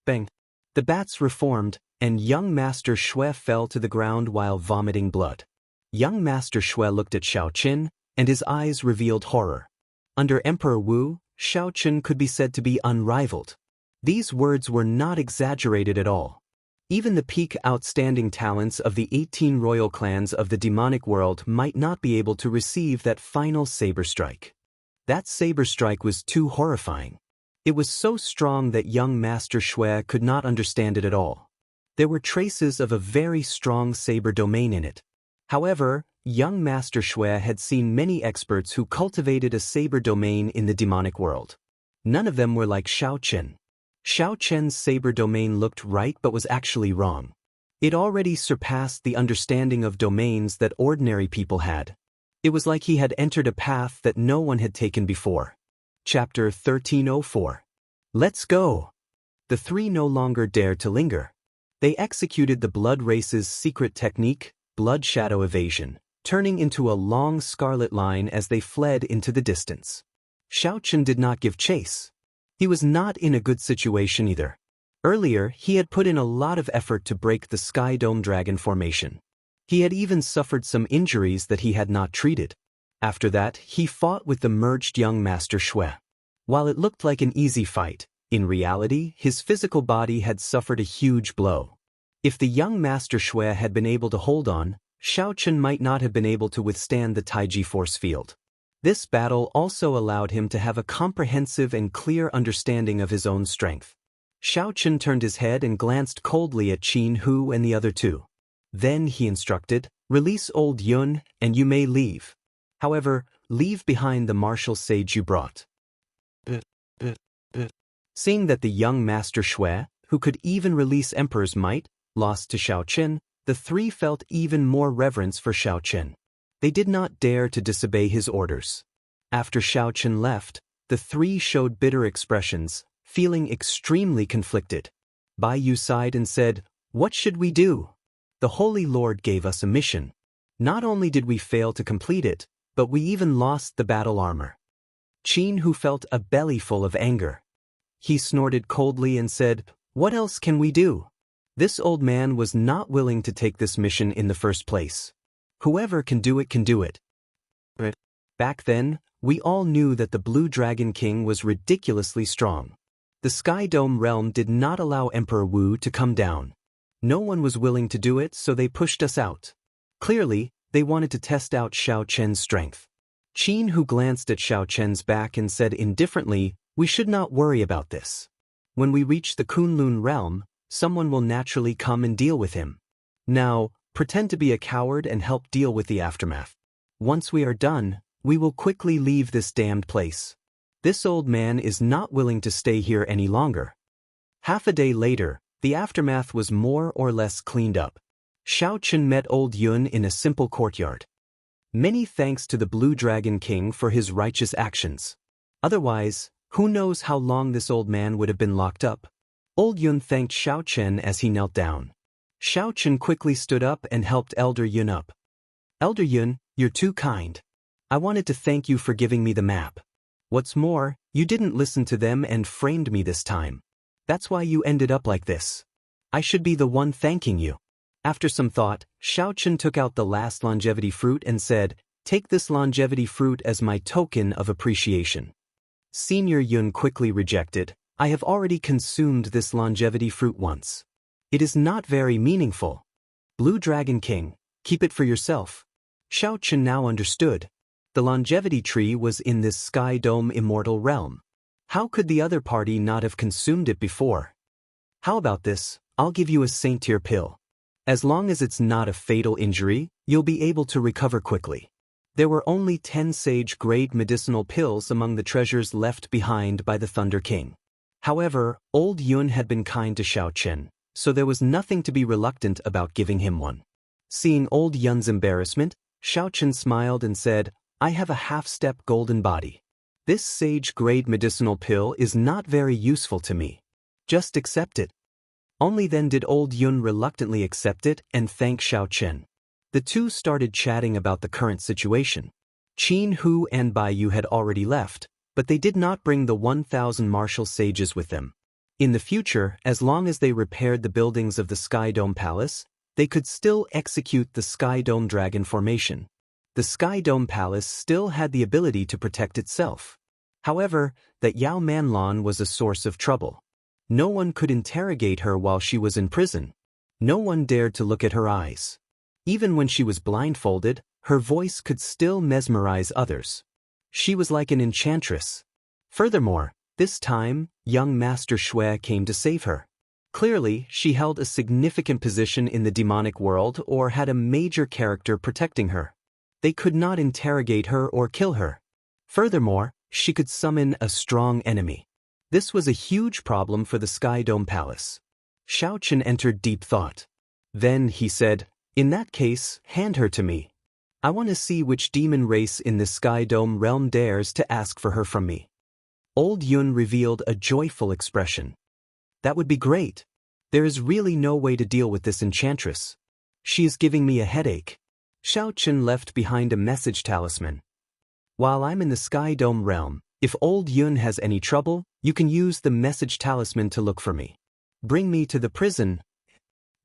Bang! The bats reformed, and young Master Xue fell to the ground while vomiting blood. Young Master Xue looked at Xiao Qin, and his eyes revealed horror. Under Emperor Wu, Xiao Qin could be said to be unrivaled. These words were not exaggerated at all. Even the peak outstanding talents of the 18 royal clans of the demonic world might not be able to receive that final saber strike. That saber strike was too horrifying. It was so strong that young Master Xue could not understand it at all. There were traces of a very strong saber domain in it. However, young Master Xue had seen many experts who cultivated a saber domain in the demonic world. None of them were like Xiao Qin. Xiao Qin's saber domain looked right but was actually wrong. It already surpassed the understanding of domains that ordinary people had. It was like he had entered a path that no one had taken before. Chapter 1304. Let's go! The three no longer dared to linger. They executed the blood race's secret technique, blood shadow evasion, turning into a long scarlet line as they fled into the distance. Xiao Qin did not give chase. He was not in a good situation either. Earlier, he had put in a lot of effort to break the Sky Dome Dragon formation. He had even suffered some injuries that he had not treated. After that, he fought with the merged young Master Xue. While it looked like an easy fight, in reality, his physical body had suffered a huge blow. If the young Master Xue had been able to hold on, Xiao Qin might not have been able to withstand the Taiji force field. This battle also allowed him to have a comprehensive and clear understanding of his own strength. Xiao Qin turned his head and glanced coldly at Jianghu and the other two. Then he instructed, "Release old Yun, and you may leave. However, leave behind the martial sage you brought." Seeing that the young Master Xue, who could even release Emperor's might, lost to Xiao Qin, the three felt even more reverence for Xiao Qin. They did not dare to disobey his orders. After Xiao Qin left, the three showed bitter expressions, feeling extremely conflicted. Bai Yu sighed and said, What should we do? The Holy Lord gave us a mission. Not only did we fail to complete it, but we even lost the battle armor. Jianghu felt a bellyful of anger. He snorted coldly and said, "What else can we do?" This old man was not willing to take this mission in the first place. Whoever can do it can do it. Back then, we all knew that the Blue Dragon King was ridiculously strong. The Sky Dome realm did not allow Emperor Wu to come down. No one was willing to do it, so they pushed us out. Clearly, they wanted to test out Xiao Chen's strength. Jianghu glanced at Xiao Chen's back and said indifferently, "We should not worry about this. When we reach the Kunlun realm, someone will naturally come and deal with him. Now, pretend to be a coward and help deal with the aftermath. Once we are done, we will quickly leave this damned place. This old man is not willing to stay here any longer." Half a day later, the aftermath was more or less cleaned up. Xiao Chen met old Yun in a simple courtyard. Many thanks to the Blue Dragon King for his righteous actions. Otherwise, who knows how long this old man would have been locked up. Old Yun thanked Xiao Chen as he knelt down. Xiao Chen quickly stood up and helped Elder Yun up. "Elder Yun, you're too kind. I wanted to thank you for giving me the map. What's more, you didn't listen to them and framed me this time. That's why you ended up like this. I should be the one thanking you." After some thought, Xiao Chen took out the last longevity fruit and said, "Take this longevity fruit as my token of appreciation." Senior Yun quickly rejected, "I have already consumed this longevity fruit once. It is not very meaningful. Blue Dragon King, keep it for yourself." Xiao Chen now understood. The longevity tree was in this Sky Dome Immortal realm. How could the other party not have consumed it before? "How about this? I'll give you a Saint Tier pill. As long as it's not a fatal injury, you'll be able to recover quickly." There were only 10 sage-grade medicinal pills among the treasures left behind by the Thunder King. However, old Yun had been kind to Xiao Chen, so there was nothing to be reluctant about giving him one. Seeing old Yun's embarrassment, Xiao Chen smiled and said, "I have a half-step golden body. This sage-grade medicinal pill is not very useful to me. Just accept it." Only then did old Yun reluctantly accept it and thank Xiao Chen. The two started chatting about the current situation. Jianghu and Baiyu had already left, but they did not bring the 1,000 martial sages with them. In the future, as long as they repaired the buildings of the Sky Dome Palace, they could still execute the Sky Dome Dragon formation. The Sky Dome Palace still had the ability to protect itself. However, that Yao Manlan was a source of trouble. No one could interrogate her while she was in prison. No one dared to look at her eyes. Even when she was blindfolded, her voice could still mesmerize others. She was like an enchantress. Furthermore, this time, young Master Shui came to save her. Clearly, she held a significant position in the demonic world or had a major character protecting her. They could not interrogate her or kill her. Furthermore, she could summon a strong enemy. This was a huge problem for the Sky Dome Palace. Xiao Chen entered deep thought. Then he said, "In that case, hand her to me. I want to see which demon race in the Sky Dome realm dares to ask for her from me." Old Yun revealed a joyful expression. "That would be great. There is really no way to deal with this enchantress. She is giving me a headache." Xiao Chen left behind a message talisman. "While I'm in the Sky Dome realm, if old Yun has any trouble, you can use the message talisman to look for me. Bring me to the prison."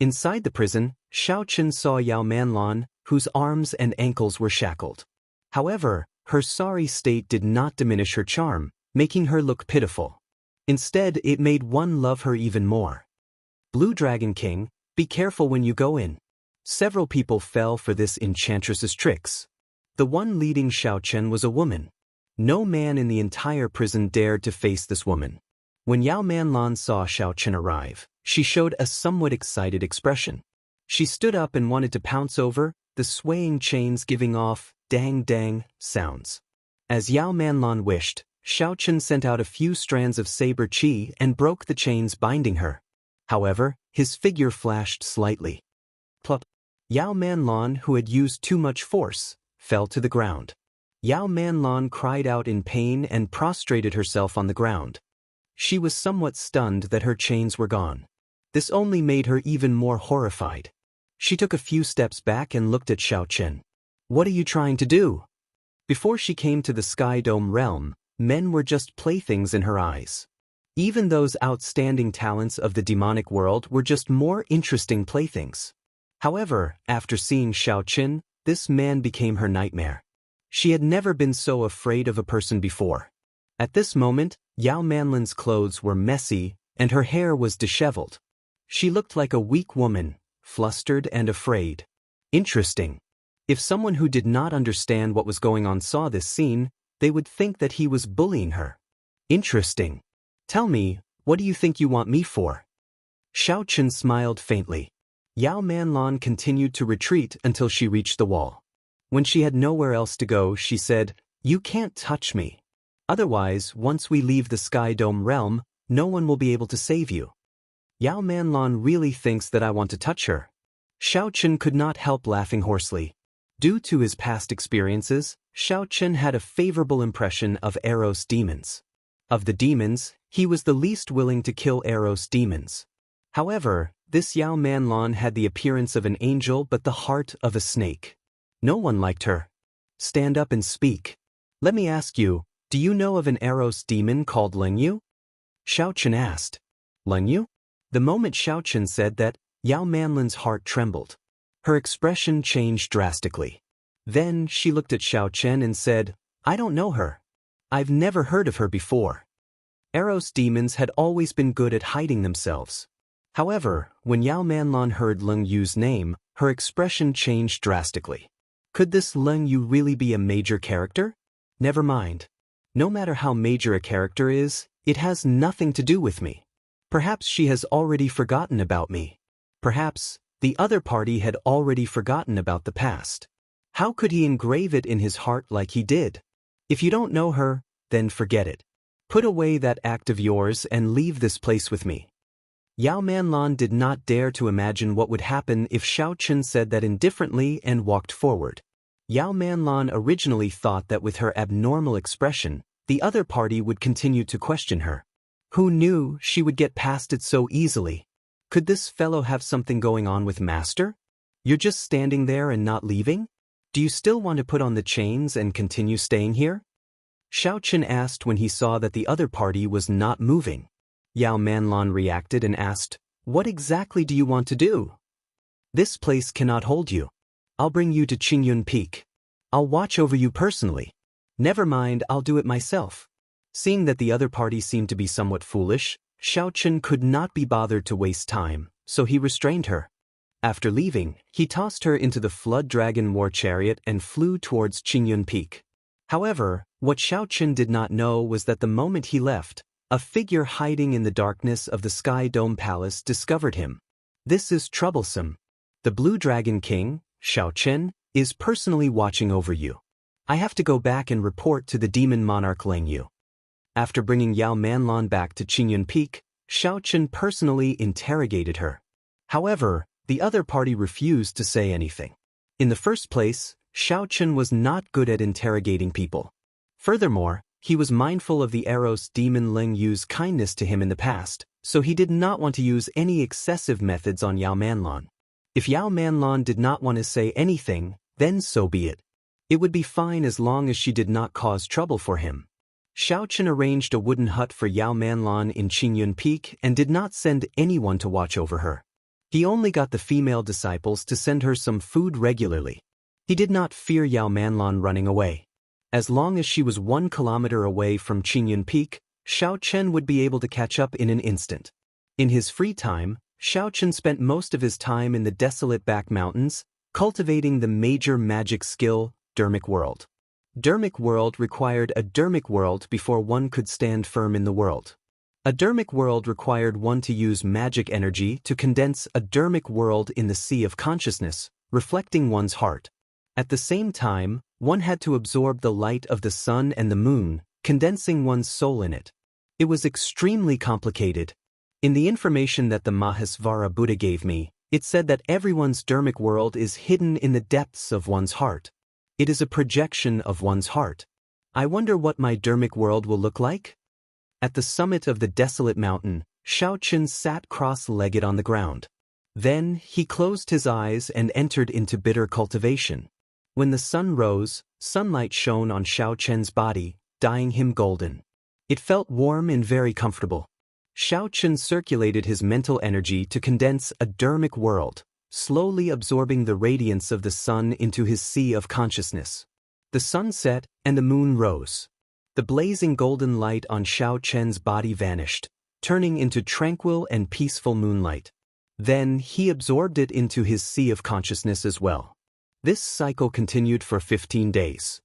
Inside the prison, Xiao Chen saw Yao Manlan, whose arms and ankles were shackled. However, her sorry state did not diminish her charm, making her look pitiful. Instead, it made one love her even more. "Blue Dragon King, be careful when you go in." Several people fell for this enchantress's tricks. The one leading Xiao Chen was a woman. No man in the entire prison dared to face this woman. When Yao Manlan saw Xiao Chen arrive, she showed a somewhat excited expression. She stood up and wanted to pounce over, the swaying chains giving off dang-dang sounds. As Yao Manlan wished, Xiao Chen sent out a few strands of saber chi and broke the chains binding her. However, his figure flashed slightly. Plop. Yao Manlan, who had used too much force, fell to the ground. Yao Manlan cried out in pain and prostrated herself on the ground. She was somewhat stunned that her chains were gone. This only made her even more horrified. She took a few steps back and looked at Xiao Chen. What are you trying to do? Before she came to the Sky Dome realm, men were just playthings in her eyes. Even those outstanding talents of the demonic world were just more interesting playthings. However, after seeing Xiao Chen, this man became her nightmare. She had never been so afraid of a person before. At this moment, Yao Manlin's clothes were messy, and her hair was disheveled. She looked like a weak woman, flustered and afraid. Interesting. If someone who did not understand what was going on saw this scene, they would think that he was bullying her. Interesting. Tell me, what do you think you want me for? Xiao Chen smiled faintly. Yao Manlan continued to retreat until she reached the wall. When she had nowhere else to go, she said, "You can't touch me. Otherwise, once we leave the Sky Dome realm, no one will be able to save you." Yao Manlan really thinks that I want to touch her. Xiao Chen could not help laughing hoarsely. Due to his past experiences, Xiao Chen had a favorable impression of Eros demons. Of the demons, he was the least willing to kill Eros demons. However, this Yao Manlan had the appearance of an angel but the heart of a snake. No one liked her. Stand up and speak. Let me ask you, do you know of an Eros demon called Lingyu? Xiao Chen asked. Lingyu? The moment Xiao Chen said that, Yao Manlin's heart trembled. Her expression changed drastically. Then she looked at Xiao Chen and said, I don't know her. I've never heard of her before. Eros demons had always been good at hiding themselves. However, when Yao Manlan heard Leng Yu's name, her expression changed drastically. Could this Leng Yu really be a major character? Never mind. No matter how major a character is, it has nothing to do with me. Perhaps she has already forgotten about me. Perhaps the other party had already forgotten about the past. How could he engrave it in his heart like he did? If you don't know her, then forget it. Put away that act of yours and leave this place with me. Yao Manlan did not dare to imagine what would happen if Xiao Chen said that indifferently and walked forward. Yao Manlan originally thought that with her abnormal expression, the other party would continue to question her. Who knew she would get past it so easily? Could this fellow have something going on with Master? You're just standing there and not leaving? Do you still want to put on the chains and continue staying here? Xiao Chen asked when he saw that the other party was not moving. Yao Manlan reacted and asked, What exactly do you want to do? This place cannot hold you. I'll bring you to Qingyun Peak. I'll watch over you personally. Never mind, I'll do it myself. Seeing that the other party seemed to be somewhat foolish, Xiao Chen could not be bothered to waste time, so he restrained her. After leaving, he tossed her into the Flood Dragon War Chariot and flew towards Qingyun Peak. However, what Xiao Chen did not know was that the moment he left, a figure hiding in the darkness of the Sky Dome Palace discovered him. This is troublesome. The Blue Dragon King, Xiao Chen, is personally watching over you. I have to go back and report to the Demon Monarch Leng Yu. After bringing Yao Manlan back to Qingyun Peak, Xiao Chen personally interrogated her. However, the other party refused to say anything. In the first place, Xiao Chen was not good at interrogating people. Furthermore, he was mindful of the Eros demon Leng Yu's kindness to him in the past, so he did not want to use any excessive methods on Yao Manlan. If Yao Manlan did not want to say anything, then so be it. It would be fine as long as she did not cause trouble for him. Xiao Chen arranged a wooden hut for Yao Manlan in Qingyun Peak and did not send anyone to watch over her. He only got the female disciples to send her some food regularly. He did not fear Yao Manlan running away. As long as she was 1 kilometer away from Qingyun Peak, Xiao Chen would be able to catch up in an instant. In his free time, Xiao Chen spent most of his time in the desolate back mountains, cultivating the major magic skill, Dermic World. Dermic World required a Dermic World before one could stand firm in the world. A Dermic World required one to use magic energy to condense a Dermic World in the sea of consciousness, reflecting one's heart. At the same time, one had to absorb the light of the sun and the moon, condensing one's soul in it. It was extremely complicated. In the information that the Mahasvara Buddha gave me, it said that everyone's Dermic World is hidden in the depths of one's heart. It is a projection of one's heart. I wonder what my Dermic World will look like? At the summit of the desolate mountain, Xiao Chen sat cross-legged on the ground. Then, he closed his eyes and entered into bitter cultivation. When the sun rose, sunlight shone on Xiao Chen's body, dyeing him golden. It felt warm and very comfortable. Xiao Chen circulated his mental energy to condense a dermic world, slowly absorbing the radiance of the sun into his sea of consciousness. The sun set, and the moon rose. The blazing golden light on Xiao Chen's body vanished, turning into tranquil and peaceful moonlight. Then, he absorbed it into his sea of consciousness as well. This cycle continued for 15 days.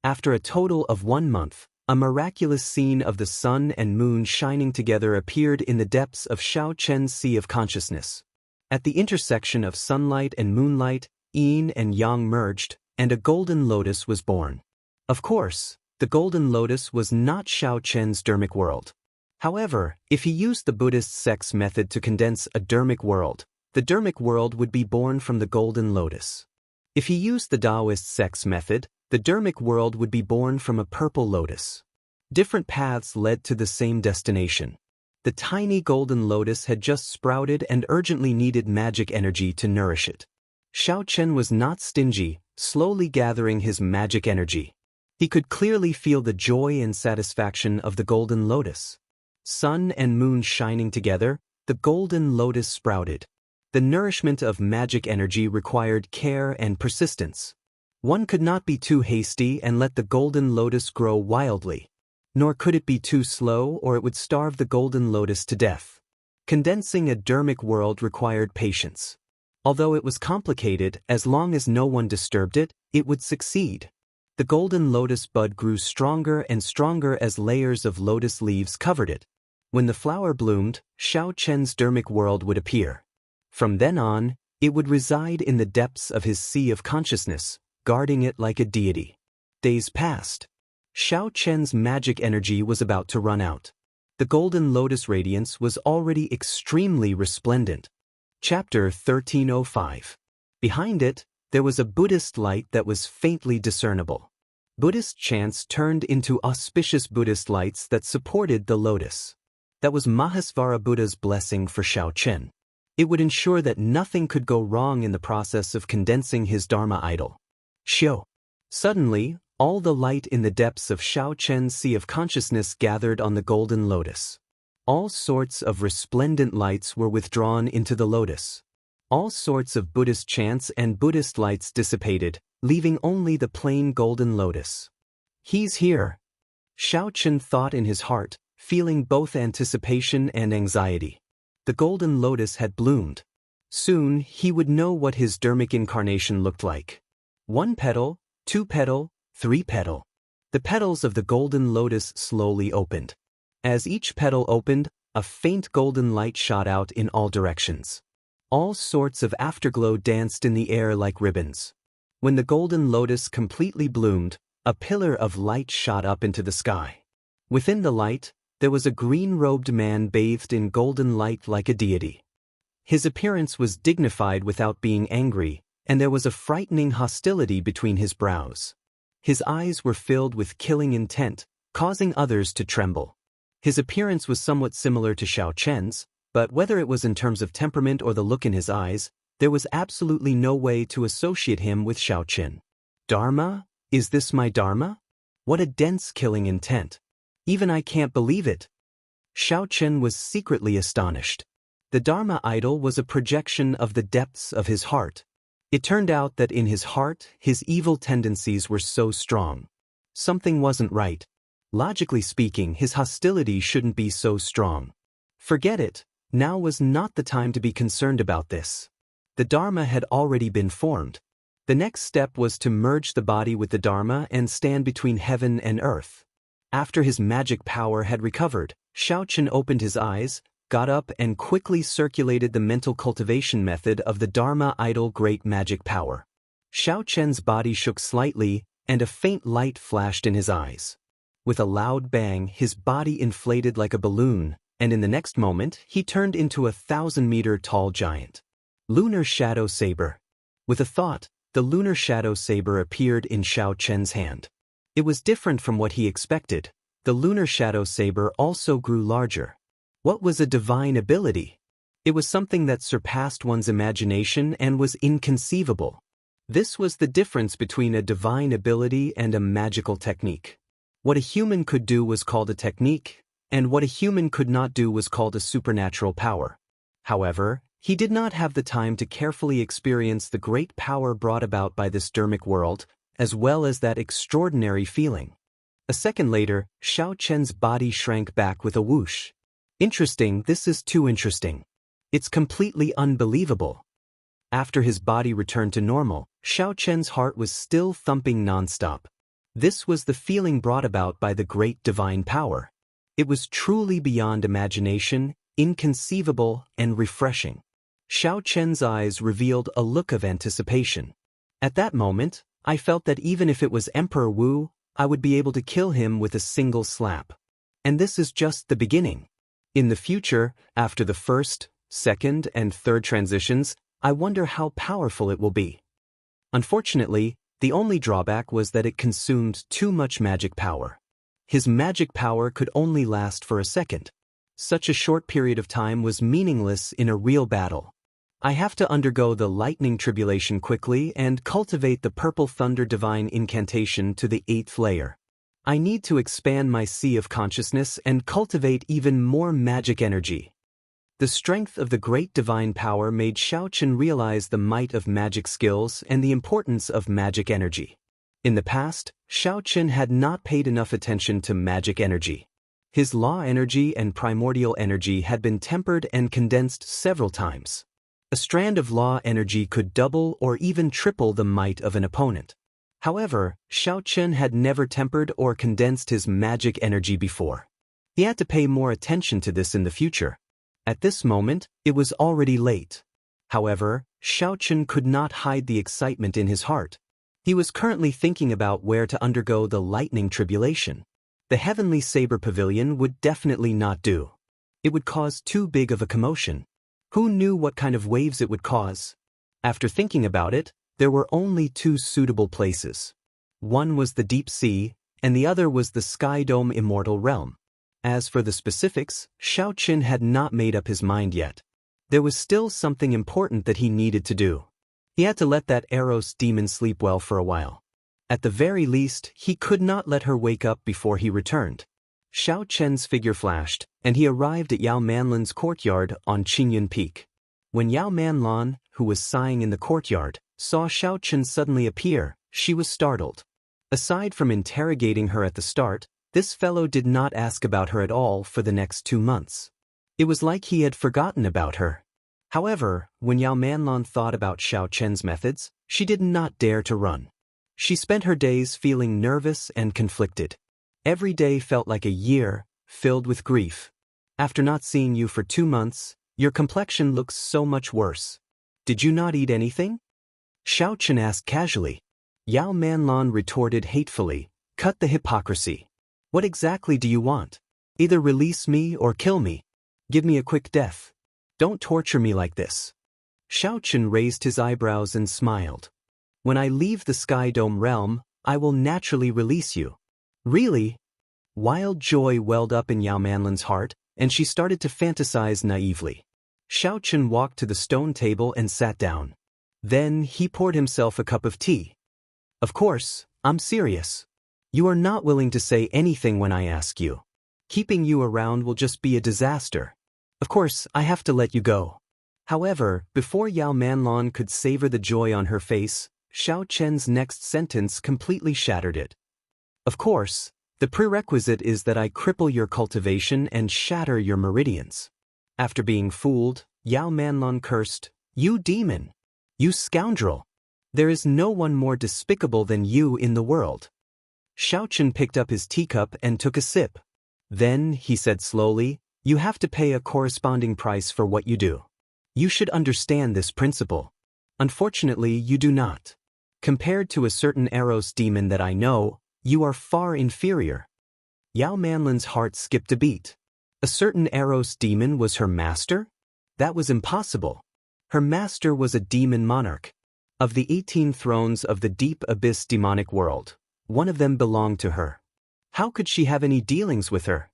After a total of 1 month, a miraculous scene of the sun and moon shining together appeared in the depths of Xiao Chen's sea of consciousness. At the intersection of sunlight and moonlight, yin and yang merged, and a golden lotus was born. Of course, the golden lotus was not Xiao Chen's dermic world. However, if he used the Buddhist sex method to condense a dermic world, the dermic world would be born from the golden lotus. If he used the Taoist sex method, the dermic world would be born from a purple lotus. Different paths led to the same destination. The tiny golden lotus had just sprouted and urgently needed magic energy to nourish it. Xiao Chen was not stingy, slowly gathering his magic energy. He could clearly feel the joy and satisfaction of the golden lotus. Sun and moon shining together, the golden lotus sprouted. The nourishment of magic energy required care and persistence. One could not be too hasty and let the golden lotus grow wildly. Nor could it be too slow or it would starve the golden lotus to death. Condensing a dermic world required patience. Although it was complicated, as long as no one disturbed it, it would succeed. The golden lotus bud grew stronger and stronger as layers of lotus leaves covered it. When the flower bloomed, Xiao Chen's dermic world would appear. From then on, it would reside in the depths of his sea of consciousness, guarding it like a deity. Days passed. Xiao Chen's magic energy was about to run out. The golden lotus radiance was already extremely resplendent. Chapter 1305. Behind it, there was a Buddhist light that was faintly discernible. Buddhist chants turned into auspicious Buddhist lights that supported the lotus. That was Mahasvara Buddha's blessing for Xiao Chen. It would ensure that nothing could go wrong in the process of condensing his Dharma idol. Xiao. Suddenly, all the light in the depths of Xiao Chen's sea of consciousness gathered on the golden lotus. All sorts of resplendent lights were withdrawn into the lotus. All sorts of Buddhist chants and Buddhist lights dissipated, leaving only the plain golden lotus. He's here. Xiao Chen thought in his heart, feeling both anticipation and anxiety. The golden lotus had bloomed. Soon, he would know what his dermic incarnation looked like. 1 petal, 2 petal, 3 petal. The petals of the golden lotus slowly opened. As each petal opened, a faint golden light shot out in all directions. All sorts of afterglow danced in the air like ribbons. When the golden lotus completely bloomed, a pillar of light shot up into the sky. Within the light, there was a green-robed man bathed in golden light like a deity. His appearance was dignified without being angry, and there was a frightening hostility between his brows. His eyes were filled with killing intent, causing others to tremble. His appearance was somewhat similar to Xiao Chen's, but whether it was in terms of temperament or the look in his eyes, there was absolutely no way to associate him with Xiao Chen. Dharma? Is this my Dharma? What a dense killing intent. Even I can't believe it. Xiao Chen was secretly astonished. The Dharma idol was a projection of the depths of his heart. It turned out that in his heart, his evil tendencies were so strong. Something wasn't right. Logically speaking, his hostility shouldn't be so strong. Forget it. Now was not the time to be concerned about this. The Dharma had already been formed. The next step was to merge the body with the Dharma and stand between heaven and earth. After his magic power had recovered, Xiao Chen opened his eyes, got up and quickly circulated the mental cultivation method of the Dharma idol great magic power. Xiao Chen's body shook slightly, and a faint light flashed in his eyes. With a loud bang, his body inflated like a balloon, and in the next moment, he turned into a 1,000-meter-tall giant. Lunar Shadow Saber. With a thought, the Lunar Shadow Saber appeared in Xiao Chen's hand. It was different from what he expected. The Lunar Shadow Saber also grew larger. What was a divine ability? It was something that surpassed one's imagination and was inconceivable. This was the difference between a divine ability and a magical technique. What a human could do was called a technique, and what a human could not do was called a supernatural power. However, he did not have the time to carefully experience the great power brought about by this dermic world, as well as that extraordinary feeling. A second later, Xiao Chen's body shrank back with a whoosh. Interesting, this is too interesting. It's completely unbelievable. After his body returned to normal, Xiao Chen's heart was still thumping nonstop. This was the feeling brought about by the great divine power. It was truly beyond imagination, inconceivable, and refreshing. Xiao Chen's eyes revealed a look of anticipation. At that moment, I felt that even if it was Emperor Wu, I would be able to kill him with a single slap. And this is just the beginning. In the future, after the first, second, and third transitions, I wonder how powerful it will be. Unfortunately, the only drawback was that it consumed too much magic power. His magic power could only last for a second. Such a short period of time was meaningless in a real battle. I have to undergo the lightning tribulation quickly and cultivate the purple thunder divine incantation to the 8th layer. I need to expand my sea of consciousness and cultivate even more magic energy. The strength of the great divine power made Xiao Chen realize the might of magic skills and the importance of magic energy. In the past, Xiao Chen had not paid enough attention to magic energy. His law energy and primordial energy had been tempered and condensed several times. A strand of law energy could double or even triple the might of an opponent. However, Xiao Chen had never tempered or condensed his magic energy before. He had to pay more attention to this in the future. At this moment, it was already late. However, Xiao Chen could not hide the excitement in his heart. He was currently thinking about where to undergo the lightning tribulation. The Heavenly Saber Pavilion would definitely not do. It would cause too big of a commotion. Who knew what kind of waves it would cause? After thinking about it, there were only two suitable places. One was the deep sea, and the other was the Sky Dome Immortal realm. As for the specifics, Xiao Chen had not made up his mind yet. There was still something important that he needed to do. He had to let that Eros demon sleep well for a while. At the very least, he could not let her wake up before he returned. Xiao Chen's figure flashed, and he arrived at Yao Manlan's courtyard on Qingyun Peak. When Yao Manlan, who was sighing in the courtyard, saw Xiao Chen suddenly appear, she was startled. Aside from interrogating her at the start, this fellow did not ask about her at all for the next 2 months. It was like he had forgotten about her. However, when Yao Manlan thought about Xiao Chen's methods, she did not dare to run. She spent her days feeling nervous and conflicted. Every day felt like a year, filled with grief. After not seeing you for 2 months, your complexion looks so much worse. Did you not eat anything? Xiao Chen asked casually. Yao Manlan retorted hatefully, cut the hypocrisy. What exactly do you want? Either release me or kill me. Give me a quick death. Don't torture me like this. Xiao Chen raised his eyebrows and smiled. When I leave the Sky Dome realm, I will naturally release you. Really? Wild joy welled up in Yao Manlan's heart, and she started to fantasize naively. Xiao Chen walked to the stone table and sat down. Then he poured himself a cup of tea. Of course, I'm serious. You are not willing to say anything when I ask you. Keeping you around will just be a disaster. Of course, I have to let you go. However, before Yao Manlan could savor the joy on her face, Xiao Chen's next sentence completely shattered it. Of course, the prerequisite is that I cripple your cultivation and shatter your meridians. After being fooled, Yao Manlan cursed, You demon! You scoundrel! There is no one more despicable than you in the world. Xiao Chen picked up his teacup and took a sip. Then, he said slowly, You have to pay a corresponding price for what you do. You should understand this principle. Unfortunately, you do not. Compared to a certain Eros demon that I know, you are far inferior. Yao Manlan's heart skipped a beat. A certain Eros demon was her master? That was impossible. Her master was a demon monarch. Of the 18 thrones of the deep abyss demonic world, one of them belonged to her. How could she have any dealings with her?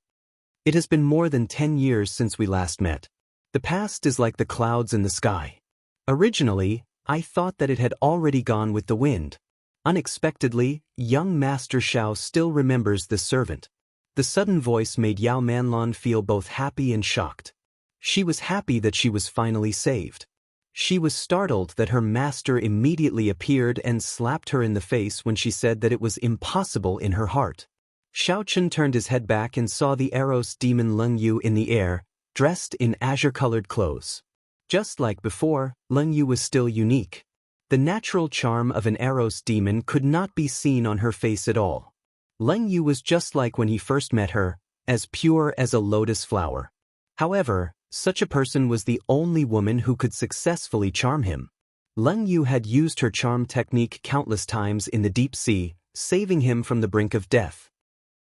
It has been more than 10 years since we last met. The past is like the clouds in the sky. Originally, I thought that it had already gone with the wind. Unexpectedly, young Master Xiao still remembers this servant. The sudden voice made Yao Manlan feel both happy and shocked. She was happy that she was finally saved. She was startled that her master immediately appeared and slapped her in the face when she said that it was impossible in her heart. Xiaochen turned his head back and saw the Eros demon Leng Yu in the air, dressed in azure-colored clothes. Just like before, Leng Yu was still unique. The natural charm of an Eros demon could not be seen on her face at all. Leng Yu was just like when he first met her, as pure as a lotus flower. However, such a person was the only woman who could successfully charm him. Leng Yu had used her charm technique countless times in the deep sea, saving him from the brink of death.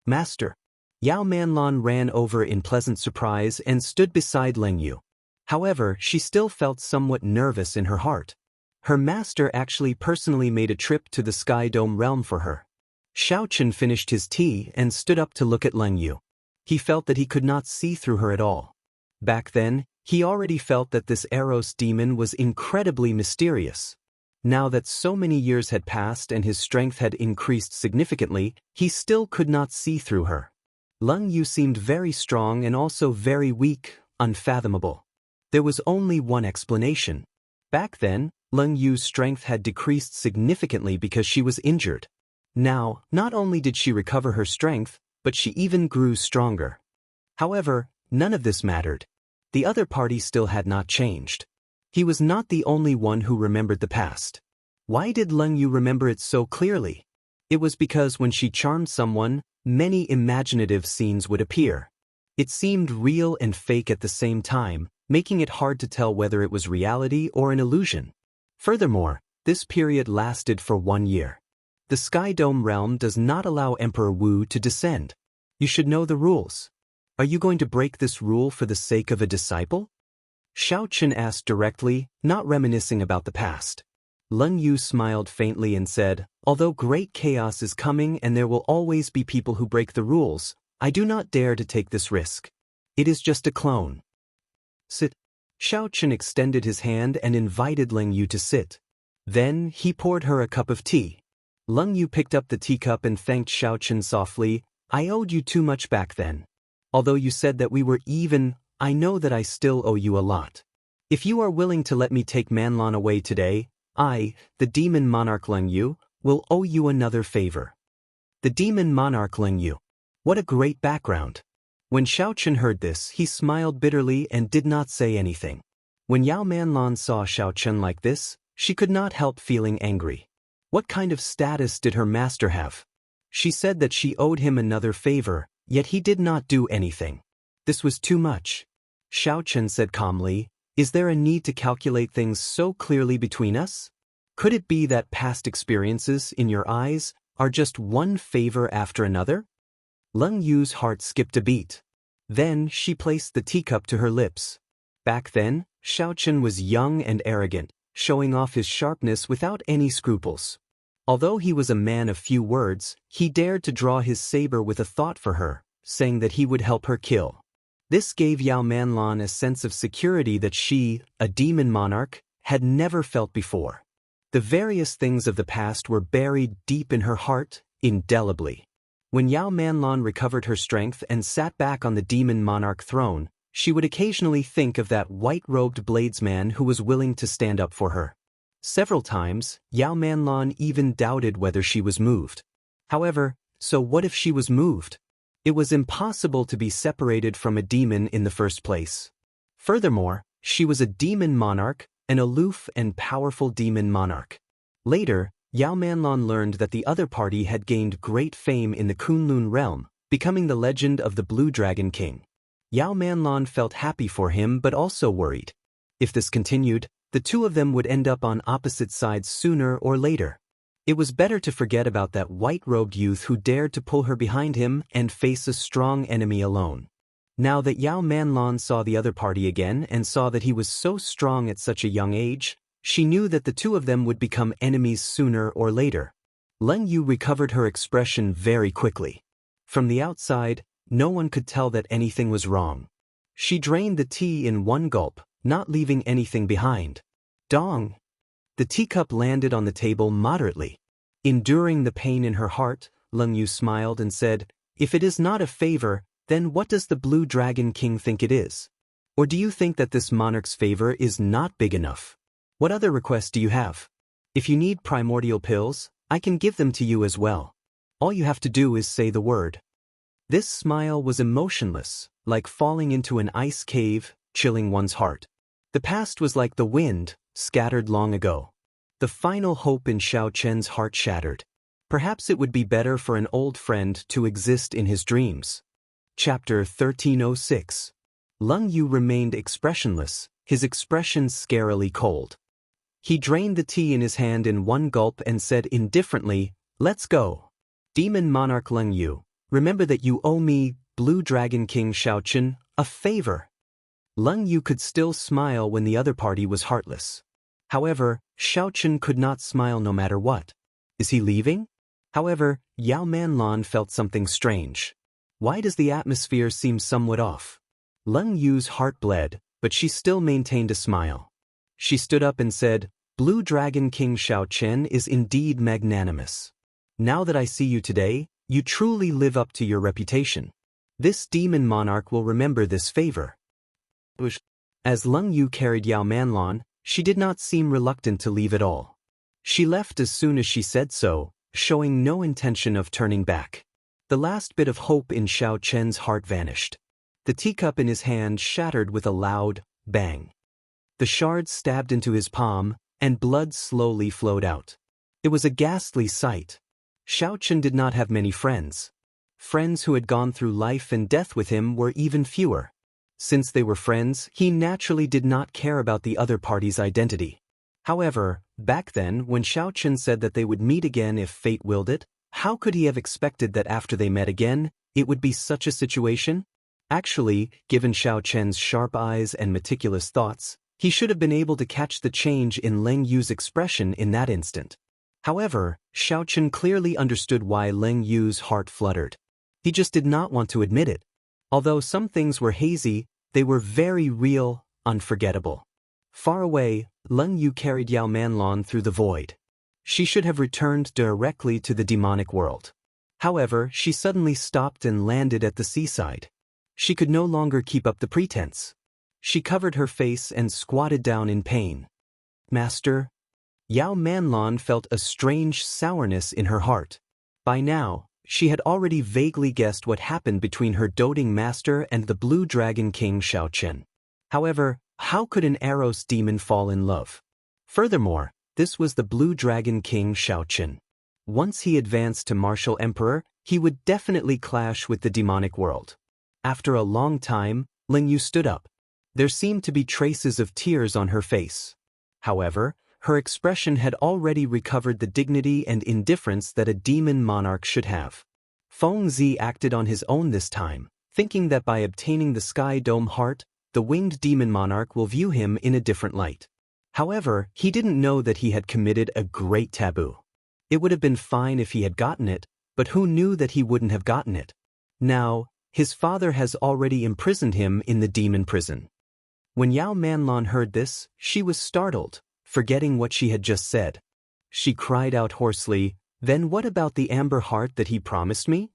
Master. Yao Manlan ran over in pleasant surprise and stood beside Leng Yu. However, she still felt somewhat nervous in her heart. Her master actually personally made a trip to the Sky Dome realm for her. Xiaochen finished his tea and stood up to look at Leng Yu. He felt that he could not see through her at all. Back then, he already felt that this Eros demon was incredibly mysterious. Now that so many years had passed and his strength had increased significantly, he still could not see through her. Leng Yu seemed very strong and also very weak, unfathomable. There was only one explanation. Back then, Leng Yu's strength had decreased significantly because she was injured. Now, not only did she recover her strength, but she even grew stronger. However, none of this mattered. The other party still had not changed. He was not the only one who remembered the past. Why did Leng Yu remember it so clearly? It was because when she charmed someone, many imaginative scenes would appear. It seemed real and fake at the same time, making it hard to tell whether it was reality or an illusion. Furthermore, this period lasted for 1 year. The Sky Dome realm does not allow Emperor Wu to descend. You should know the rules. Are you going to break this rule for the sake of a disciple? Xiaochen asked directly, not reminiscing about the past. Leng Yu smiled faintly and said, although great chaos is coming and there will always be people who break the rules, I do not dare to take this risk. It is just a clone. Sit. Xiaochen extended his hand and invited Leng Yu to sit. Then, he poured her a cup of tea. Leng Yu picked up the teacup and thanked Xiaochen softly. I owed you too much back then. Although you said that we were even, I know that I still owe you a lot. If you are willing to let me take Manlan away today, I, the demon monarch Leng Yu, will owe you another favor. The demon monarch Leng Yu. What a great background. When Xiaochen heard this, he smiled bitterly and did not say anything. When Yao Manlan saw Xiaochen like this, she could not help feeling angry. What kind of status did her master have? She said that she owed him another favor, yet he did not do anything. This was too much. Xiaochen said calmly, is there a need to calculate things so clearly between us? Could it be that past experiences, in your eyes, are just one favor after another? Leng Yu's heart skipped a beat. Then she placed the teacup to her lips. Back then, Xiaochen was young and arrogant, showing off his sharpness without any scruples. Although he was a man of few words, he dared to draw his saber with a thought for her, saying that he would help her kill. This gave Yao Manlan a sense of security that she, a demon monarch, had never felt before. The various things of the past were buried deep in her heart, indelibly. When Yao Manlan recovered her strength and sat back on the demon monarch throne, she would occasionally think of that white-robed bladesman who was willing to stand up for her. Several times, Yao Manlan even doubted whether she was moved. However, so what if she was moved? It was impossible to be separated from a demon in the first place. Furthermore, she was a demon monarch, an aloof and powerful demon monarch. Later, Yao Manlan learned that the other party had gained great fame in the Kunlun realm, becoming the legend of the Blue Dragon King. Yao Manlan felt happy for him but also worried. If this continued, the two of them would end up on opposite sides sooner or later. It was better to forget about that white-robed youth who dared to pull her behind him and face a strong enemy alone. Now that Yao Manlan saw the other party again and saw that he was so strong at such a young age, she knew that the two of them would become enemies sooner or later. Leng Yu recovered her expression very quickly. From the outside, no one could tell that anything was wrong. She drained the tea in one gulp, not leaving anything behind. Dong! The teacup landed on the table moderately. Enduring the pain in her heart, Leng Yu smiled and said, "If it is not a favor, then what does the Blue Dragon King think it is? Or do you think that this monarch's favor is not big enough? What other requests do you have? If you need primordial pills, I can give them to you as well. All you have to do is say the word." This smile was emotionless, like falling into an ice cave, chilling one's heart. The past was like the wind, scattered long ago. The final hope in Xiao Chen's heart shattered. Perhaps it would be better for an old friend to exist in his dreams. Chapter 1306. Leng Yu remained expressionless, his expression scarily cold. He drained the tea in his hand in one gulp and said indifferently, "Let's go. Demon Monarch Leng Yu, remember that you owe me, Blue Dragon King Xiao Chen, a favor." Leng Yu could still smile when the other party was heartless. However, Xiao Chen could not smile no matter what. Is he leaving? However, Yao Manlan felt something strange. Why does the atmosphere seem somewhat off? Leng Yu's heart bled, but she still maintained a smile. She stood up and said, "Blue Dragon King Xiao Chen is indeed magnanimous. Now that I see you today, you truly live up to your reputation. This demon monarch will remember this favor." As Leng Yu carried Yao Manlan, she did not seem reluctant to leave at all. She left as soon as she said so, showing no intention of turning back. The last bit of hope in Xiao Chen's heart vanished. The teacup in his hand shattered with a loud bang. The shards stabbed into his palm, and blood slowly flowed out. It was a ghastly sight. Xiao Chen did not have many friends. Friends who had gone through life and death with him were even fewer. Since they were friends, he naturally did not care about the other party's identity. However, back then, when Xiao Chen said that they would meet again if fate willed it, how could he have expected that after they met again, it would be such a situation? Actually, given Xiao Chen's sharp eyes and meticulous thoughts, he should have been able to catch the change in Leng Yu's expression in that instant. However, Xiao Chen clearly understood why Leng Yu's heart fluttered. He just did not want to admit it. Although some things were hazy, they were very real, unforgettable. Far away, Leng Yu carried Yao Manlan through the void. She should have returned directly to the demonic world. However, she suddenly stopped and landed at the seaside. She could no longer keep up the pretense. She covered her face and squatted down in pain. "Master?" Yao Manlan felt a strange sourness in her heart. By now, she had already vaguely guessed what happened between her doting master and the Blue Dragon King Xiao Chen. However, how could an Eros demon fall in love? Furthermore, this was the Blue Dragon King Xiao Chen. Once he advanced to martial emperor, he would definitely clash with the demonic world. After a long time, Leng Yu stood up. There seemed to be traces of tears on her face. However, her expression had already recovered the dignity and indifference that a demon monarch should have. Feng Zi acted on his own this time, thinking that by obtaining the Sky Dome Heart, the winged demon monarch will view him in a different light. However, he didn't know that he had committed a great taboo. It would have been fine if he had gotten it, but who knew that he wouldn't have gotten it? Now, his father has already imprisoned him in the demon prison. When Yao Manlan heard this, she was startled, forgetting what she had just said. She cried out hoarsely, "Then what about the amber heart that he promised me?"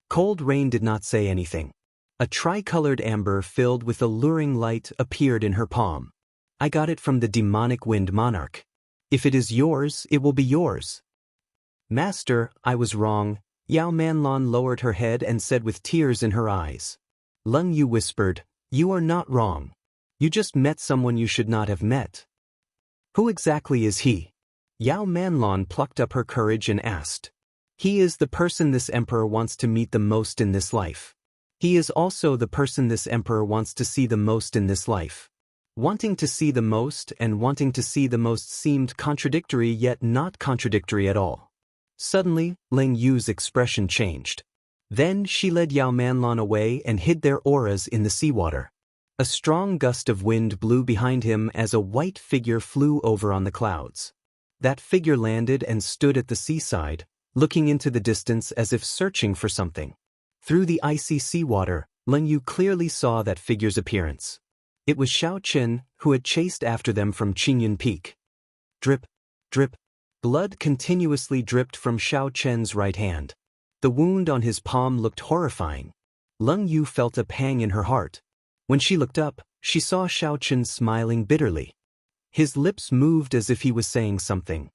Cold Rain did not say anything. A tricolored amber filled with alluring light appeared in her palm. "I got it from the demonic wind monarch. If it is yours, it will be yours." "Master, I was wrong," Yao Manlan lowered her head and said with tears in her eyes. Leng Yu whispered, "You are not wrong. You just met someone you should not have met." "Who exactly is he?" Yao Manlan plucked up her courage and asked. "He is the person this emperor wants to meet the most in this life. He is also the person this emperor wants to see the most in this life." Wanting to see the most and wanting to see the most seemed contradictory yet not contradictory at all. Suddenly, Leng Yu's expression changed. Then she led Yao Manlan away and hid their auras in the seawater. A strong gust of wind blew behind him as a white figure flew over on the clouds. That figure landed and stood at the seaside, looking into the distance as if searching for something. Through the icy seawater, Leng Yu clearly saw that figure's appearance. It was Xiao Chen, who had chased after them from Qingyun Peak. Drip, drip. Blood continuously dripped from Xiao Chen's right hand. The wound on his palm looked horrifying. Leng Yu felt a pang in her heart. When she looked up, she saw Xiao Chen smiling bitterly. His lips moved as if he was saying something.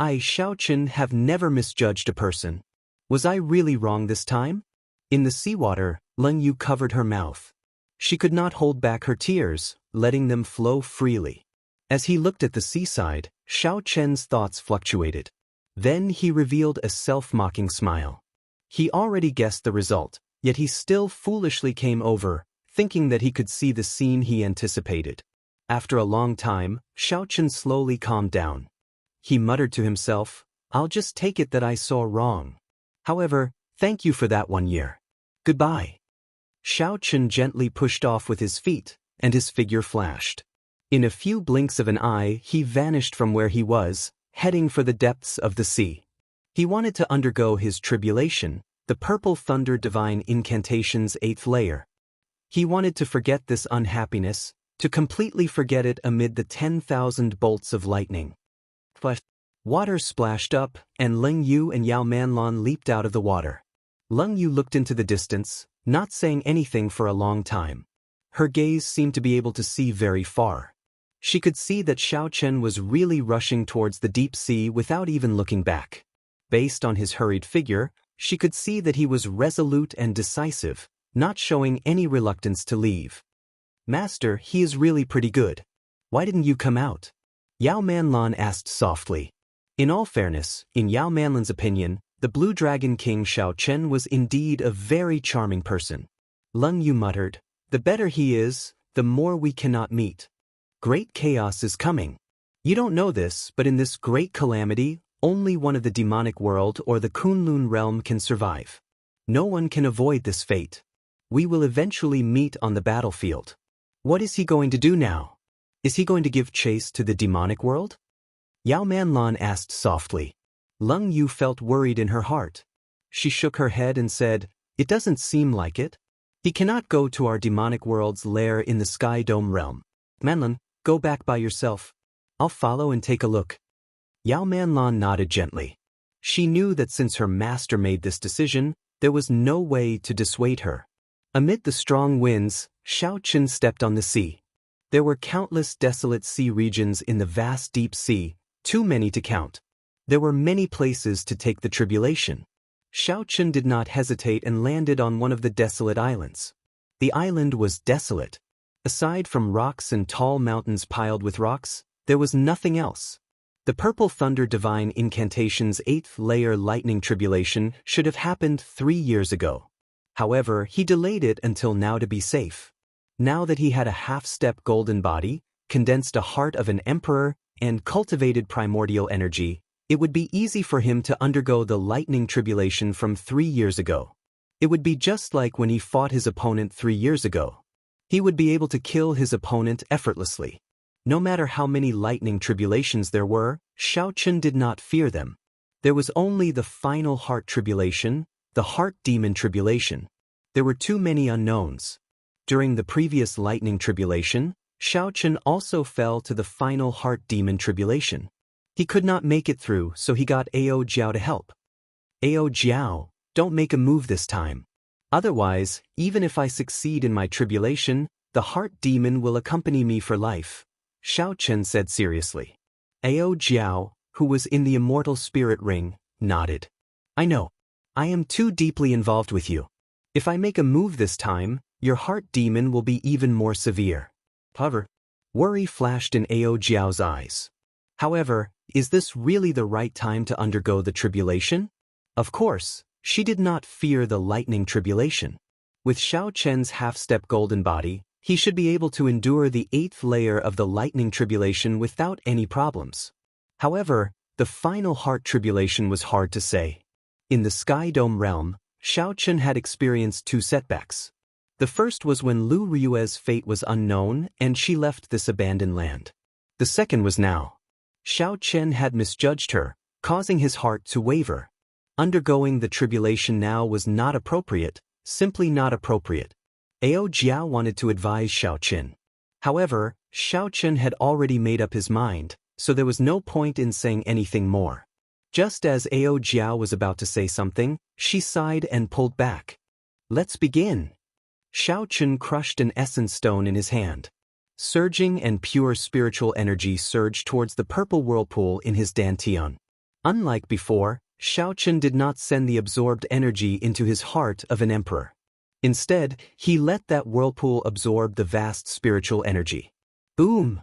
I, Xiao Chen, have never misjudged a person. Was I really wrong this time? In the seawater, Leng Yu covered her mouth. She could not hold back her tears, letting them flow freely. As he looked at the seaside, Xiao Chen's thoughts fluctuated. Then he revealed a self-mocking smile. He already guessed the result, yet he still foolishly came over, thinking that he could see the scene he anticipated. After a long time, Xiao Chen slowly calmed down. He muttered to himself, I'll just take it that I saw wrong. However, thank you for that 1 year. Goodbye. Xiao Chen gently pushed off with his feet, and his figure flashed. In a few blinks of an eye, he vanished from where he was, heading for the depths of the sea. He wanted to undergo his tribulation, the Purple Thunder Divine Incantation's 8th layer. He wanted to forget this unhappiness, to completely forget it amid the 10,000 bolts of lightning. But water splashed up, and Leng Yu and Yao Manlan leaped out of the water. Leng Yu looked into the distance, not saying anything for a long time. Her gaze seemed to be able to see very far. She could see that Xiao Chen was really rushing towards the deep sea without even looking back. Based on his hurried figure, she could see that he was resolute and decisive, not showing any reluctance to leave. Master, he is really pretty good. Why didn't you come out? Yao Manlan asked softly. In all fairness, in Yao Manlan's opinion, the Blue Dragon King Xiao Chen was indeed a very charming person. Leng Yu muttered, the better he is, the more we cannot meet. Great chaos is coming. You don't know this, but in this great calamity, only one of the demonic world or the Kunlun realm can survive. No one can avoid this fate. We will eventually meet on the battlefield. What is he going to do now? Is he going to give chase to the demonic world? Yao Manlan asked softly. Leng Yu felt worried in her heart. She shook her head and said, it doesn't seem like it. He cannot go to our demonic world's lair in the Sky Dome realm. Manlan, go back by yourself. I'll follow and take a look. Yao Manlan nodded gently. She knew that since her master made this decision, there was no way to dissuade her. Amid the strong winds, Xiao Chen stepped on the sea. There were countless desolate sea regions in the vast deep sea, too many to count. There were many places to take the tribulation. Xiao Chen did not hesitate and landed on one of the desolate islands. The island was desolate. Aside from rocks and tall mountains piled with rocks, there was nothing else. The Purple Thunder Divine Incantation's 8th layer lightning tribulation should have happened 3 years ago. However, he delayed it until now to be safe. Now that he had a half-step golden body, condensed a heart of an emperor, and cultivated primordial energy, it would be easy for him to undergo the lightning tribulation from 3 years ago. It would be just like when he fought his opponent 3 years ago. He would be able to kill his opponent effortlessly. No matter how many lightning tribulations there were, Xiao Chen did not fear them. There was only the final heart tribulation, the heart demon tribulation. There were too many unknowns. During the previous lightning tribulation, Xiao Chen also fell to the final heart demon tribulation. He could not make it through, so he got Ao Jiao to help. Ao Jiao, don't make a move this time. Otherwise, even if I succeed in my tribulation, the heart demon will accompany me for life, Xiao Chen said seriously. Ao Jiao, who was in the Immortal Spirit Ring, nodded. I know. I am too deeply involved with you. If I make a move this time, your heart demon will be even more severe. However, worry flashed in Ao Jiao's eyes. However, is this really the right time to undergo the tribulation? Of course, she did not fear the lightning tribulation. With Xiao Chen's half-step golden body, he should be able to endure the 8th layer of the lightning tribulation without any problems. However, the final heart tribulation was hard to say. In the Sky Dome realm, Xiao Chen had experienced 2 setbacks. The first was when Lu Ryue's fate was unknown and she left this abandoned land. The second was now. Xiao Chen had misjudged her, causing his heart to waver. Undergoing the tribulation now was not appropriate, Simply not appropriate. Ao Jiao wanted to advise Xiao Qin. However, Xiao Qin had already made up his mind, so there was no point in saying anything more. Just as Ao Jiao was about to say something, she sighed and pulled back. Let's begin. Xiao Qin crushed an essence stone in his hand. Surging and pure spiritual energy surged towards the purple whirlpool in his dantian. Unlike before, Xiao Qin did not send the absorbed energy into his heart of an emperor. Instead, he let that whirlpool absorb the vast spiritual energy. Boom!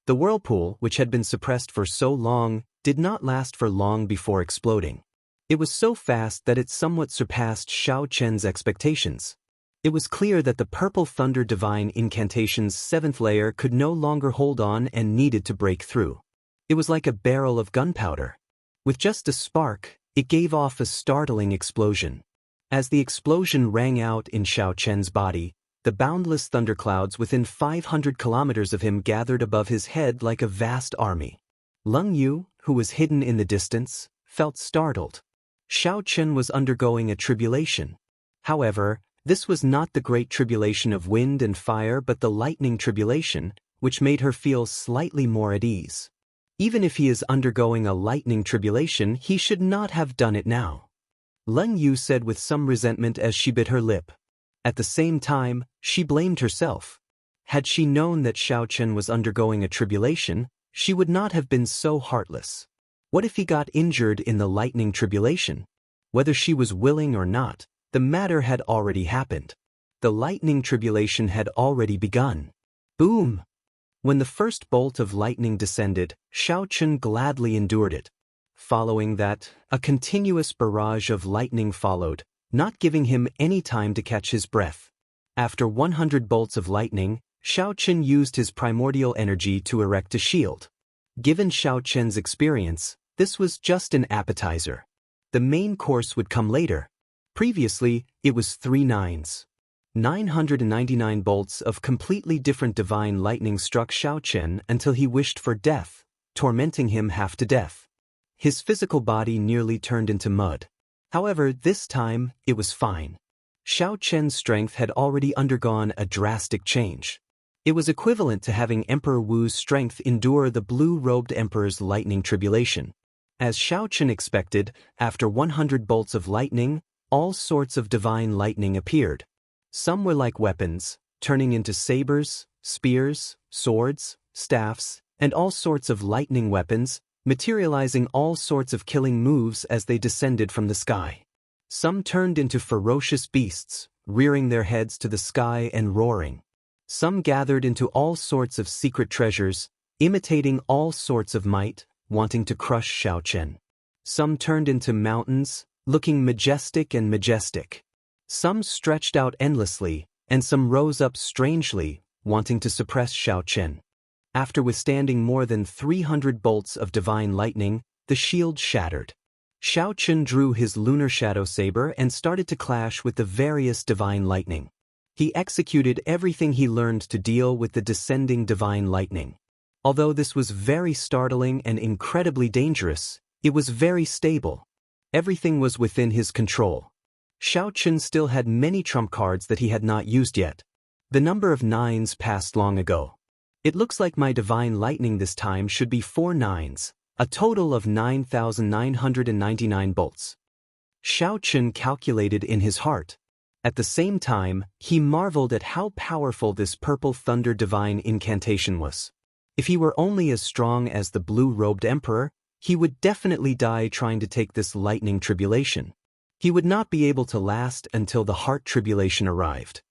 The whirlpool, which had been suppressed for so long, did not last for long before exploding. It was so fast that it somewhat surpassed Xiao Qin's expectations. It was clear that the Purple Thunder Divine Incantation's 7th layer could no longer hold on and needed to break through. It was like a barrel of gunpowder. With just a spark, it gave off a startling explosion. As the explosion rang out in Xiao Qin's body, the boundless thunderclouds within 500 kilometers of him gathered above his head like a vast army. Leng Yu, who was hidden in the distance, felt startled. Xiao Qin was undergoing a tribulation. However, this was not the great tribulation of wind and fire but the lightning tribulation, which made her feel slightly more at ease. Even if he is undergoing a lightning tribulation, he should not have done it now. Leng Yu said with some resentment as she bit her lip. At the same time, she blamed herself. Had she known that Xiao Qin was undergoing a tribulation, she would not have been so heartless. What if he got injured in the lightning tribulation? Whether she was willing or not, the matter had already happened. The lightning tribulation had already begun. Boom! When the first bolt of lightning descended, Xiao Qin gladly endured it. Following that, a continuous barrage of lightning followed, not giving him any time to catch his breath. After 100 bolts of lightning, Xiao Qin used his primordial energy to erect a shield. Given Xiao Qin's experience, this was just an appetizer. The main course would come later. Previously, it was 999 bolts of completely different divine lightning struck Xiao Qin until he wished for death, tormenting him half to death. His physical body nearly turned into mud. However, this time, it was fine. Xiao Qin's strength had already undergone a drastic change. It was equivalent to having Emperor Wu's strength endure the blue-robed emperor's lightning tribulation. As Xiao Qin expected, after 100 bolts of lightning, all sorts of divine lightning appeared. Some were like weapons, turning into sabers, spears, swords, staffs, and all sorts of lightning weapons, materializing all sorts of killing moves as they descended from the sky. Some turned into ferocious beasts, rearing their heads to the sky and roaring. Some gathered into all sorts of secret treasures, imitating all sorts of might, wanting to crush Xiao Qin. Some turned into mountains, looking majestic and majestic. Some stretched out endlessly, and some rose up strangely, wanting to suppress Xiao Qin. After withstanding more than 300 bolts of divine lightning, the shield shattered. Xiao Qin drew his lunar shadow saber and started to clash with the various divine lightning. He executed everything he learned to deal with the descending divine lightning. Although this was very startling and incredibly dangerous, it was very stable. Everything was within his control. Xiao Qin still had many trump cards that he had not used yet. The number of 9s passed long ago. It looks like my divine lightning this time should be 4 9s, a total of 9,999 bolts. Xiao Qin calculated in his heart. At the same time, he marveled at how powerful this Purple Thunder Divine Incantation was. If he were only as strong as the blue-robed emperor, he would definitely die trying to take this lightning tribulation. He would not be able to last until the heart tribulation arrived.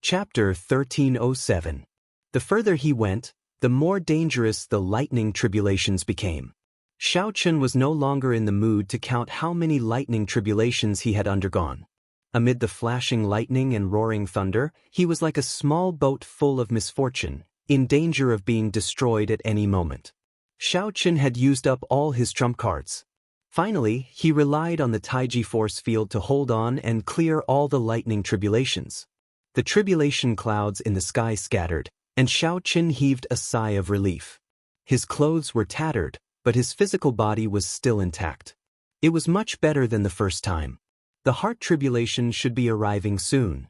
Chapter 1307. The further he went, the more dangerous the lightning tribulations became. Xiao Qin was no longer in the mood to count how many lightning tribulations he had undergone. Amid the flashing lightning and roaring thunder, he was like a small boat full of misfortune, in danger of being destroyed at any moment. Xiao Qin had used up all his trump cards. Finally, he relied on the Taiji force field to hold on and clear all the lightning tribulations. The tribulation clouds in the sky scattered, and Xiao Qin heaved a sigh of relief. His clothes were tattered, but his physical body was still intact. It was much better than the first time. The heart tribulation should be arriving soon.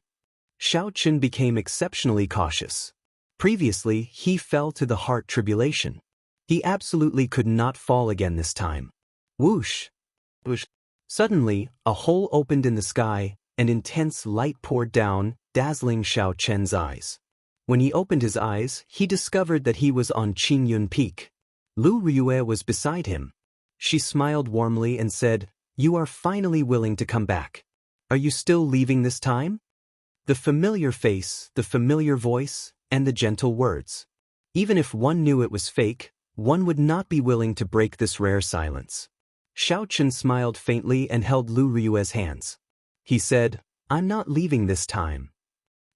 Xiao Chen became exceptionally cautious. Previously, he fell to the heart tribulation. He absolutely could not fall again this time. Whoosh! Whoosh! Suddenly, a hole opened in the sky, and intense light poured down, dazzling Xiao Chen's eyes. When he opened his eyes, he discovered that he was on Qingyun Peak. Lu Riyue was beside him. She smiled warmly and said, "You are finally willing to come back. Are you still leaving this time?" The familiar face, the familiar voice, and the gentle words. Even if one knew it was fake, one would not be willing to break this rare silence. Xiao Chen smiled faintly and held Lu Riyue's hands. He said, "I'm not leaving this time."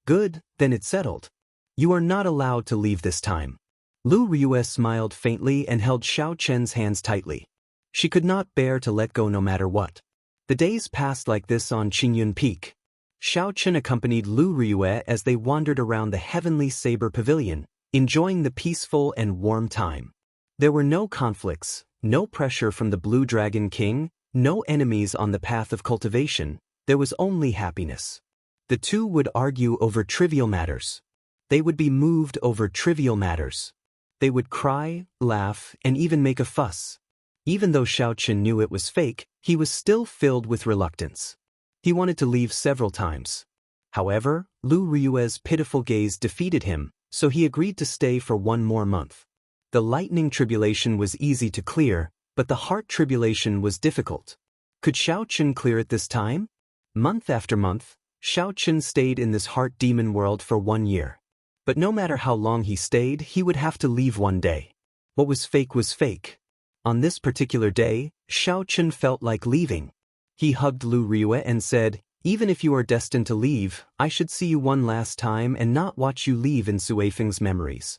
"Good, then it's settled. You are not allowed to leave this time." Lu Riyue smiled faintly and held Xiao Chen's hands tightly. She could not bear to let go no matter what. The days passed like this on Qingyun Peak. Xiao Chen accompanied Lu Riyue as they wandered around the heavenly saber pavilion, enjoying the peaceful and warm time. There were no conflicts, no pressure from the Blue Dragon King, no enemies on the path of cultivation. There was only happiness. The two would argue over trivial matters. They would be moved over trivial matters. They would cry, laugh, and even make a fuss. Even though Xiao Chen knew it was fake, he was still filled with reluctance. He wanted to leave several times. However, Lu Riyue's pitiful gaze defeated him, so he agreed to stay for one more month. The lightning tribulation was easy to clear, but the heart tribulation was difficult. Could Xiao Chen clear it this time? Month after month, Xiao Chen stayed in this heart demon world for 1 year. But no matter how long he stayed, he would have to leave one day. What was fake was fake. On this particular day, Xiao Chen felt like leaving. He hugged Lu Riyue and said, "Even if you are destined to leave, I should see you one last time and not watch you leave in Suifeng's memories."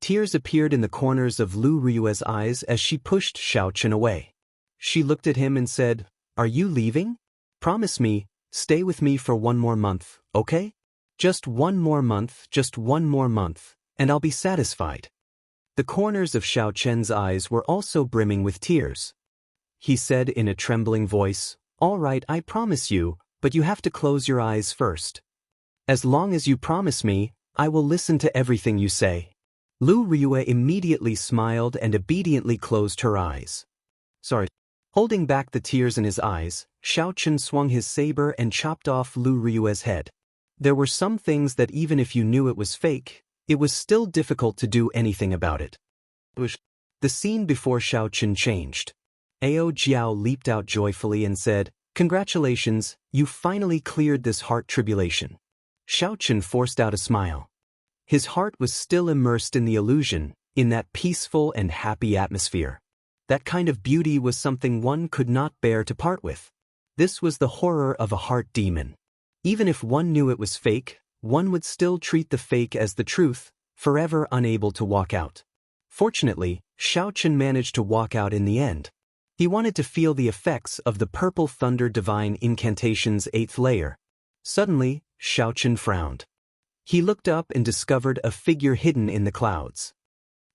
Tears appeared in the corners of Lu Riyue's eyes as she pushed Xiao Chen away. She looked at him and said, "Are you leaving? Promise me, stay with me for one more month, okay? Just one more month, and I'll be satisfied." The corners of Xiao Chen's eyes were also brimming with tears. He said in a trembling voice, "All right, I promise you, but you have to close your eyes first. As long as you promise me, I will listen to everything you say." Lu Riyue immediately smiled and obediently closed her eyes. Sorry. Holding back the tears in his eyes, Xiao Chen swung his saber and chopped off Lu Riyue's head. There were some things that even if you knew it was fake, it was still difficult to do anything about it. The scene before Xiao Chen changed. Ao Jiao leaped out joyfully and said, "Congratulations, you finally cleared this heart tribulation." Xiao Chen forced out a smile. His heart was still immersed in the illusion, in that peaceful and happy atmosphere. That kind of beauty was something one could not bear to part with. This was the horror of a heart demon. Even if one knew it was fake, one would still treat the fake as the truth, forever unable to walk out. Fortunately, Xiao Chen managed to walk out in the end. He wanted to feel the effects of the Purple Thunder Divine Incantation's 8th layer. Suddenly, Xiao Chen frowned. He looked up and discovered a figure hidden in the clouds.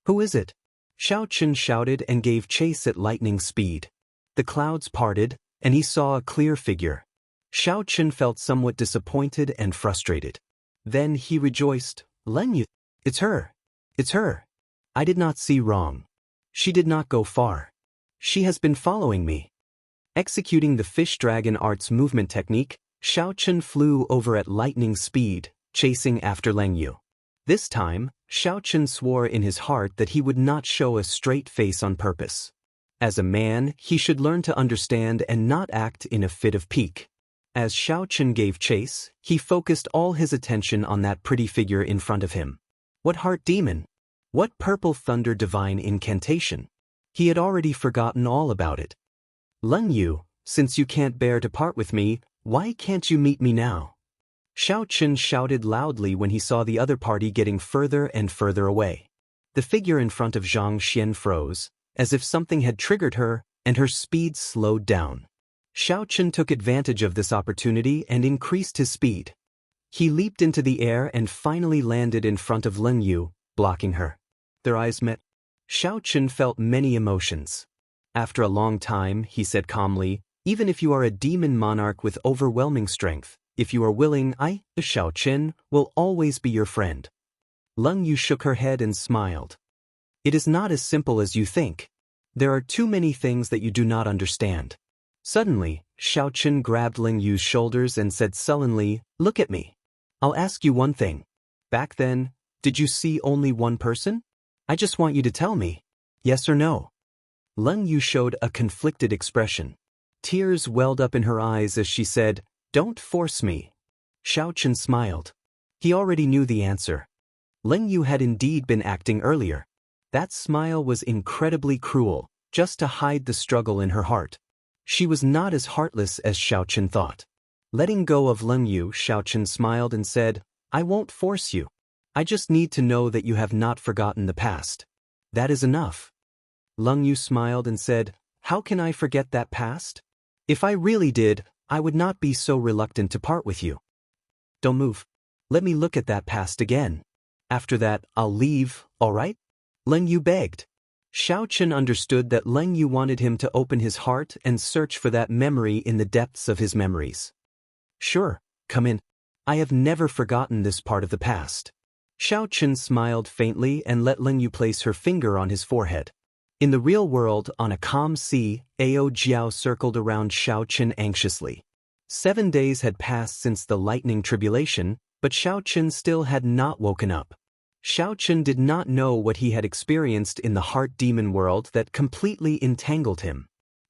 "Who is it?" Xiao Chen shouted and gave chase at lightning speed. The clouds parted, and he saw a clear figure. Xiao Chen felt somewhat disappointed and frustrated. Then he rejoiced, "Len Yu, it's her. It's her. I did not see wrong. She did not go far. She has been following me." Executing the fish dragon arts movement technique, Xiao Chen flew over at lightning speed, chasing after Leng Yu. This time, Xiao Chen swore in his heart that he would not show a straight face on purpose. As a man, he should learn to understand and not act in a fit of pique. As Xiao Chen gave chase, he focused all his attention on that pretty figure in front of him. What heart demon? What Purple Thunder Divine Incantation? He had already forgotten all about it. "Leng Yu, since you can't bear to part with me, why can't you meet me now?" Xiao Chen shouted loudly when he saw the other party getting further and further away. The figure in front of Zhang Xian froze, as if something had triggered her, and her speed slowed down. Xiao Chen took advantage of this opportunity and increased his speed. He leaped into the air and finally landed in front of Leng Yu, blocking her. Their eyes met. Xiao Chen felt many emotions. After a long time, he said calmly, Even if you are a demon monarch with overwhelming strength, if you are willing, I, Xiao Qin, will always be your friend. Leng Yu shook her head and smiled. It is not as simple as you think. There are too many things that you do not understand. Suddenly, Xiao Qin grabbed Leng Yu's shoulders and said sullenly, "Look at me. I'll ask you one thing. Back then, did you see only one person? I just want you to tell me. Yes or no?" Leng Yu showed a conflicted expression. Tears welled up in her eyes as she said, "Don't force me." Xiao Qin smiled. He already knew the answer. Leng Yu had indeed been acting earlier. That smile was incredibly cruel, just to hide the struggle in her heart. She was not as heartless as Xiao Qin thought. Letting go of Leng Yu, Xiao Qin smiled and said, "I won't force you. I just need to know that you have not forgotten the past. That is enough." Leng Yu smiled and said, "How can I forget that past? If I really did, I would not be so reluctant to part with you. Don't move. Let me look at that past again. After that, I'll leave, all right?" Leng Yu begged. Xiao Qin understood that Leng Yu wanted him to open his heart and search for that memory in the depths of his memories. "Sure, come in. I have never forgotten this part of the past." Xiao Qin smiled faintly and let Leng Yu place her finger on his forehead. In the real world, on a calm sea, Ao Jiao circled around Xiao Qin anxiously. 7 days had passed since the lightning tribulation, but Xiao Qin still had not woken up. Xiao Qin did not know what he had experienced in the heart demon world that completely entangled him.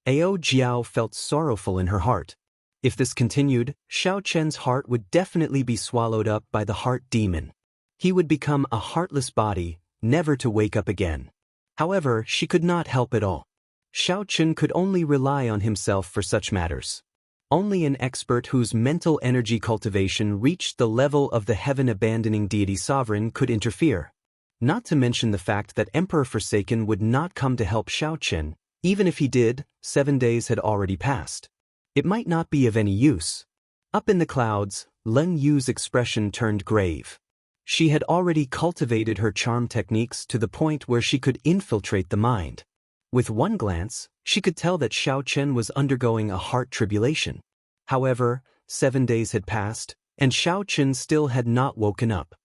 Ao Jiao felt sorrowful in her heart. If this continued, Xiao Qin's heart would definitely be swallowed up by the heart demon. He would become a heartless body, never to wake up again. However, she could not help it all. Xiao Qin could only rely on himself for such matters. Only an expert whose mental energy cultivation reached the level of the heaven-abandoning deity sovereign could interfere. Not to mention the fact that Emperor Forsaken would not come to help Xiao Qin. Even if he did, 7 days had already passed. It might not be of any use. Up in the clouds, Leng Yu's expression turned grave. She had already cultivated her charm techniques to the point where she could infiltrate the mind. With one glance, she could tell that Xiao Qin was undergoing a heart tribulation. However, 7 days had passed, and Xiao Qin still had not woken up.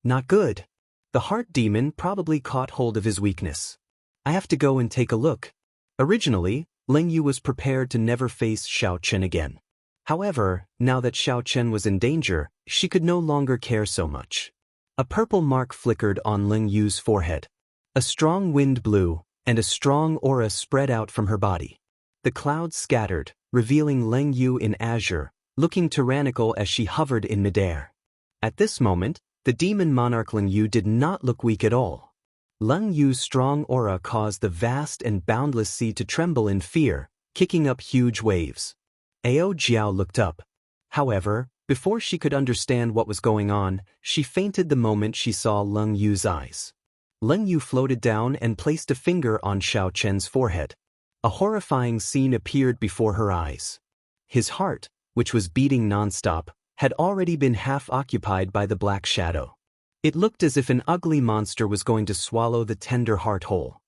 Not good. The heart demon probably caught hold of his weakness. I have to go and take a look. Originally, Leng Yu was prepared to never face Xiao Qin again. However, now that Xiao Qin was in danger, she could no longer care so much. A purple mark flickered on Leng Yu's forehead. A strong wind blew, and a strong aura spread out from her body. The clouds scattered, revealing Leng Yu in azure, looking tyrannical as she hovered in midair. At this moment, the demon monarch Leng Yu did not look weak at all. Leng Yu's strong aura caused the vast and boundless sea to tremble in fear, kicking up huge waves. Ao Jiao looked up. However, before she could understand what was going on, she fainted the moment she saw Leng Yu's eyes. Leng Yu floated down and placed a finger on Xiao Qin's forehead. A horrifying scene appeared before her eyes. His heart, which was beating nonstop, had already been half occupied by the black shadow. It looked as if an ugly monster was going to swallow the tender heart whole.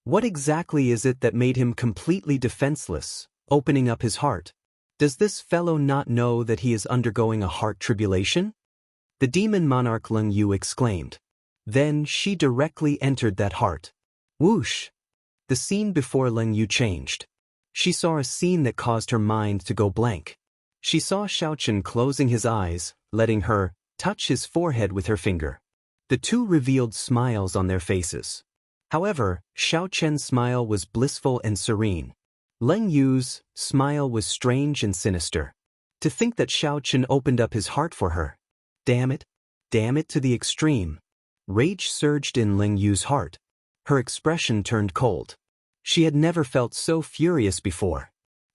What exactly is it that made him completely defenseless, opening up his heart? Does this fellow not know that he is undergoing a heart tribulation? The demon monarch Leng Yu exclaimed. Then she directly entered that heart. Whoosh! The scene before Leng Yu changed. She saw a scene that caused her mind to go blank. She saw Xiao Qin closing his eyes, letting her touch his forehead with her finger. The two revealed smiles on their faces. However, Xiao Qin's smile was blissful and serene. Leng Yu's smile was strange and sinister. To think that Xiao Qin opened up his heart for her. Damn it to the extreme. Rage surged in Leng Yu's heart. Her expression turned cold. She had never felt so furious before.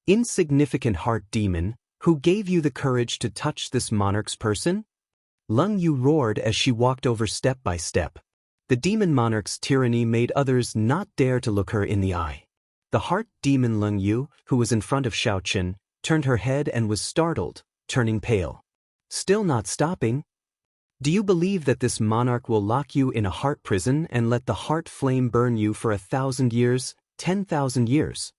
Insignificant heart demon, who gave you the courage to touch this monarch's person? Leng Yu roared as she walked over step by step. The demon monarch's tyranny made others not dare to look her in the eye. The heart demon Leng Yu, who was in front of Xiao Qin, turned her head and was startled, turning pale. Still not stopping. Do you believe that this monarch will lock you in a heart prison and let the heart flame burn you for 1,000 years, 10,000 years?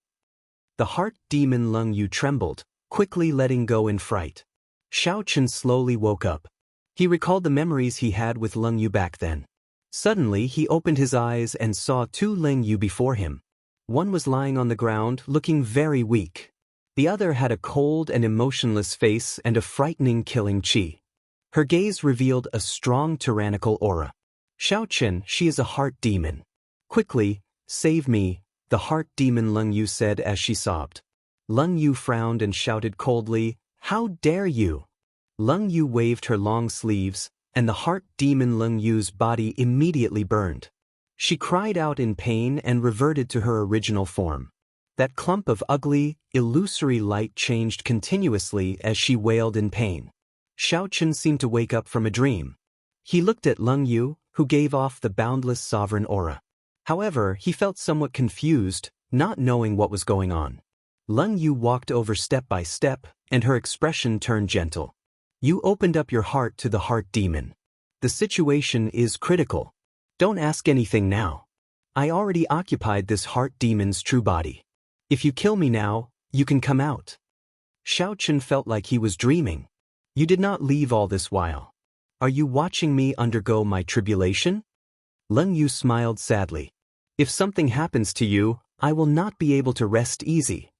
The heart demon Leng Yu trembled, quickly letting go in fright. Xiao Chen slowly woke up. He recalled the memories he had with Leng Yu back then. Suddenly he opened his eyes and saw two Leng Yu before him. One was lying on the ground, looking very weak. The other had a cold and emotionless face and a frightening killing chi. Her gaze revealed a strong tyrannical aura. Xiao Chen, she is a heart demon. Quickly, save me, the heart demon Leng Yu said as she sobbed. Leng Yu frowned and shouted coldly, "How dare you?" Leng Yu waved her long sleeves, and the heart demon Leng Yu's body immediately burned. She cried out in pain and reverted to her original form. That clump of ugly, illusory light changed continuously as she wailed in pain. Xiao Chen seemed to wake up from a dream. He looked at Leng Yu, who gave off the boundless sovereign aura. However, he felt somewhat confused, not knowing what was going on. Leng Yu walked over step by step, and her expression turned gentle. You opened up your heart to the heart demon. The situation is critical. Don't ask anything now. I already occupied this heart demon's true body. If you kill me now, you can come out. Xiao Chen felt like he was dreaming. You did not leave all this while. Are you watching me undergo my tribulation? Leng Yu smiled sadly. If something happens to you, I will not be able to rest easy.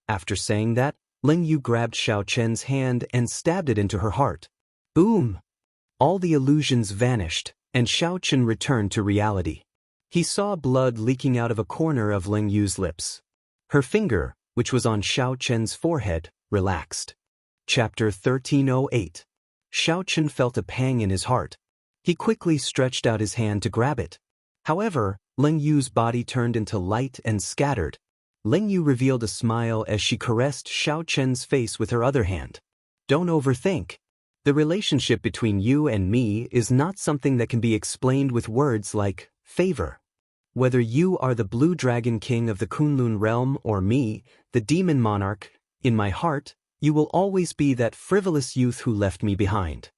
After saying that, Leng Yu grabbed Xiao Chen's hand and stabbed it into her heart. Boom! All the illusions vanished, and Xiao Chen returned to reality. He saw blood leaking out of a corner of Leng Yu's lips. Her finger, which was on Xiao Chen's forehead, relaxed. Chapter 1308. Xiao Chen felt a pang in his heart. He quickly stretched out his hand to grab it. However, Leng Yu's body turned into light and scattered. Leng Yu revealed a smile as she caressed Xiao Chen's face with her other hand. Don't overthink. The relationship between you and me is not something that can be explained with words like favor. Whether you are the Blue Dragon King of the Kunlun realm or me, the Demon Monarch, in my heart, you will always be that frivolous youth who left me behind.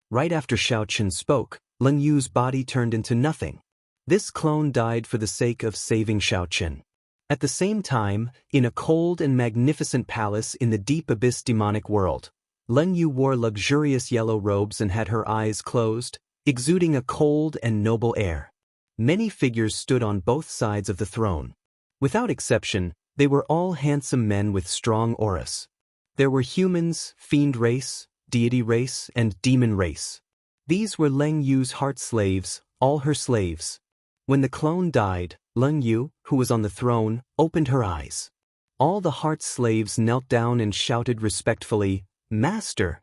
Right after Xiao Chen spoke, Leng Yu's body turned into nothing. This clone died for the sake of saving Xiao Chen. At the same time, in a cold and magnificent palace in the deep abyss demonic world, Leng Yu wore luxurious yellow robes and had her eyes closed, exuding a cold and noble air. Many figures stood on both sides of the throne. Without exception, they were all handsome men with strong auras. There were humans, fiend race, deity race, and demon race. These were Leng Yu's heart slaves, all her slaves. When the clone died, Leng Yu, who was on the throne, opened her eyes. All the heart slaves knelt down and shouted respectfully, "Master!"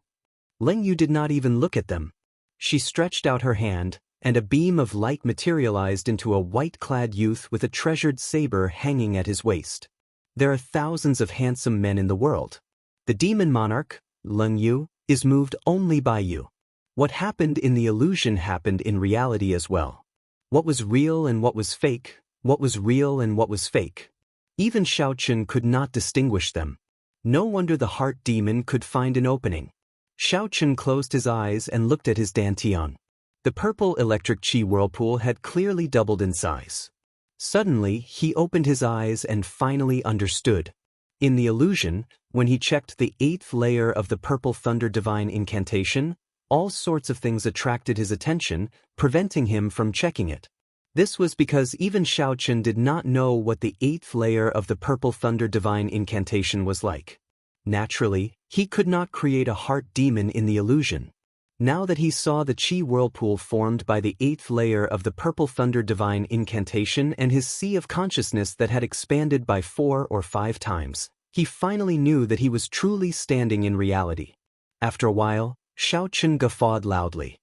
Leng Yu did not even look at them. She stretched out her hand, and a beam of light materialized into a white-clad youth with a treasured saber hanging at his waist. There are thousands of handsome men in the world. The demon monarch, Leng Yu, is moved only by you. What happened in the illusion happened in reality as well. What was real and what was fake, what was real and what was fake. Even Xiao Chen could not distinguish them. No wonder the heart demon could find an opening. Xiao Chen closed his eyes and looked at his dantian. The purple electric chi whirlpool had clearly doubled in size. Suddenly, he opened his eyes and finally understood. In the illusion, when he checked the 8th layer of the purple thunder divine incantation, all sorts of things attracted his attention, preventing him from checking it. This was because even Xiao Chen did not know what the 8th layer of the purple thunder divine incantation was like. Naturally, he could not create a heart demon in the illusion. Now that he saw the chi whirlpool formed by the 8th layer of the purple thunder divine incantation and his sea of consciousness that had expanded by 4 or 5 times, he finally knew that he was truly standing in reality. After a while, Xiao Chen guffawed loudly.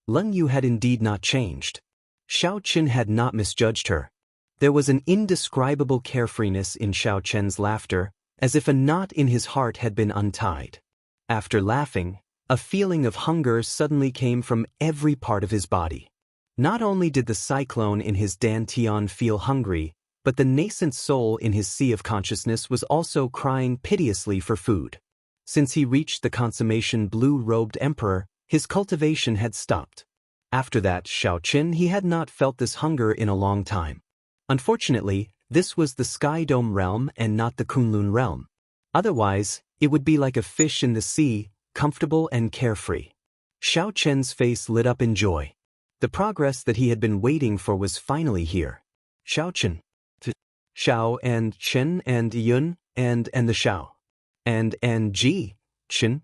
Leng Yu had indeed not changed. Xiao Chen had not misjudged her. There was an indescribable carefreeness in Xiao Chen's laughter, as if a knot in his heart had been untied. After laughing, a feeling of hunger suddenly came from every part of his body. Not only did the cyclone in his dantian feel hungry, but the nascent soul in his sea of consciousness was also crying piteously for food. Since he reached the consummation blue-robed emperor, his cultivation had stopped. After that Xiao Chen he had not felt this hunger in a long time. Unfortunately, This was the Sky Dome realm and not the Kunlun realm. Otherwise, it would be like a fish in the sea, comfortable and carefree. Xiao Chen's face lit up in joy. The progress that he had been waiting for was finally here. Xiao Chen. Xiao and Chen and Yun and the Xiao. And Ji, Chen.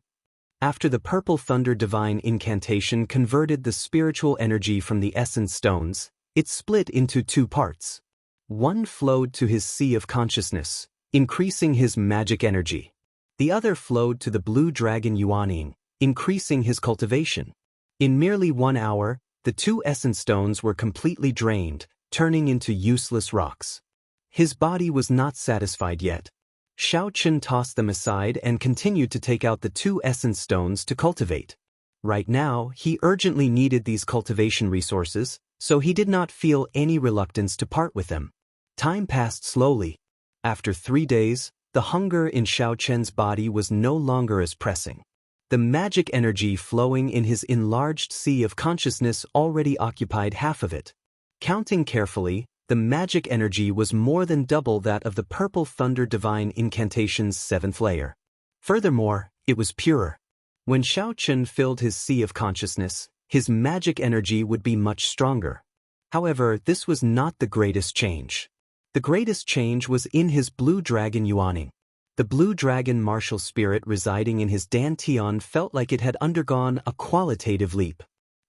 After the purple thunder divine incantation converted the spiritual energy from the essence stones, it split into two parts. One flowed to his sea of consciousness, increasing his magic energy. The other flowed to the blue dragon Yuaning, increasing his cultivation. In merely 1 hour, the two essence stones were completely drained, turning into useless rocks. His body was not satisfied yet. Xiao Chen tossed them aside and continued to take out the two essence stones to cultivate. Right now, he urgently needed these cultivation resources, so he did not feel any reluctance to part with them. Time passed slowly. After 3 days, the hunger in Xiao Chen's body was no longer as pressing. The magic energy flowing in his enlarged sea of consciousness already occupied half of it. Counting carefully, the magic energy was more than double that of the purple thunder divine incantation's 7th layer. Furthermore, it was purer. When Xiao Chen filled his sea of consciousness, his magic energy would be much stronger. However, this was not the greatest change. The greatest change was in his blue dragon Yuaning. The blue dragon martial spirit residing in his dantian felt like it had undergone a qualitative leap.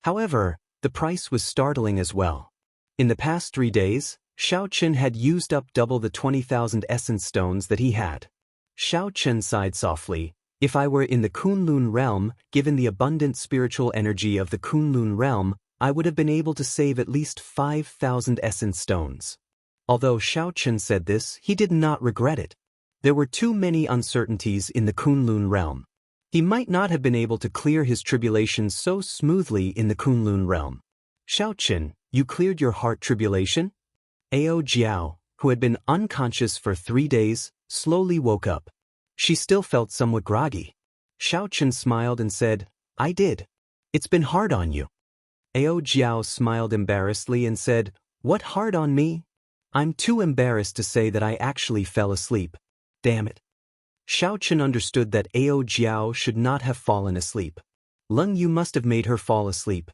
However, the price was startling as well. In the past 3 days, Xiao Chen had used up double the 20,000 essence stones that he had. Xiao Chen sighed softly. If I were in the Kunlun realm, given the abundant spiritual energy of the Kunlun realm, I would have been able to save at least 5,000 essence stones. Although Xiao Chen said this, he did not regret it. There were too many uncertainties in the Kunlun realm. He might not have been able to clear his tribulations so smoothly in the Kunlun realm. Xiao Chen, you cleared your heart tribulation? Ao Jiao, who had been unconscious for 3 days, slowly woke up. She still felt somewhat groggy. Xiao Chen smiled and said, I did. It's been hard on you. Ao Jiao smiled embarrassedly and said, What hard on me? I'm too embarrassed to say that I actually fell asleep. Damn it. Xiao Chen understood that Ao Jiao should not have fallen asleep. Leng Yu must have made her fall asleep.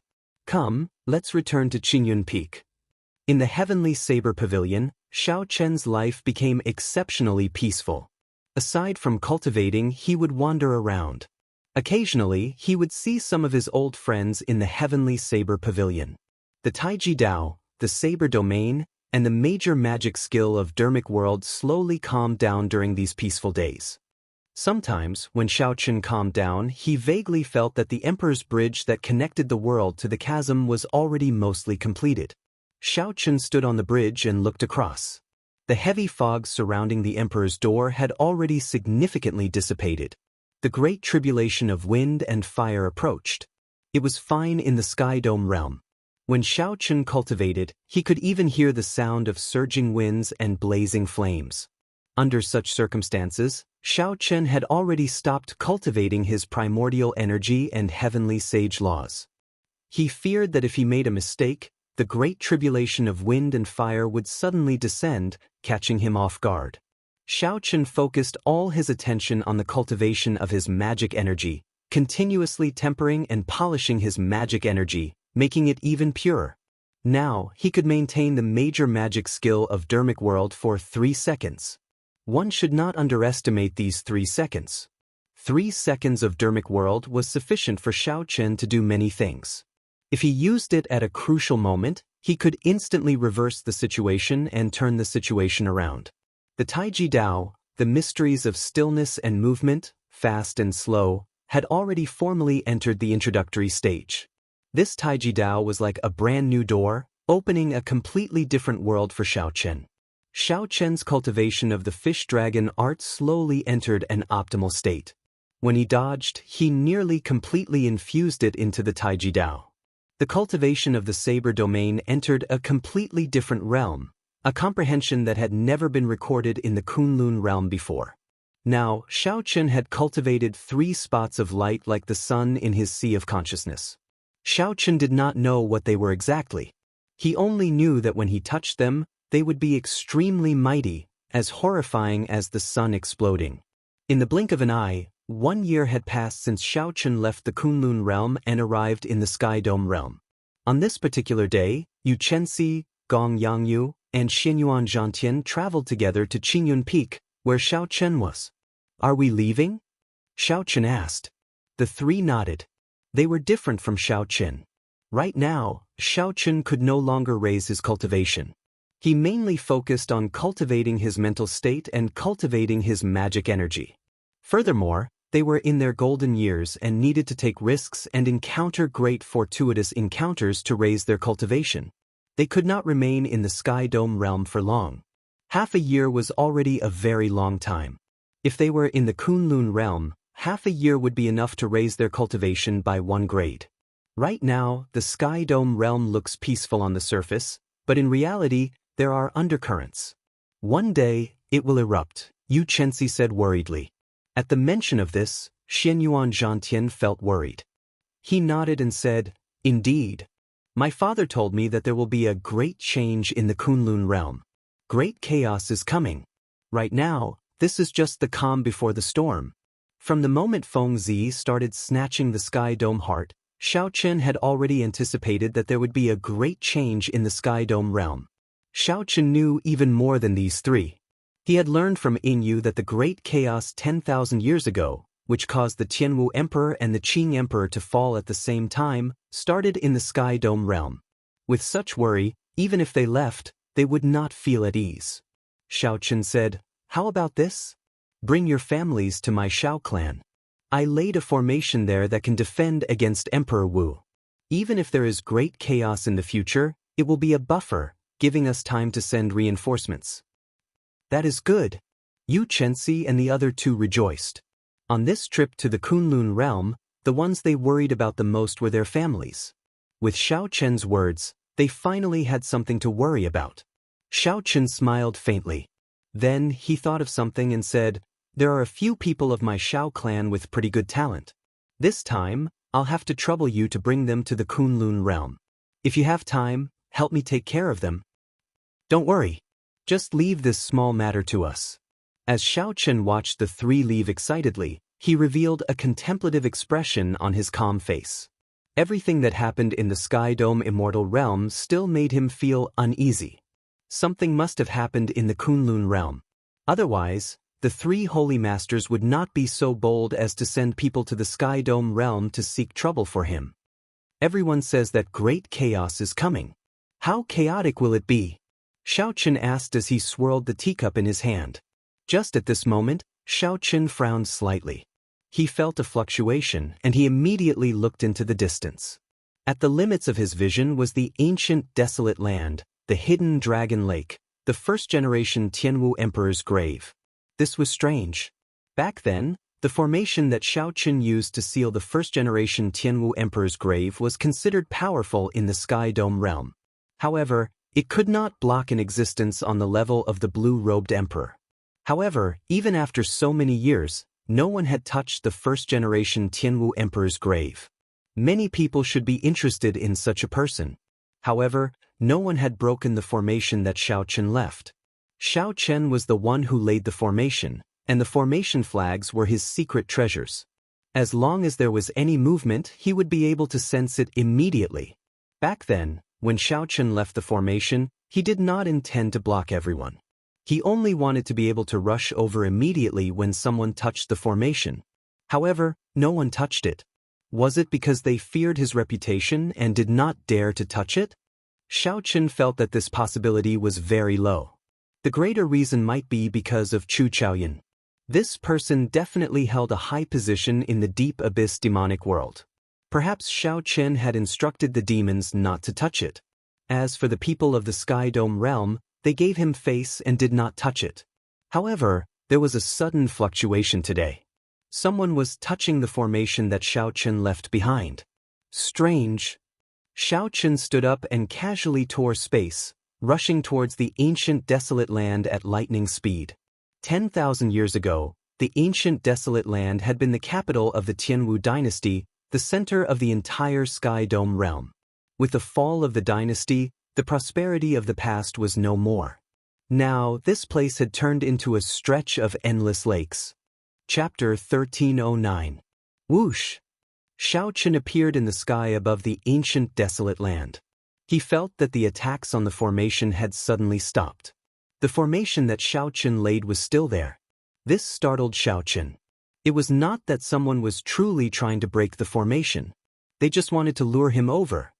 Come, let's return to Qingyun Peak. In the Heavenly Saber Pavilion, Xiao Chen's life became exceptionally peaceful. Aside from cultivating, he would wander around. Occasionally, he would see some of his old friends in the Heavenly Saber Pavilion. The Taiji Dao, the Saber Domain, and the major magic skill of Dermic World slowly calmed down during these peaceful days. Sometimes, when Xiao Chen calmed down, he vaguely felt that the Emperor's bridge that connected the world to the chasm was already mostly completed. Xiao Chen stood on the bridge and looked across. The heavy fog surrounding the Emperor's door had already significantly dissipated. The great tribulation of wind and fire approached. It was fine in the Sky Dome realm. When Xiao Chen cultivated, he could even hear the sound of surging winds and blazing flames. Under such circumstances, Xiao Chen had already stopped cultivating his primordial energy and heavenly sage laws. He feared that if he made a mistake, the great tribulation of wind and fire would suddenly descend, catching him off guard. Xiao Chen focused all his attention on the cultivation of his magic energy, continuously tempering and polishing his magic energy, making it even purer. Now, he could maintain the major magic skill of Dermic World for 3 seconds. One should not underestimate these 3 seconds. 3 seconds of Dermic World was sufficient for Xiao Chen to do many things. If he used it at a crucial moment, he could instantly reverse the situation and turn the situation around. The Taiji Dao, the mysteries of stillness and movement, fast and slow, had already formally entered the introductory stage. This Taiji Dao was like a brand new door, opening a completely different world for Xiao Chen. Xiao Chen's cultivation of the fish dragon art slowly entered an optimal state. When he dodged, he nearly completely infused it into the Taiji Dao. The cultivation of the saber domain entered a completely different realm, a comprehension that had never been recorded in the Kunlun realm before. Now, Xiao Chen had cultivated 3 spots of light like the sun in his sea of consciousness. Xiao Chen did not know what they were exactly. He only knew that when he touched them, they would be extremely mighty, as horrifying as the sun exploding. In the blink of an eye, 1 year had passed since Xiaochen left the Kunlun realm and arrived in the Sky Dome realm. On this particular day, Yu Chenxi, Gong Yangyu, and Xianyuan Zhantian traveled together to Qingyun Peak, where Xiaochen was. "Are we leaving?" Xiaochen asked. The three nodded. They were different from Xiaochen. Right now, Xiaochen could no longer raise his cultivation. He mainly focused on cultivating his mental state and cultivating his magic energy. Furthermore, they were in their golden years and needed to take risks and encounter great fortuitous encounters to raise their cultivation. They could not remain in the Sky Dome realm for long. Half a year was already a very long time. If they were in the Kunlun realm, half a year would be enough to raise their cultivation by 1 grade. Right now, the Sky Dome realm looks peaceful on the surface, but in reality, there are undercurrents. "One day, it will erupt," Yu Chenxi said worriedly. At the mention of this, Xianyuan Zhantian felt worried. He nodded and said, "Indeed. My father told me that there will be a great change in the Kunlun realm. Great chaos is coming. Right now, this is just the calm before the storm." From the moment Feng Zi started snatching the Sky Dome heart, Xiaochen had already anticipated that there would be a great change in the Sky Dome realm. Xiaochen knew even more than these three. He had learned from Inyu that the great chaos 10,000 years ago, which caused the Tianwu Emperor and the Qing Emperor to fall at the same time, started in the Sky Dome realm. With such worry, even if they left, they would not feel at ease. Xiaochen said, "How about this? Bring your families to my Xiao clan. I laid a formation there that can defend against Emperor Wu. Even if there is great chaos in the future, it will be a buffer, giving us time to send reinforcements." "That is good." Yu Chenxi and the other two rejoiced. On this trip to the Kunlun realm, the ones they worried about the most were their families. With Xiaochen's words, they finally had something to worry about. Xiaochen smiled faintly. Then he thought of something and said, "There are a few people of my Xiao clan with pretty good talent. This time, I'll have to trouble you to bring them to the Kunlun realm. If you have time, help me take care of them." "Don't worry. Just leave this small matter to us." As Xiaochen watched the three leave excitedly, he revealed a contemplative expression on his calm face. Everything that happened in the Sky Dome Immortal realm still made him feel uneasy. Something must have happened in the Kunlun realm. Otherwise, the three holy masters would not be so bold as to send people to the Sky Dome realm to seek trouble for him. "Everyone says that great chaos is coming. How chaotic will it be?" Xiaochen asked as he swirled the teacup in his hand. Just at this moment, Xiaochen frowned slightly. He felt a fluctuation, and he immediately looked into the distance. At the limits of his vision was the ancient desolate land, the hidden dragon lake, the first-generation Tianwu Emperor's grave. This was strange. Back then, the formation that Xiaochen used to seal the first-generation Tianwu Emperor's grave was considered powerful in the Sky Dome realm. However, it could not block an existence on the level of the blue-robed emperor. However, even after so many years, no one had touched the first-generation Tianwu Emperor's grave. Many people should be interested in such a person. However, no one had broken the formation that Xiaochen left. Xiaochen was the one who laid the formation, and the formation flags were his secret treasures. As long as there was any movement, he would be able to sense it immediately. Back then, when Xiaochen left the formation, he did not intend to block everyone. He only wanted to be able to rush over immediately when someone touched the formation. However, no one touched it. Was it because they feared his reputation and did not dare to touch it? Xiaochen felt that this possibility was very low. The greater reason might be because of Chu Chaoyan. This person definitely held a high position in the deep abyss demonic world. Perhaps Xiaochen had instructed the demons not to touch it. As for the people of the Sky Dome realm, they gave him face and did not touch it. However, there was a sudden fluctuation today. Someone was touching the formation that Xiaochen left behind. Strange. Xiaochen stood up and casually tore space, rushing towards the ancient desolate land at lightning speed. 10,000 years ago, the ancient desolate land had been the capital of the Tianwu dynasty, the center of the entire Sky Dome realm. With the fall of the dynasty, the prosperity of the past was no more. Now, this place had turned into a stretch of endless lakes. Chapter 1309. Whoosh! Xiaochen appeared in the sky above the ancient desolate land. He felt that the attacks on the formation had suddenly stopped. The formation that Xiaochen laid was still there. This startled Xiaochen. It was not that someone was truly trying to break the formation. They just wanted to lure him over.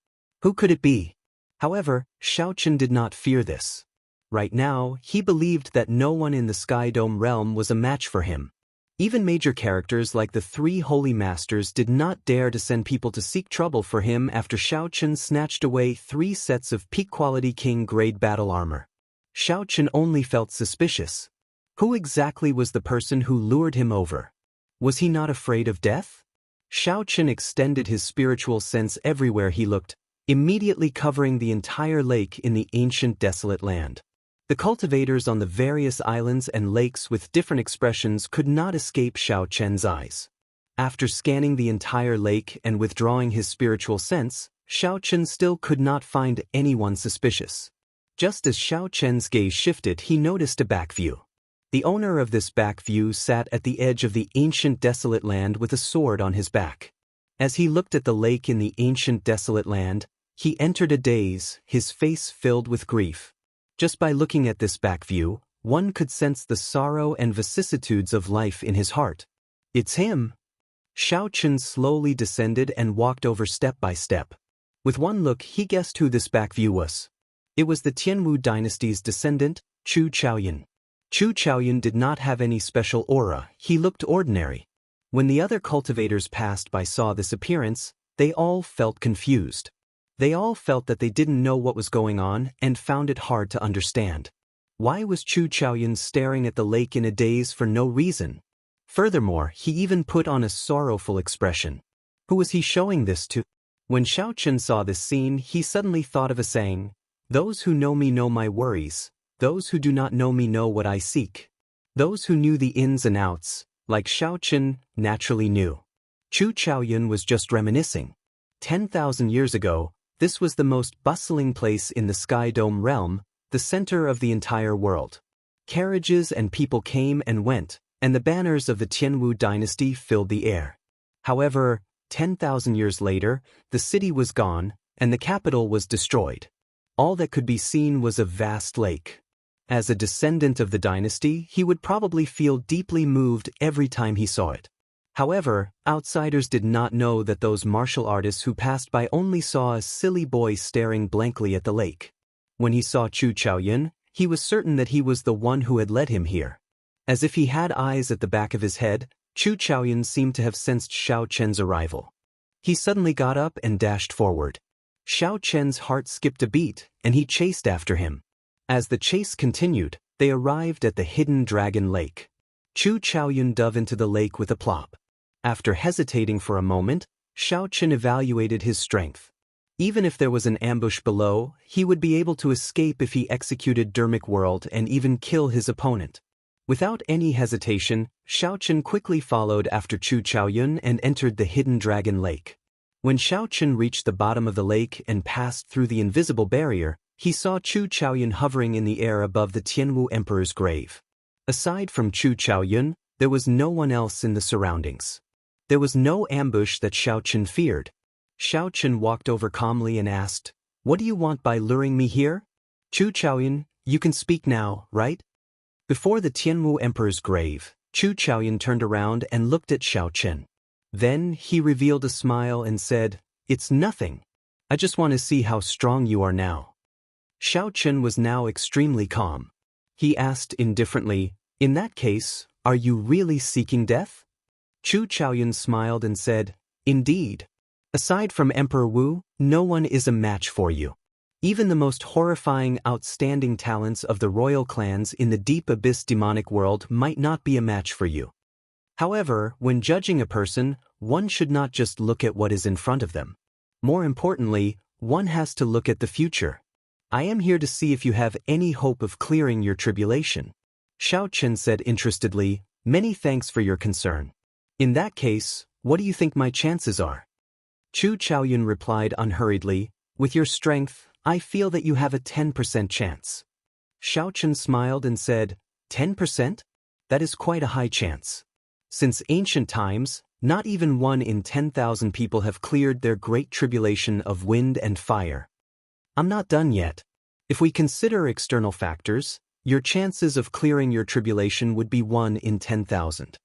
Who could it be? However, Xiaochen did not fear this. Right now, he believed that no one in the Sky Dome realm was a match for him. Even major characters like the three holy masters did not dare to send people to seek trouble for him after Xiaochen snatched away 3 sets of peak-quality king-grade battle armor. Xiaochen only felt suspicious. Who exactly was the person who lured him over? Was he not afraid of death? Xiaochen extended his spiritual sense everywhere he looked, immediately covering the entire lake in the ancient desolate land. The cultivators on the various islands and lakes with different expressions could not escape Xiaochen's eyes. After scanning the entire lake and withdrawing his spiritual sense, Xiaochen still could not find anyone suspicious. Just as Xiaochen's gaze shifted, he noticed a back view. The owner of this back view sat at the edge of the ancient desolate land with a sword on his back. As he looked at the lake in the ancient desolate land, he entered a daze, his face filled with grief. Just by looking at this back view, one could sense the sorrow and vicissitudes of life in his heart. It's him! Xiaochen slowly descended and walked over step by step. With one look, he guessed who this back view was. It was the Jianghu dynasty's descendant, Chu Chaoyun. Chu Chaoyun did not have any special aura, he looked ordinary. When the other cultivators passed by saw this appearance, they all felt confused. They all felt that they didn't know what was going on and found it hard to understand. Why was Chu Chaoyun staring at the lake in a daze for no reason? Furthermore, he even put on a sorrowful expression. Who was he showing this to? When Xiaochen saw this scene, he suddenly thought of a saying, "Those who know me know my worries, those who do not know me know what I seek." Those who knew the ins and outs, like Xiaochen, naturally knew. Chu Chaoyun was just reminiscing. 10,000 years ago, this was the most bustling place in the Sky Dome realm, the center of the entire world. Carriages and people came and went, and the banners of the Jianghu dynasty filled the air. However, 10,000 years later, the city was gone, and the capital was destroyed. All that could be seen was a vast lake. As a descendant of the dynasty, he would probably feel deeply moved every time he saw it. However, outsiders did not know that those martial artists who passed by only saw a silly boy staring blankly at the lake. When he saw Chu Chaoyun, he was certain that he was the one who had led him here. As if he had eyes at the back of his head, Chu Chaoyun seemed to have sensed Xiaochen's arrival. He suddenly got up and dashed forward. Xiaochen's heart skipped a beat, and he chased after him. As the chase continued, they arrived at the hidden dragon lake. Chu Chaoyun dove into the lake with a plop. After hesitating for a moment, Xiaochen evaluated his strength. Even if there was an ambush below, he would be able to escape if he executed Dermic World and even kill his opponent. Without any hesitation, Xiaochen quickly followed after Chu Chaoyun and entered the hidden dragon lake. When Xiaochen reached the bottom of the lake and passed through the invisible barrier, he saw Chu Chaoyun hovering in the air above the Jianghu Emperor's grave. Aside from Chu Chaoyun, there was no one else in the surroundings. There was no ambush that Xiaochen feared. Xiaochen walked over calmly and asked, "What do you want by luring me here?" "Chu Chaoyun, you can speak now, right?" Before the Jianghu Emperor's grave, Chu Chaoyun turned around and looked at Xiaochen. Then he revealed a smile and said, "It's nothing. I just want to see how strong you are now." Xiaochen was now extremely calm. He asked indifferently, "In that case, are you really seeking death?" Chu Chaoyun smiled and said, "Indeed. Aside from Emperor Wu, no one is a match for you. Even the most horrifying, outstanding talents of the royal clans in the deep abyss demonic world might not be a match for you. However, when judging a person, one should not just look at what is in front of them. More importantly, one has to look at the future. I am here to see if you have any hope of clearing your tribulation." Xiaochen said interestedly, "Many thanks for your concern. In that case, what do you think my chances are?" Chu Chaoyun replied unhurriedly, "With your strength, I feel that you have a 10% chance." Xiao Chen smiled and said, 10%? That is quite a high chance. Since ancient times, not even 1 in 10,000 people have cleared their great tribulation of wind and fire. I'm not done yet. If we consider external factors, your chances of clearing your tribulation would be 1 in 10,000.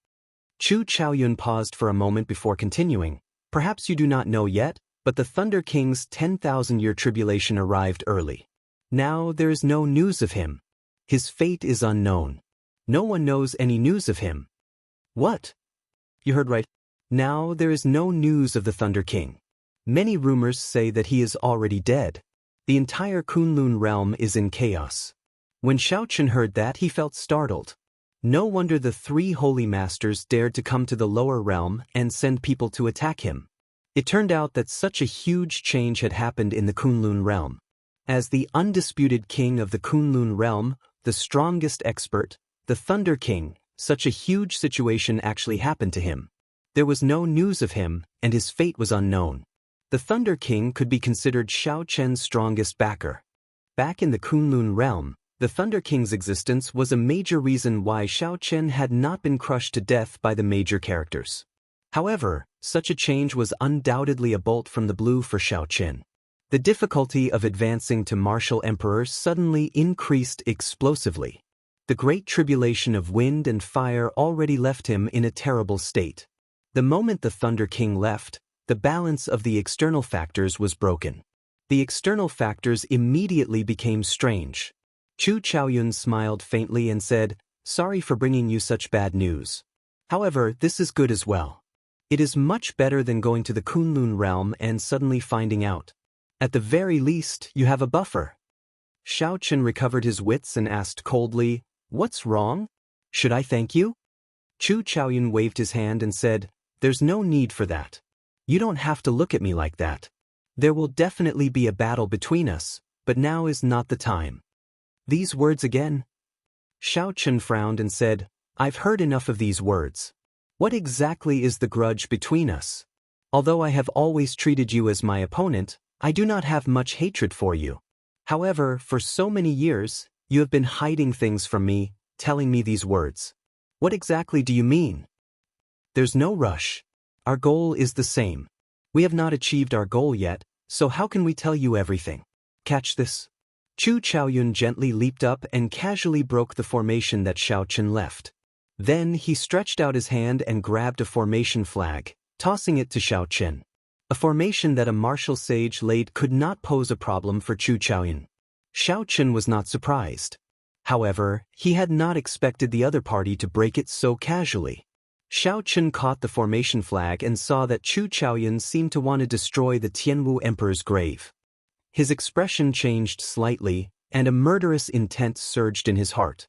Chu Chaoyun paused for a moment before continuing. Perhaps you do not know yet, but the Thunder King's 10,000-year tribulation arrived early. Now there is no news of him. His fate is unknown. No one knows any news of him. What? You heard right. Now there is no news of the Thunder King. Many rumors say that he is already dead. The entire Kunlun realm is in chaos. When Xiao Chen heard that, he felt startled. No wonder the 3 holy masters dared to come to the lower realm and send people to attack him. It turned out that such a huge change had happened in the Kunlun realm. As the undisputed king of the Kunlun realm, the strongest expert, the Thunder King, such a huge situation actually happened to him. There was no news of him, and his fate was unknown. The Thunder King could be considered Xiao Chen's strongest backer. Back in the Kunlun realm, the Thunder King's existence was a major reason why Xiao Chen had not been crushed to death by the major characters. However, such a change was undoubtedly a bolt from the blue for Xiao Chen. The difficulty of advancing to martial emperor suddenly increased explosively. The great tribulation of wind and fire already left him in a terrible state. The moment the Thunder King left, the balance of the external factors was broken. The external factors immediately became strange. Chu Chaoyun smiled faintly and said, "Sorry for bringing you such bad news. However, this is good as well. It is much better than going to the Kunlun realm and suddenly finding out. At the very least, you have a buffer." Xiao Chen recovered his wits and asked coldly, "What's wrong? Should I thank you?" Chu Chaoyun waved his hand and said, "There's no need for that. You don't have to look at me like that. There will definitely be a battle between us, but now is not the time." These words again? Xiao Chen frowned and said, "I've heard enough of these words. What exactly is the grudge between us? Although I have always treated you as my opponent, I do not have much hatred for you. However, for so many years, you have been hiding things from me, telling me these words. What exactly do you mean?" "There's no rush. Our goal is the same. We have not achieved our goal yet, so how can we tell you everything? Catch this." Chu Chaoyun gently leaped up and casually broke the formation that Xiao Chen left. Then he stretched out his hand and grabbed a formation flag, tossing it to Xiao Chen. A formation that a martial sage laid could not pose a problem for Chu Chaoyun. Xiao Chen was not surprised. However, he had not expected the other party to break it so casually. Xiao Chen caught the formation flag and saw that Chu Chaoyun seemed to want to destroy the Tianwu Emperor's grave. His expression changed slightly, and a murderous intent surged in his heart.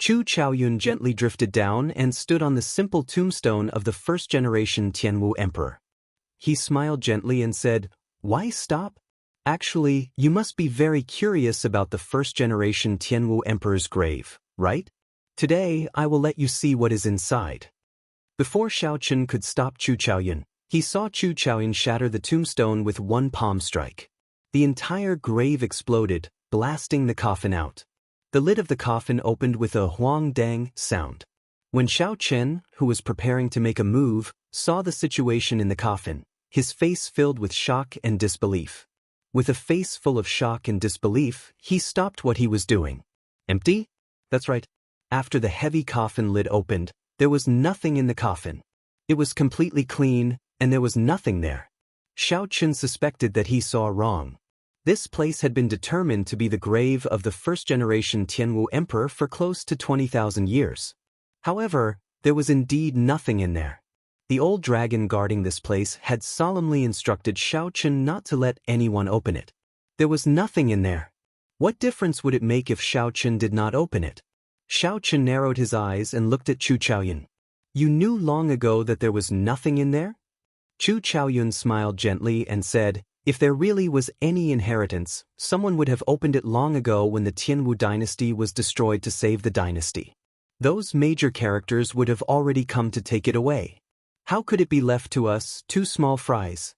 Chu Chaoyun gently drifted down and stood on the simple tombstone of the first-generation Tianwu Emperor. He smiled gently and said, "Why stop? Actually, you must be very curious about the first-generation Tianwu Emperor's grave, right? Today, I will let you see what is inside." Before Xiao Chen could stop Chu Chaoyun, he saw Chu Chaoyun shatter the tombstone with one palm strike. The entire grave exploded, blasting the coffin out. The lid of the coffin opened with a huang-dang sound. When Xiao Chen, who was preparing to make a move, saw the situation in the coffin, his face filled with shock and disbelief. With a face full of shock and disbelief, he stopped what he was doing. Empty? That's right. After the heavy coffin lid opened, there was nothing in the coffin. It was completely clean, and there was nothing there. Xiao Chen suspected that he saw wrong. This place had been determined to be the grave of the first-generation Tianwu Emperor for close to 20,000 years. However, there was indeed nothing in there. The old dragon guarding this place had solemnly instructed Xiao Chen not to let anyone open it. There was nothing in there. What difference would it make if Xiao Chen did not open it? Xiao Chen narrowed his eyes and looked at Chu Chaoyun. "You knew long ago that there was nothing in there?" Chu Chaoyun smiled gently and said, "If there really was any inheritance, someone would have opened it long ago when the Tianwu dynasty was destroyed to save the dynasty. Those major characters would have already come to take it away. How could it be left to us, two small fries?"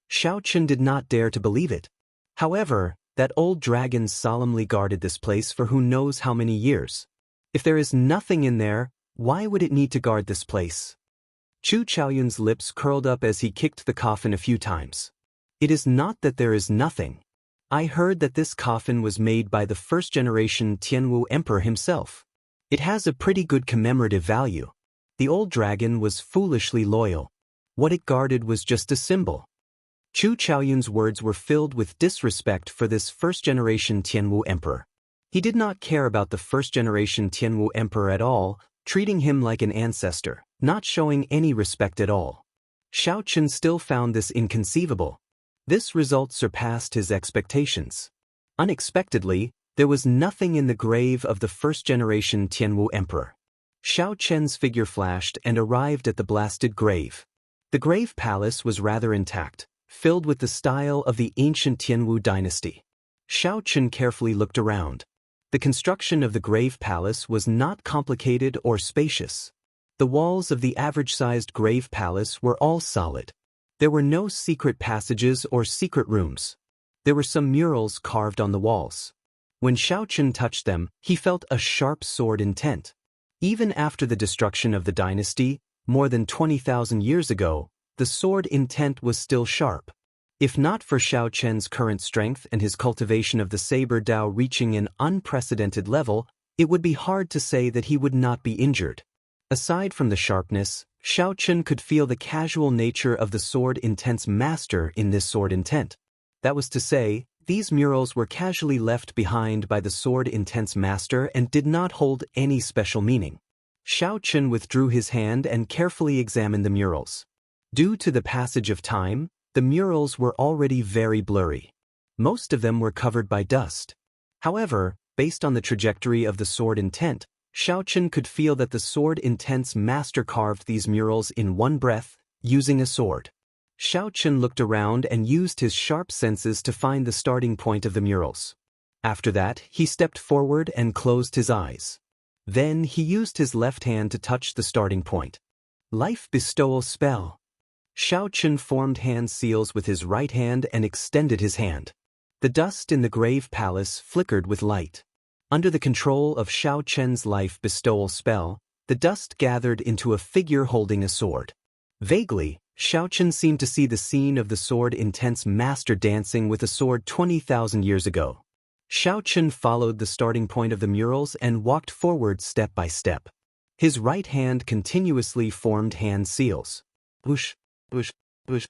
Xiao Chen did not dare to believe it. However, That old dragon solemnly guarded this place for who knows how many years. If there is nothing in there, why would it need to guard this place? Chu Chaoyun's lips curled up as he kicked the coffin a few times. It is not that there is nothing. I heard that this coffin was made by the first-generation Tianwu emperor himself. It has a pretty good commemorative value. The old dragon was foolishly loyal. What it guarded was just a symbol. Chu Chaoyun's words were filled with disrespect for this first-generation Tianwu emperor. He did not care about the first-generation Tianwu emperor at all, treating him like an ancestor, not showing any respect at all. Xiao Chen still found this inconceivable. This result surpassed his expectations. Unexpectedly, there was nothing in the grave of the first-generation Tianwu emperor. Xiao Chen's figure flashed and arrived at the blasted grave. The grave palace was rather intact, filled with the style of the ancient Tianwu dynasty. Xiao Chen carefully looked around. The construction of the grave palace was not complicated or spacious. The walls of the average-sized grave palace were all solid. There were no secret passages or secret rooms. There were some murals carved on the walls. When Xiao Chen touched them, he felt a sharp sword intent. Even after the destruction of the dynasty, more than 20,000 years ago, the sword intent was still sharp. If not for Xiao Chen's current strength and his cultivation of the saber Dao reaching an unprecedented level, it would be hard to say that he would not be injured. Aside from the sharpness, Xiao Chen could feel the casual nature of the sword intent's master in this sword intent. That was to say, these murals were casually left behind by the sword intent's master and did not hold any special meaning. Xiao Chen withdrew his hand and carefully examined the murals. Due to the passage of time, the murals were already very blurry. Most of them were covered by dust. However, based on the trajectory of the sword intent, Xiao Chen could feel that the sword intent's master carved these murals in one breath, using a sword. Xiao Chen looked around and used his sharp senses to find the starting point of the murals. After that, he stepped forward and closed his eyes. Then he used his left hand to touch the starting point. Life bestowal spell. Xiao Chen formed hand seals with his right hand and extended his hand. The dust in the grave palace flickered with light. Under the control of Xiao Chen's life bestowal spell, the dust gathered into a figure holding a sword. Vaguely, Xiao Chen seemed to see the scene of the sword intent's master dancing with a sword 20,000 years ago. Xiao Chen followed the starting point of the murals and walked forward step by step. His right hand continuously formed hand seals. Whoosh, whoosh, whoosh.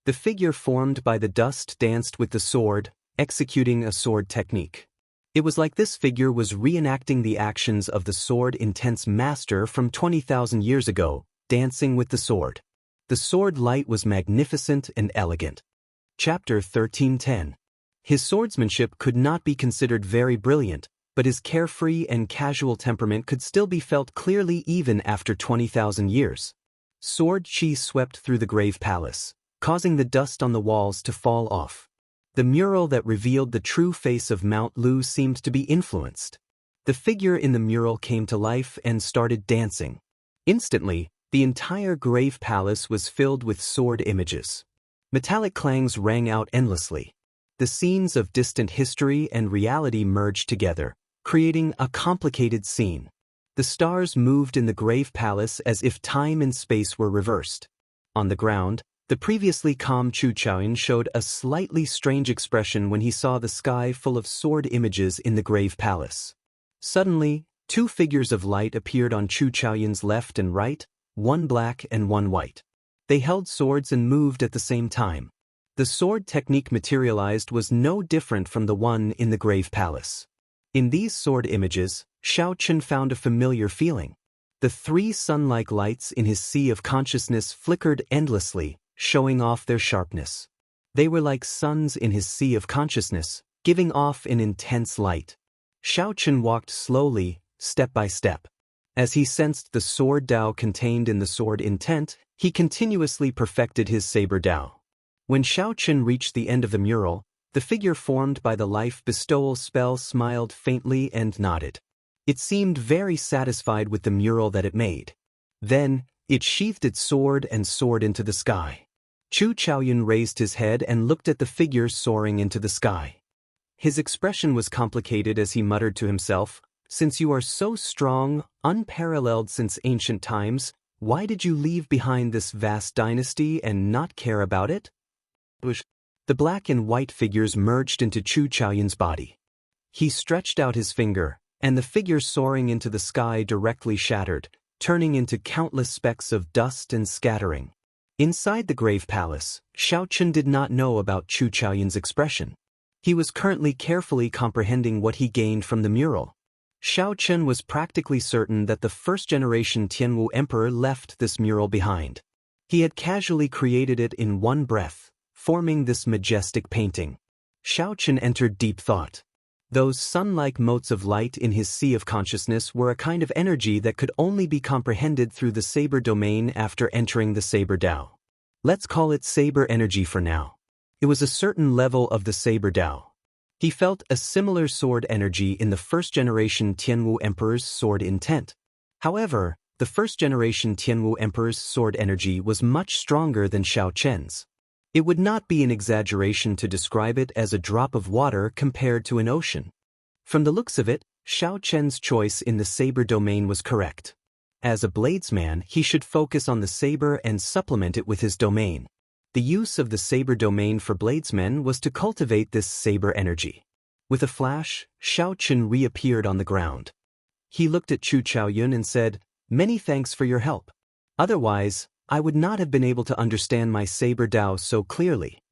The figure formed by the dust danced with the sword, executing a sword technique. It was like this figure was reenacting the actions of the sword intent's master from 20,000 years ago, dancing with the sword. The sword light was magnificent and elegant. Chapter 13:10. His swordsmanship could not be considered very brilliant, but his carefree and casual temperament could still be felt clearly even after 20,000 years. Sword qi swept through the grave palace, causing the dust on the walls to fall off. The mural that revealed the true face of Mount Lu seemed to be influenced. The figure in the mural came to life and started dancing. Instantly, the entire grave palace was filled with sword images. Metallic clangs rang out endlessly. The scenes of distant history and reality merged together, creating a complicated scene. The stars moved in the grave palace as if time and space were reversed. On the ground, the previously calm Chu Chaoyun showed a slightly strange expression when he saw the sky full of sword images in the grave palace. Suddenly, two figures of light appeared on Chu Chaoyun's left and right, one black and one white. They held swords and moved at the same time. The sword technique materialized was no different from the one in the grave palace. In these sword images, Xiao Chen found a familiar feeling. The three sun-like lights in his sea of consciousness flickered endlessly, showing off their sharpness. They were like suns in his sea of consciousness, giving off an intense light. Xiao Chen walked slowly, step by step. As he sensed the sword Dao contained in the sword intent, he continuously perfected his saber Dao. When Xiao Chen reached the end of the mural, the figure formed by the life bestowal spell smiled faintly and nodded. It seemed very satisfied with the mural that it made. Then, it sheathed its sword and soared into the sky. Chu Chaoyun raised his head and looked at the figure soaring into the sky. His expression was complicated as he muttered to himself, "Since you are so strong, unparalleled since ancient times, why did you leave behind this vast dynasty and not care about it?" The black and white figures merged into Chu Chaoyun's body. He stretched out his finger, and the figure soaring into the sky directly shattered, turning into countless specks of dust and scattering. Inside the grave palace, Xiaochen did not know about Chu Chaoyun's expression. He was currently carefully comprehending what he gained from the mural. Xiaochen was practically certain that the first-generation Tianwu emperor left this mural behind. He had casually created it in one breath, forming this majestic painting. Xiaochen entered deep thought. Those sun-like motes of light in his sea of consciousness were a kind of energy that could only be comprehended through the saber domain after entering the saber Dao. Let's call it saber energy for now. It was a certain level of the saber Dao. He felt a similar sword energy in the first-generation Tianwu emperor's sword intent. However, the first-generation Tianwu emperor's sword energy was much stronger than Xiaochen's. It would not be an exaggeration to describe it as a drop of water compared to an ocean. From the looks of it, Xiaochen's choice in the saber domain was correct. As a bladesman, he should focus on the saber and supplement it with his domain. The use of the saber domain for bladesmen was to cultivate this saber energy. With a flash, Xiaochen reappeared on the ground. He looked at Chu Chaoyun and said, "Many thanks for your help. Otherwise, I would not have been able to understand my saber Dao so clearly."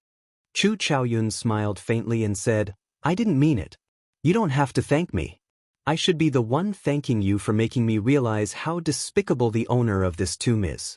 Chu Chaoyun smiled faintly and said, "I didn't mean it. You don't have to thank me. I should be the one thanking you for making me realize how despicable the owner of this tomb is."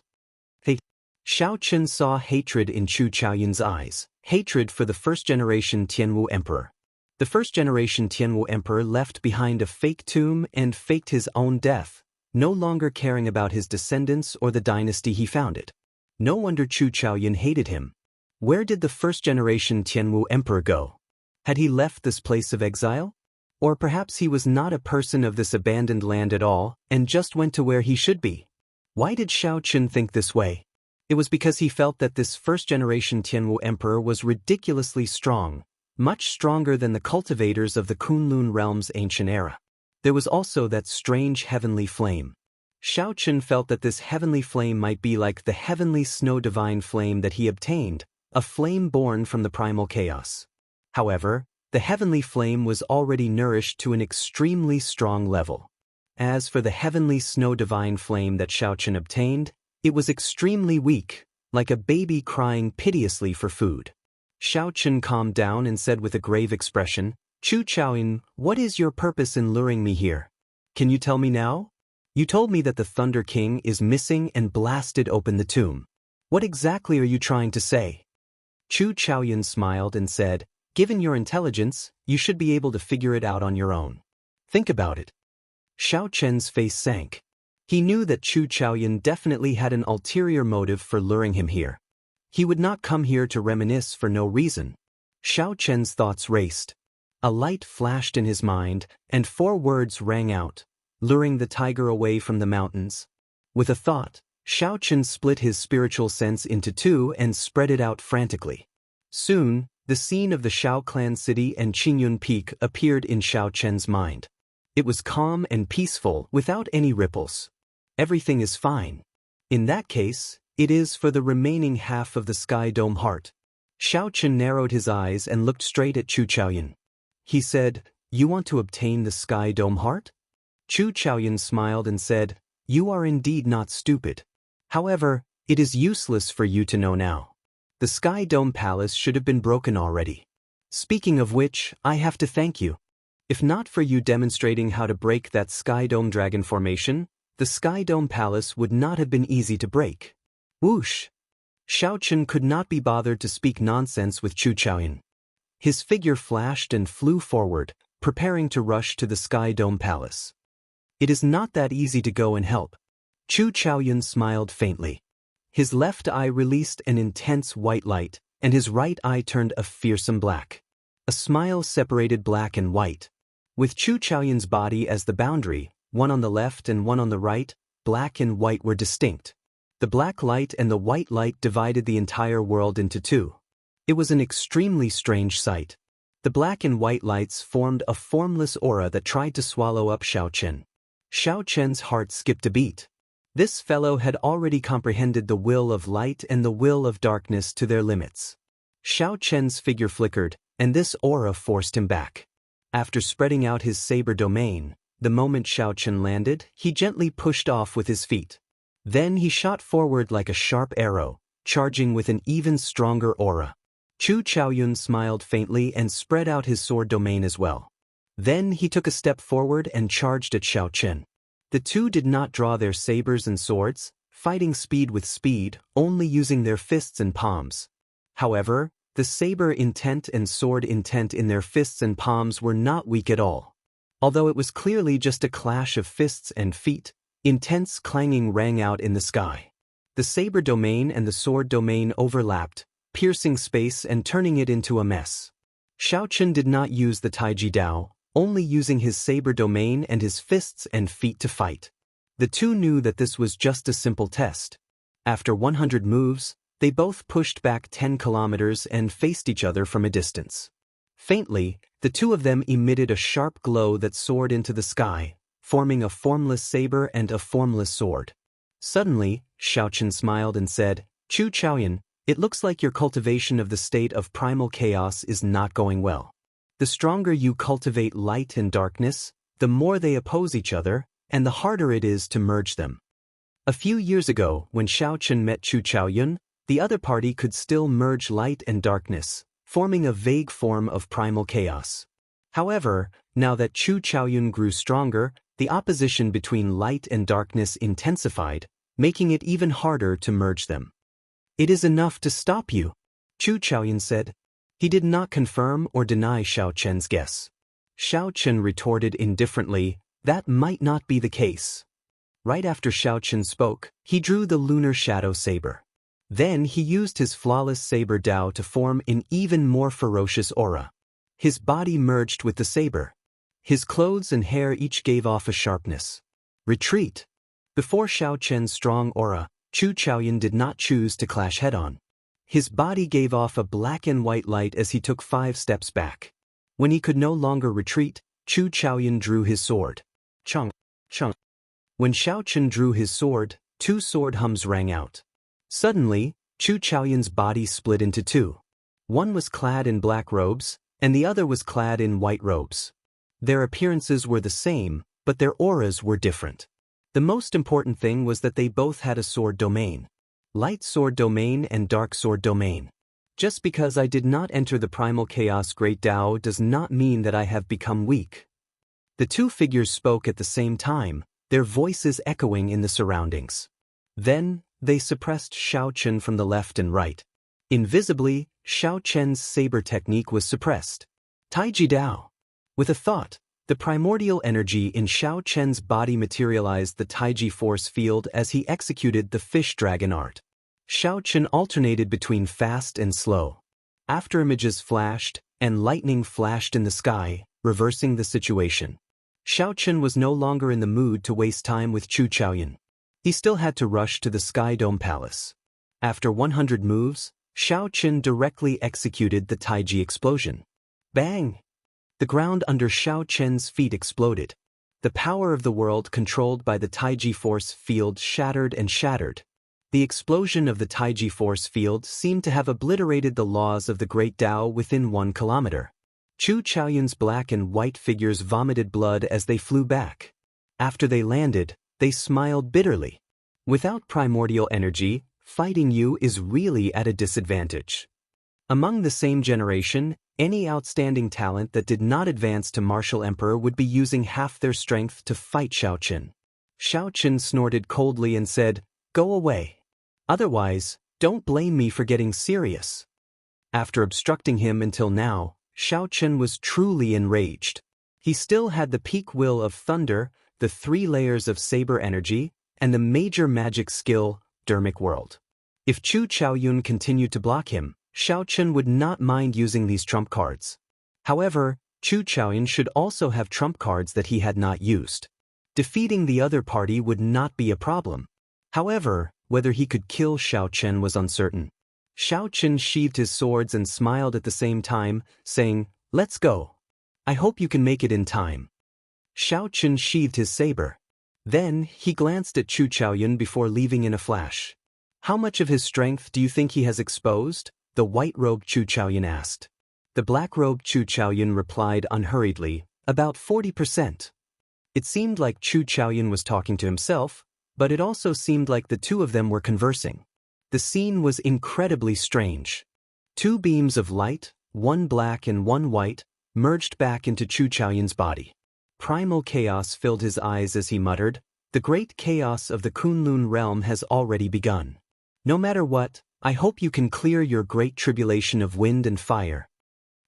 Hey. Xiaochen saw hatred in Chu Chaoyun's eyes, hatred for the first-generation Tianwu emperor. The first-generation Tianwu emperor left behind a fake tomb and faked his own death, no longer caring about his descendants or the dynasty he founded. No wonder Chu Chaoyun hated him. Where did the first-generation Tianwu emperor go? Had he left this place of exile? Or perhaps he was not a person of this abandoned land at all, and just went to where he should be. Why did Xiaochen think this way? It was because he felt that this first-generation Tianwu emperor was ridiculously strong, much stronger than the cultivators of the Kunlun realm's ancient era. There was also that strange heavenly flame. Xiaochen felt that this heavenly flame might be like the heavenly snow divine flame that he obtained, a flame born from the primal chaos. However, the heavenly flame was already nourished to an extremely strong level. As for the heavenly snow divine flame that Xiaochen obtained, it was extremely weak, like a baby crying piteously for food. Xiaochen calmed down and said with a grave expression, "Chu Chaoyun, what is your purpose in luring me here? Can you tell me now? You told me that the Thunder King is missing and blasted open the tomb. What exactly are you trying to say?" Chu Chaoyun smiled and said, "Given your intelligence, you should be able to figure it out on your own. Think about it." Xiaochen's face sank. He knew that Chu Chaoyun definitely had an ulterior motive for luring him here. He would not come here to reminisce for no reason. Xiaochen's thoughts raced. A light flashed in his mind, and 4 words rang out, luring the tiger away from the mountains. With a thought, Xiaochen split his spiritual sense into 2 and spread it out frantically. Soon, the scene of the Shao clan city and Qingyun Peak appeared in Xiaochen's mind. It was calm and peaceful without any ripples. Everything is fine. In that case, it is for the remaining half of the Sky Dome Heart. Xiaochen narrowed his eyes and looked straight at Chu Chaoyun. He said, "You want to obtain the Sky Dome Heart?" Chu Chaoyun smiled and said, "You are indeed not stupid. However, it is useless for you to know now. The Sky Dome Palace should have been broken already. Speaking of which, I have to thank you. If not for you demonstrating how to break that Sky Dome Dragon formation, the Sky Dome Palace would not have been easy to break." Whoosh! Xiaochen could not be bothered to speak nonsense with Chu Chaoyun. His figure flashed and flew forward, preparing to rush to the Sky Dome Palace. "It is not that easy to go and help." Chu Chaoyun smiled faintly. His left eye released an intense white light, and his right eye turned a fearsome black. A smile separated black and white. With Chu Chaoyun's body as the boundary, one on the left and one on the right, black and white were distinct. The black light and the white light divided the entire world into 2. It was an extremely strange sight. The black and white lights formed a formless aura that tried to swallow up Xiao Chen. Xiao Chen's heart skipped a beat. This fellow had already comprehended the will of light and the will of darkness to their limits. Xiao Chen's figure flickered, and this aura forced him back. After spreading out his saber domain, the moment Xiao Chen landed, he gently pushed off with his feet. Then he shot forward like a sharp arrow, charging with an even stronger aura. Chu Chaoyun smiled faintly and spread out his sword domain as well. Then he took a step forward and charged at Xiao Chen. The two did not draw their sabers and swords, fighting speed with speed, only using their fists and palms. However, the saber intent and sword intent in their fists and palms were not weak at all. Although it was clearly just a clash of fists and feet, intense clanging rang out in the sky. The saber domain and the sword domain overlapped, piercing space and turning it into a mess. Xiao Chen did not use the Taiji Dao, only using his saber domain and his fists and feet to fight. The two knew that this was just a simple test. After 100 moves, they both pushed back 10 kilometers and faced each other from a distance. Faintly, the two of them emitted a sharp glow that soared into the sky, forming a formless saber and a formless sword. Suddenly, Xiao Chen smiled and said, "Chu Chaoyan, it looks like your cultivation of the state of primal chaos is not going well. The stronger you cultivate light and darkness, the more they oppose each other, and the harder it is to merge them." A few years ago, when Xiao Chen met Chu Chaoyun, the other party could still merge light and darkness, forming a vague form of primal chaos. However, now that Chu Chaoyun grew stronger, the opposition between light and darkness intensified, making it even harder to merge them. "It is enough to stop you," Chu Chaoyun said. He did not confirm or deny Xiao Chen's guess. Xiao Chen retorted indifferently, "That might not be the case." Right after Xiao Chen spoke, he drew the lunar shadow saber. Then he used his flawless saber Dao to form an even more ferocious aura. His body merged with the saber. His clothes and hair each gave off a sharpness. Retreat. Before Xiao Chen's strong aura, Chu Chaoyan did not choose to clash head-on. His body gave off a black and white light as he took 5 steps back. When he could no longer retreat, Chu Chaoyan drew his sword. Chung, chung. When Xiao Chen drew his sword, 2 sword hums rang out. Suddenly, Chu Chaoyan's body split into 2. One was clad in black robes, and the other was clad in white robes. Their appearances were the same, but their auras were different. The most important thing was that they both had a sword domain. Light sword domain and dark sword domain. Just because I did not enter the primal chaos great Tao does not mean that I have become weak. The two figures spoke at the same time, their voices echoing in the surroundings. Then, they suppressed Xiao Chen from the left and right. Invisibly, Xiao Chen's saber technique was suppressed. Taiji Dao. With a thought, the primordial energy in Xiao Chen's body materialized the Taiji force field as he executed the fish dragon art. Xiao Chen alternated between fast and slow. After images flashed, and lightning flashed in the sky, reversing the situation. Xiao Chen was no longer in the mood to waste time with Chu Chaoyan. He still had to rush to the Sky Dome Palace. After 100 moves, Xiao Chen directly executed the Taiji explosion. Bang! The ground under Xiao Chen's feet exploded. The power of the world controlled by the Taiji force field shattered and shattered. The explosion of the Taiji force field seemed to have obliterated the laws of the Great Tao within 1 kilometer. Chu Chaoyan's black and white figures vomited blood as they flew back. After they landed, they smiled bitterly. Without primordial energy, fighting you is really at a disadvantage. Among the same generation, any outstanding talent that did not advance to Martial Emperor would be using half their strength to fight Xiao Chen. Xiao Chen snorted coldly and said, "Go away. Otherwise, don't blame me for getting serious." After obstructing him until now, Xiao Chen was truly enraged. He still had the peak will of thunder, the 3 layers of saber energy, and the major magic skill, Dermic World. If Chu Chaoyun continued to block him, Xiao Chen would not mind using these trump cards. However, Chu Chaoyun should also have trump cards that he had not used. Defeating the other party would not be a problem. However, whether he could kill Xiao Chen was uncertain. Xiao Chen sheathed his swords and smiled at the same time, saying, Let's go. I hope you can make it in time. Xiao Chen sheathed his saber. Then, he glanced at Chu Chaoyun before leaving in a flash. How much of his strength do you think he has exposed? The white-robed Chu Chaoyun asked. The black-robed Chu Chaoyun replied unhurriedly, about 40%. It seemed like Chu Chaoyun was talking to himself, but it also seemed like the two of them were conversing. The scene was incredibly strange. Two beams of light, one black and one white, merged back into Chu Chaoyun's body. Primal chaos filled his eyes as he muttered, "The great chaos of the Kunlun realm has already begun. No matter what, I hope you can clear your great tribulation of wind and fire."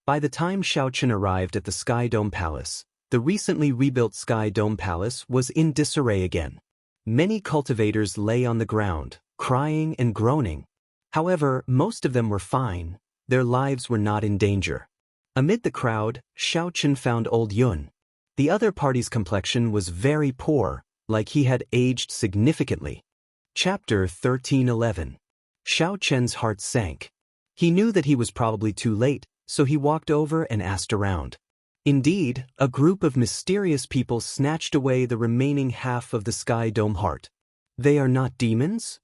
By the time Xiao Chen arrived at the Sky Dome Palace, the recently rebuilt Sky Dome Palace was in disarray again. Many cultivators lay on the ground, crying and groaning. However, most of them were fine. Their lives were not in danger. Amid the crowd, Xiao Chen found Old Yun. The other party's complexion was very poor, like he had aged significantly. Chapter 13:11. Xiao Chen's heart sank. He knew that he was probably too late, so he walked over and asked around. Indeed, a group of mysterious people snatched away the remaining half of the Sky Dome heart. They are not demons?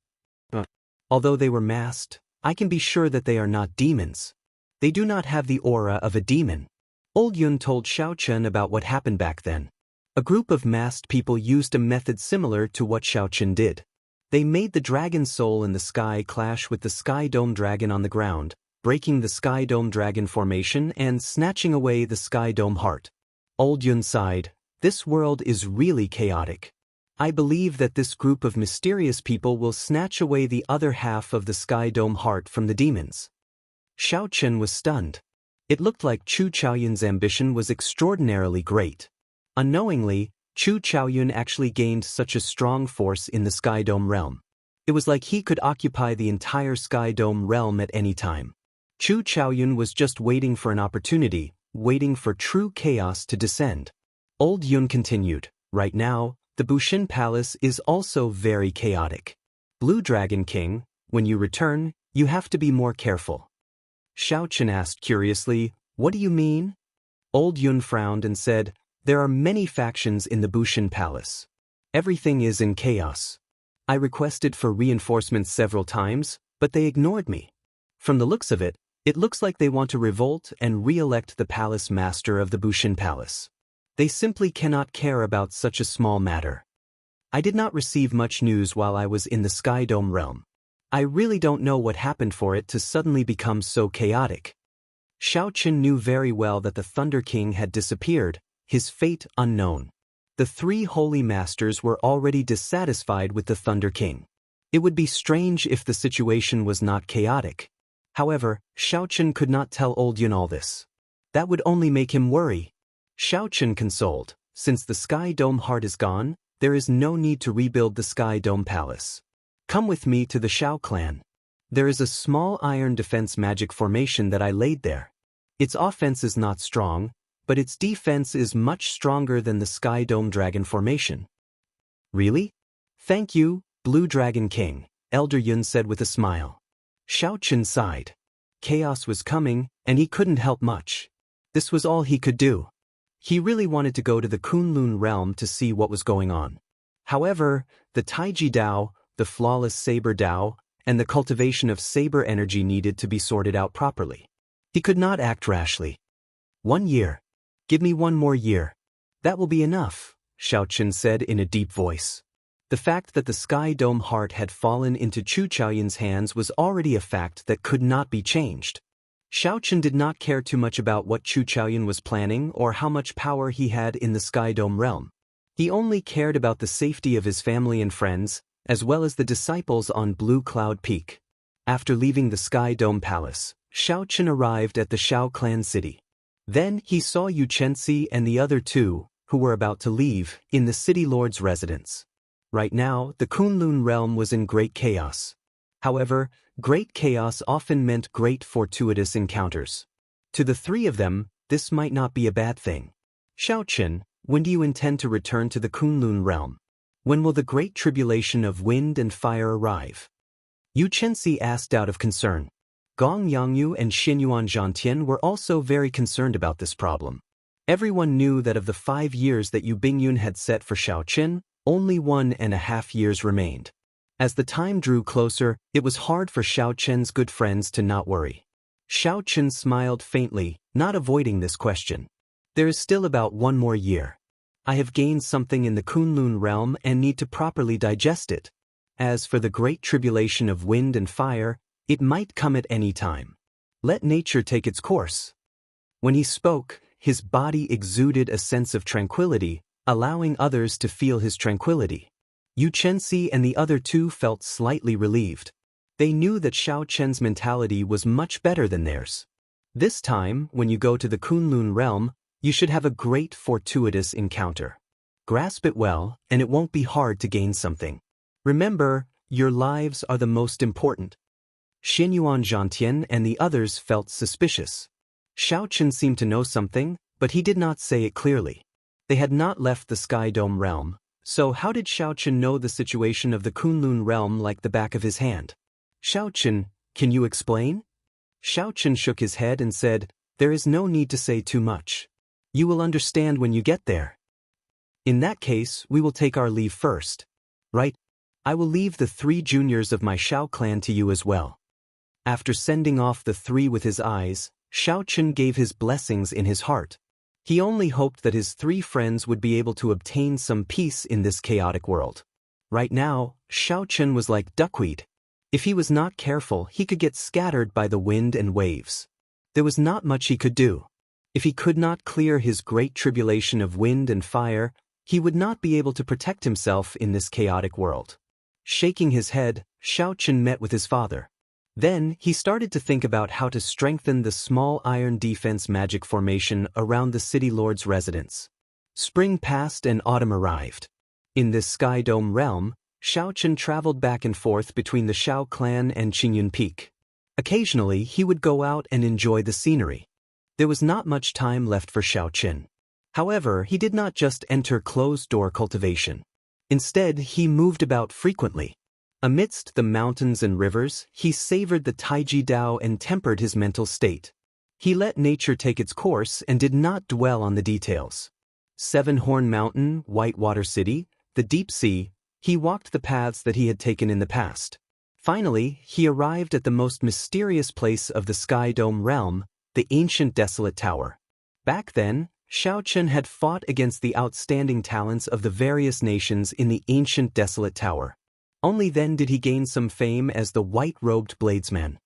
Although they were masked, I can be sure that they are not demons. They do not have the aura of a demon. Old Yun told Xiao Chen about what happened back then. A group of masked people used a method similar to what Xiao Chen did. They made the dragon soul in the sky clash with the Sky Dome dragon on the ground, breaking the Sky Dome dragon formation and snatching away the Sky Dome heart. Old Yun sighed, "This world is really chaotic. I believe that this group of mysterious people will snatch away the other half of the Sky Dome heart from the demons." Xiao Chen was stunned. It looked like Chu Chaoyun's ambition was extraordinarily great. Unknowingly, Chu Chaoyun actually gained such a strong force in the Sky Dome realm. It was like he could occupy the entire Sky Dome realm at any time. Chu Chaoyun was just waiting for an opportunity, waiting for true chaos to descend. Old Yun continued, "Right now, the Bushin Palace is also very chaotic. Blue Dragon King, when you return, you have to be more careful." Xiao Chen asked curiously, "What do you mean?" Old Yun frowned and said, "There are many factions in the Bushin Palace. Everything is in chaos. I requested for reinforcements several times, but they ignored me. From the looks of it, it looks like they want to revolt and re-elect the palace master of the Bushin Palace. They simply cannot care about such a small matter. I did not receive much news while I was in the Sky Dome realm. I really don't know what happened for it to suddenly become so chaotic." Xiao Chen knew very well that the Thunder King had disappeared, his fate unknown. The three holy masters were already dissatisfied with the Thunder King. It would be strange if the situation was not chaotic. However, Xiao Chen could not tell Old Yun all this. That would only make him worry. Xiao Chen consoled, "Since the Sky Dome heart is gone, there is no need to rebuild the Sky Dome Palace. Come with me to the Xiao clan. There is a small iron defense magic formation that I laid there. Its offense is not strong, but its defense is much stronger than the Sky Dome Dragon formation." "Really? Thank you, Blue Dragon King," Elder Yun said with a smile. Xiao Chen sighed. Chaos was coming, and he couldn't help much. This was all he could do. He really wanted to go to the Kunlun realm to see what was going on. However, the Taiji Dao, the flawless saber Dao, and the cultivation of saber energy needed to be sorted out properly. He could not act rashly. 1 year. Give me 1 more year. That will be enough, Xiao Chen said in a deep voice. The fact that the Sky Dome heart had fallen into Chu Chaoyun's hands was already a fact that could not be changed. Xiao Chen did not care too much about what Chu Chaoyun was planning or how much power he had in the Sky Dome realm. He only cared about the safety of his family and friends, as well as the disciples on Blue Cloud Peak. After leaving the Sky Dome Palace, Xiao Chen arrived at the Xiao clan city. Then he saw Yu Chenxi and the other two, who were about to leave, in the city lord's residence. Right now, the Kunlun realm was in great chaos. However, great chaos often meant great fortuitous encounters. To the three of them, this might not be a bad thing. "Xiao Chen, when do you intend to return to the Kunlun realm? When will the great tribulation of wind and fire arrive?" Yu Chenxi asked out of concern. Gong Yangyu and Xinyuan Zhantian were also very concerned about this problem. Everyone knew that of the 5 years that Yu Bingyun had set for Xiaoqin, only 1.5 years remained. As the time drew closer, it was hard for Xiaoqin's good friends to not worry. Xiaoqin smiled faintly, not avoiding this question. There is still about 1 more year. I have gained something in the Kunlun realm and need to properly digest it. As for the great tribulation of wind and fire, it might come at any time. Let nature take its course. When he spoke, his body exuded a sense of tranquility, allowing others to feel his tranquility. Yu Chenxi and the other 2 felt slightly relieved. They knew that Xiaoqin's mentality was much better than theirs. This time, when you go to the Kunlun realm, you should have a great fortuitous encounter. Grasp it well, and it won't be hard to gain something. Remember, your lives are the most important. Xinyuan Zhantian and the others felt suspicious. Xiaoqin seemed to know something, but he did not say it clearly. They had not left the Sky Dome realm, so how did Xiaoqin know the situation of the Kunlun realm like the back of his hand? Xiaoqin, can you explain? Xiaoqin shook his head and said, there is no need to say too much. You will understand when you get there. In that case, we will take our leave first. Right? I will leave the 3 juniors of my Xiao clan to you as well. After sending off the 3 with his eyes, Xiaoqin gave his blessings in his heart. He only hoped that his 3 friends would be able to obtain some peace in this chaotic world. Right now, Xiaoqin was like duckweed. If he was not careful, he could get scattered by the wind and waves. There was not much he could do. If he could not clear his great tribulation of wind and fire, he would not be able to protect himself in this chaotic world. Shaking his head, Xiaoqin met with his father. Then, he started to think about how to strengthen the small iron defense magic formation around the city lord's residence. Spring passed and autumn arrived. In this Sky Dome realm, Xiaoqin traveled back and forth between the Xiao clan and Qingyun Peak. Occasionally, he would go out and enjoy the scenery. There was not much time left for Xiaoqin. However, he did not just enter closed-door cultivation. Instead, he moved about frequently. Amidst the mountains and rivers, he savored the Taiji Dao and tempered his mental state. He let nature take its course and did not dwell on the details. Seven-Horn Mountain, Whitewater City, the Deep Sea, he walked the paths that he had taken in the past. Finally, he arrived at the most mysterious place of the Sky Dome realm, the ancient Desolate Tower. Back then, Xiaoqin had fought against the outstanding talents of the various nations in the ancient Desolate Tower. Only then did he gain some fame as the white-robed bladesman.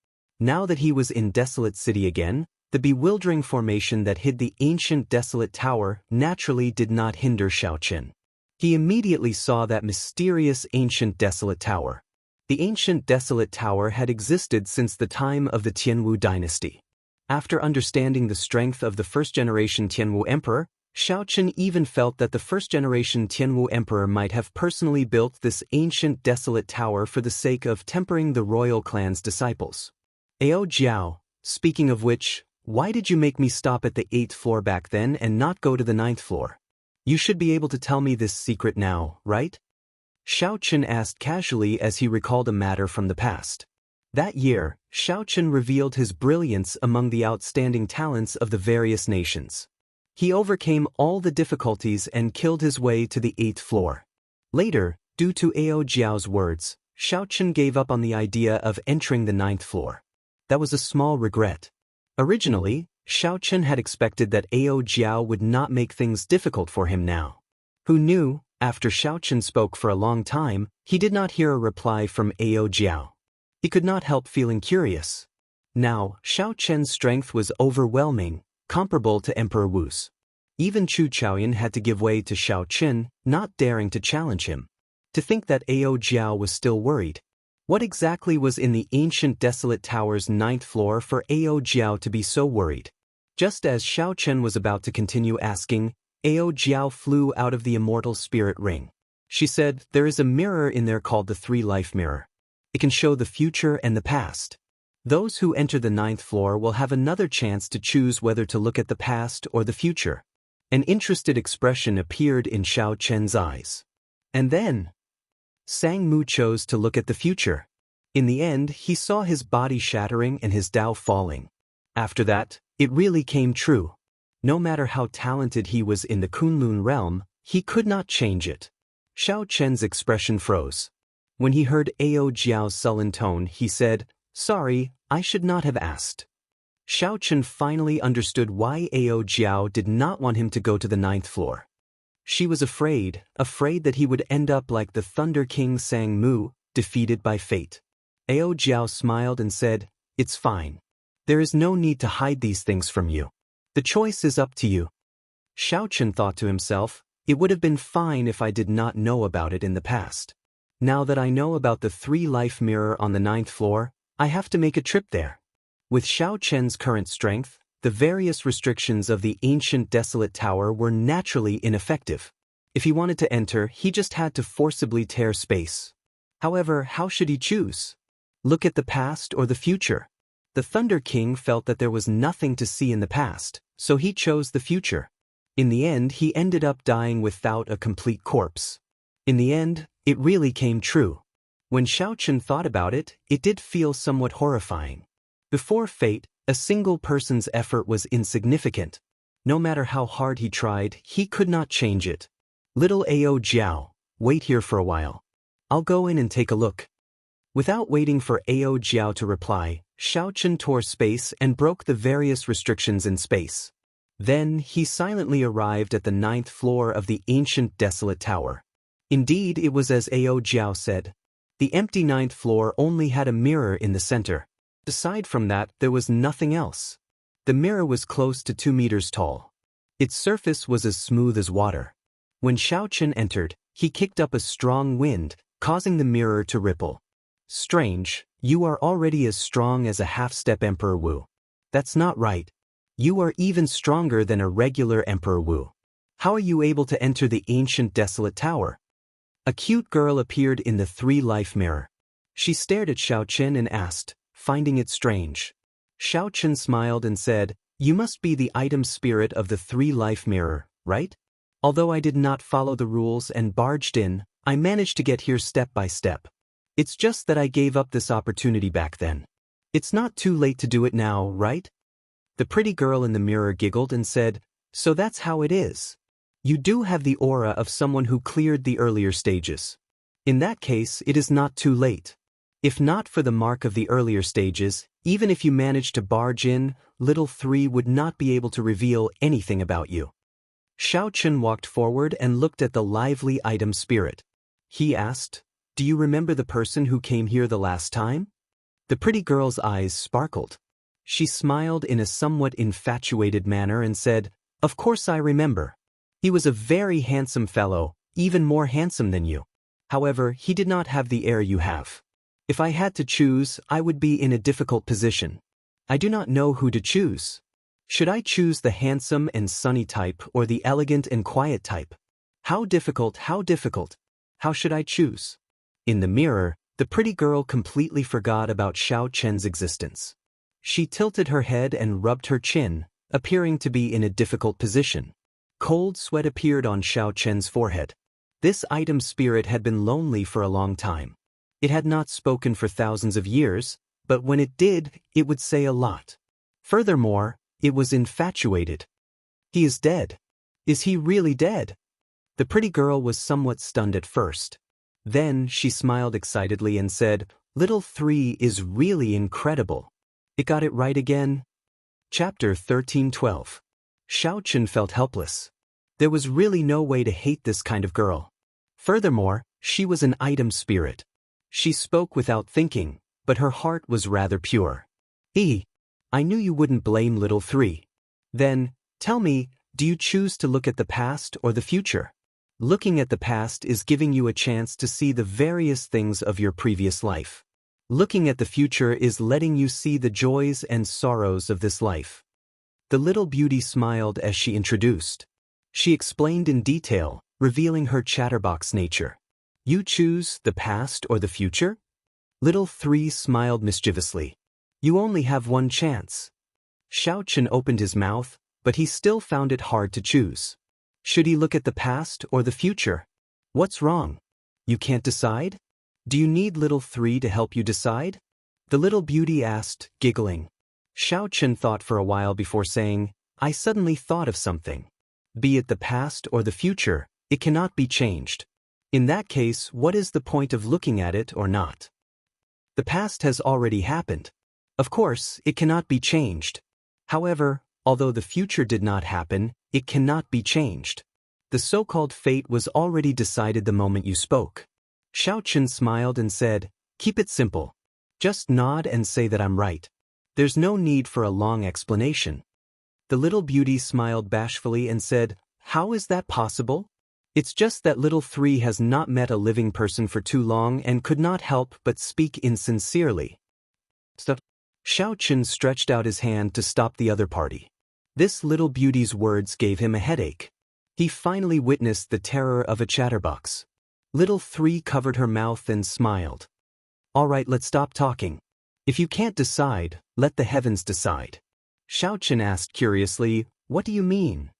Now that he was in Desolate City again, the bewildering formation that hid the ancient Desolate Tower naturally did not hinder Xiaoqin. He immediately saw that mysterious ancient Desolate Tower. The ancient Desolate Tower had existed since the time of the Tianwu dynasty. After understanding the strength of the first-generation Tianwu emperor, Xiaoqin even felt that the first-generation Tianwu emperor might have personally built this ancient Desolate Tower for the sake of tempering the royal clan's disciples. Ao Jiao, speaking of which, why did you make me stop at the 8th floor back then and not go to the 9th floor? You should be able to tell me this secret now, right? Xiaoqin asked casually as he recalled a matter from the past. That year, Xiaoqin revealed his brilliance among the outstanding talents of the various nations. He overcame all the difficulties and killed his way to the 8th floor. Later, due to Ao Jiao's words, Xiaoqin gave up on the idea of entering the 9th floor. That was a small regret. Originally, Xiaoqin had expected that Ao Jiao would not make things difficult for him now. Who knew, after Xiaoqin spoke for a long time, he did not hear a reply from Ao Jiao. He could not help feeling curious. Now, Xiaoqin's strength was overwhelming, comparable to Emperor Wu's. Even Chu Chaoyan had to give way to Xiaoqin, not daring to challenge him. To think that Ao Jiao was still worried. What exactly was in the ancient Desolate Tower's 9th floor for Ao Jiao to be so worried? Just as Xiaoqin was about to continue asking, Ao Jiao flew out of the Immortal Spirit Ring. She said, there is a mirror in there called the Three-Life Mirror. It can show the future and the past. Those who enter the 9th floor will have another chance to choose whether to look at the past or the future. An interested expression appeared in Xiaoqin's eyes. And then, Sang Mu chose to look at the future. In the end, he saw his body shattering and his Tao falling. After that, it really came true. No matter how talented he was in the Kunlun realm, he could not change it. Xiao Chen's expression froze. When he heard Ao Jiao's sullen tone, he said, "Sorry, I should not have asked." Xiao Chen finally understood why Ao Jiao did not want him to go to the 9th floor. She was afraid that he would end up like the Thunder King Sang Mu, defeated by fate. Ao Jiao smiled and said, "It's fine. There is no need to hide these things from you. The choice is up to you." Xiao Chen thought to himself, "It would have been fine if I did not know about it in the past. Now that I know about the 3-life mirror on the 9th floor, I have to make a trip there." With Xiao Chen's current strength, the various restrictions of the ancient desolate tower were naturally ineffective. If he wanted to enter, he just had to forcibly tear space. However, how should he choose? Look at the past or the future? The Thunder King felt that there was nothing to see in the past, so he chose the future. In the end, he ended up dying without a complete corpse. In the end, it really came true. When Xiao Chen thought about it, it did feel somewhat horrifying. Before fate, a single person's effort was insignificant. No matter how hard he tried, he could not change it. "Little Ao Jiao, wait here for a while. I'll go in and take a look." Without waiting for Ao Jiao to reply, Xiao Chen tore space and broke the various restrictions in space. Then, he silently arrived at the 9th floor of the ancient desolate tower. Indeed, it was as Ao Jiao said. The empty 9th floor only had a mirror in the center. Aside from that, there was nothing else. The mirror was close to 2 meters tall. Its surface was as smooth as water. When Xiao Chen entered, he kicked up a strong wind, causing the mirror to ripple. "Strange, you are already as strong as a half-step Emperor Wu. That's not right. You are even stronger than a regular Emperor Wu. How are you able to enter the ancient desolate tower?" A cute girl appeared in the 3-life mirror. She stared at Xiao Chen and asked, finding it strange. Xiao Chen smiled and said, "You must be the item spirit of the 3-life mirror, right? Although I did not follow the rules and barged in, I managed to get here step by step. It's just that I gave up this opportunity back then. It's not too late to do it now, right?" The pretty girl in the mirror giggled and said, "So that's how it is. You do have the aura of someone who cleared the earlier stages. In that case, it is not too late. If not for the mark of the earlier stages, even if you managed to barge in, little 3 would not be able to reveal anything about you." Xiao Chen walked forward and looked at the lively item spirit. He asked, "Do you remember the person who came here the last time?" The pretty girl's eyes sparkled. She smiled in a somewhat infatuated manner and said, "Of course I remember. He was a very handsome fellow, even more handsome than you. However, he did not have the air you have. If I had to choose, I would be in a difficult position. I do not know who to choose. Should I choose the handsome and sunny type or the elegant and quiet type? How difficult, how difficult. How should I choose?" In the mirror, the pretty girl completely forgot about Xiao Chen's existence. She tilted her head and rubbed her chin, appearing to be in a difficult position. Cold sweat appeared on Xiao Chen's forehead. This item spirit had been lonely for a long time. It had not spoken for thousands of years, but when it did, it would say a lot. Furthermore, it was infatuated. "He is dead. Is he really dead?" The pretty girl was somewhat stunned at first. Then she smiled excitedly and said, "Little 3 is really incredible. It got it right again." Chapter 13:12. Xiao Chen felt helpless. There was really no way to hate this kind of girl. Furthermore, she was an item spirit. She spoke without thinking, but her heart was rather pure. I knew you wouldn't blame little 3. Then, tell me, do you choose to look at the past or the future? Looking at the past is giving you a chance to see the various things of your previous life. Looking at the future is letting you see the joys and sorrows of this life." The little beauty smiled as she introduced. She explained in detail, revealing her chatterbox nature. "You choose the past or the future?" Little 3 smiled mischievously. "You only have one chance." Xiao Chen opened his mouth, but he still found it hard to choose. Should he look at the past or the future? What's wrong? You can't decide? Do you need little 3 to help you decide? The little beauty asked, giggling. Xiao Chen thought for a while before saying, I suddenly thought of something. Be it the past or the future, it cannot be changed. In that case, what is the point of looking at it or not? The past has already happened. Of course, it cannot be changed. However, although the future did not happen, it cannot be changed. The so-called fate was already decided the moment you spoke. Xiao Chen smiled and said, keep it simple. Just nod and say that I'm right. There's no need for a long explanation. The little beauty smiled bashfully and said, how is that possible? It's just that little 3 has not met a living person for too long and could not help but speak insincerely. Stop. Xiao Chen stretched out his hand to stop the other party. This little beauty's words gave him a headache. He finally witnessed the terror of a chatterbox. Little 3 covered her mouth and smiled. All right, let's stop talking. If you can't decide, let the heavens decide. Xiao Chen asked curiously, what do you mean?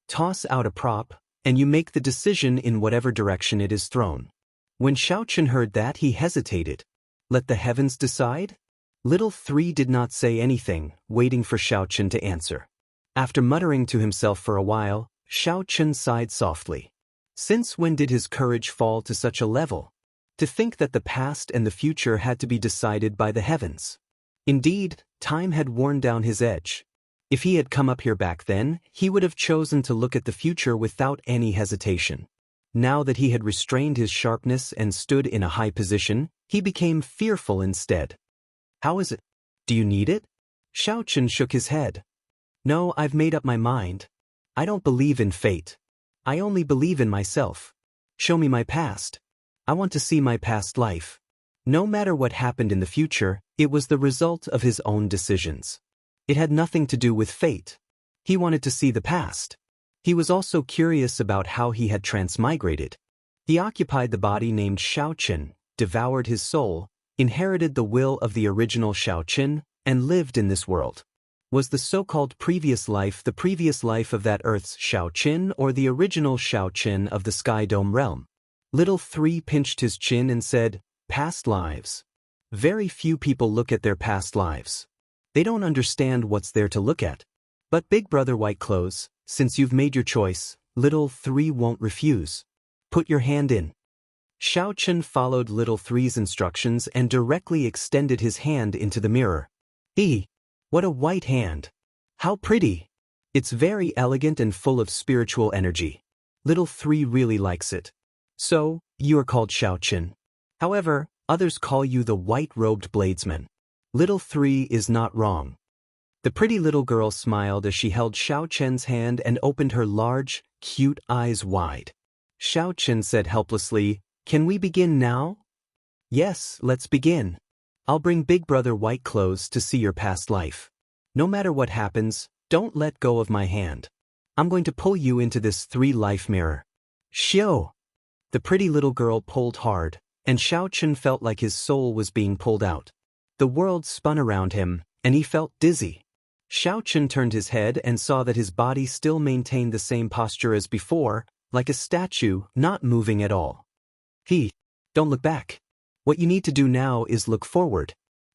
Toss out a prop, and you make the decision in whatever direction it is thrown. When Xiao Chen heard that, he hesitated. Let the heavens decide? Little 3 did not say anything, waiting for Xiao Chen to answer. After muttering to himself for a while, Xiao Chen sighed softly. Since when did his courage fall to such a level? To think that the past and the future had to be decided by the heavens. Indeed, time had worn down his edge. If he had come up here back then, he would have chosen to look at the future without any hesitation. Now that he had restrained his sharpness and stood in a high position, he became fearful instead. How is it? Do you need it? Xiao Chen shook his head. No, I've made up my mind. I don't believe in fate. I only believe in myself. Show me my past. I want to see my past life. No matter what happened in the future, it was the result of his own decisions. It had nothing to do with fate. He wanted to see the past. He was also curious about how he had transmigrated. He occupied the body named Xiao Chen, devoured his soul, inherited the will of the original Xiao Chen, and lived in this world. Was the so-called previous life the previous life of that Earth's Xiao Chen or the original Xiao Chen of the Sky Dome realm? Little 3 pinched his chin and said, past lives. Very few people look at their past lives. They don't understand what's there to look at. But Big Brother White Clothes, since you've made your choice, Little 3 won't refuse. Put your hand in. Xiao Chen followed Little 3's instructions and directly extended his hand into the mirror. What a white hand. How pretty. It's very elegant and full of spiritual energy. Little 3 really likes it. So, you are called Xiao Chen. However, others call you the white-robed bladesman. Little 3 is not wrong. The pretty little girl smiled as she held Xiao Chen's hand and opened her large, cute eyes wide. Xiao Chen said helplessly, can we begin now? Yes, let's begin. I'll bring Big Brother White Clothes to see your past life. No matter what happens, don't let go of my hand. I'm going to pull you into this 3-life mirror. Xiao! The pretty little girl pulled hard, and Xiao Chen felt like his soul was being pulled out. The world spun around him, and he felt dizzy. Xiao Chen turned his head and saw that his body still maintained the same posture as before, like a statue, not moving at all. Don't look back. What you need to do now is look forward.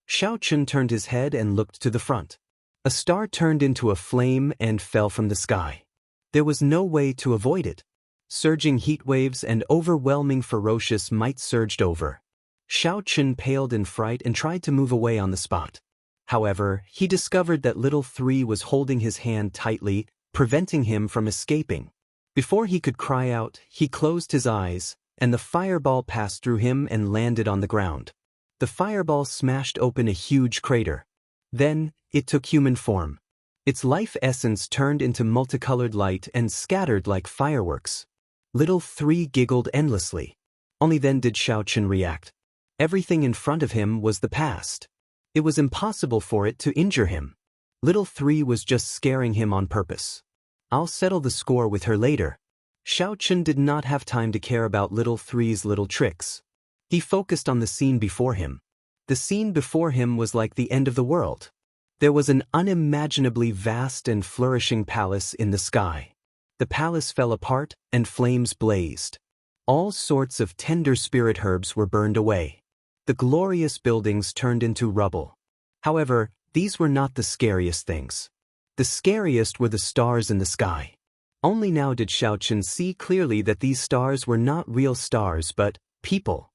Xiao Chen turned his head and looked to the front. A star turned into a flame and fell from the sky. There was no way to avoid it. Surging heat waves and overwhelming ferocious might surged over. Xiao Chen paled in fright and tried to move away on the spot. However, he discovered that Little 3 was holding his hand tightly, preventing him from escaping. Before he could cry out, he closed his eyes, and the fireball passed through him and landed on the ground. The fireball smashed open a huge crater. Then, it took human form. Its life essence turned into multicolored light and scattered like fireworks. Little 3 giggled endlessly. Only then did Xiao Chen react. Everything in front of him was the past. It was impossible for it to injure him. Little 3 was just scaring him on purpose. I'll settle the score with her later. Xiao Chen did not have time to care about Little 3's little tricks. He focused on the scene before him. The scene before him was like the end of the world. There was an unimaginably vast and flourishing palace in the sky. The palace fell apart, and flames blazed. All sorts of tender spirit herbs were burned away. The glorious buildings turned into rubble. However, these were not the scariest things. The scariest were the stars in the sky. Only now did Xiaochen see clearly that these stars were not real stars but people.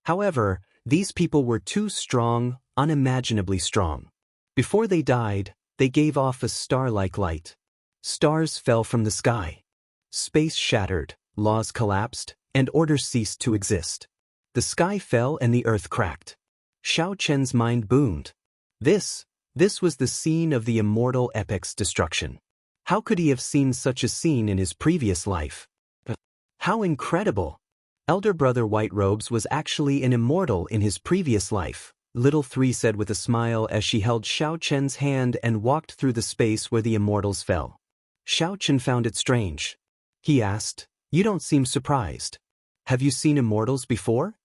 However, these people were too strong, unimaginably strong. Before they died, they gave off a star-like light. Stars fell from the sky. Space shattered, laws collapsed, and order ceased to exist. The sky fell and the earth cracked. Xiaochen's mind boomed. This was the scene of the immortal epic's destruction. How could he have seen such a scene in his previous life? How incredible! Elder brother White Robes was actually an immortal in his previous life, Little Three said with a smile as she held Xiaochen's hand and walked through the space where the immortals fell. Xiaochen found it strange. He asked, "You don't seem surprised. Have you seen immortals before?"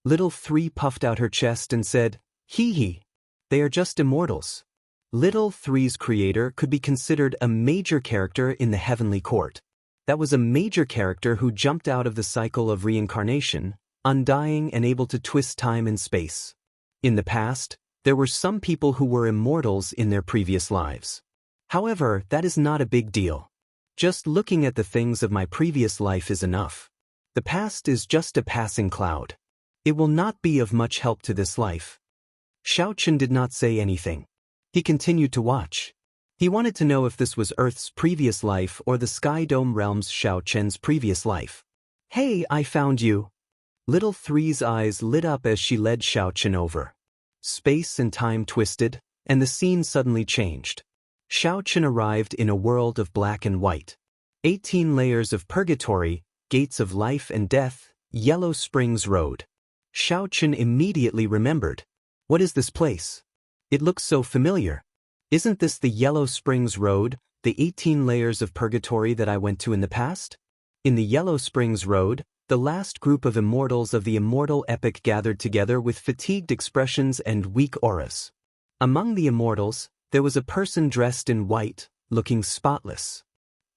Little Three puffed out her chest and said, "Hee hee. They are just immortals." Little Three's creator could be considered a major character in the heavenly court. That was a major character who jumped out of the cycle of reincarnation, undying and able to twist time and space. In the past, there were some people who were immortals in their previous lives. However, that is not a big deal. Just looking at the things of my previous life is enough. The past is just a passing cloud. It will not be of much help to this life. Xiaochen did not say anything. He continued to watch. He wanted to know if this was Earth's previous life or the Sky Dome realm's Xiaochen's previous life. "Hey, I found you." Little Three's eyes lit up as she led Xiaochen over. Space and time twisted, and the scene suddenly changed. Xiaochen arrived in a world of black and white. 18 layers of purgatory, gates of life and death, Yellow Springs Road. Xiaochen immediately remembered. What is this place? It looks so familiar. Isn't this the Yellow Springs Road, the 18 layers of purgatory that I went to in the past? In the Yellow Springs Road, the last group of immortals of the immortal epic gathered together with fatigued expressions and weak auras. Among the immortals, there was a person dressed in white, looking spotless.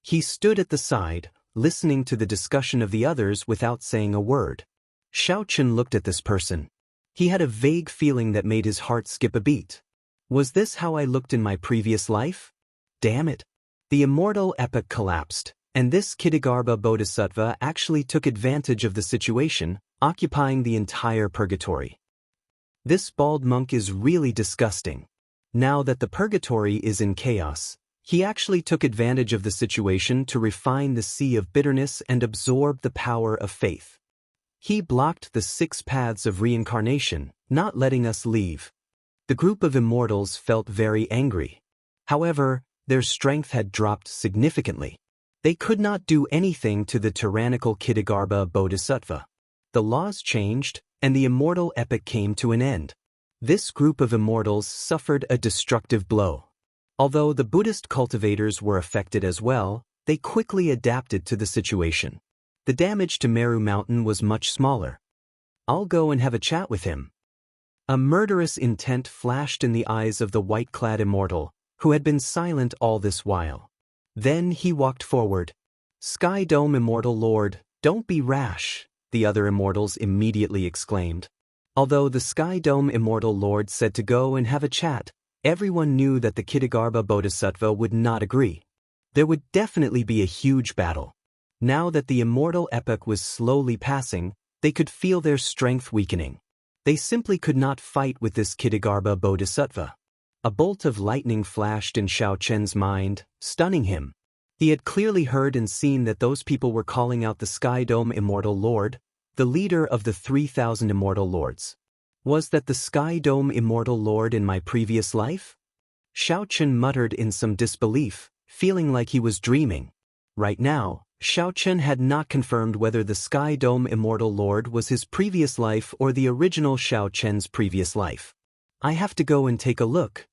He stood at the side, listening to the discussion of the others without saying a word. Xiaochen looked at this person. He had a vague feeling that made his heart skip a beat. Was this how I looked in my previous life? Damn it. The immortal epic collapsed, and this Kittagarbha Bodhisattva actually took advantage of the situation, occupying the entire purgatory. This bald monk is really disgusting. Now that the purgatory is in chaos, he actually took advantage of the situation to refine the sea of bitterness and absorb the power of faith. He blocked the 6 paths of reincarnation, not letting us leave. The group of immortals felt very angry. However, their strength had dropped significantly. They could not do anything to the tyrannical Kittagarbha Bodhisattva. The laws changed, and the immortal epic came to an end. This group of immortals suffered a destructive blow. Although the Buddhist cultivators were affected as well, they quickly adapted to the situation. The damage to Meru Mountain was much smaller. "I'll go and have a chat with him." A murderous intent flashed in the eyes of the white-clad immortal, who had been silent all this while. Then he walked forward. "Sky Dome Immortal Lord, don't be rash," the other immortals immediately exclaimed. Although the Sky Dome Immortal Lord said to go and have a chat, everyone knew that the Kittagarbha Bodhisattva would not agree. There would definitely be a huge battle. Now that the immortal epoch was slowly passing, they could feel their strength weakening. They simply could not fight with this Kittagarbha Bodhisattva. A bolt of lightning flashed in Xiaochen's mind, stunning him. He had clearly heard and seen that those people were calling out the Sky Dome Immortal Lord, the leader of the 3,000 Immortal Lords. Was that the Sky Dome Immortal Lord in my previous life? Xiaochen muttered in some disbelief, feeling like he was dreaming. Right now, Xiaochen had not confirmed whether the Sky Dome Immortal Lord was his previous life or the original Xiaochen's previous life. "I have to go and take a look."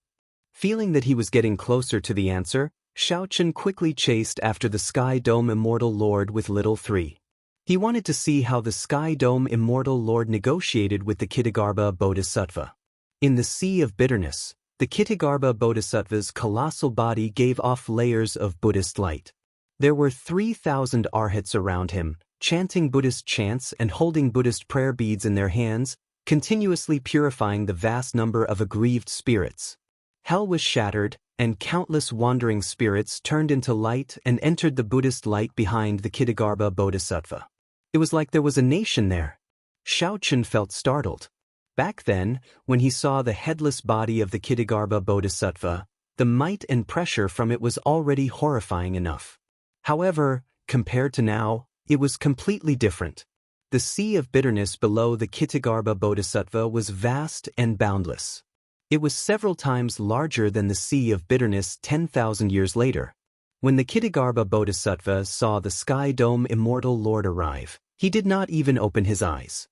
Feeling that he was getting closer to the answer, Xiaochen quickly chased after the Sky Dome Immortal Lord with Little Three. He wanted to see how the Sky Dome Immortal Lord negotiated with the Kittagarbha Bodhisattva. In the sea of bitterness, the Kittagarbha Bodhisattva's colossal body gave off layers of Buddhist light. There were 3,000 arhats around him, chanting Buddhist chants and holding Buddhist prayer beads in their hands, continuously purifying the vast number of aggrieved spirits. Hell was shattered, and countless wandering spirits turned into light and entered the Buddhist light behind the Kittagarbha Bodhisattva. It was like there was a nation there. Shaochen felt startled. Back then, when he saw the headless body of the Kittagarbha Bodhisattva, the might and pressure from it was already horrifying enough. However, compared to now, it was completely different. The sea of bitterness below the Kittagarbha Bodhisattva was vast and boundless. It was several times larger than the sea of bitterness 10,000 years later. When the Kittagarbha Bodhisattva saw the Sky Dome Immortal Lord arrive, he did not even open his eyes.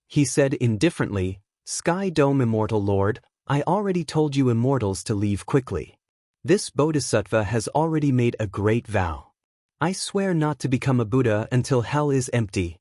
He said indifferently, "Sky Dome Immortal Lord, I already told you immortals to leave quickly. This Bodhisattva has already made a great vow. I swear not to become a Buddha until hell is empty."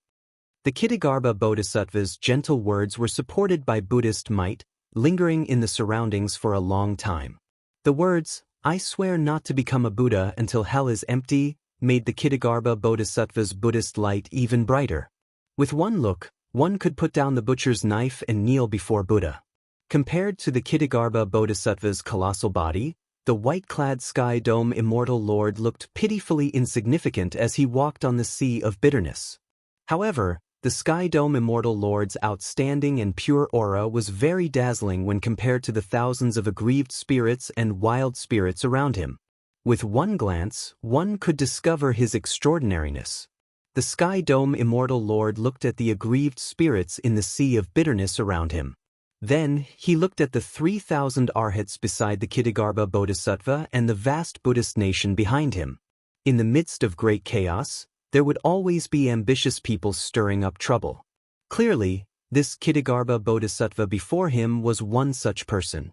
The Kittagarbha Bodhisattva's gentle words were supported by Buddhist might, lingering in the surroundings for a long time. The words, "I swear not to become a Buddha until hell is empty," made the Kittagarbha Bodhisattva's Buddhist light even brighter. With one look, one could put down the butcher's knife and kneel before Buddha. Compared to the Kittagarbha Bodhisattva's colossal body, the white-clad Sky Dome Immortal Lord looked pitifully insignificant as he walked on the sea of bitterness. However, the Sky Dome Immortal Lord's outstanding and pure aura was very dazzling when compared to the thousands of aggrieved spirits and wild spirits around him. With one glance, one could discover his extraordinariness. The Sky Dome Immortal Lord looked at the aggrieved spirits in the sea of bitterness around him. Then, he looked at the 3,000 arhats beside the Kittagarbha Bodhisattva and the vast Buddhist nation behind him. In the midst of great chaos, there would always be ambitious people stirring up trouble. Clearly, this Kittagarbha Bodhisattva before him was one such person.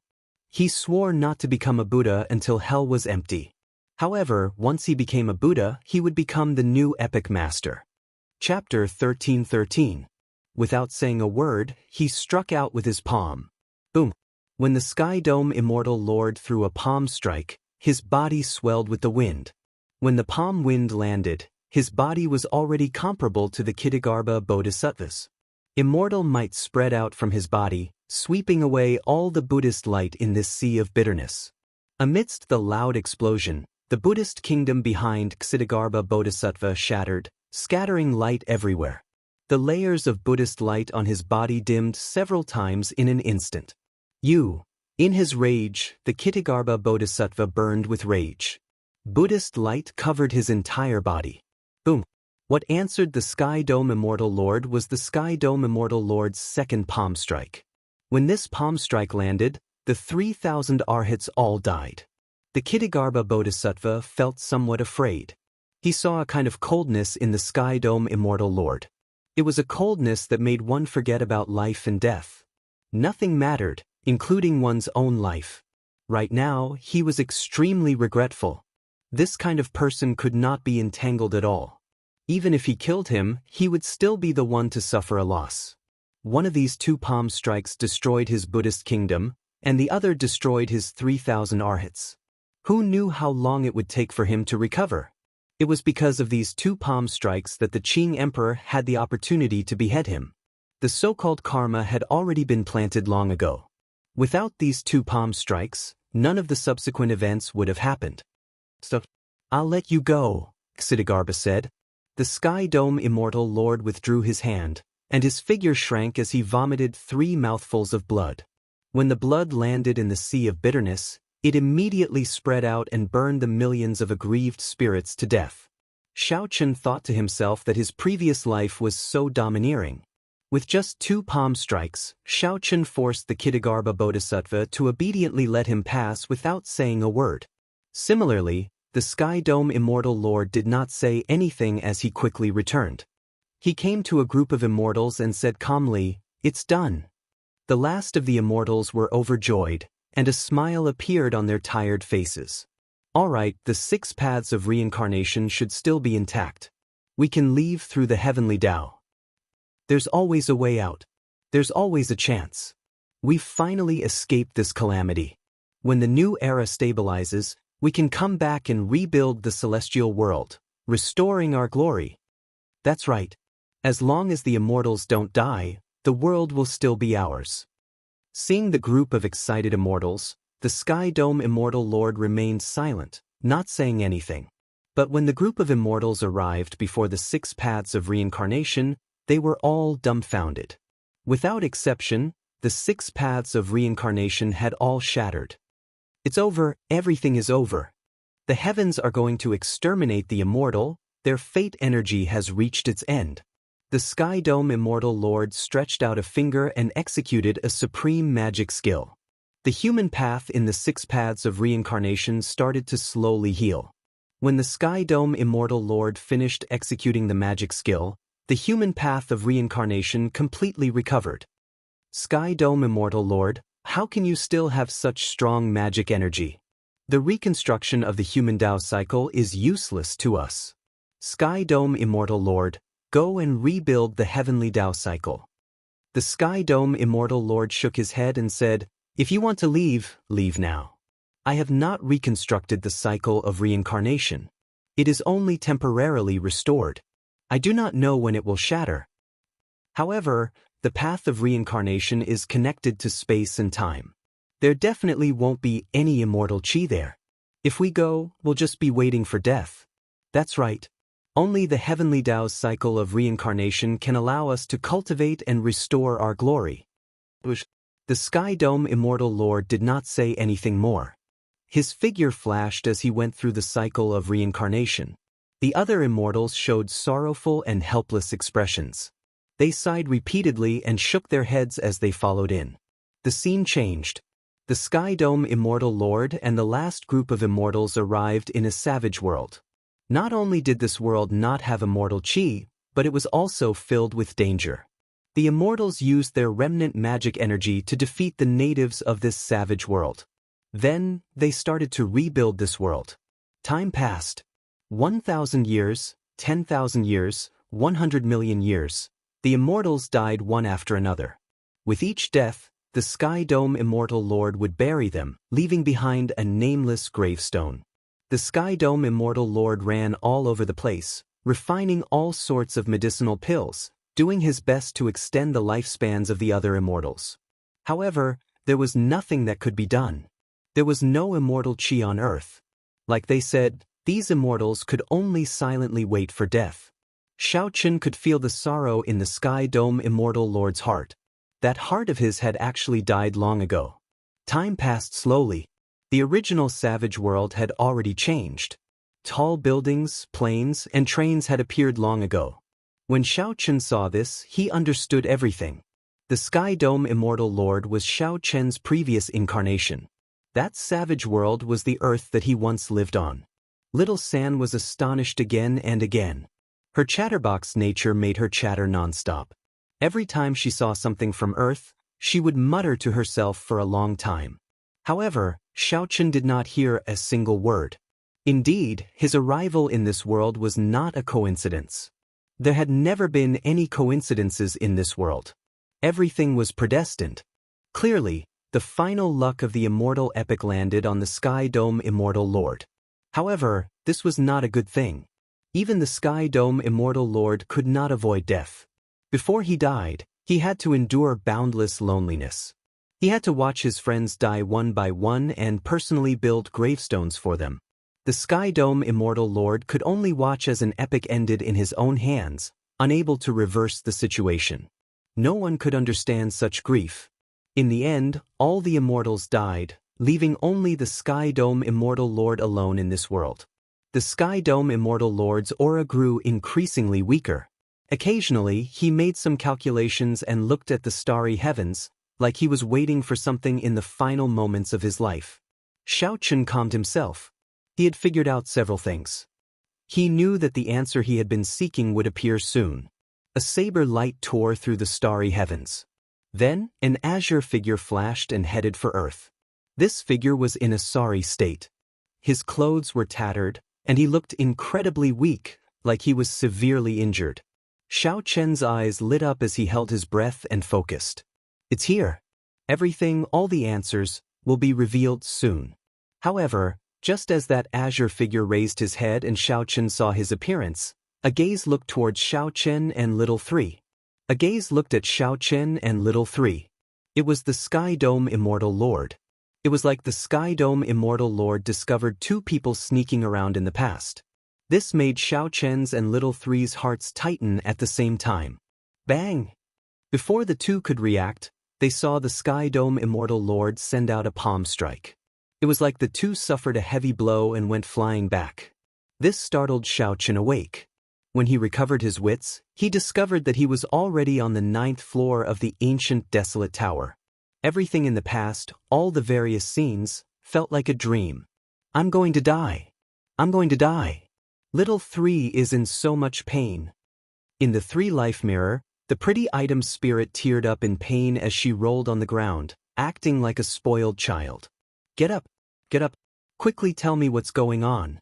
He swore not to become a Buddha until hell was empty. However, once he became a Buddha, he would become the new epic master. Chapter 13:13. Without saying a word, he struck out with his palm. Boom! When the Sky Dome Immortal Lord threw a palm strike, his body swelled with the wind. When the palm wind landed, his body was already comparable to the Kittagarbha Bodhisattva's. Immortal might spread out from his body, sweeping away all the Buddhist light in this sea of bitterness. Amidst the loud explosion, the Buddhist kingdom behind Kittagarbha Bodhisattva shattered, scattering light everywhere. The layers of Buddhist light on his body dimmed several times in an instant. In his rage, the Kittagarbha Bodhisattva burned with rage. Buddhist light covered his entire body. Boom! What answered the Sky Dome Immortal Lord was the Sky Dome Immortal Lord's second palm strike. When this palm strike landed, the 3,000 arhats all died. The Kittagarbha Bodhisattva felt somewhat afraid. He saw a kind of coldness in the Sky Dome Immortal Lord. It was a coldness that made one forget about life and death. Nothing mattered, including one's own life. Right now, he was extremely regretful. This kind of person could not be entangled at all. Even if he killed him, he would still be the one to suffer a loss. One of these two palm strikes destroyed his Buddhist kingdom, and the other destroyed his 3,000 arhats. Who knew how long it would take for him to recover? It was because of these two palm strikes that the Qing emperor had the opportunity to behead him. The so-called karma had already been planted long ago. Without these two palm strikes, none of the subsequent events would have happened. "So, I'll let you go," Kittagarbha said. The Sky Dome Immortal Lord withdrew his hand, and his figure shrank as he vomited 3 mouthfuls of blood. When the blood landed in the sea of bitterness, it immediately spread out and burned the millions of aggrieved spirits to death. Shaochen thought to himself that his previous life was so domineering. With just 2 palm strikes, Shaochen forced the Kittagarbha Bodhisattva to obediently let him pass without saying a word. Similarly, the Sky Dome Immortal Lord did not say anything as he quickly returned. He came to a group of immortals and said calmly, "It's done." The last of the immortals were overjoyed, and a smile appeared on their tired faces. "All right, the 6 paths of reincarnation should still be intact. We can leave through the heavenly Tao. There's always a way out. There's always a chance. We've finally escaped this calamity. When the new era stabilizes, we can come back and rebuild the celestial world, restoring our glory." That's right. As long as the immortals don't die, the world will still be ours. Seeing the group of excited immortals, the Sky Dome Immortal Lord remained silent, not saying anything. But when the group of immortals arrived before the 6 paths of reincarnation, they were all dumbfounded. Without exception, the 6 paths of reincarnation had all shattered. It's over, everything is over. The heavens are going to exterminate the immortal, their fate energy has reached its end. The Sky Dome Immortal Lord stretched out a finger and executed a supreme magic skill. The human path in the 6 paths of reincarnation started to slowly heal. When the Sky Dome Immortal Lord finished executing the magic skill, the human path of reincarnation completely recovered. Sky Dome Immortal Lord, how can you still have such strong magic energy? The reconstruction of the human Tao cycle is useless to us. Sky Dome Immortal Lord, go and rebuild the heavenly Tao cycle. The Sky Dome Immortal Lord shook his head and said, if you want to leave, leave now. I have not reconstructed the cycle of reincarnation. It is only temporarily restored. I do not know when it will shatter. However, the path of reincarnation is connected to space and time. There definitely won't be any immortal chi there. If we go, we'll just be waiting for death. That's right. Only the heavenly Tao's cycle of reincarnation can allow us to cultivate and restore our glory. The Sky Dome Immortal Lord did not say anything more. His figure flashed as he went through the cycle of reincarnation. The other immortals showed sorrowful and helpless expressions. They sighed repeatedly and shook their heads as they followed in. The scene changed. The Sky Dome Immortal Lord and the last group of immortals arrived in a savage world. Not only did this world not have immortal chi, but it was also filled with danger. The immortals used their remnant magic energy to defeat the natives of this savage world. Then, they started to rebuild this world. Time passed. 1,000 years, 10,000 years, 100 million years. The immortals died one after another. With each death, the Sky Dome Immortal Lord would bury them, leaving behind a nameless gravestone. The Sky Dome Immortal Lord ran all over the place, refining all sorts of medicinal pills, doing his best to extend the lifespans of the other immortals. However, there was nothing that could be done. There was no immortal chi on Earth. Like they said, these immortals could only silently wait for death. Xiao Chen could feel the sorrow in the Sky Dome Immortal Lord's heart. That heart of his had actually died long ago. Time passed slowly. The original savage world had already changed. Tall buildings, planes, and trains had appeared long ago. When Xiao Chen saw this, he understood everything. The Sky Dome Immortal Lord was Xiao Chen's previous incarnation. That savage world was the Earth that he once lived on. Little San was astonished again and again. Her chatterbox nature made her chatter nonstop. Every time she saw something from Earth, she would mutter to herself for a long time. However, Xiao Chen did not hear a single word. Indeed, his arrival in this world was not a coincidence. There had never been any coincidences in this world. Everything was predestined. Clearly, the final luck of the immortal epic landed on the Sky Dome Immortal Lord. However, this was not a good thing. Even the Sky Dome Immortal Lord could not avoid death. Before he died, he had to endure boundless loneliness. He had to watch his friends die one by one and personally build gravestones for them. The Sky Dome Immortal Lord could only watch as an epic ended in his own hands, unable to reverse the situation. No one could understand such grief. In the end, all the immortals died, leaving only the Sky Dome Immortal Lord alone in this world. The Sky Dome Immortal Lord's aura grew increasingly weaker. Occasionally, he made some calculations and looked at the starry heavens, like he was waiting for something in the final moments of his life. Xiao Chen calmed himself. He had figured out several things. He knew that the answer he had been seeking would appear soon. A saber light tore through the starry heavens. Then, an azure figure flashed and headed for Earth. This figure was in a sorry state. His clothes were tattered, and he looked incredibly weak, like he was severely injured. Xiao Chen's eyes lit up as he held his breath and focused. It's here. Everything, all the answers, will be revealed soon. However, just as that azure figure raised his head and Xiao Chen saw his appearance, A gaze looked towards Xiao Chen and Little Three. A gaze looked at Xiao Chen and Little Three. It was the Sky Dome Immortal Lord. It was like the Sky Dome Immortal Lord discovered two people sneaking around in the past. This made Xiao Chen's and Little Three's hearts tighten at the same time. Bang! Before the two could react, they saw the Sky Dome Immortal Lord send out a palm strike. It was like the two suffered a heavy blow and went flying back. This startled Xiao Chen awake. When he recovered his wits, he discovered that he was already on the 9th floor of the ancient desolate tower. Everything in the past, all the various scenes, felt like a dream. I'm going to die. I'm going to die. Little Three is in so much pain. In the three-life mirror, the pretty item's spirit teared up in pain as she rolled on the ground, acting like a spoiled child. Get up. Get up. Quickly tell me what's going on.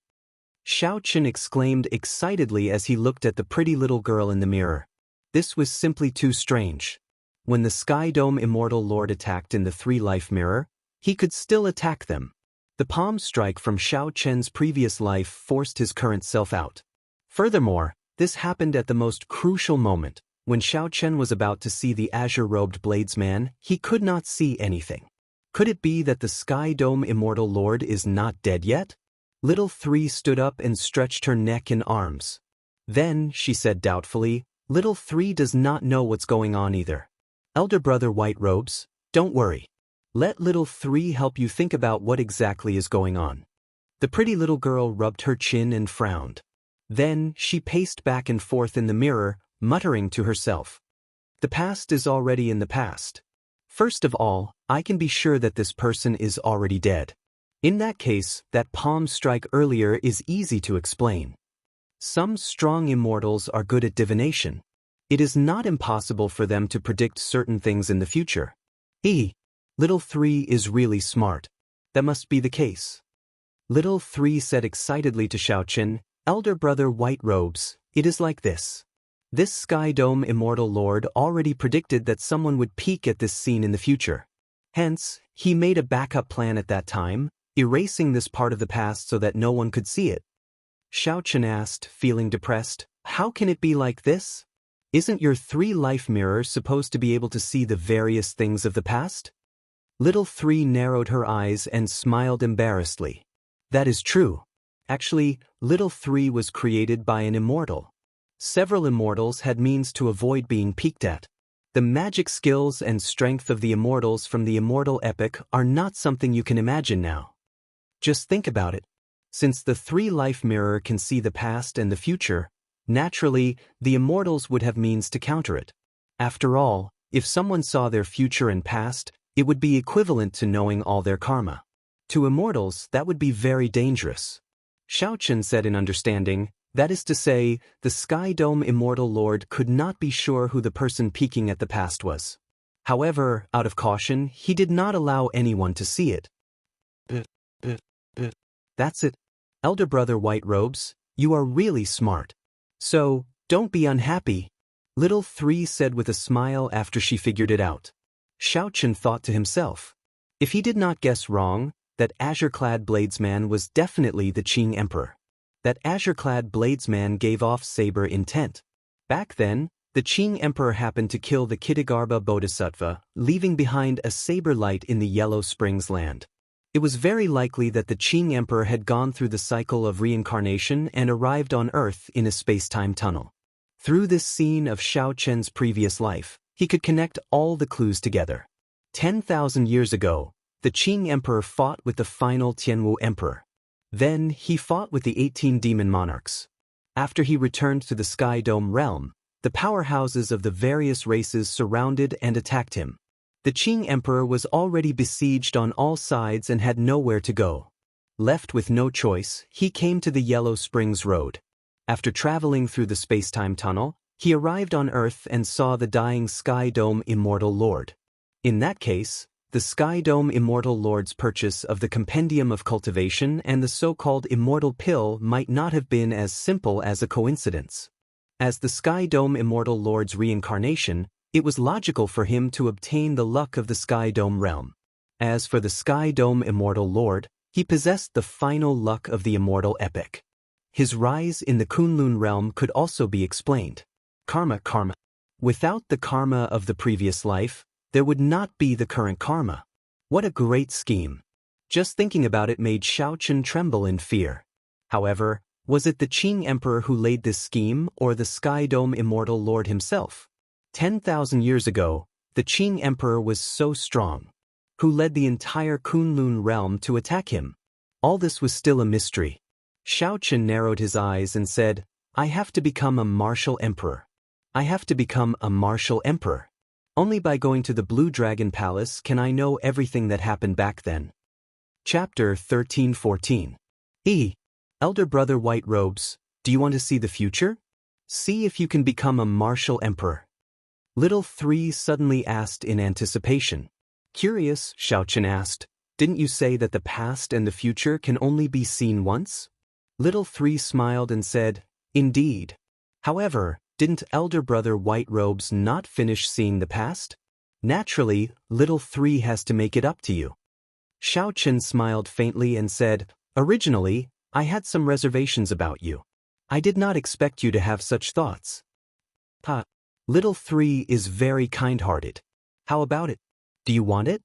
Xiao Chen exclaimed excitedly as he looked at the pretty little girl in the mirror. This was simply too strange. When the Sky Dome Immortal Lord attacked in the three-life mirror, he could still attack them. The palm strike from Xiao Chen's previous life forced his current self out. Furthermore, this happened at the most crucial moment. When Xiao Chen was about to see the azure-robed bladesman, he could not see anything. Could it be that the Sky Dome Immortal Lord is not dead yet? Little Three stood up and stretched her neck and arms. Then, she said doubtfully, Little Three does not know what's going on either. Elder brother White Robes, don't worry. Let Little Three help you think about what exactly is going on. The pretty little girl rubbed her chin and frowned. Then, she paced back and forth in the mirror, muttering to herself. The past is already in the past. First of all, I can be sure that this person is already dead. In that case, that palm strike earlier is easy to explain. Some strong immortals are good at divination. It is not impossible for them to predict certain things in the future. Little Three is really smart. That must be the case. Little Three said excitedly to Xiao Chen, Elder brother White Robes, it is like this. This Sky Dome Immortal Lord already predicted that someone would peek at this scene in the future. Hence, he made a backup plan at that time, erasing this part of the past so that no one could see it. Xiao Chen asked, feeling depressed, how can it be like this? Isn't your three-life mirror supposed to be able to see the various things of the past? Little Three narrowed her eyes and smiled embarrassedly. That is true. Actually, Little Three was created by an immortal. Several immortals had means to avoid being peeked at. The magic skills and strength of the immortals from the immortal epic are not something you can imagine now. Just think about it. Since the three-life mirror can see the past and the future, naturally, the immortals would have means to counter it. After all, if someone saw their future and past, it would be equivalent to knowing all their karma. To immortals, that would be very dangerous. Xiao Chen said in understanding, that is to say, the Sky Dome Immortal Lord could not be sure who the person peeking at the past was. However, out of caution, he did not allow anyone to see it. That's it. Elder brother White Robes, you are really smart. So, don't be unhappy. Little Three said with a smile after she figured it out. Xiao Chen thought to himself. If he did not guess wrong, that azure-clad bladesman was definitely the Qing Emperor. That azure-clad bladesman gave off saber intent. Back then, the Qing Emperor happened to kill the Kitagarbha Bodhisattva, leaving behind a saber light in the Yellow Springs land. It was very likely that the Qing Emperor had gone through the cycle of reincarnation and arrived on Earth in a space-time tunnel. Through this scene of Xiao Chen's previous life, he could connect all the clues together. 10,000 years ago, the Qing Emperor fought with the final Tianwu Emperor. Then, he fought with the 18 demon monarchs. After he returned to the Sky Dome realm, the powerhouses of the various races surrounded and attacked him. The Qing Emperor was already besieged on all sides and had nowhere to go. Left with no choice, he came to the Yellow Springs Road. After traveling through the space-time tunnel, he arrived on Earth and saw the dying Sky Dome Immortal Lord. In that case, the Sky Dome Immortal Lord's purchase of the Compendium of Cultivation and the so-called Immortal Pill might not have been as simple as a coincidence. As the Sky Dome Immortal Lord's reincarnation, it was logical for him to obtain the luck of the Sky Dome realm. As for the Sky Dome Immortal Lord, he possessed the final luck of the immortal epic. his rise in the Kunlun realm could also be explained. Karma. Without the karma of the previous life, there would not be the current karma. What a great scheme. Just thinking about it made Xiaochen tremble in fear. However, was it the Qing Emperor who laid this scheme or the Sky Dome Immortal Lord himself? 10,000 years ago, the Qing Emperor was so strong. Who led the entire Kunlun realm to attack him? All this was still a mystery. Xiaochen narrowed his eyes and said, I have to become a martial emperor. I have to become a martial emperor. Only by going to the Blue Dragon Palace can I know everything that happened back then. Chapter 13-14. Elder brother White Robes, do you want to see the future? See if you can become a martial emperor. Little Three suddenly asked in anticipation. Curious, Xiaochen asked, didn't you say that the past and the future can only be seen once? Little Three smiled and said, indeed. However, didn't Elder Brother White Robes not finish seeing the past? Naturally, Little Three has to make it up to you. Xiaochen smiled faintly and said, originally, I had some reservations about you. I did not expect you to have such thoughts. Little Three is very kind-hearted. How about it? Do you want it?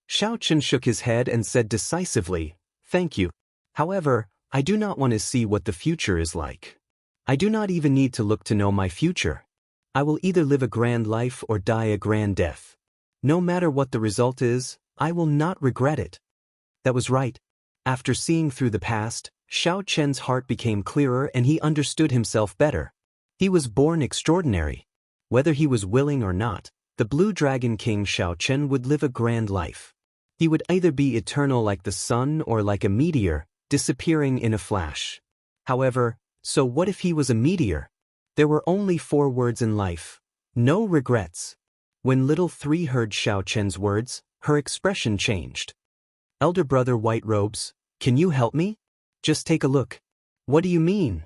Xiaochen shook his head and said decisively, thank you. However, I do not want to see what the future is like. I do not even need to look to know my future. I will either live a grand life or die a grand death. No matter what the result is, I will not regret it. That was right. After seeing through the past, Xiaochen's heart became clearer and he understood himself better. He was born extraordinary. Whether he was willing or not, the Blue Dragon King Xiaochen would live a grand life. He would either be eternal like the sun or like a meteor, disappearing in a flash. However, so what if he was a meteor? There were only 4 words in life. No regrets. When Little Three heard Xiaochen's words, her expression changed. Elder brother White Robes, can you help me? Just take a look. What do you mean?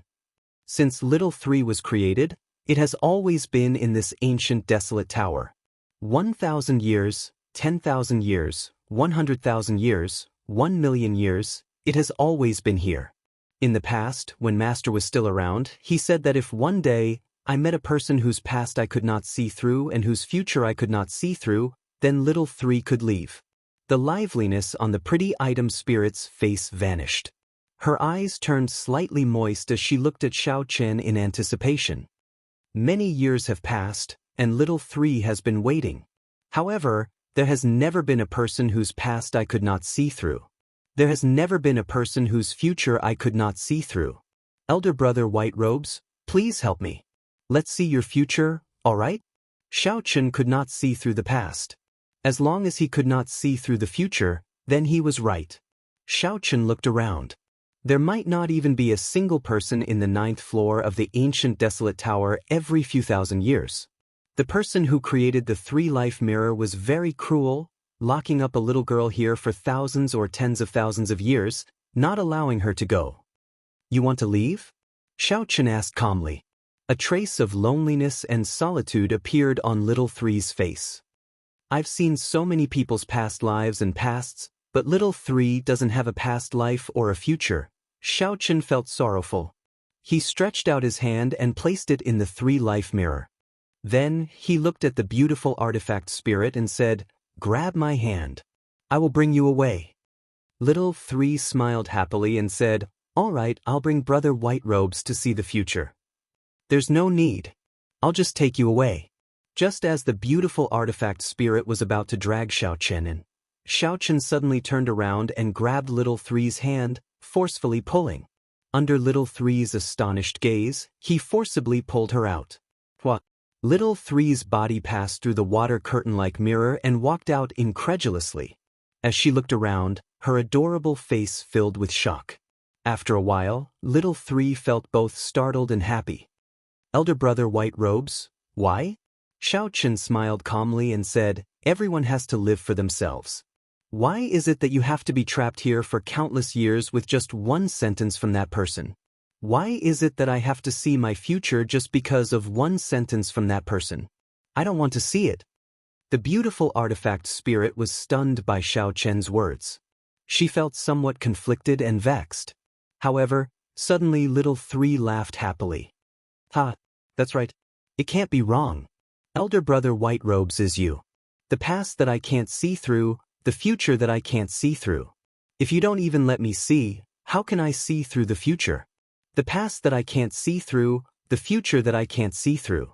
Since Little Three was created, it has always been in this ancient desolate tower. 1,000 years, 10,000 years, 100,000 years, 1,000,000 years, it has always been here. In the past, when Master was still around, he said that if one day I met a person whose past I could not see through and whose future I could not see through, then Little Three could leave. The liveliness on the pretty item spirit's face vanished. Her eyes turned slightly moist as she looked at Xiaochen in anticipation. Many years have passed, and Little Three has been waiting. However, there has never been a person whose past I could not see through. There has never been a person whose future I could not see through. Elder brother White Robes, please help me. Let's see your future, all right? Xiaochen could not see through the past. As long as he could not see through the future, then he was right. Xiaochen looked around. There might not even be a single person in the 9th floor of the ancient desolate tower every few thousand years. The person who created the 3-life mirror was very cruel, locking up a little girl here for thousands or tens of thousands of years, not allowing her to go. You want to leave? Xiaochen asked calmly. A trace of loneliness and solitude appeared on Little Three's face. I've seen so many people's past lives and pasts, but Little Three doesn't have a past life or a future. Xiaochen felt sorrowful. He stretched out his hand and placed it in the 3-life mirror. Then, he looked at the beautiful artifact spirit and said, grab my hand. I will bring you away. Little Three smiled happily and said, all right, I'll bring Brother White Robes to see the future. There's no need. I'll just take you away. Just as the beautiful artifact spirit was about to drag Xiaochen in, Xiaochen suddenly turned around and grabbed Little Three's hand, forcefully pulling. Under Little Three's astonished gaze, he forcibly pulled her out. What? Little Three's body passed through the water curtain-like mirror and walked out incredulously. As she looked around, her adorable face filled with shock. After a while, Little Three felt both startled and happy. Elder brother White Robes, why? Xiaochen smiled calmly and said, everyone has to live for themselves. Why is it that you have to be trapped here for countless years with just one sentence from that person? Why is it that I have to see my future just because of one sentence from that person? I don't want to see it. The beautiful artifact spirit was stunned by Xiaochen's words. She felt somewhat conflicted and vexed. However, Suddenly little three laughed happily. Ha, that's right. It can't be wrong. Elder brother White Robes is you. The past that I can't see through, the future that I can't see through. If you don't even let me see, how can I see through the future? The past that I can't see through, the future that I can't see through.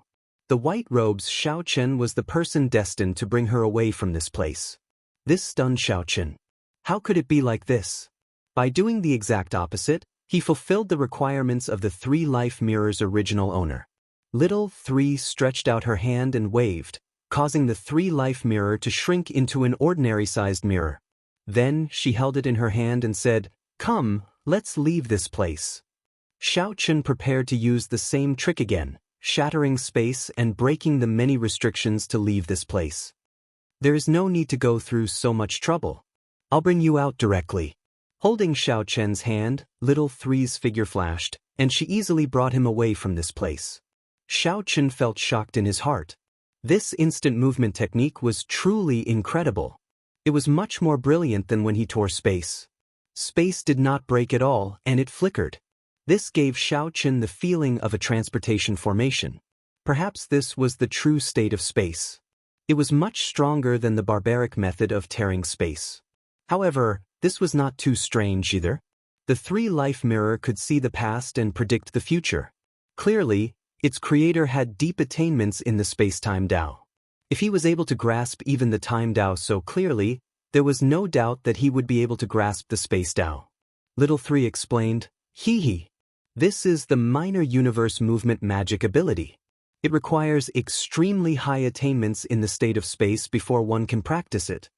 The White Robes Xiaochen was the person destined to bring her away from this place. This stunned Xiaochen. How could it be like this? By doing the exact opposite, he fulfilled the requirements of the three life mirror's original owner. Little Three stretched out her hand and waved, causing the three life mirror to shrink into an ordinary-sized mirror. Then she held it in her hand and said, "Come, let's leave this place." Xiaochen prepared to use the same trick again, shattering space and breaking the many restrictions to leave this place. There is no need to go through so much trouble. I'll bring you out directly. Holding Xiaochen's hand, Little Three's figure flashed, and she easily brought him away from this place. Xiaochen felt shocked in his heart. This instant movement technique was truly incredible. It was much more brilliant than when he tore space. Space did not break at all, and it flickered. This gave Xiaochen the feeling of a transportation formation. Perhaps this was the true state of space. It was much stronger than the barbaric method of tearing space. However, this was not too strange either. The three-life mirror could see the past and predict the future. Clearly, its creator had deep attainments in the space-time Tao. If he was able to grasp even the time Tao so clearly, there was no doubt that he would be able to grasp the space Tao. Little Three explained, "Hee. This is the minor universe movement magic ability. It requires extremely high attainments in the state of space before one can practice it.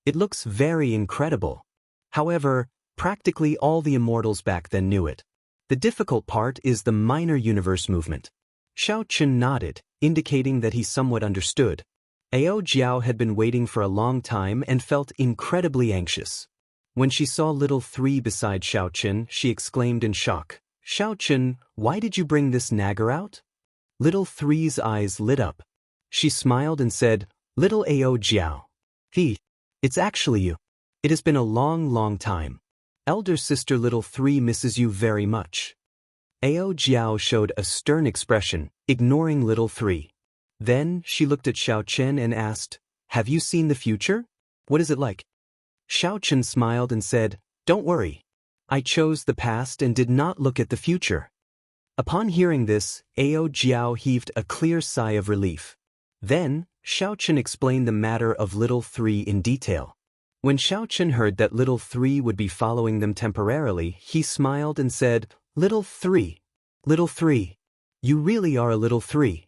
It looks very incredible. However, practically all the immortals back then knew it. The difficult part is the minor universe movement." Xiaochen nodded, indicating that he somewhat understood. Ao Jiao had been waiting for a long time and felt incredibly anxious. When she saw Little Three beside Xiaochen, she exclaimed in shock, "Xiaochen, why did you bring this nagger out?" Little Three's eyes lit up. She smiled and said, "Little Ao Jiao. It's actually you. It has been a long time. Elder sister Little Three misses you very much." Ao Jiao showed a stern expression, ignoring Little Three. Then she looked at Xiaochen and asked, "Have you seen the future? What is it like?" Xiaochen smiled and said, "Don't worry. I chose the past and did not look at the future." Upon hearing this, Ao Jiao heaved a clear sigh of relief. Then, Xiaochen explained the matter of Little Three in detail. When Xiaochen heard that Little Three would be following them temporarily, he smiled and said, Little Three, you really are a Little Three."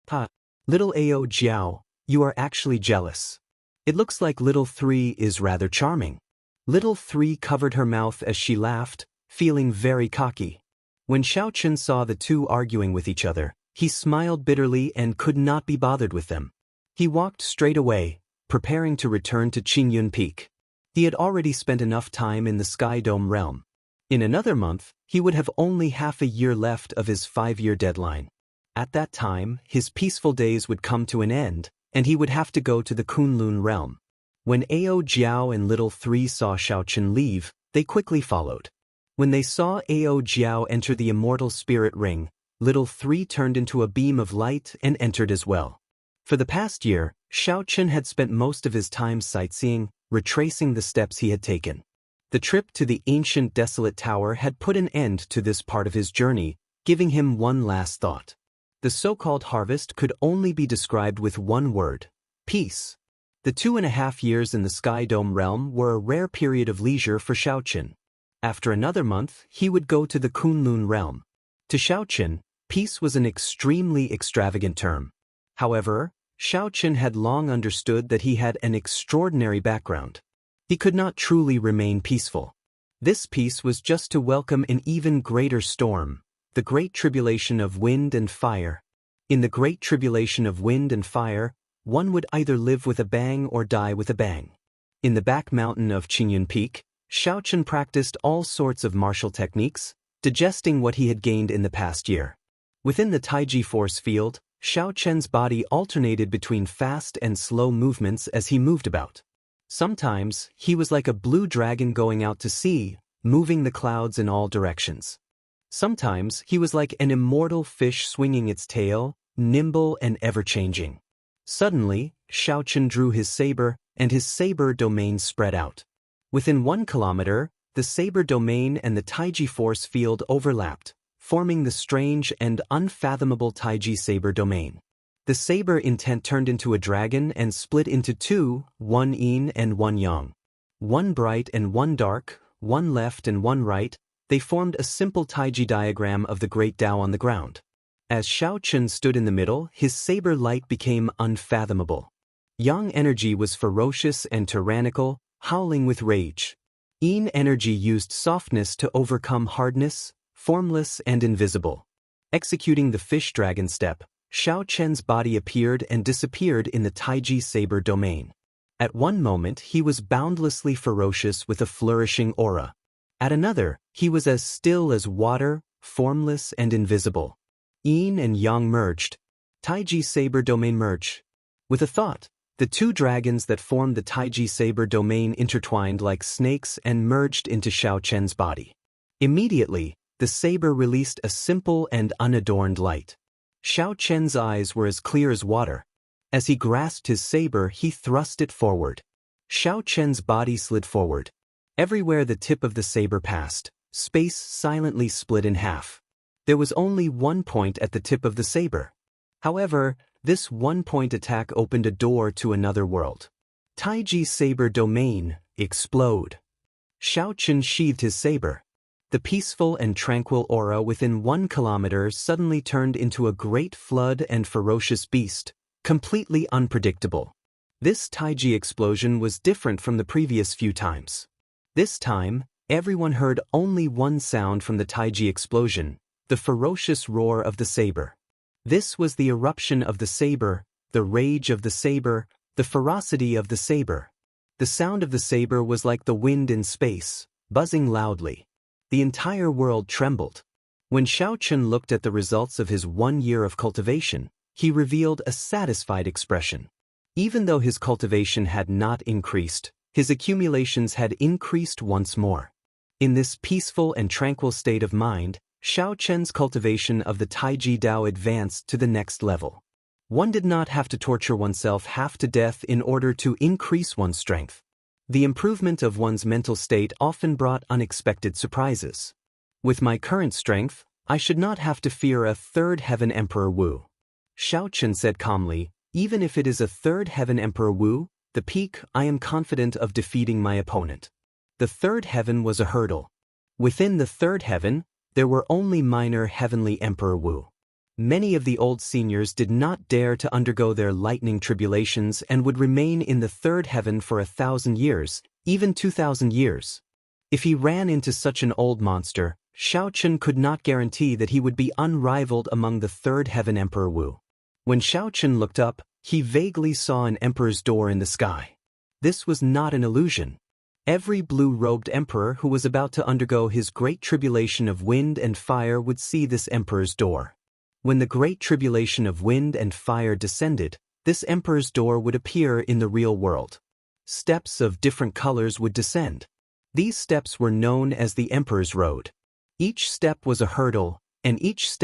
"Ha, Little Ao Jiao, you are actually jealous. It looks like Little Three is rather charming." Little Three covered her mouth as she laughed, feeling very cocky. When Xiaochen saw the two arguing with each other, he smiled bitterly and could not be bothered with them. He walked straight away, preparing to return to Qingyun Peak. He had already spent enough time in the Sky Dome realm. In another month, he would have only half a year left of his 5-year deadline. At that time, his peaceful days would come to an end, and he would have to go to the Kunlun realm. When Ao Jiao and Little Three saw Xiaochen leave, they quickly followed. When they saw Ao Jiao enter the immortal spirit ring, Little Three turned into a beam of light and entered as well. For the past year, Xiaochen had spent most of his time sightseeing, retracing the steps he had taken. The trip to the ancient desolate tower had put an end to this part of his journey, giving him one last thought. The so-called harvest could only be described with one word: peace. The 2.5 years in the Sky Dome realm were a rare period of leisure for Xiaochen. After another month, he would go to the Kunlun realm. To Xiaochen, peace was an extremely extravagant term. However, Xiaochen had long understood that he had an extraordinary background. He could not truly remain peaceful. This peace was just to welcome an even greater storm, the Great Tribulation of Wind and Fire. In the Great Tribulation of Wind and Fire, one would either live with a bang or die with a bang. In the back mountain of Qingyun Peak, Xiaochen practiced all sorts of martial techniques, digesting what he had gained in the past year. Within the Taiji force field, Xiaochen's body alternated between fast and slow movements as he moved about. Sometimes, he was like a blue dragon going out to sea, moving the clouds in all directions. Sometimes he was like an immortal fish swinging its tail, nimble and ever-changing. Suddenly, Xiaochen drew his saber, and his saber domain spread out. Within 1 kilometer, the saber domain and the Taiji force field overlapped, forming the strange and unfathomable Taiji saber domain. The saber intent turned into a dragon and split into two, one yin and one yang. One bright and one dark, one left and one right, they formed a simple Taiji diagram of the great Tao on the ground. As Xiaochen stood in the middle, his saber light became unfathomable. Yang energy was ferocious and tyrannical, howling with rage. Yin energy used softness to overcome hardness, formless and invisible. Executing the fish dragon step, Xiaochen's body appeared and disappeared in the Taiji saber domain. At one moment he was boundlessly ferocious with a flourishing aura. At another, he was as still as water, formless and invisible. Yin and Yang merged. Taiji saber domain merge. With a thought, the two dragons that formed the Taiji saber domain intertwined like snakes and merged into Xiaochen's body. Immediately, the saber released a simple and unadorned light. Xiaochen's eyes were as clear as water. As he grasped his saber, he thrust it forward. Xiaochen's body slid forward. Everywhere the tip of the saber passed, space silently split in half. There was only one point at the tip of the saber. However, this one-point attack opened a door to another world. Taiji saber domain, explode. Xiaochen sheathed his saber. The peaceful and tranquil aura within 1 kilometer suddenly turned into a great flood and ferocious beast, completely unpredictable. This Taiji explosion was different from the previous few times. This time, everyone heard only one sound from the Taiji explosion, the ferocious roar of the saber. This was the eruption of the saber, the rage of the saber, the ferocity of the saber. The sound of the saber was like the wind in space, buzzing loudly. The entire world trembled. When Xiaochen looked at the results of his 1 year of cultivation, he revealed a satisfied expression. Even though his cultivation had not increased, his accumulations had increased once more. In this peaceful and tranquil state of mind, Xiaochen's cultivation of the Taiji Dao advanced to the next level. One did not have to torture oneself half to death in order to increase one's strength. The improvement of one's mental state often brought unexpected surprises. With my current strength, I should not have to fear a third heaven Emperor Wu. Xiaochen said calmly, even if it is a third heaven Emperor Wu, the peak, I am confident of defeating my opponent. The third heaven was a hurdle. Within the third heaven, there were only minor heavenly Emperor Wu. Many of the old seniors did not dare to undergo their lightning tribulations and would remain in the third heaven for 1,000 years, even 2,000 years. If he ran into such an old monster, Xiaochen could not guarantee that he would be unrivaled among the third heaven Emperor Wu. When Xiaochen looked up, he vaguely saw an emperor's door in the sky. This was not an illusion. Every blue-robed emperor who was about to undergo his great tribulation of wind and fire would see this emperor's door. When the great tribulation of wind and fire descended, this emperor's door would appear in the real world. Steps of different colors would descend. These steps were known as the Emperor's Road. Each step was a hurdle, and each step